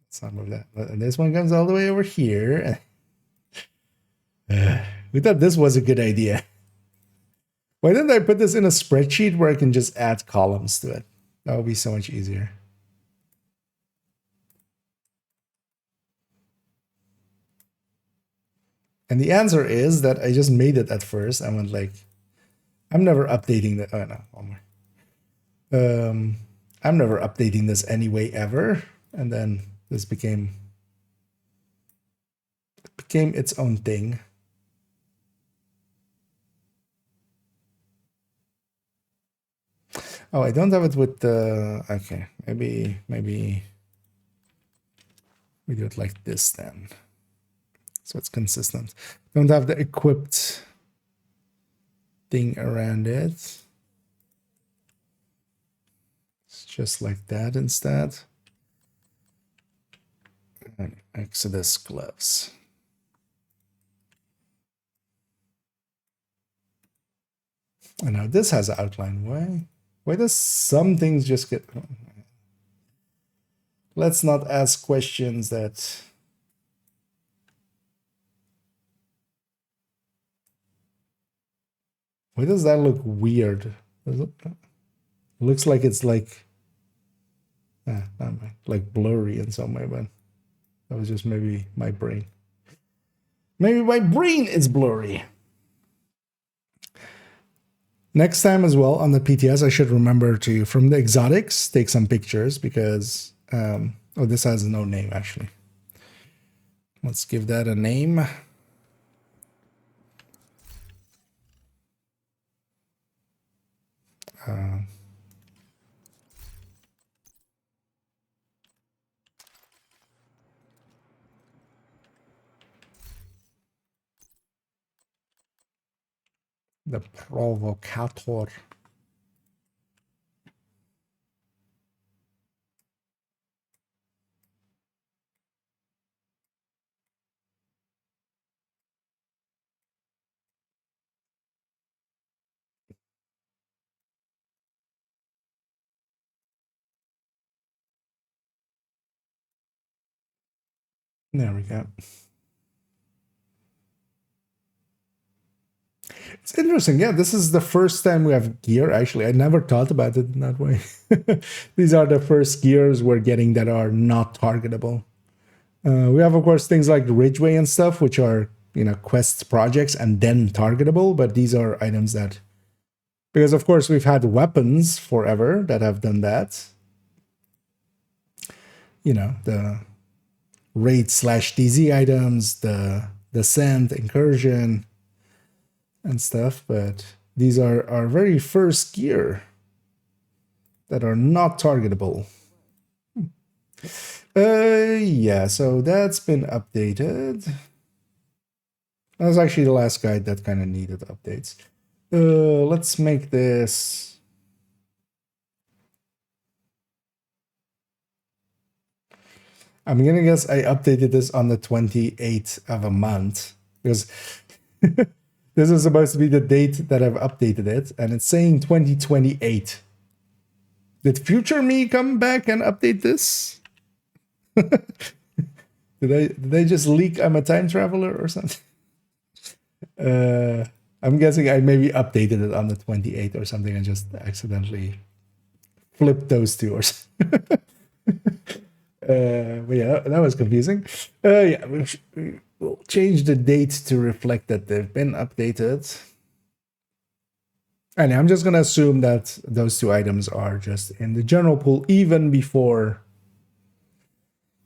A: Let's not move that. And this one comes all the way over here. We thought this was a good idea. Why didn't I put this in a spreadsheet where I can just add columns to it? That would be so much easier. And the answer is that I just made it at first. I went like, I'm never updating that. Oh no, one more. I'm never updating this anyway ever. And then this became its own thing. Oh, I don't have it with the. Okay, maybe we do it like this then. So it's consistent. Don't have the equipped thing around it. It's just like that instead. And Exodus gloves. And now this has an outline. Why does some things just get... Let's not ask questions that... Why does that look weird? Does it looks like it's like... like blurry in some way, but that was just maybe my brain. Maybe my brain is blurry. Next time as well on the PTS, I should remember to, from the exotics, take some pictures because, oh, this has no name actually. Let's give that a name. The provocator. There we go. It's interesting. Yeah, this is the first time we have gear. Actually, I never thought about it in that way. These are the first gears we're getting that are not targetable. We have, of course, things like Ridgeway and stuff, which are, you know, quest projects and then targetable. But these are items that, because of course we've had weapons forever that have done that. You know, the raid/DZ items, the descent, incursion, and stuff. But these are our very first gear that are not targetable. Yeah, so that's been updated. That was actually the last guide that kind of needed updates. Let's make this. I'm gonna guess I updated this on the 28th of a month because this is supposed to be the date that I've updated it, and it's saying 2028. Did future me come back and update this? Did I just leak I'm a time traveler or something? I'm guessing I maybe updated it on the 28th or something and just accidentally flipped those two or something. But yeah, that was confusing. Yeah, we'll change the date to reflect that they've been updated. And I'm just going to assume that those two items are just in the general pool even before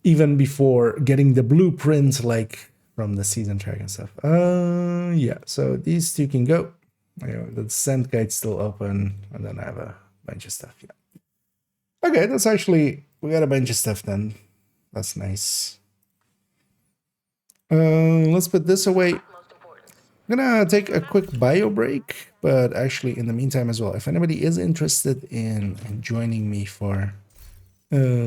A: getting the blueprint, like from the season track and stuff. Yeah, so these two can go. You know, the descent guide's still open, and then I have a bunch of stuff. Yeah. Okay, that's actually, we got a bunch of stuff then. That's nice. Let's put this away. I'm gonna take a quick bio break, but actually in the meantime as well, if anybody is interested in joining me for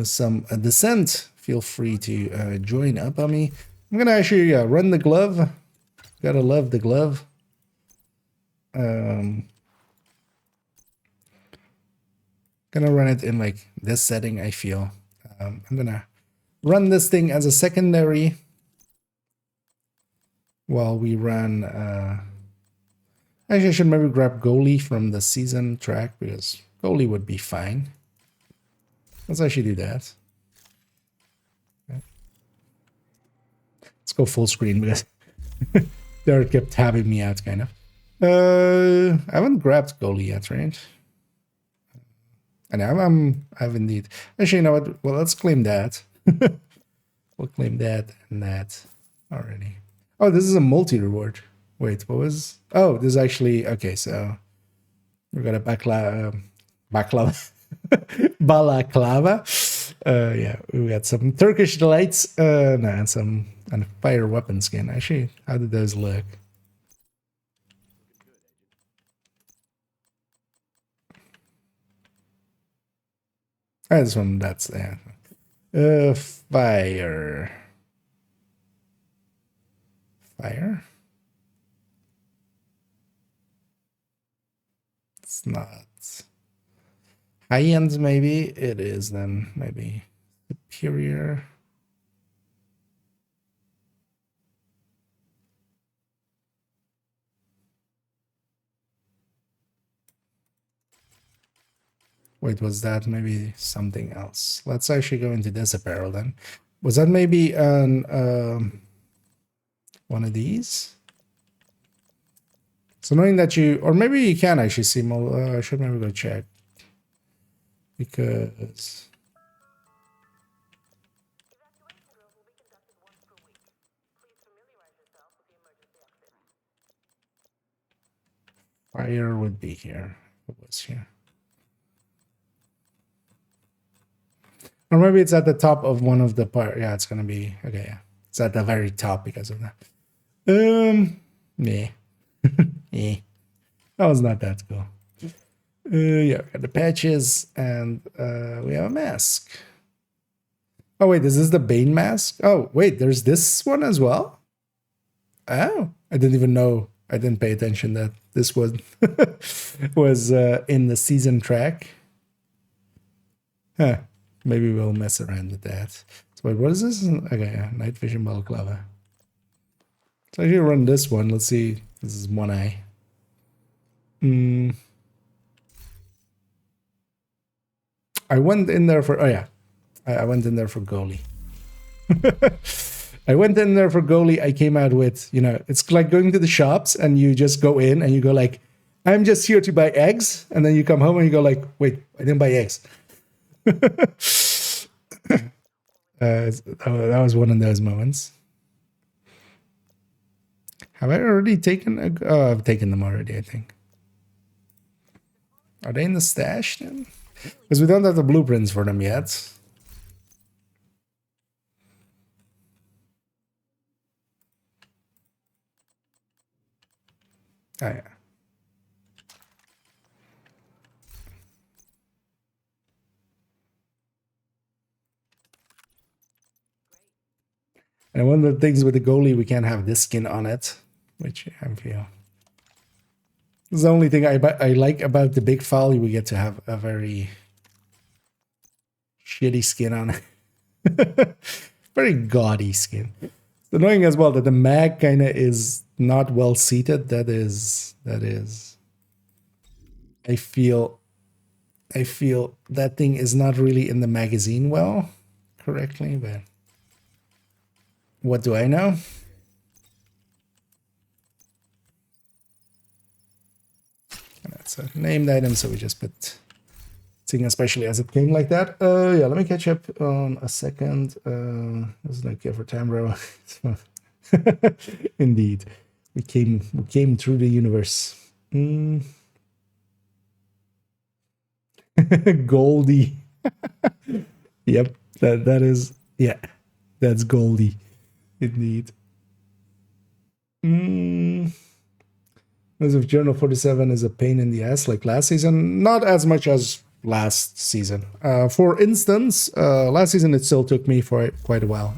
A: some descent, feel free to join up on me. I'm gonna actually run the glove. Gotta love the glove. Gonna run it in like this setting, I feel. I'm gonna run this thing as a secondary while we run. Actually, I should maybe grab goalie from the season track because goalie would be fine. Let's actually do that. Okay. Let's go full screen because Derek kept tabbing me out, kind of. I haven't grabbed goalie yet, right? And I've indeed. Actually, you know what? Well, let's claim that. We'll claim that and that already. Oh, this is a multi-reward. Wait, what was? Oh, this is actually okay. So we got a balaclava. Yeah, we got some Turkish delights. No, and some and fire weapon skin. Actually, how did those look? Oh, this one, that's yeah. Fire. Fire. It's not high end. Maybe it is. Then maybe superior. Wait, was that maybe something else? Let's actually go into this apparel then. Was that maybe an one of these? So knowing that you, or maybe you can actually see more. I should maybe go check because fire would be here. It was here. Or maybe it's at the top of one of the part. Yeah, it's gonna be okay. Yeah, it's at the very top because of that. Yeah, yeah, that was not that cool. Yeah, we got the patches and we have a mask. Oh wait, is this the Bane mask? Oh wait, there's this one as well. Oh, I didn't even know. I didn't pay attention that this was was in the season track. Huh. Maybe we'll mess around with that. So wait, what is this? Okay, yeah, night vision balaclava. So if you run this one, let's see. This is one eye. I went in there for, oh yeah, I went in there for goalie. I went in there for goalie. I came out with, you know, it's like going to the shops and you just go in and you go like, I'm just here to buy eggs. And then you come home and you go like, wait, I didn't buy eggs. That was one of those moments. Have I already taken? Oh, I've taken them already, I think. Are they in the stash then? Because we don't have the blueprints for them yet. Oh, yeah. And one of the things with the goalie, we can't have this skin on it, which I feel. This is the only thing I like about the big file. We get to have a very shitty skin on it. Very gaudy skin. It's annoying as well that the mag kind of is not well seated. That is. I feel that thing is not really in the magazine well, correctly, but what do I know? And that's a named item, so we just put thing especially as it came like that. Yeah, let me catch up on a second. It's like for time, bro. Indeed, we came through the universe. Goldie. Yep, that is, yeah, that's Goldie. Indeed. As of Journal 47 is a pain in the ass like last season. Not as much as last season. For instance, last season it still took me for quite a while.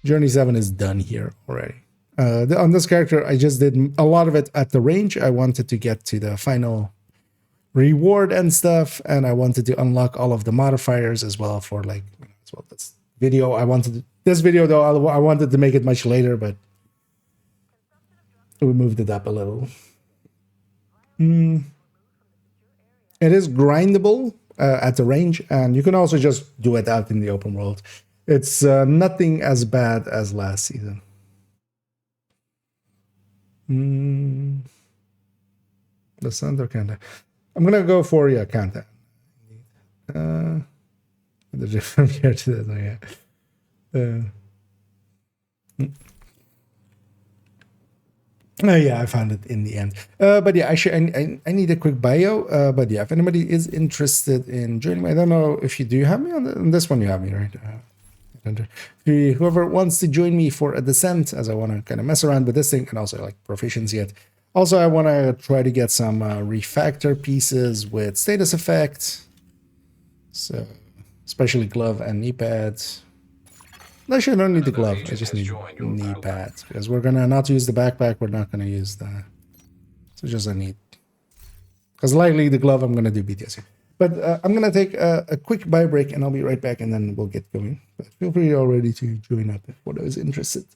A: Journey 7 is done here already. On this character, I just did a lot of it at the range. I wanted to get to the final reward and stuff, and I wanted to unlock all of the modifiers as well for like as well. This video though I wanted to make it much later, but we moved it up a little. It is grindable at the range, and you can also just do it out in the open world. It's nothing as bad as last season. The center Kanta. I'm gonna go for Kanta. The different here to that, yeah. Yeah, I found it in the end. But yeah, actually, I need a quick bio. But yeah, if anybody is interested in joining me, I don't know if you do have me on this one. You have me, right? Whoever wants to join me for a descent, as I want to kind of mess around with this thing and also like proficiency it. Also, I want to try to get some refactor pieces with status effect. So, especially glove and knee pads. Actually, I don't need the glove. I just need knee pads because we're gonna not use the backpack. We're not gonna use the. So just a need. Because likely the glove I'm gonna do BTS. But I'm gonna take a quick bio break and I'll be right back and then we'll get going. But feel free already to join up if one is interested.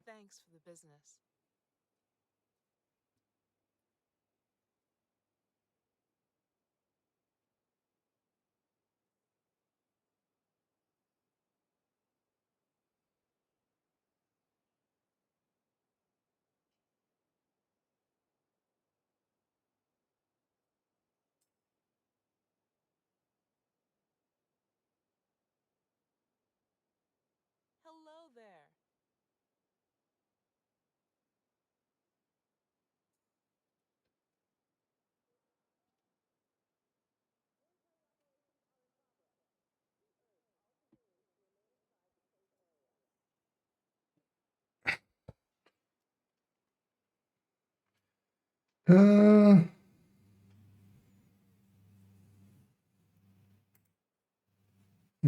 G: Thanks for the business. Hello there.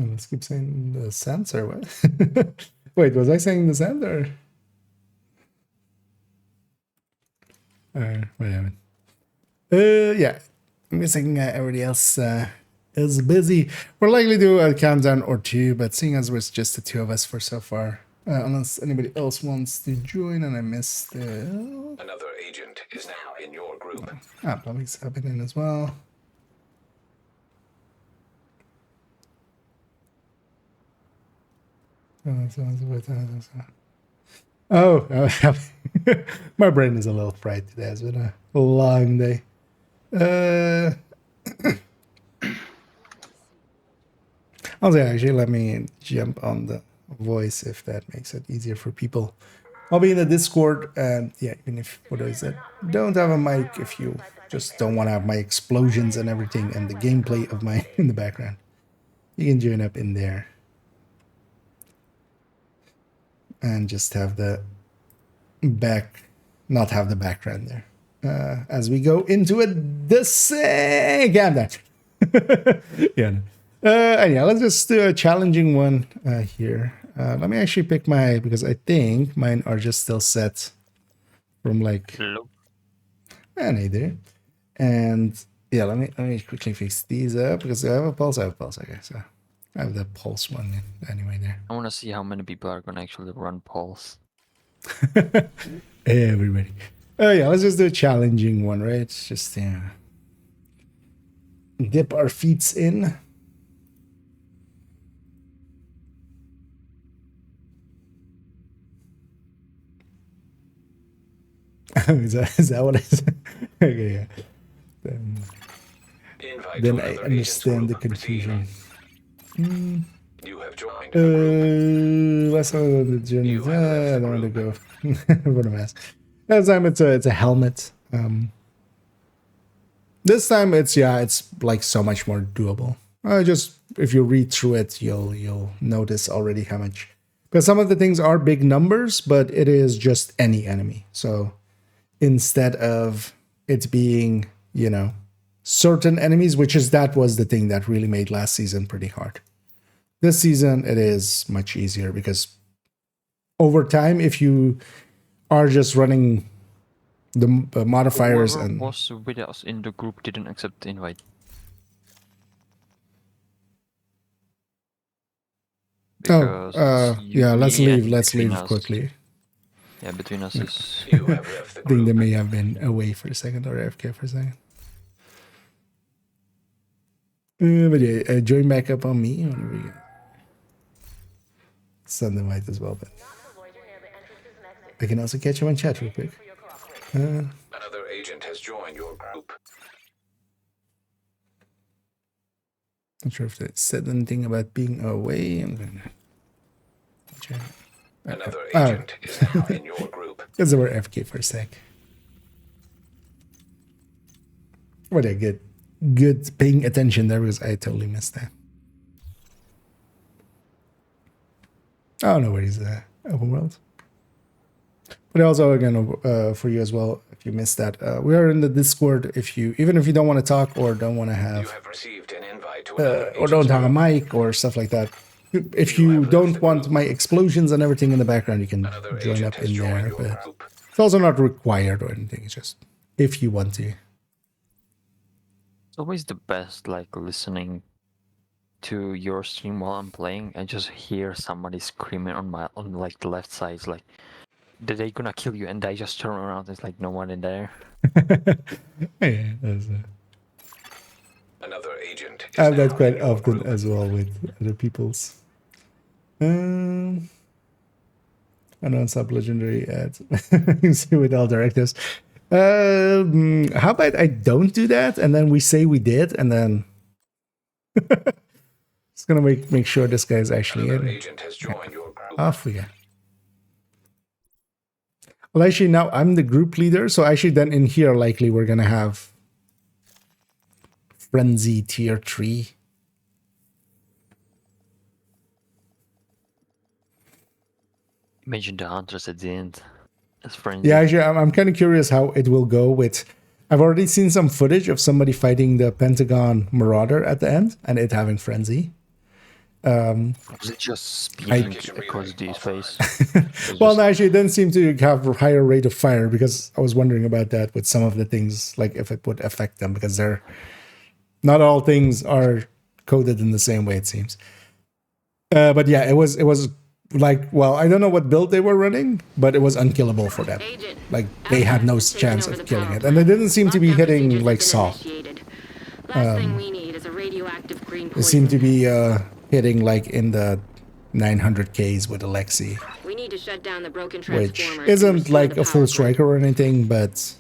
A: Let's keep saying the sensor. What? Wait, was I saying the sensor? Whatever. Yeah. I'm guessing everybody else is busy. We're likely to do a countdown or two, but seeing as it's just the two of us for so far, unless anybody else wants to join and I missed.
E: Another agent is now in your group.
A: Public's happening as well. Oh, my brain is a little fried today. It's been a long day. Also, actually, let me jump on the voice if that makes it easier for people. I'll be in the Discord, and yeah, even if for those that don't have a mic, if you just don't want to have my explosions and everything and the gameplay of my in the background, you can join up in there and just have the not have the background there as we go into it. The countdown. Yeah. Anyhow, let's just do a challenging one here. Let me actually pick because I think mine are just still set from like.
J: Hello.
A: And either. And yeah, let me quickly fix these up because I have a pulse. Okay, so I have the pulse one anyway there.
J: I want to see how many people are gonna actually run pulse.
A: Everybody. Yeah, let's just do a challenging one, right? Just dip our feet in. Is that what I said? Okay, yeah. Then I understand the confusion.
E: You have joined.
A: Let's have the journey. I don't want to go for the mask. This time it's a helmet. This time it's like so much more doable. Just if you read through it, you'll notice already how much. Because some of the things are big numbers, but it is just any enemy. So instead of it being, certain enemies, that was the thing that really made last season pretty hard. This season, it is much easier because over time, if you are just running the modifiers
J: Whoever
A: and
J: was with us in the group didn't accept the invite. Because
A: yeah, let's
J: me
A: leave.
J: and
A: Let's
J: between
A: leave
J: us-
A: quickly.
J: Yeah, between us is
E: You have left the
A: I think
E: group.
A: they may have been away for a second or AFK for a second. But yeah, join back up on me. Whenever we send them right as well, but I can also catch him on chat real quick.
E: Another agent has joined your group.
A: Not sure if they said anything about being away. I'm gonna check.
E: Another
A: Oh.
E: agent is now in your group.
A: Because they were FK for a sec. What a good paying attention there because I totally missed that. Oh, no worries. Open world. But also again for you as well, if you missed that, we are in the Discord. Even if you don't want to talk or don't want to
E: You
A: have
E: have received an invite to another
A: or don't
E: agent's
A: have a
E: group.
A: mic or stuff like that. If you don't want my explosions and everything in the background, you can
E: Another
A: join
E: agent
A: up
E: has
A: in
E: joined
A: there.
E: your
A: But
E: group.
A: it's also not required or anything. It's just if you want to.
J: it's always the best, like listening to your stream while I'm playing and just hear somebody screaming on like the left side. It's like, did they gonna kill you? And I just turn around. There's like no one in there.
A: Yeah, that's,
E: Another agent is
A: I have that
E: now
A: quite
E: in your
A: often
E: group.
A: as well with other people's. Announce up legendary ads. See with all directives. How about I don't do that and then we say we did and then it's gonna make sure this guy's actually
E: Another
A: in.
E: agent has joined your group.
A: Off we go. Well, actually, now I'm the group leader, so actually, then in here, likely we're gonna have Frenzy tier 3.
J: Imagine the hunters at the end. As friends.
A: Yeah, actually, I'm kind of curious how it will go with. I've already seen some footage of somebody fighting the Pentagon Marauder at the end and it having Frenzy.
J: Was it just speeding across the space?
A: Well, no, actually, it didn't seem to have a higher rate of fire because I was wondering about that with some of the things, like if it would affect them, because they're not all things are coded in the same way, it seems. But yeah, it was like, well, I don't know what build they were running, but it was unkillable for them. Like they had no chance of killing it, and they didn't seem to be hitting like Saw.
C: Last thing we need is a radioactive green
A: They seem to be hitting like in the 900Ks with Alexei,
C: We need to shut down the broken
A: which
C: transformers.
A: isn't like a full striker or anything, but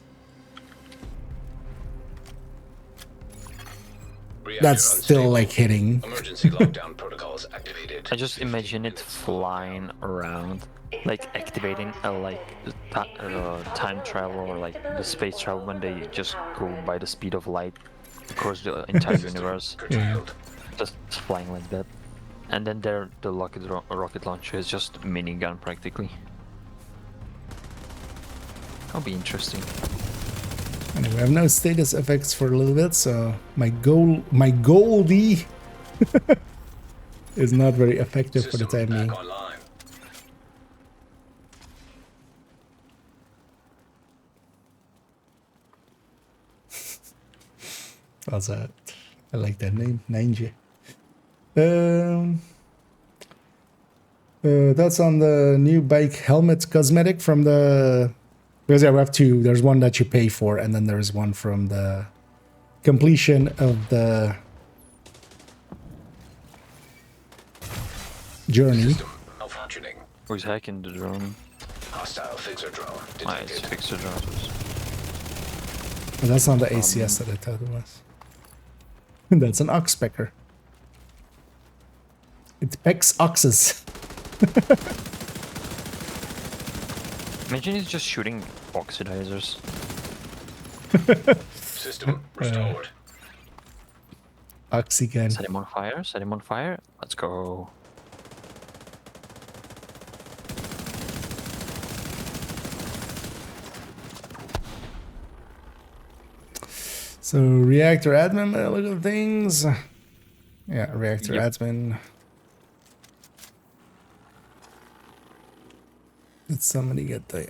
A: that's still like hitting.
E: Emergency lockdown protocols activated.
J: I just imagine it flying around, like activating a time travel or like the space travel when they just go by the speed of light across the entire universe. Just flying like that. And then the rocket launcher is just a minigun practically. That'll be interesting.
A: Anyway, I have no status effects for a little bit, so my Goldie is not very effective for the time being. What's that? I like that name, Ninja. That's on the new bike helmet cosmetic from the... Because yeah, we have two. There's one that you pay for, and then there's one from the completion of the journey.
E: Malfunctioning.
J: Who's hacking the drone?
E: Hostile fixer drone
J: Nice,
E: detected.
J: fixer drones.
A: But that's not the ACS that I thought it was. That's an ox pecker. It pecks oxes.
J: Imagine he's just shooting oxidizers.
E: System restored.
A: Oxygen.
J: Set him on fire, set him on fire. Let's go.
A: So reactor admin, look at the things. Yeah, reactor admin. Did somebody get the...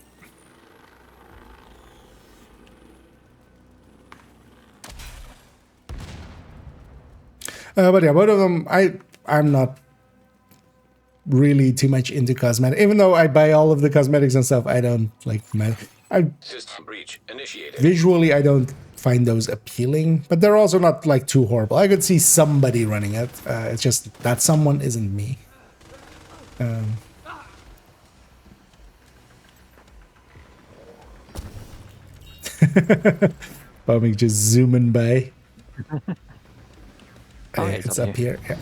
A: but yeah, both of them, I'm not really too much into cosmetic. Even though I buy all of the cosmetics and stuff, I don't like...
E: System breach initiated.
A: Visually, I don't find those appealing, but they're also not like too horrible. I could see somebody running it. It's just that someone isn't me. Bombing just zooming by.
J: Oh, yeah,
A: it's up here. Yeah.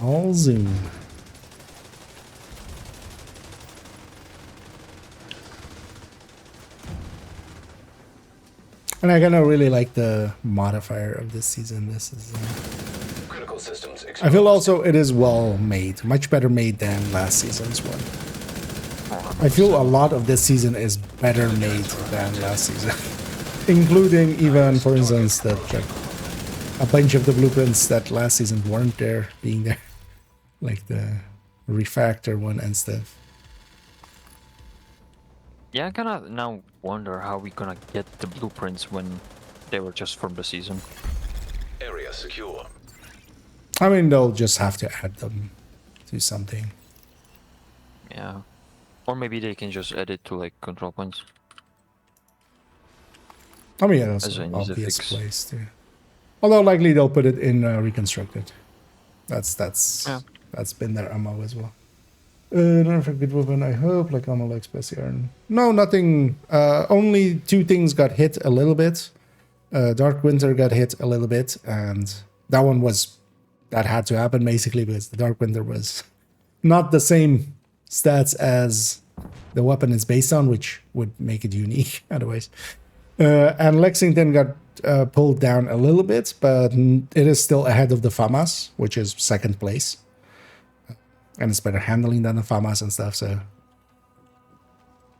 A: All zoom. And I kind of really like the modifier of this season. This is...
E: Critical systems
A: I feel also it is well made, much better made than last season's one. I feel a lot of this season is better made than last season, including even, for instance, that like, a bunch of the blueprints that last season weren't there being there, like the refactor one and stuff.
J: Yeah, I kinda now wonder how we gonna get the blueprints when they were just from the season.
E: Area secure.
A: I mean, they'll just have to add them to something.
J: Yeah. Or maybe they can just add it to like control points.
A: I mean, yeah, that's
J: As
A: an
J: an easy
A: obvious
J: fix.
A: place too. Although likely they'll put it in reconstructed. That's been their MO as well. Not for good weapon, I hope, like ammo like Speciarn. No, nothing. Only two things got hit a little bit. Dark Winter got hit a little bit, and that had to happen basically because the Dark Winter was not the same stats as the weapon is based on, which would make it unique otherwise. And Lexington got pulled down a little bit, but it is still ahead of the FAMAS, which is second place. And it's better handling than the FAMAS and stuff, so...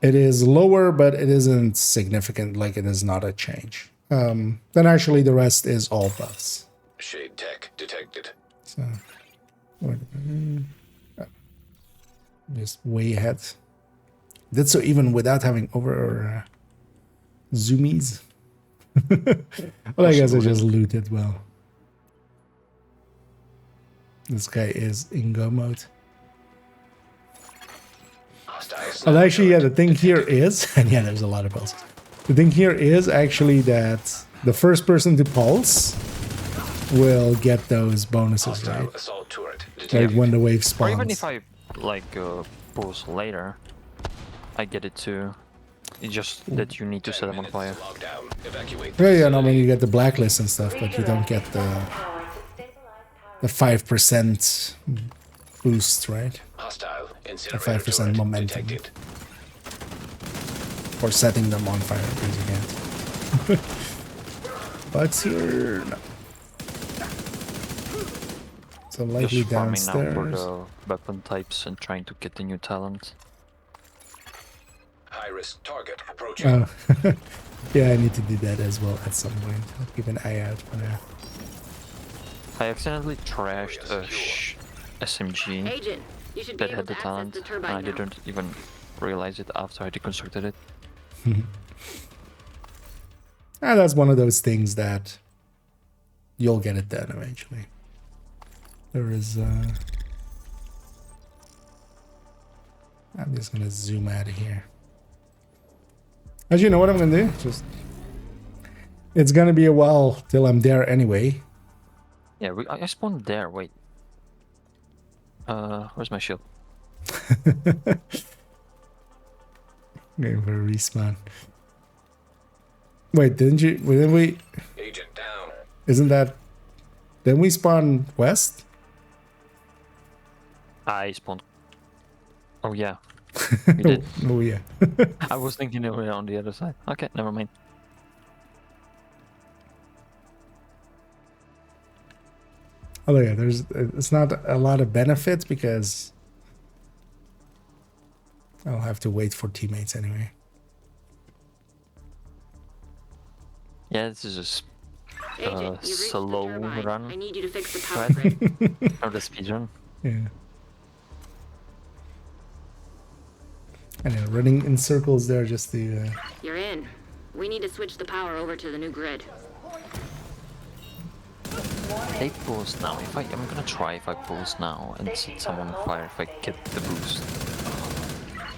A: It is lower, but it isn't significant. Like it is not a change. Then actually the rest is all buffs.
E: Shade tech detected.
A: So, just way ahead. Did so even without having over zoomies. Well, I guess I just looted well. This guy is in go mode. Well, actually, yeah, the thing here is, and yeah, there's a lot of pulses. The thing here is actually that the first person to pulse will get those bonuses, right? Like when the wave spawns.
J: Or even if I like pulse later, I get it too. It's just that you need to set them on fire.
A: Yeah, no, I mean you get the blacklist and stuff, but you don't get the 5% boost, right? The 5% momentum. For setting them on fire, because you can't. Bugs here. No. So likely
J: just farming
A: downstairs.
J: now for the weapon types and trying to get the new talent.
E: High risk target approaching.
A: Oh. Yeah, I need to do that as well at some point. I'll keep an eye out for now.
J: I accidentally trashed a SMG
C: Agent, you should be
J: that
C: able
J: had the
C: to access
J: talent,
C: the
J: and
C: turbine
J: I
C: now.
J: didn't even realize it after I deconstructed it.
A: And that's one of those things that you'll get it done eventually. There is I'm just gonna zoom out of here. As you know what I'm gonna do? Just it's gonna be a while till I'm there anyway.
J: Yeah, I spawned there. Wait. Where's my shield?
A: Waiting for a respawn. Wait, didn't we?
E: Agent down.
A: Isn't that? Didn't we spawn west?
J: I spawned. Oh yeah, we did.
A: Oh yeah.
J: I was thinking it was on the other side. Okay, never mind.
A: Oh yeah, it's not a lot of benefits because I'll have to wait for teammates anyway.
J: Yeah, this is just
C: Agent, you've reached the
J: slow
C: turbine.
J: run.
C: I need you to fix the power grid.
J: Or the speed run.
A: Yeah. And yeah, running in circles there just to.
C: You're in. We need to switch the power over to the new grid.
J: I pulse now. I'm gonna try if I pulse now and set someone on fire if I get the boost.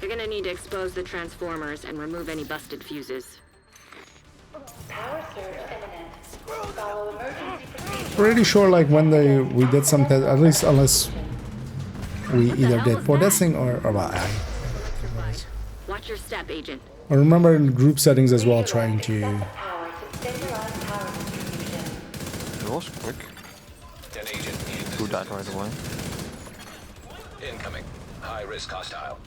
C: You're gonna need to expose the transformers and remove any busted fuses.
K: Power surge imminent. Follow emergency procedure.
A: Pretty sure, like when we did some test, at least unless we either did for testing or well,
C: Watch your step, Agent.
A: I remember in group settings as well trying to.
K: Power to stabilize power distribution.
J: It was quick.
E: An agent needing
J: Who died right away?
E: Incoming. High risk hostile.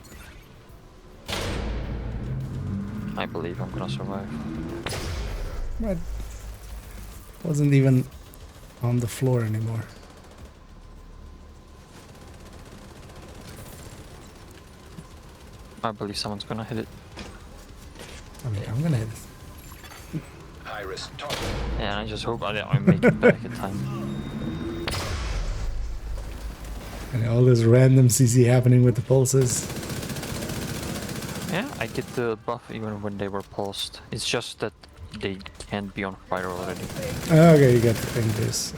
J: I believe I'm gonna survive.
A: But wasn't even on the floor anymore.
J: I believe someone's gonna hit it.
A: I mean, I'm gonna hit it.
E: High risk target.
J: Yeah, I just hope I make it back in time.
A: And all this random CC happening with the pulses.
J: Yeah, I get the buff even when they were pulsed. It's just that they can't be on fire already.
A: Okay, you got the fingers.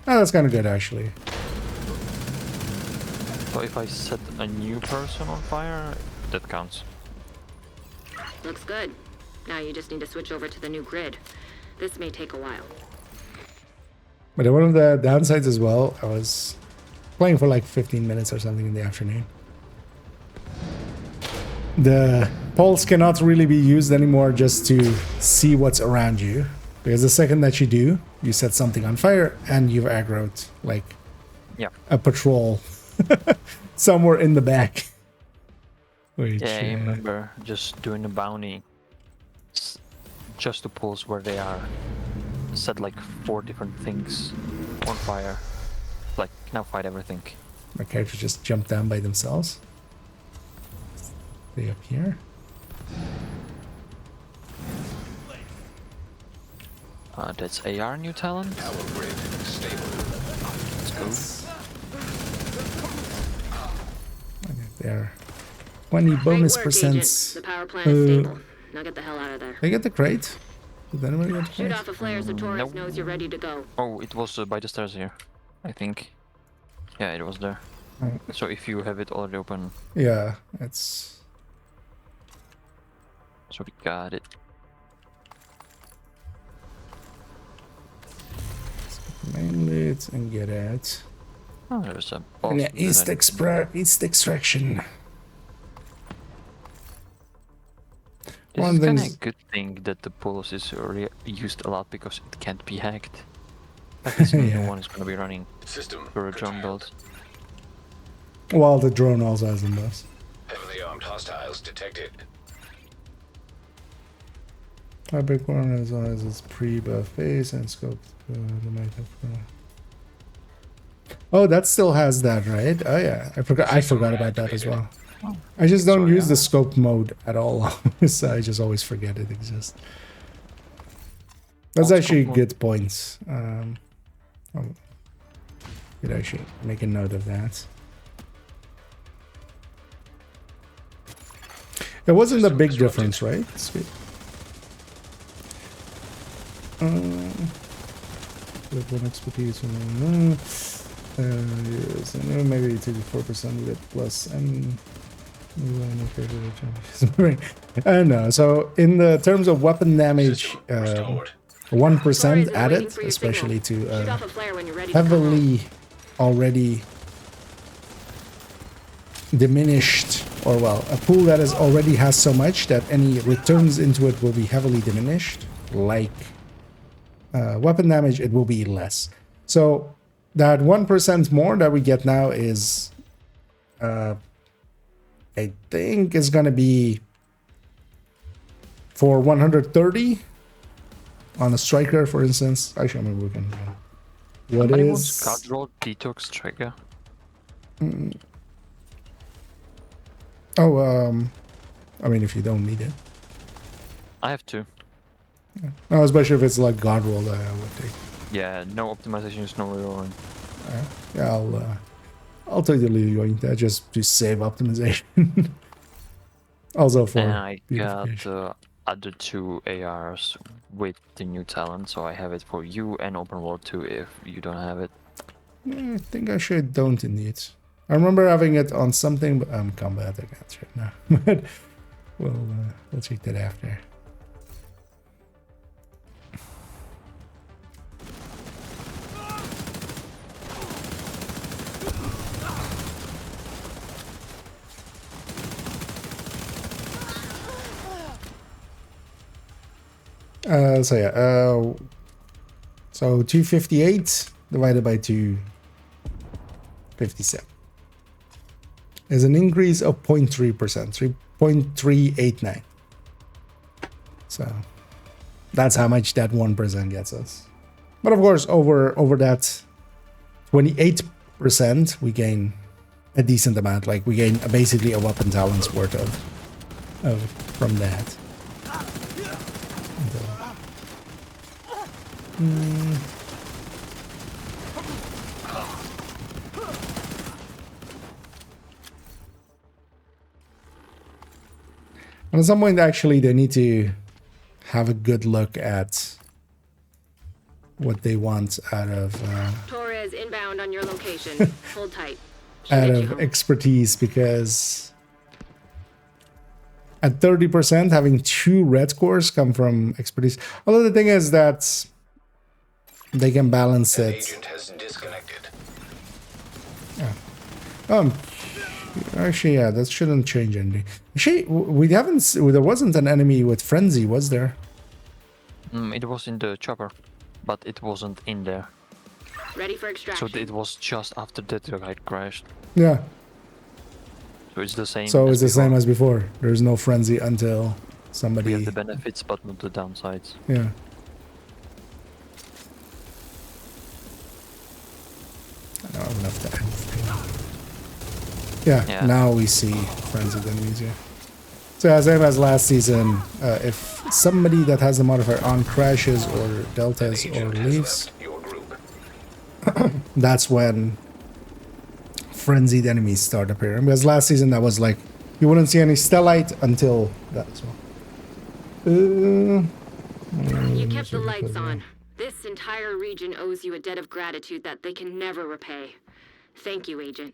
A: Oh, that's kind of good actually.
J: So if I set a new person on fire, that counts.
C: Looks good. Now you just need to switch over to the new grid. This may take a while.
A: But one of the downsides as well, I was playing for like 15 minutes or something in the afternoon. The pulse cannot really be used anymore just to see what's around you. Because the second that you do, you set something on fire and you've aggroed like a patrol somewhere in the back. Which,
J: yeah, I remember just doing a bounty just to pulse where they are. Set like 4 different things on fire. Like, now fight everything.
A: My characters just jump down by themselves. They up here.
J: That's AR new talent.
E: Power grid stable.
J: Let's go.
A: There. 20 bonus percents.
C: The power plant is stable. Now get the hell out of there.
A: They get the crate. Did anybody get the
C: Shoot
A: crate?
C: off a flare so Torres
J: nope.
C: knows you're ready to go.
J: Oh, it was by the stairs here, I think. Yeah, it was there.
A: Oh.
J: So if you have it already open,
A: Yeah, it's.
J: so we got it.
A: Mainly it and get it.
J: Oh, there's a
A: And
J: boss.
A: yeah, East extraction.
J: This
A: One
J: is kind of
A: thing's-
J: a good thing that the Polos is used a lot because it can't be hacked. Like this new
A: Yeah.
J: one is gonna be running
E: System
J: for a drone
E: curtailed.
J: build.
A: Well, the drone also has in those.
E: Heavily armed hostiles detected.
A: My big one as well as its pre-buff face and scope. The makeup. Oh, that still has that, right? Oh yeah, I forgot about that as well. I just don't use the scope mode at all, so I just always forget it exists. That's actually good points. Could actually make a note of that. It wasn't a big difference, right? Sweet. With one expertise, yes, maybe 34% with plus and. No. So in the terms of weapon damage, 1% added, especially to
C: Shoot off a flare when you're ready to come
A: heavily already diminished, or well, a pool that is already has so much that any returns into it will be heavily diminished. Like weapon damage, it will be less. So that 1% more that we get now is I think is going to be for 130 on a striker, for instance. Actually, maybe we can. What
J: Somebody
A: is?
J: wants card roll detox trigger.
A: Oh, I mean, if you don't need it.
J: I have two.
A: No, especially if it's like God roll, I would take.
J: Yeah, no optimizations, no rerolling.
A: Yeah, I'll totally going that just to save optimization. Also for
J: And I got
A: beautification.
J: the other two ARs with the new talent, so I have it for you and open world too if you don't have it.
A: I think I should don't indeed. I remember having it on something, but combat I can't right now. But we'll check that after. So yeah, so 258 divided by 257 is an increase of 0.3%, 3.389. So that's how much that 1% gets us. But of course, over that 28%, we gain a decent amount. Like we gain basically a weapon talent's worth of from that. And at some point, actually, they need to have a good look at what they want out of
C: Torres inbound on your location. Hold tight.
A: out of expertise, because at 30%, having 2 red cores come from expertise. Although the thing is that they can balance
E: An
A: it.
E: agent has disconnected.
A: Actually, yeah, that shouldn't change anything. Actually, we haven't. There wasn't an enemy with frenzy, was there?
J: It was in the chopper, but it wasn't in there.
C: Ready for
J: So
C: extraction.
J: it was just after that the guy crashed.
A: Yeah.
J: So it's the same.
A: So
J: as
A: it's the
J: before.
A: same as before. There's no frenzy until
J: We
A: somebody.
J: have the benefits, but not the downsides.
A: Yeah. I don't have enough to anything. Yeah,
J: Yeah.
A: now we see frenzied enemies here. So as same as last season, if somebody that has the modifier on crashes or deltas or leaves, that's when frenzied enemies start appearing. Because last season that was like you wouldn't see any stellite until that as well.
L: You kept the lights on. This entire region owes you a debt of gratitude that they can never repay. Thank you, Agent.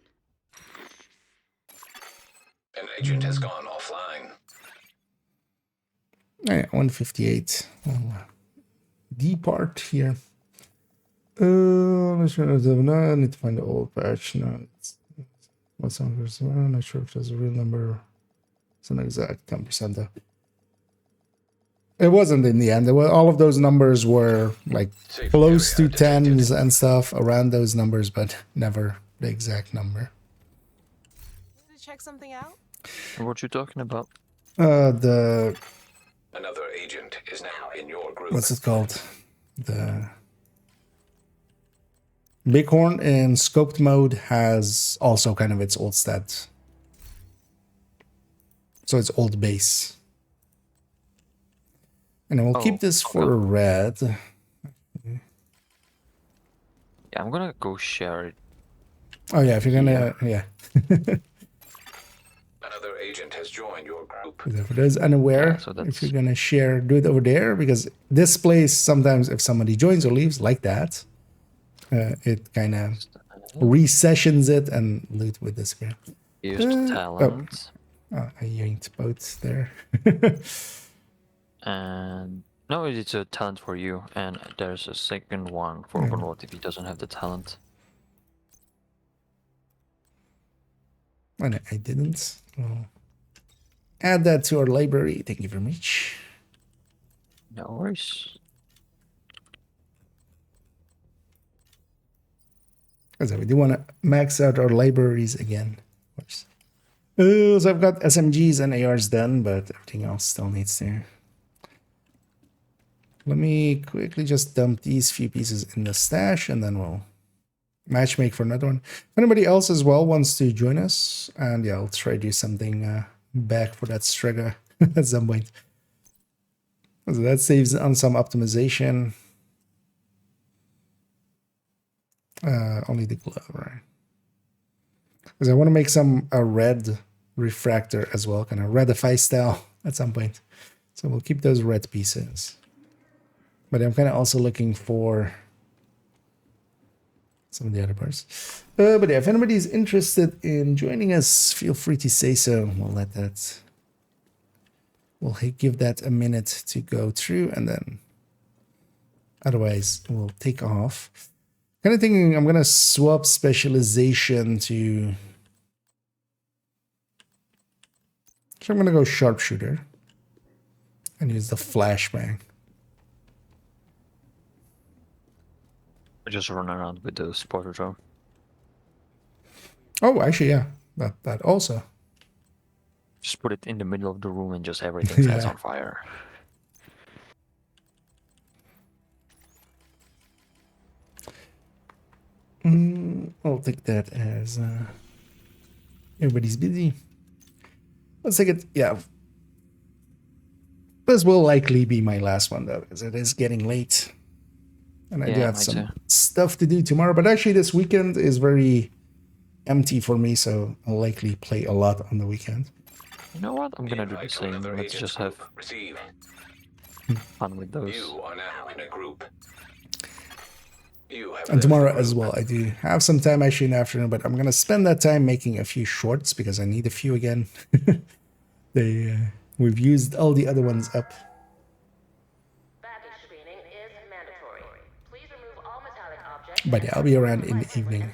E: An agent has gone offline.
A: Yeah, 158. D part here. No, I need to find the old patch. No, it's what's on this? I'm not sure if there's a real number. It's an exact 10% though. It wasn't in the end. All of those numbers were like close to tens and stuff around those numbers, but never the exact number.
G: To check something out?
J: What you talking about?
A: The
E: Another agent is now in your group.
A: what's it called? The Bighorn in scoped mode has also kind of its old stats. So it's old base. And we'll keep this for red.
J: Yeah, I'm gonna go share it.
A: Oh yeah, if you're gonna yeah.
E: Another agent has joined your group.
A: For those unaware,
J: Yeah, so
A: if you're gonna share, do it over there because this place sometimes if somebody joins or leaves like that, it kind of resessions it and loot would disappear.
J: Used talent.
A: Oh, I yanked both there.
J: And no, it's a talent for you, and there's a second one for Overlord if he doesn't have the talent.
A: And I didn't. Well, add that to our library. Thank you very much.
J: No worries.
A: So we do want to max out our libraries again. Of course. So I've got SMGs and ARs done, but everything else still needs to. Let me quickly just dump these few pieces in the stash and then we'll matchmake for another one. If anybody else as well wants to join us, and yeah, I'll try to do something back for that Strega at some point. So that saves on some optimization. Only the glove, right? Because I want to make a red refractor as well, kind of redify style at some point. So we'll keep those red pieces. But I'm kind of also looking for some of the other parts. But yeah, if anybody's interested in joining us, feel free to say so. We'll give that a minute to go through, and then otherwise we'll take off. Kind of thinking I'm gonna swap specialization to. So I'm gonna go sharpshooter and use the flashbang.
J: Just run around with the spotter drone.
A: Oh, actually, yeah, that also.
J: Just put it in the middle of the room and just everything sets on fire.
A: I'll take that as everybody's busy. Let's take it. Yeah, this will likely be my last one though, because it is getting late. And I do have some stuff to do tomorrow, but actually this weekend is very empty for me, so I'll likely play a lot on the weekend.
J: You know what? I'm gonna do the same. Let's just have fun with those.
E: You are now in a group.
A: And tomorrow as well, I do have some time actually in the afternoon, but I'm gonna spend that time making a few shorts because I need a few again. We've used all the other ones up. But yeah, I'll be around in the evening.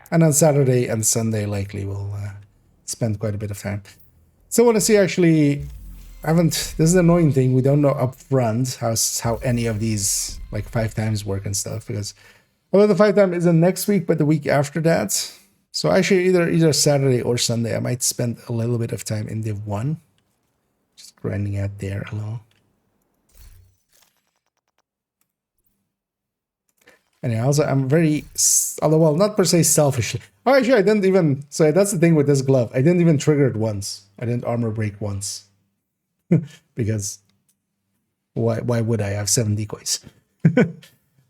A: And on Saturday and Sunday, likely we'll spend quite a bit of time. So I want to see actually, this is the annoying thing, we don't know up front how any of these like 5 times work and stuff, because although the 5 time isn't next week, but the week after that. So actually either Saturday or Sunday, I might spend a little bit of time in Div 1. Just grinding out there alone. And also, I'm very, well, not per se selfishly. Oh, actually, I didn't even. So that's the thing with this glove. I didn't even trigger it once. I didn't armor break once. Because why would I have 7 decoys?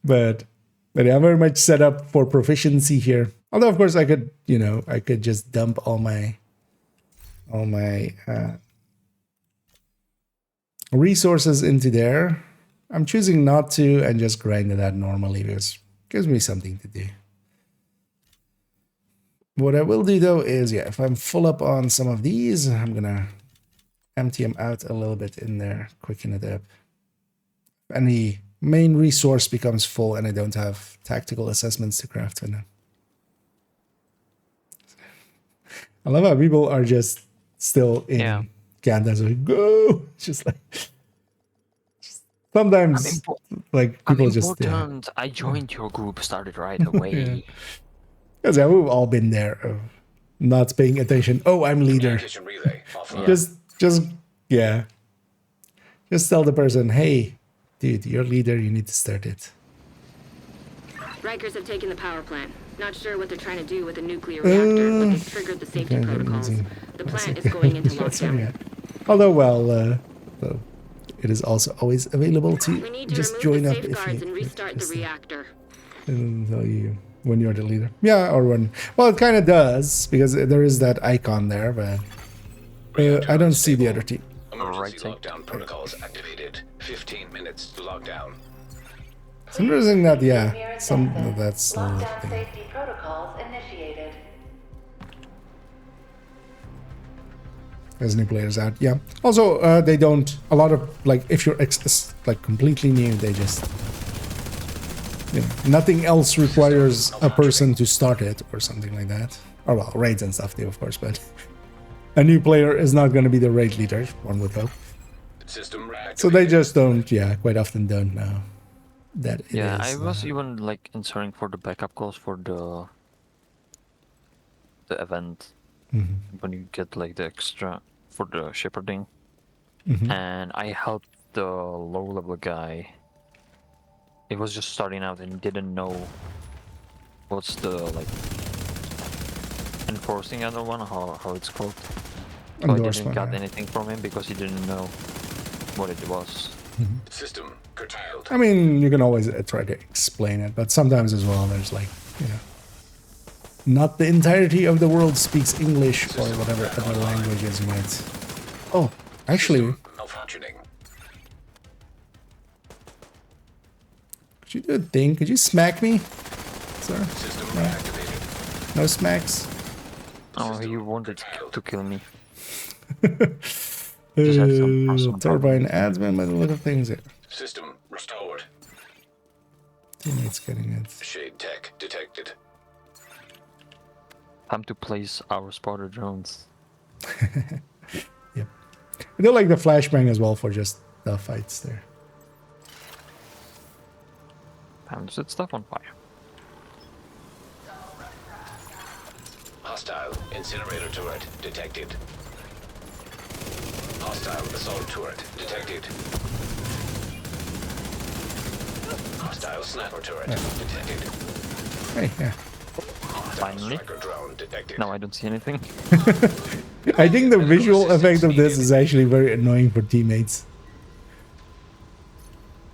A: but yeah, I'm very much set up for proficiency here. Although, of course, I could, I could just dump all my resources into there. I'm choosing not to and just grind it out normally because it gives me something to do. What I will do though is, yeah, if I'm full up on some of these, I'm gonna empty them out a little bit in there, quicken it up. If any main resource becomes full and I don't have tactical assessments to craft with them. I love how people are just still in Canada, so go! It's just like sometimes, like people just.
J: I joined your group, started right away.
A: Because we've all been there, not paying attention. Oh, I'm leader. Just tell the person, hey, dude, you're leader. You need to start it.
L: Rikers have taken the power plant. Not sure what they're trying to do with a nuclear reactor, but they've triggered the safety protocols. The plant is going into lockdown.
A: Although, well, it is also always available to just join up if you
L: and restart the reactor.
A: And tell you when you're the leader. Yeah, or when. Well, it kind of does because there is that icon there, but I don't see the other team.
E: Emergency lockdown protocols activated. 15 minutes to lockdown.
A: It's interesting that, that's
K: Lockdown safety protocols initiated.
A: There's new players out, yeah. Also, they don't, a lot of, like, if you're like completely new, they just, nothing else requires a person to start it or something like that. Or, well, raids and stuff do, of course, but a new player is not going to be the raid leader, one would hope. So they just don't, quite often don't know that it is.
J: I was even, like, inserting for the backup calls for the event. When you get like the extra for the shepherding, and I helped the low level guy. It was just starting out and didn't know what's the like enforcing other one, how it's called. So I didn't get anything from him because he didn't know what it was.
E: System curtailed.
A: I mean, you can always try to explain it, but sometimes as well, there's like, not the entirety of the world speaks English or whatever other languages you might. Oh, actually.
E: Malfunctioning.
A: Could you do a thing? Could you smack me, sir?
E: System reactivated.
A: No smacks?
J: Oh, you wanted to kill me.
A: Turbine admin by the look of things here.
E: System restored.
A: Teammates getting it.
E: Shade tech detected.
J: Time to place our spotter drones.
A: Yep. I do like the flashbang as well for just the fights there.
J: Time to set stuff on fire.
E: Hostile incinerator turret detected. Hostile assault turret detected. Hostile sniper turret detected.
A: Hey, yeah.
J: Finally. No, I don't see anything.
A: I think the visual effect of this is actually very annoying for teammates.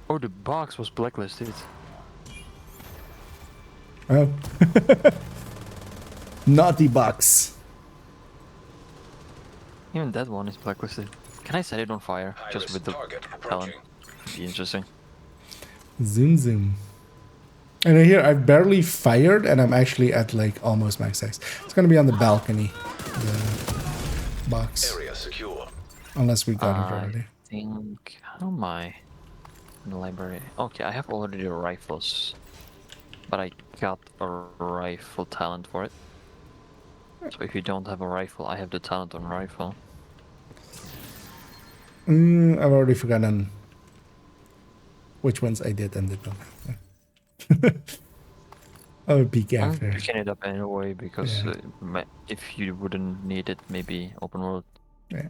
J: Oh, the box was blacklisted.
A: Oh. Naughty box.
J: Even that one is blacklisted. Can I set it on fire? Just with the talent? Be interesting.
A: Zoom zoom. And here I've barely fired and I'm actually at like almost max size. It's gonna be on the balcony. The box.
E: Area secure.
A: Unless we got it already.
J: I think, how am I in the library? Okay, I have already the rifles. But I got a rifle talent for it. So if you don't have a rifle, I have the talent on rifle.
A: I've already forgotten which ones I did and did not. I would peek after.
J: I'm picking it up anyway because if you wouldn't need it, maybe open world.
A: Yeah.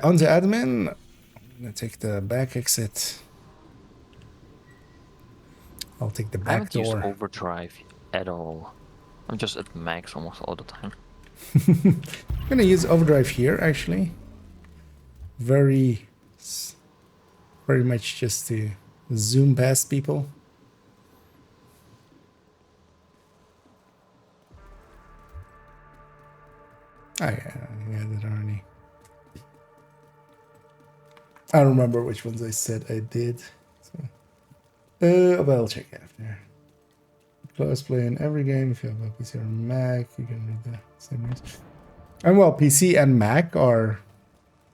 A: Onto admin. I'm gonna take the back exit. I'll take the
J: I
A: back
J: haven't used
A: door.
J: overdrive at all. I'm just at max almost all the time.
A: I'm gonna use overdrive here actually. Very much just to zoom past people. Oh yeah, that already. I don't remember which ones I said I did. So, but I'll check after. Close play in every game. If you have a PC or Mac, you can read the same news. And well, PC and Mac are,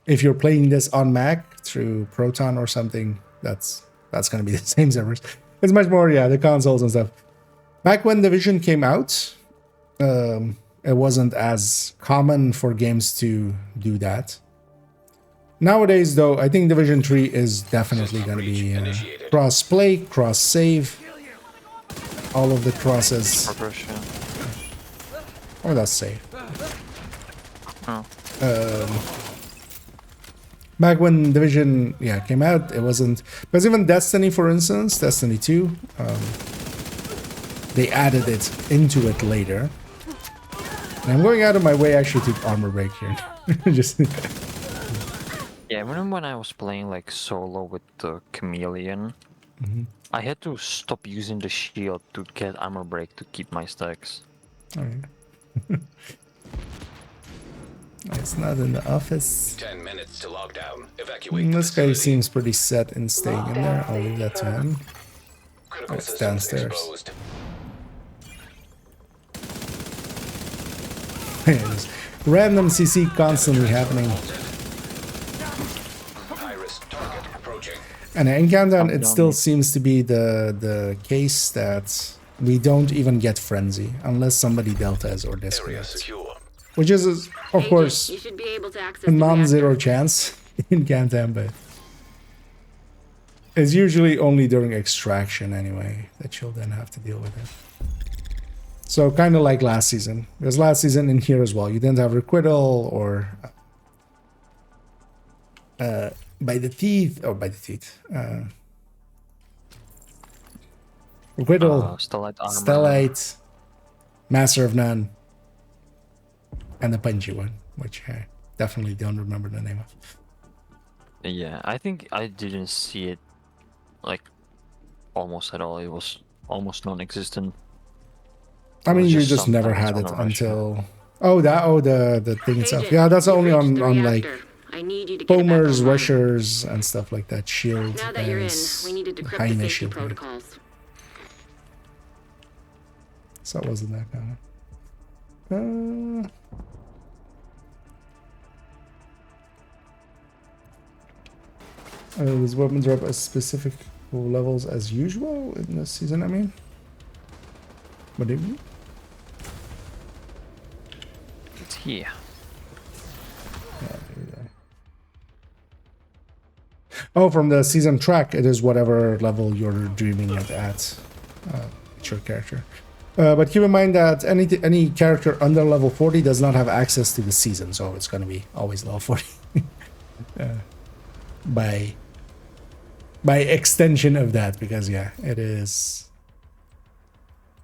A: if you're playing this on Mac through Proton or something, that's gonna be the same servers. It's much more, yeah, the consoles and stuff. Back when Division came out, it wasn't as common for games to do that. Nowadays, though, I think Division 3 is definitely going to be cross-play, cross-save, all of the crosses. Oh, that's save.
J: Oh.
A: Back when Division, yeah, came out, it wasn't... Because even Destiny, for instance, Destiny 2, they added it into it later. And I'm going out of my way actually to armor break here. Just...
J: Yeah, when I was playing like solo with the Chameleon, I had to stop using the shield to get armor break to keep my stacks.
A: Oh, yeah. It's not in the office.
E: 10 minutes to lockdown. Evacuate.
A: This guy seems pretty set in staying in there. I'll leave that to him. Oh, it's downstairs. There's random CC constantly happening. And in Countdown, it still seems to be the case that we don't even get Frenzy unless somebody deltas or disconnects. Which is, of course, a non-zero chance in Countdown, but it's usually only during extraction anyway that you'll then have to deal with it. So kind of like last season. Because last season in here as well, you didn't have Requital or by the teeth. Requital, Stellite, Master of None, and the punchy one, which I definitely don't remember the name of.
J: Yeah, I think I didn't see it like almost at all. It was almost non-existent.
A: I mean, you just never had it until... the thing itself. Yeah, that's only on like homers, rushers, and stuff like that. Shield
L: now that you're in, we need to decrypt the safety protocols.
A: So it wasn't that kind of... Does weapons drop as specific levels as usual in this season, I mean? What do you mean?
J: It's here.
A: Oh, from the season track, it is whatever level you're dreaming it at. It's your character. But keep in mind that any character under level 40 does not have access to the season, so it's going to be always level 40. By extension of that, because yeah, it is...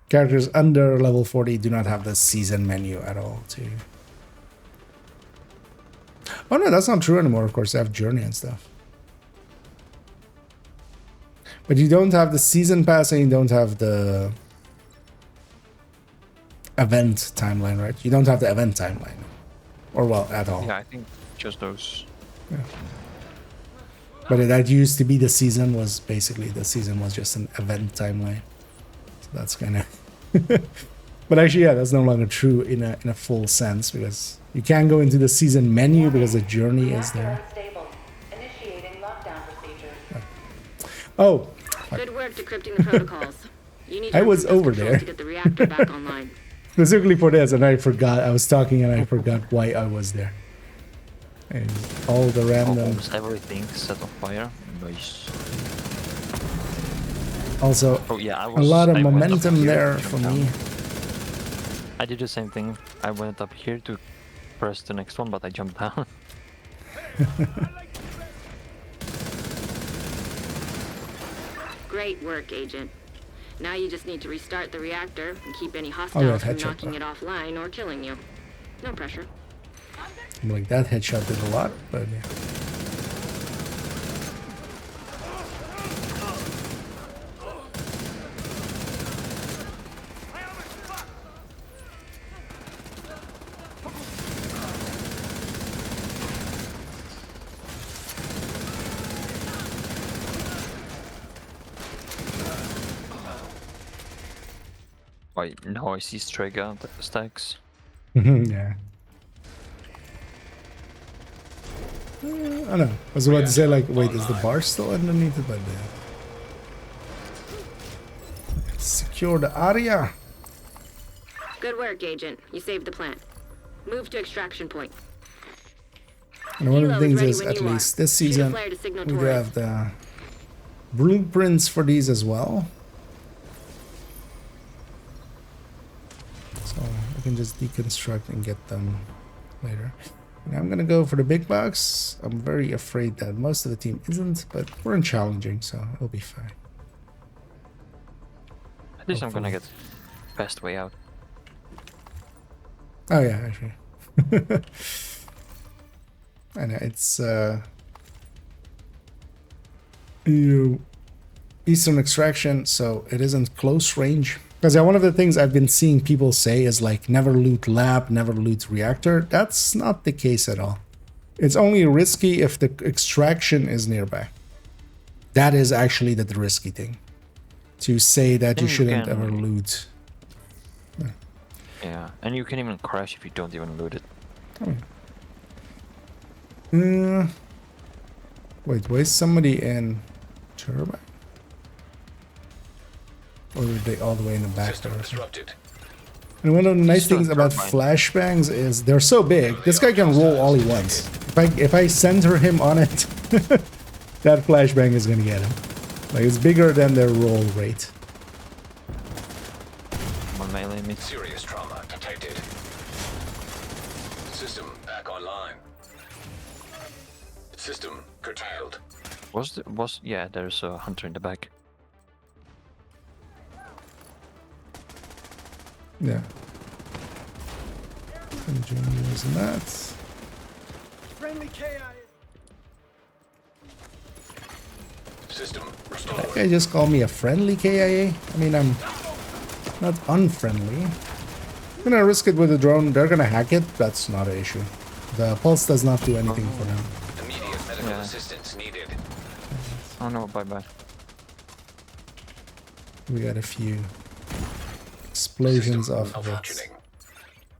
A: Characters under level 40 do not have the season menu at all too. Oh no, that's not true anymore. Of course, they have Journey and stuff. But you don't have the season pass and you don't have the event timeline, right? You don't have the event timeline. Or well, at all.
J: Yeah, I think just those.
A: Yeah. But that used to be the season, was basically the season was just an event timeline. So that's kind of... But actually, yeah, that's no longer true in a full sense, because you can't go into the season menu because the journey is there. Oh.
L: Good work decrypting the protocols. You need to
A: I was over there
L: to get the reactor back online.
A: Specifically for this, and I forgot. I was talking and I forgot why I was there. And all the random...
J: Almost everything set on fire. Nice.
A: Also,
J: yeah,
A: a lot of momentum there for me.
J: I did the same thing. I went up here to press the next one, but I jumped down.
L: Great work, Agent. Now you just need to restart the reactor and keep any
A: Oh,
L: hostiles
A: that
L: from
A: headshot,
L: knocking
A: though.
L: it offline or killing you. No pressure.
A: Like that headshot did a lot, but yeah.
J: Wait, now I see stray gun stacks.
A: Yeah. I don't know. I was about to say, like, wait, is the bar still underneath it? But yeah. Secure the area.
L: Good work, Agent. You saved the plant. Move to extraction point.
A: And one of the
L: Helo
A: things
L: ready
A: is,
L: when
A: at
L: you are.
A: least this
L: Shoot a
A: season,
L: flare to signal
A: we do
L: tourists.
A: have the blueprints for these as well. So I can just deconstruct and get them later. And I'm gonna go for the big box. I'm very afraid that most of the team isn't, but we're in challenging, so it'll be fine.
J: At least I'm gonna get best way out.
A: Oh yeah, actually. I know it's Eastern extraction, so it isn't close range. Because one of the things I've been seeing people say is like never loot lab, never loot reactor. That's not the case at all. It's only risky if the extraction is nearby. That is actually the risky thing. To say that you shouldn't ever loot.
J: Yeah, and you can even crash if you don't even loot it.
A: Wait, where's somebody in turbine? Or are they all the way in the back there? And one of the nice things about flashbangs is they're so big. This guy can roll all he wants. If I center him on it, that flashbang is gonna get him. Like it's bigger than their roll rate.
J: One melee mid.
E: Serious trauma detected. System back online. System curtailed.
J: Yeah, there's a hunter in the back.
A: Yeah. Enjoying using that.
F: Friendly KIA.
E: System restored.
A: That guy just called me a friendly KIA. I mean, I'm not unfriendly. I'm gonna risk it with a drone. They're gonna hack it. That's not an issue. The pulse does not do anything for them.
E: Immediate medical assistance needed.
J: Oh no, bye-bye.
A: We got a few explosions off of it.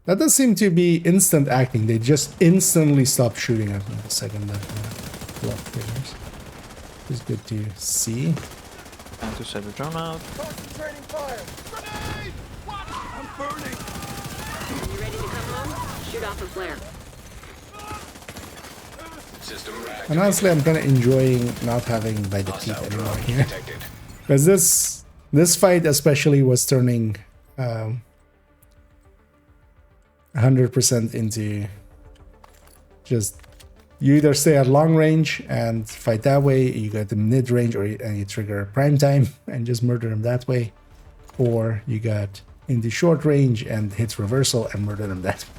A: That does seem to be instant acting. They just instantly stop shooting at me the second that blood figures. It's good to see.
J: Time to set the drone out.
F: Concentrating fire. Grenade! What? I'm burning.
L: You ready to come home? Shoot off a flare.
E: System
A: And honestly, I'm kind of enjoying not having by the teeth anymore here. Because this fight especially was turning 100% into just you either stay at long range and fight that way, you go to mid range, and you trigger prime time and just murder them that way, or you got into short range and hit reversal and murder them that way.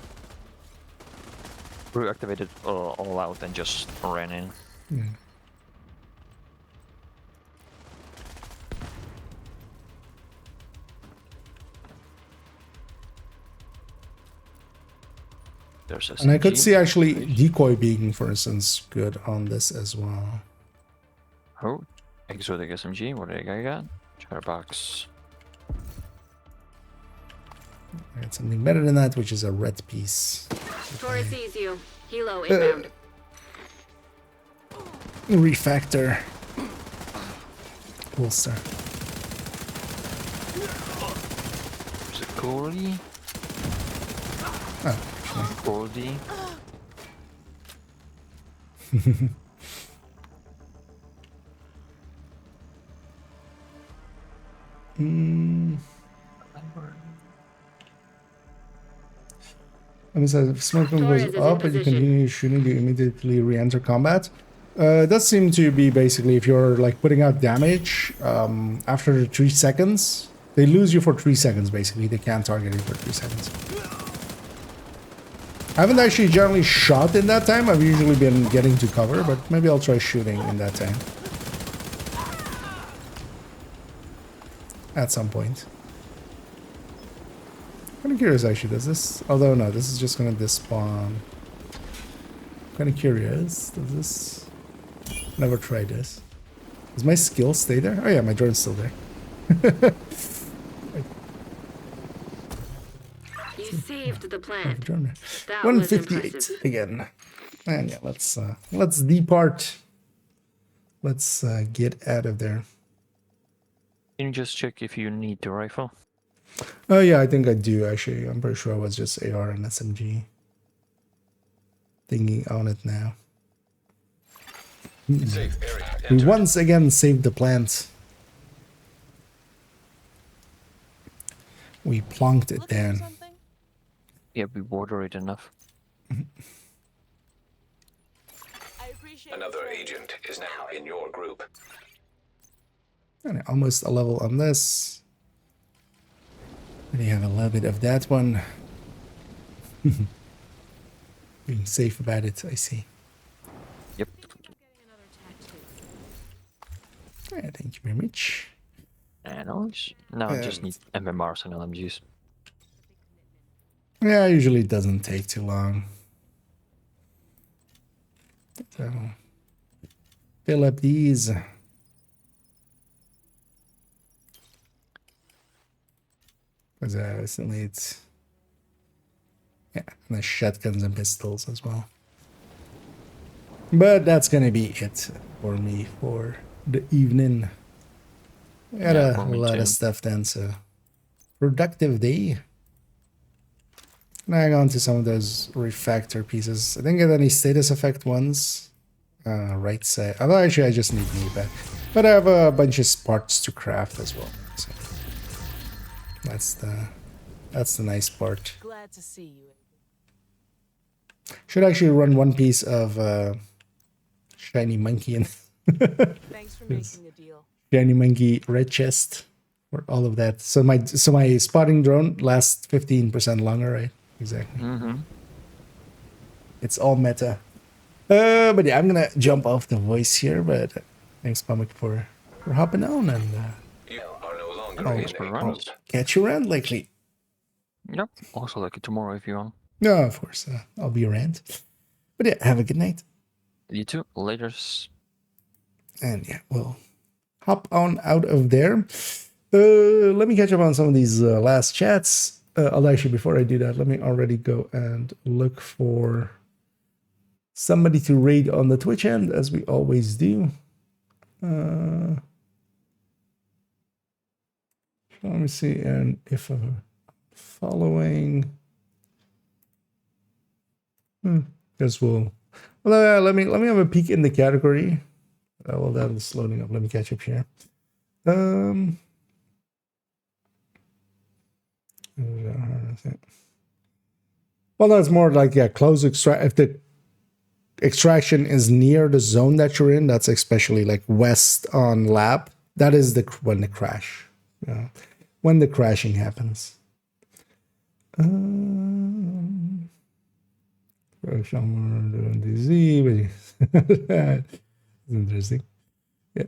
J: We activated all out and just ran in.
A: Yeah. And I could see actually decoy being, for instance, good on this as well.
J: Oh, exotic SMG. What did I got? Chatterbox.
A: I got something better than that, which is a red piece.
L: Taurus sees you. Helo inbound.
A: Refactor. Holster.
J: Is it Goldie?
A: Oh,
J: Goldie.
A: If smoke goes up and you continue shooting, do you immediately re-enter combat? It does seem to be basically if you're like putting out damage after 3 seconds, they lose you for 3 seconds basically. They can't target you for 3 seconds. I haven't actually generally shot in that time. I've usually been getting to cover, but maybe I'll try shooting in that time. At some point. Kind of curious actually, does this... Although no, this is just gonna despawn. Kind of curious, does this... Never tried this. Does my skill stay there? Oh yeah, my drone's still there.
L: You saved the plant. That was
A: 158
L: impressive.
A: again. And yeah, let's depart. Let's get out of there.
J: Can you just check if you need the rifle?
A: Oh yeah, I think I do actually. I'm pretty sure it was just AR and SMG. Thinking on it now.
E: Safe area
A: We
E: entered.
A: once again saved the plant. We plonked it
G: Looking for
A: down.
G: something?
J: Yeah, we water it enough.
G: I appreciate
E: Another
G: the trade.
E: agent is now in your group.
A: And almost a level on this. We have a little bit of that one. Being safe about it, I see.
J: Yep.
A: Yeah, thank you very much.
J: And now I just need MMRs and LMGs.
A: Yeah, usually it doesn't take too long. So, fill up these. Because recently it's... Yeah, and the shotguns and pistols as well. But that's gonna be it for me for the evening. We had
J: Yeah,
A: a
J: for me
A: lot
J: too.
A: of stuff then, so productive day. Now on to some of those refactor pieces. I didn't get any status effect ones. Right side. Although actually I just need knee pad. But I have a bunch of parts to craft as well. So that's the nice part.
G: Glad to see you.
A: Should actually run one piece of shiny monkey and
G: Thanks for making the deal.
A: shiny monkey red chest for all of that. So my spotting drone lasts 15% longer, right? Exactly.
J: Mm-hmm.
A: It's all meta. But yeah, I'm gonna jump off the voice here. But thanks, Pamuk, for hopping on, and
E: You are no longer
A: I'll,
E: in
J: for
E: a
J: runs.
E: group.
A: catch you around likely.
J: Yep. Also like it tomorrow if you want.
A: No, of course, I'll be around. But yeah, have a good night.
J: You too. Later.
A: And yeah, we'll hop on out of there. Let me catch up on some of these last chats. Although actually, before I do that, let me already go and look for somebody to raid on the Twitch end, as we always do. Let me see, and if I'm following, guess we'll. Well, let me have a peek in the category. Well, that is loading up. Let me catch up here. Well, that's more like close extract. If the extraction is near the zone that you're in, that's especially like west on lab. That is when the crash. When the crashing happens. DZ, but interesting. Yeah.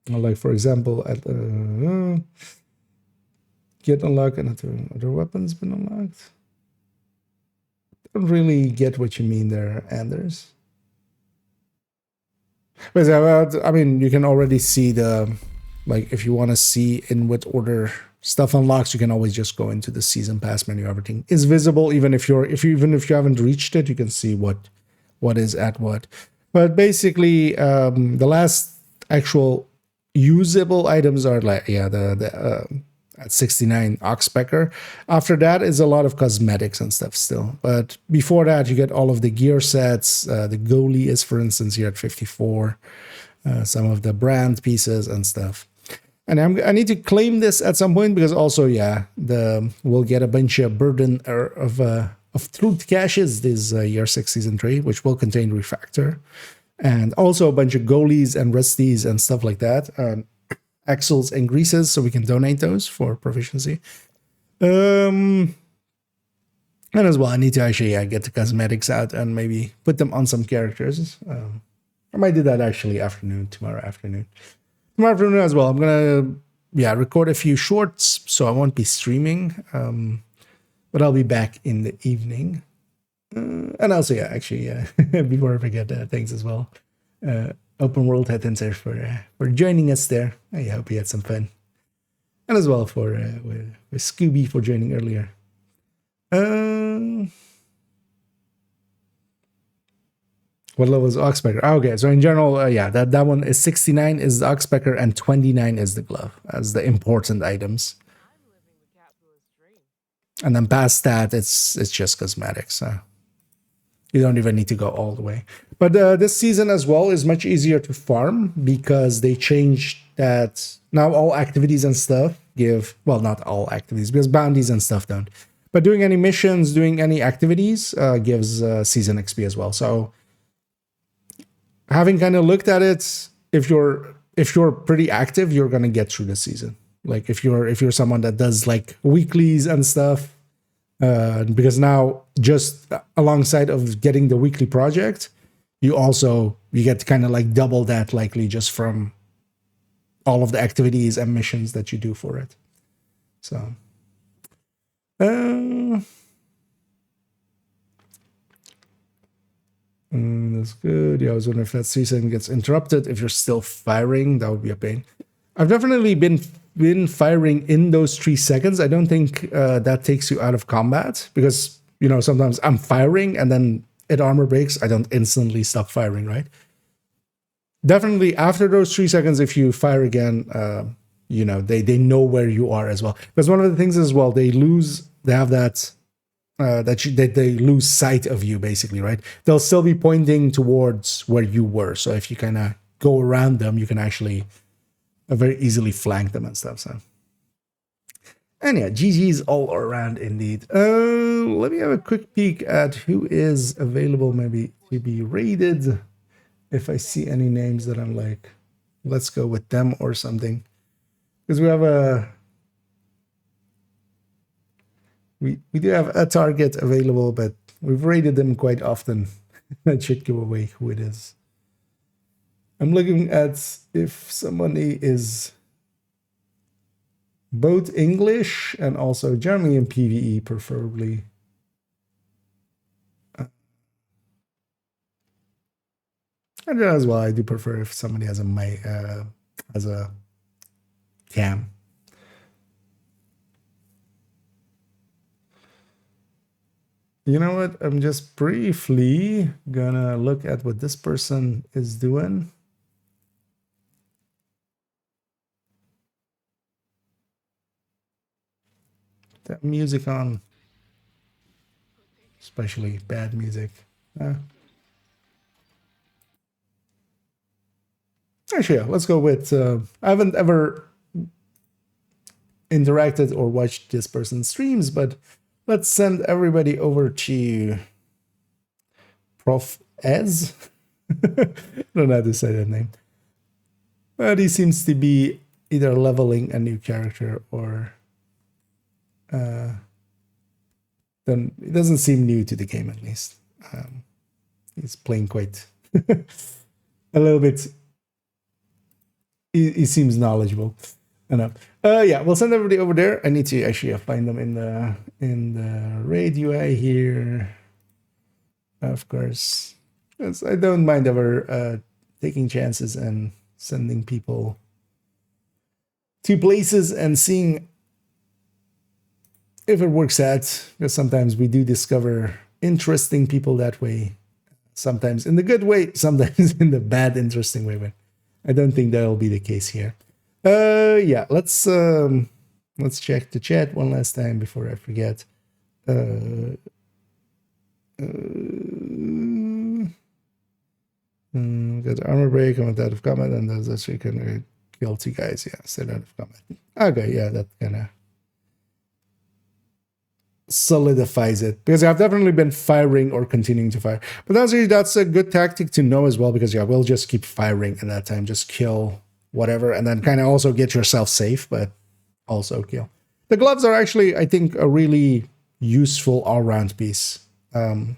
A: Like for example, at get unlocked and other weapons been unlocked. Don't really get what you mean there, Anders. But I mean, you can already see the, like, if you want to see in what order stuff unlocks, you can always just go into the season pass menu. Everything is visible, even if you haven't reached it, you can see what is at what. But basically, the last actual usable items are like the at 69 Oxpecker. After that is a lot of cosmetics and stuff still. But before that, you get all of the gear sets. The goalie is, for instance, here at 54. Some of the brand pieces and stuff. And I need to claim this at some point because also, we'll get a bunch of burden of of Truth caches this Year 6 Season 3, which will contain Refactor. And also a bunch of goalies and rusties and stuff like that. Axles and greases, so we can donate those for proficiency. And as well, I need to actually get the cosmetics out and maybe put them on some characters. I might do that actually tomorrow afternoon. Tomorrow afternoon as well. I'm going to record a few shorts, so I won't be streaming. But I'll be back in the evening. And also, before I forget, thanks as well. Open World Headhunter for joining us there. I hope you had some fun. And as well for with Scooby for joining earlier. What level is Oxpecker? Okay, so in general, that one is 69 is the Oxpecker and 29 is the glove as the important items. And then past that, it's just cosmetics. You don't even need to go all the way. But this season as well is much easier to farm because they changed that. Now all activities and stuff give, well, not all activities because bounties and stuff don't. But doing any missions, doing any activities gives season XP as well. So having kind of looked at it, if you're pretty active, you're gonna get through the season. Like if you're someone that does like weeklies and stuff, because now just alongside of getting the weekly project, you get kind of like double that likely just from all of the activities and missions that you do for it. So, that's good. Yeah, I was wondering if that season gets interrupted. If you're still firing, that would be a pain. I've definitely been firing in those 3 seconds. I don't think that takes you out of combat because, sometimes I'm firing and then it armor breaks. I don't instantly stop firing, right? Definitely after those 3 seconds, if you fire again, they know where you are as well. Because one of the things as well, they have that they lose sight of you basically, right? They'll still be pointing towards where you were. So if you kind of go around them, you can actually very easily flank them and stuff. So, and yeah, GG's all around indeed. Let me have a quick peek at who is available maybe to be raided. If I see any names that I'm like, let's go with them or something, because we have we do have a target available, but we've raided them quite often. That should give away who it is. I'm looking at if somebody is both English and also German and PvE, preferably. And as well, I do prefer if somebody has a cam. You know what? I'm just briefly gonna look at what this person is doing. That music on, especially bad music. Actually, yeah, let's go with. I haven't ever interacted or watched this person's streams, but let's send everybody over to Prof. Ez. I don't know how to say that name, but he seems to be either leveling a new character or. Then it doesn't seem new to the game, at least. He's playing quite a little bit. He seems knowledgeable enough. Yeah, we'll send everybody over there. I need to actually find them in the raid UI here. Of course, because I don't mind ever taking chances and sending people to places and seeing if it works out, because sometimes we do discover interesting people that way. Sometimes in the good way, sometimes in the bad, interesting way. But I don't think that'll be the case here. Yeah, let's check the chat one last time before I forget. Got armor break, I'm out of combat, and those actually kind of guilty guys. Yeah, stay out of combat. Okay, yeah, that kind of. solidifies it, because I've definitely been firing or continuing to fire. But that's a good tactic to know as well, because yeah, we'll just keep firing in that time, just kill whatever, and then kind of also get yourself safe, but also kill. The gloves are actually, I think, a really useful all-round piece. In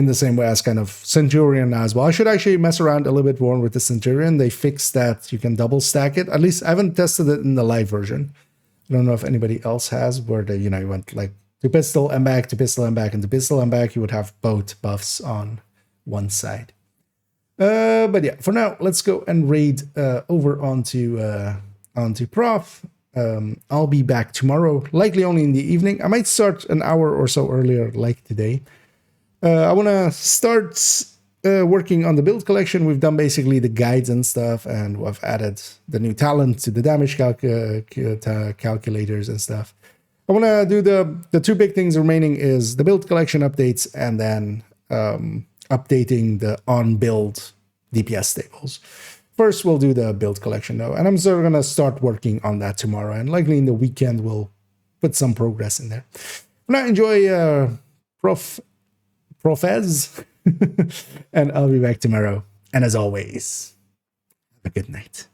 A: the same way as kind of Centurion as well. I should actually mess around a little bit more with the Centurion. They fixed that you can double stack it. At least I haven't tested it in the live version. I don't know if anybody else has, where they, you went like to pistol and back, to pistol and back, and to pistol and back. You would have both buffs on one side. But yeah, for now, let's go and raid over onto Prof. I'll be back tomorrow, likely only in the evening. I might start an hour or so earlier, like today. I want to start working on the build collection. We've done basically the guides and stuff, and we've added the new talent to the damage calculators and stuff. I want to do the two big things remaining is the build collection updates, and then updating the on-build DPS tables. First, we'll do the build collection though, and I'm sort of going to start working on that tomorrow, and likely in the weekend we'll put some progress in there. Now enjoy Profez, and I'll be back tomorrow. And as always, have a good night.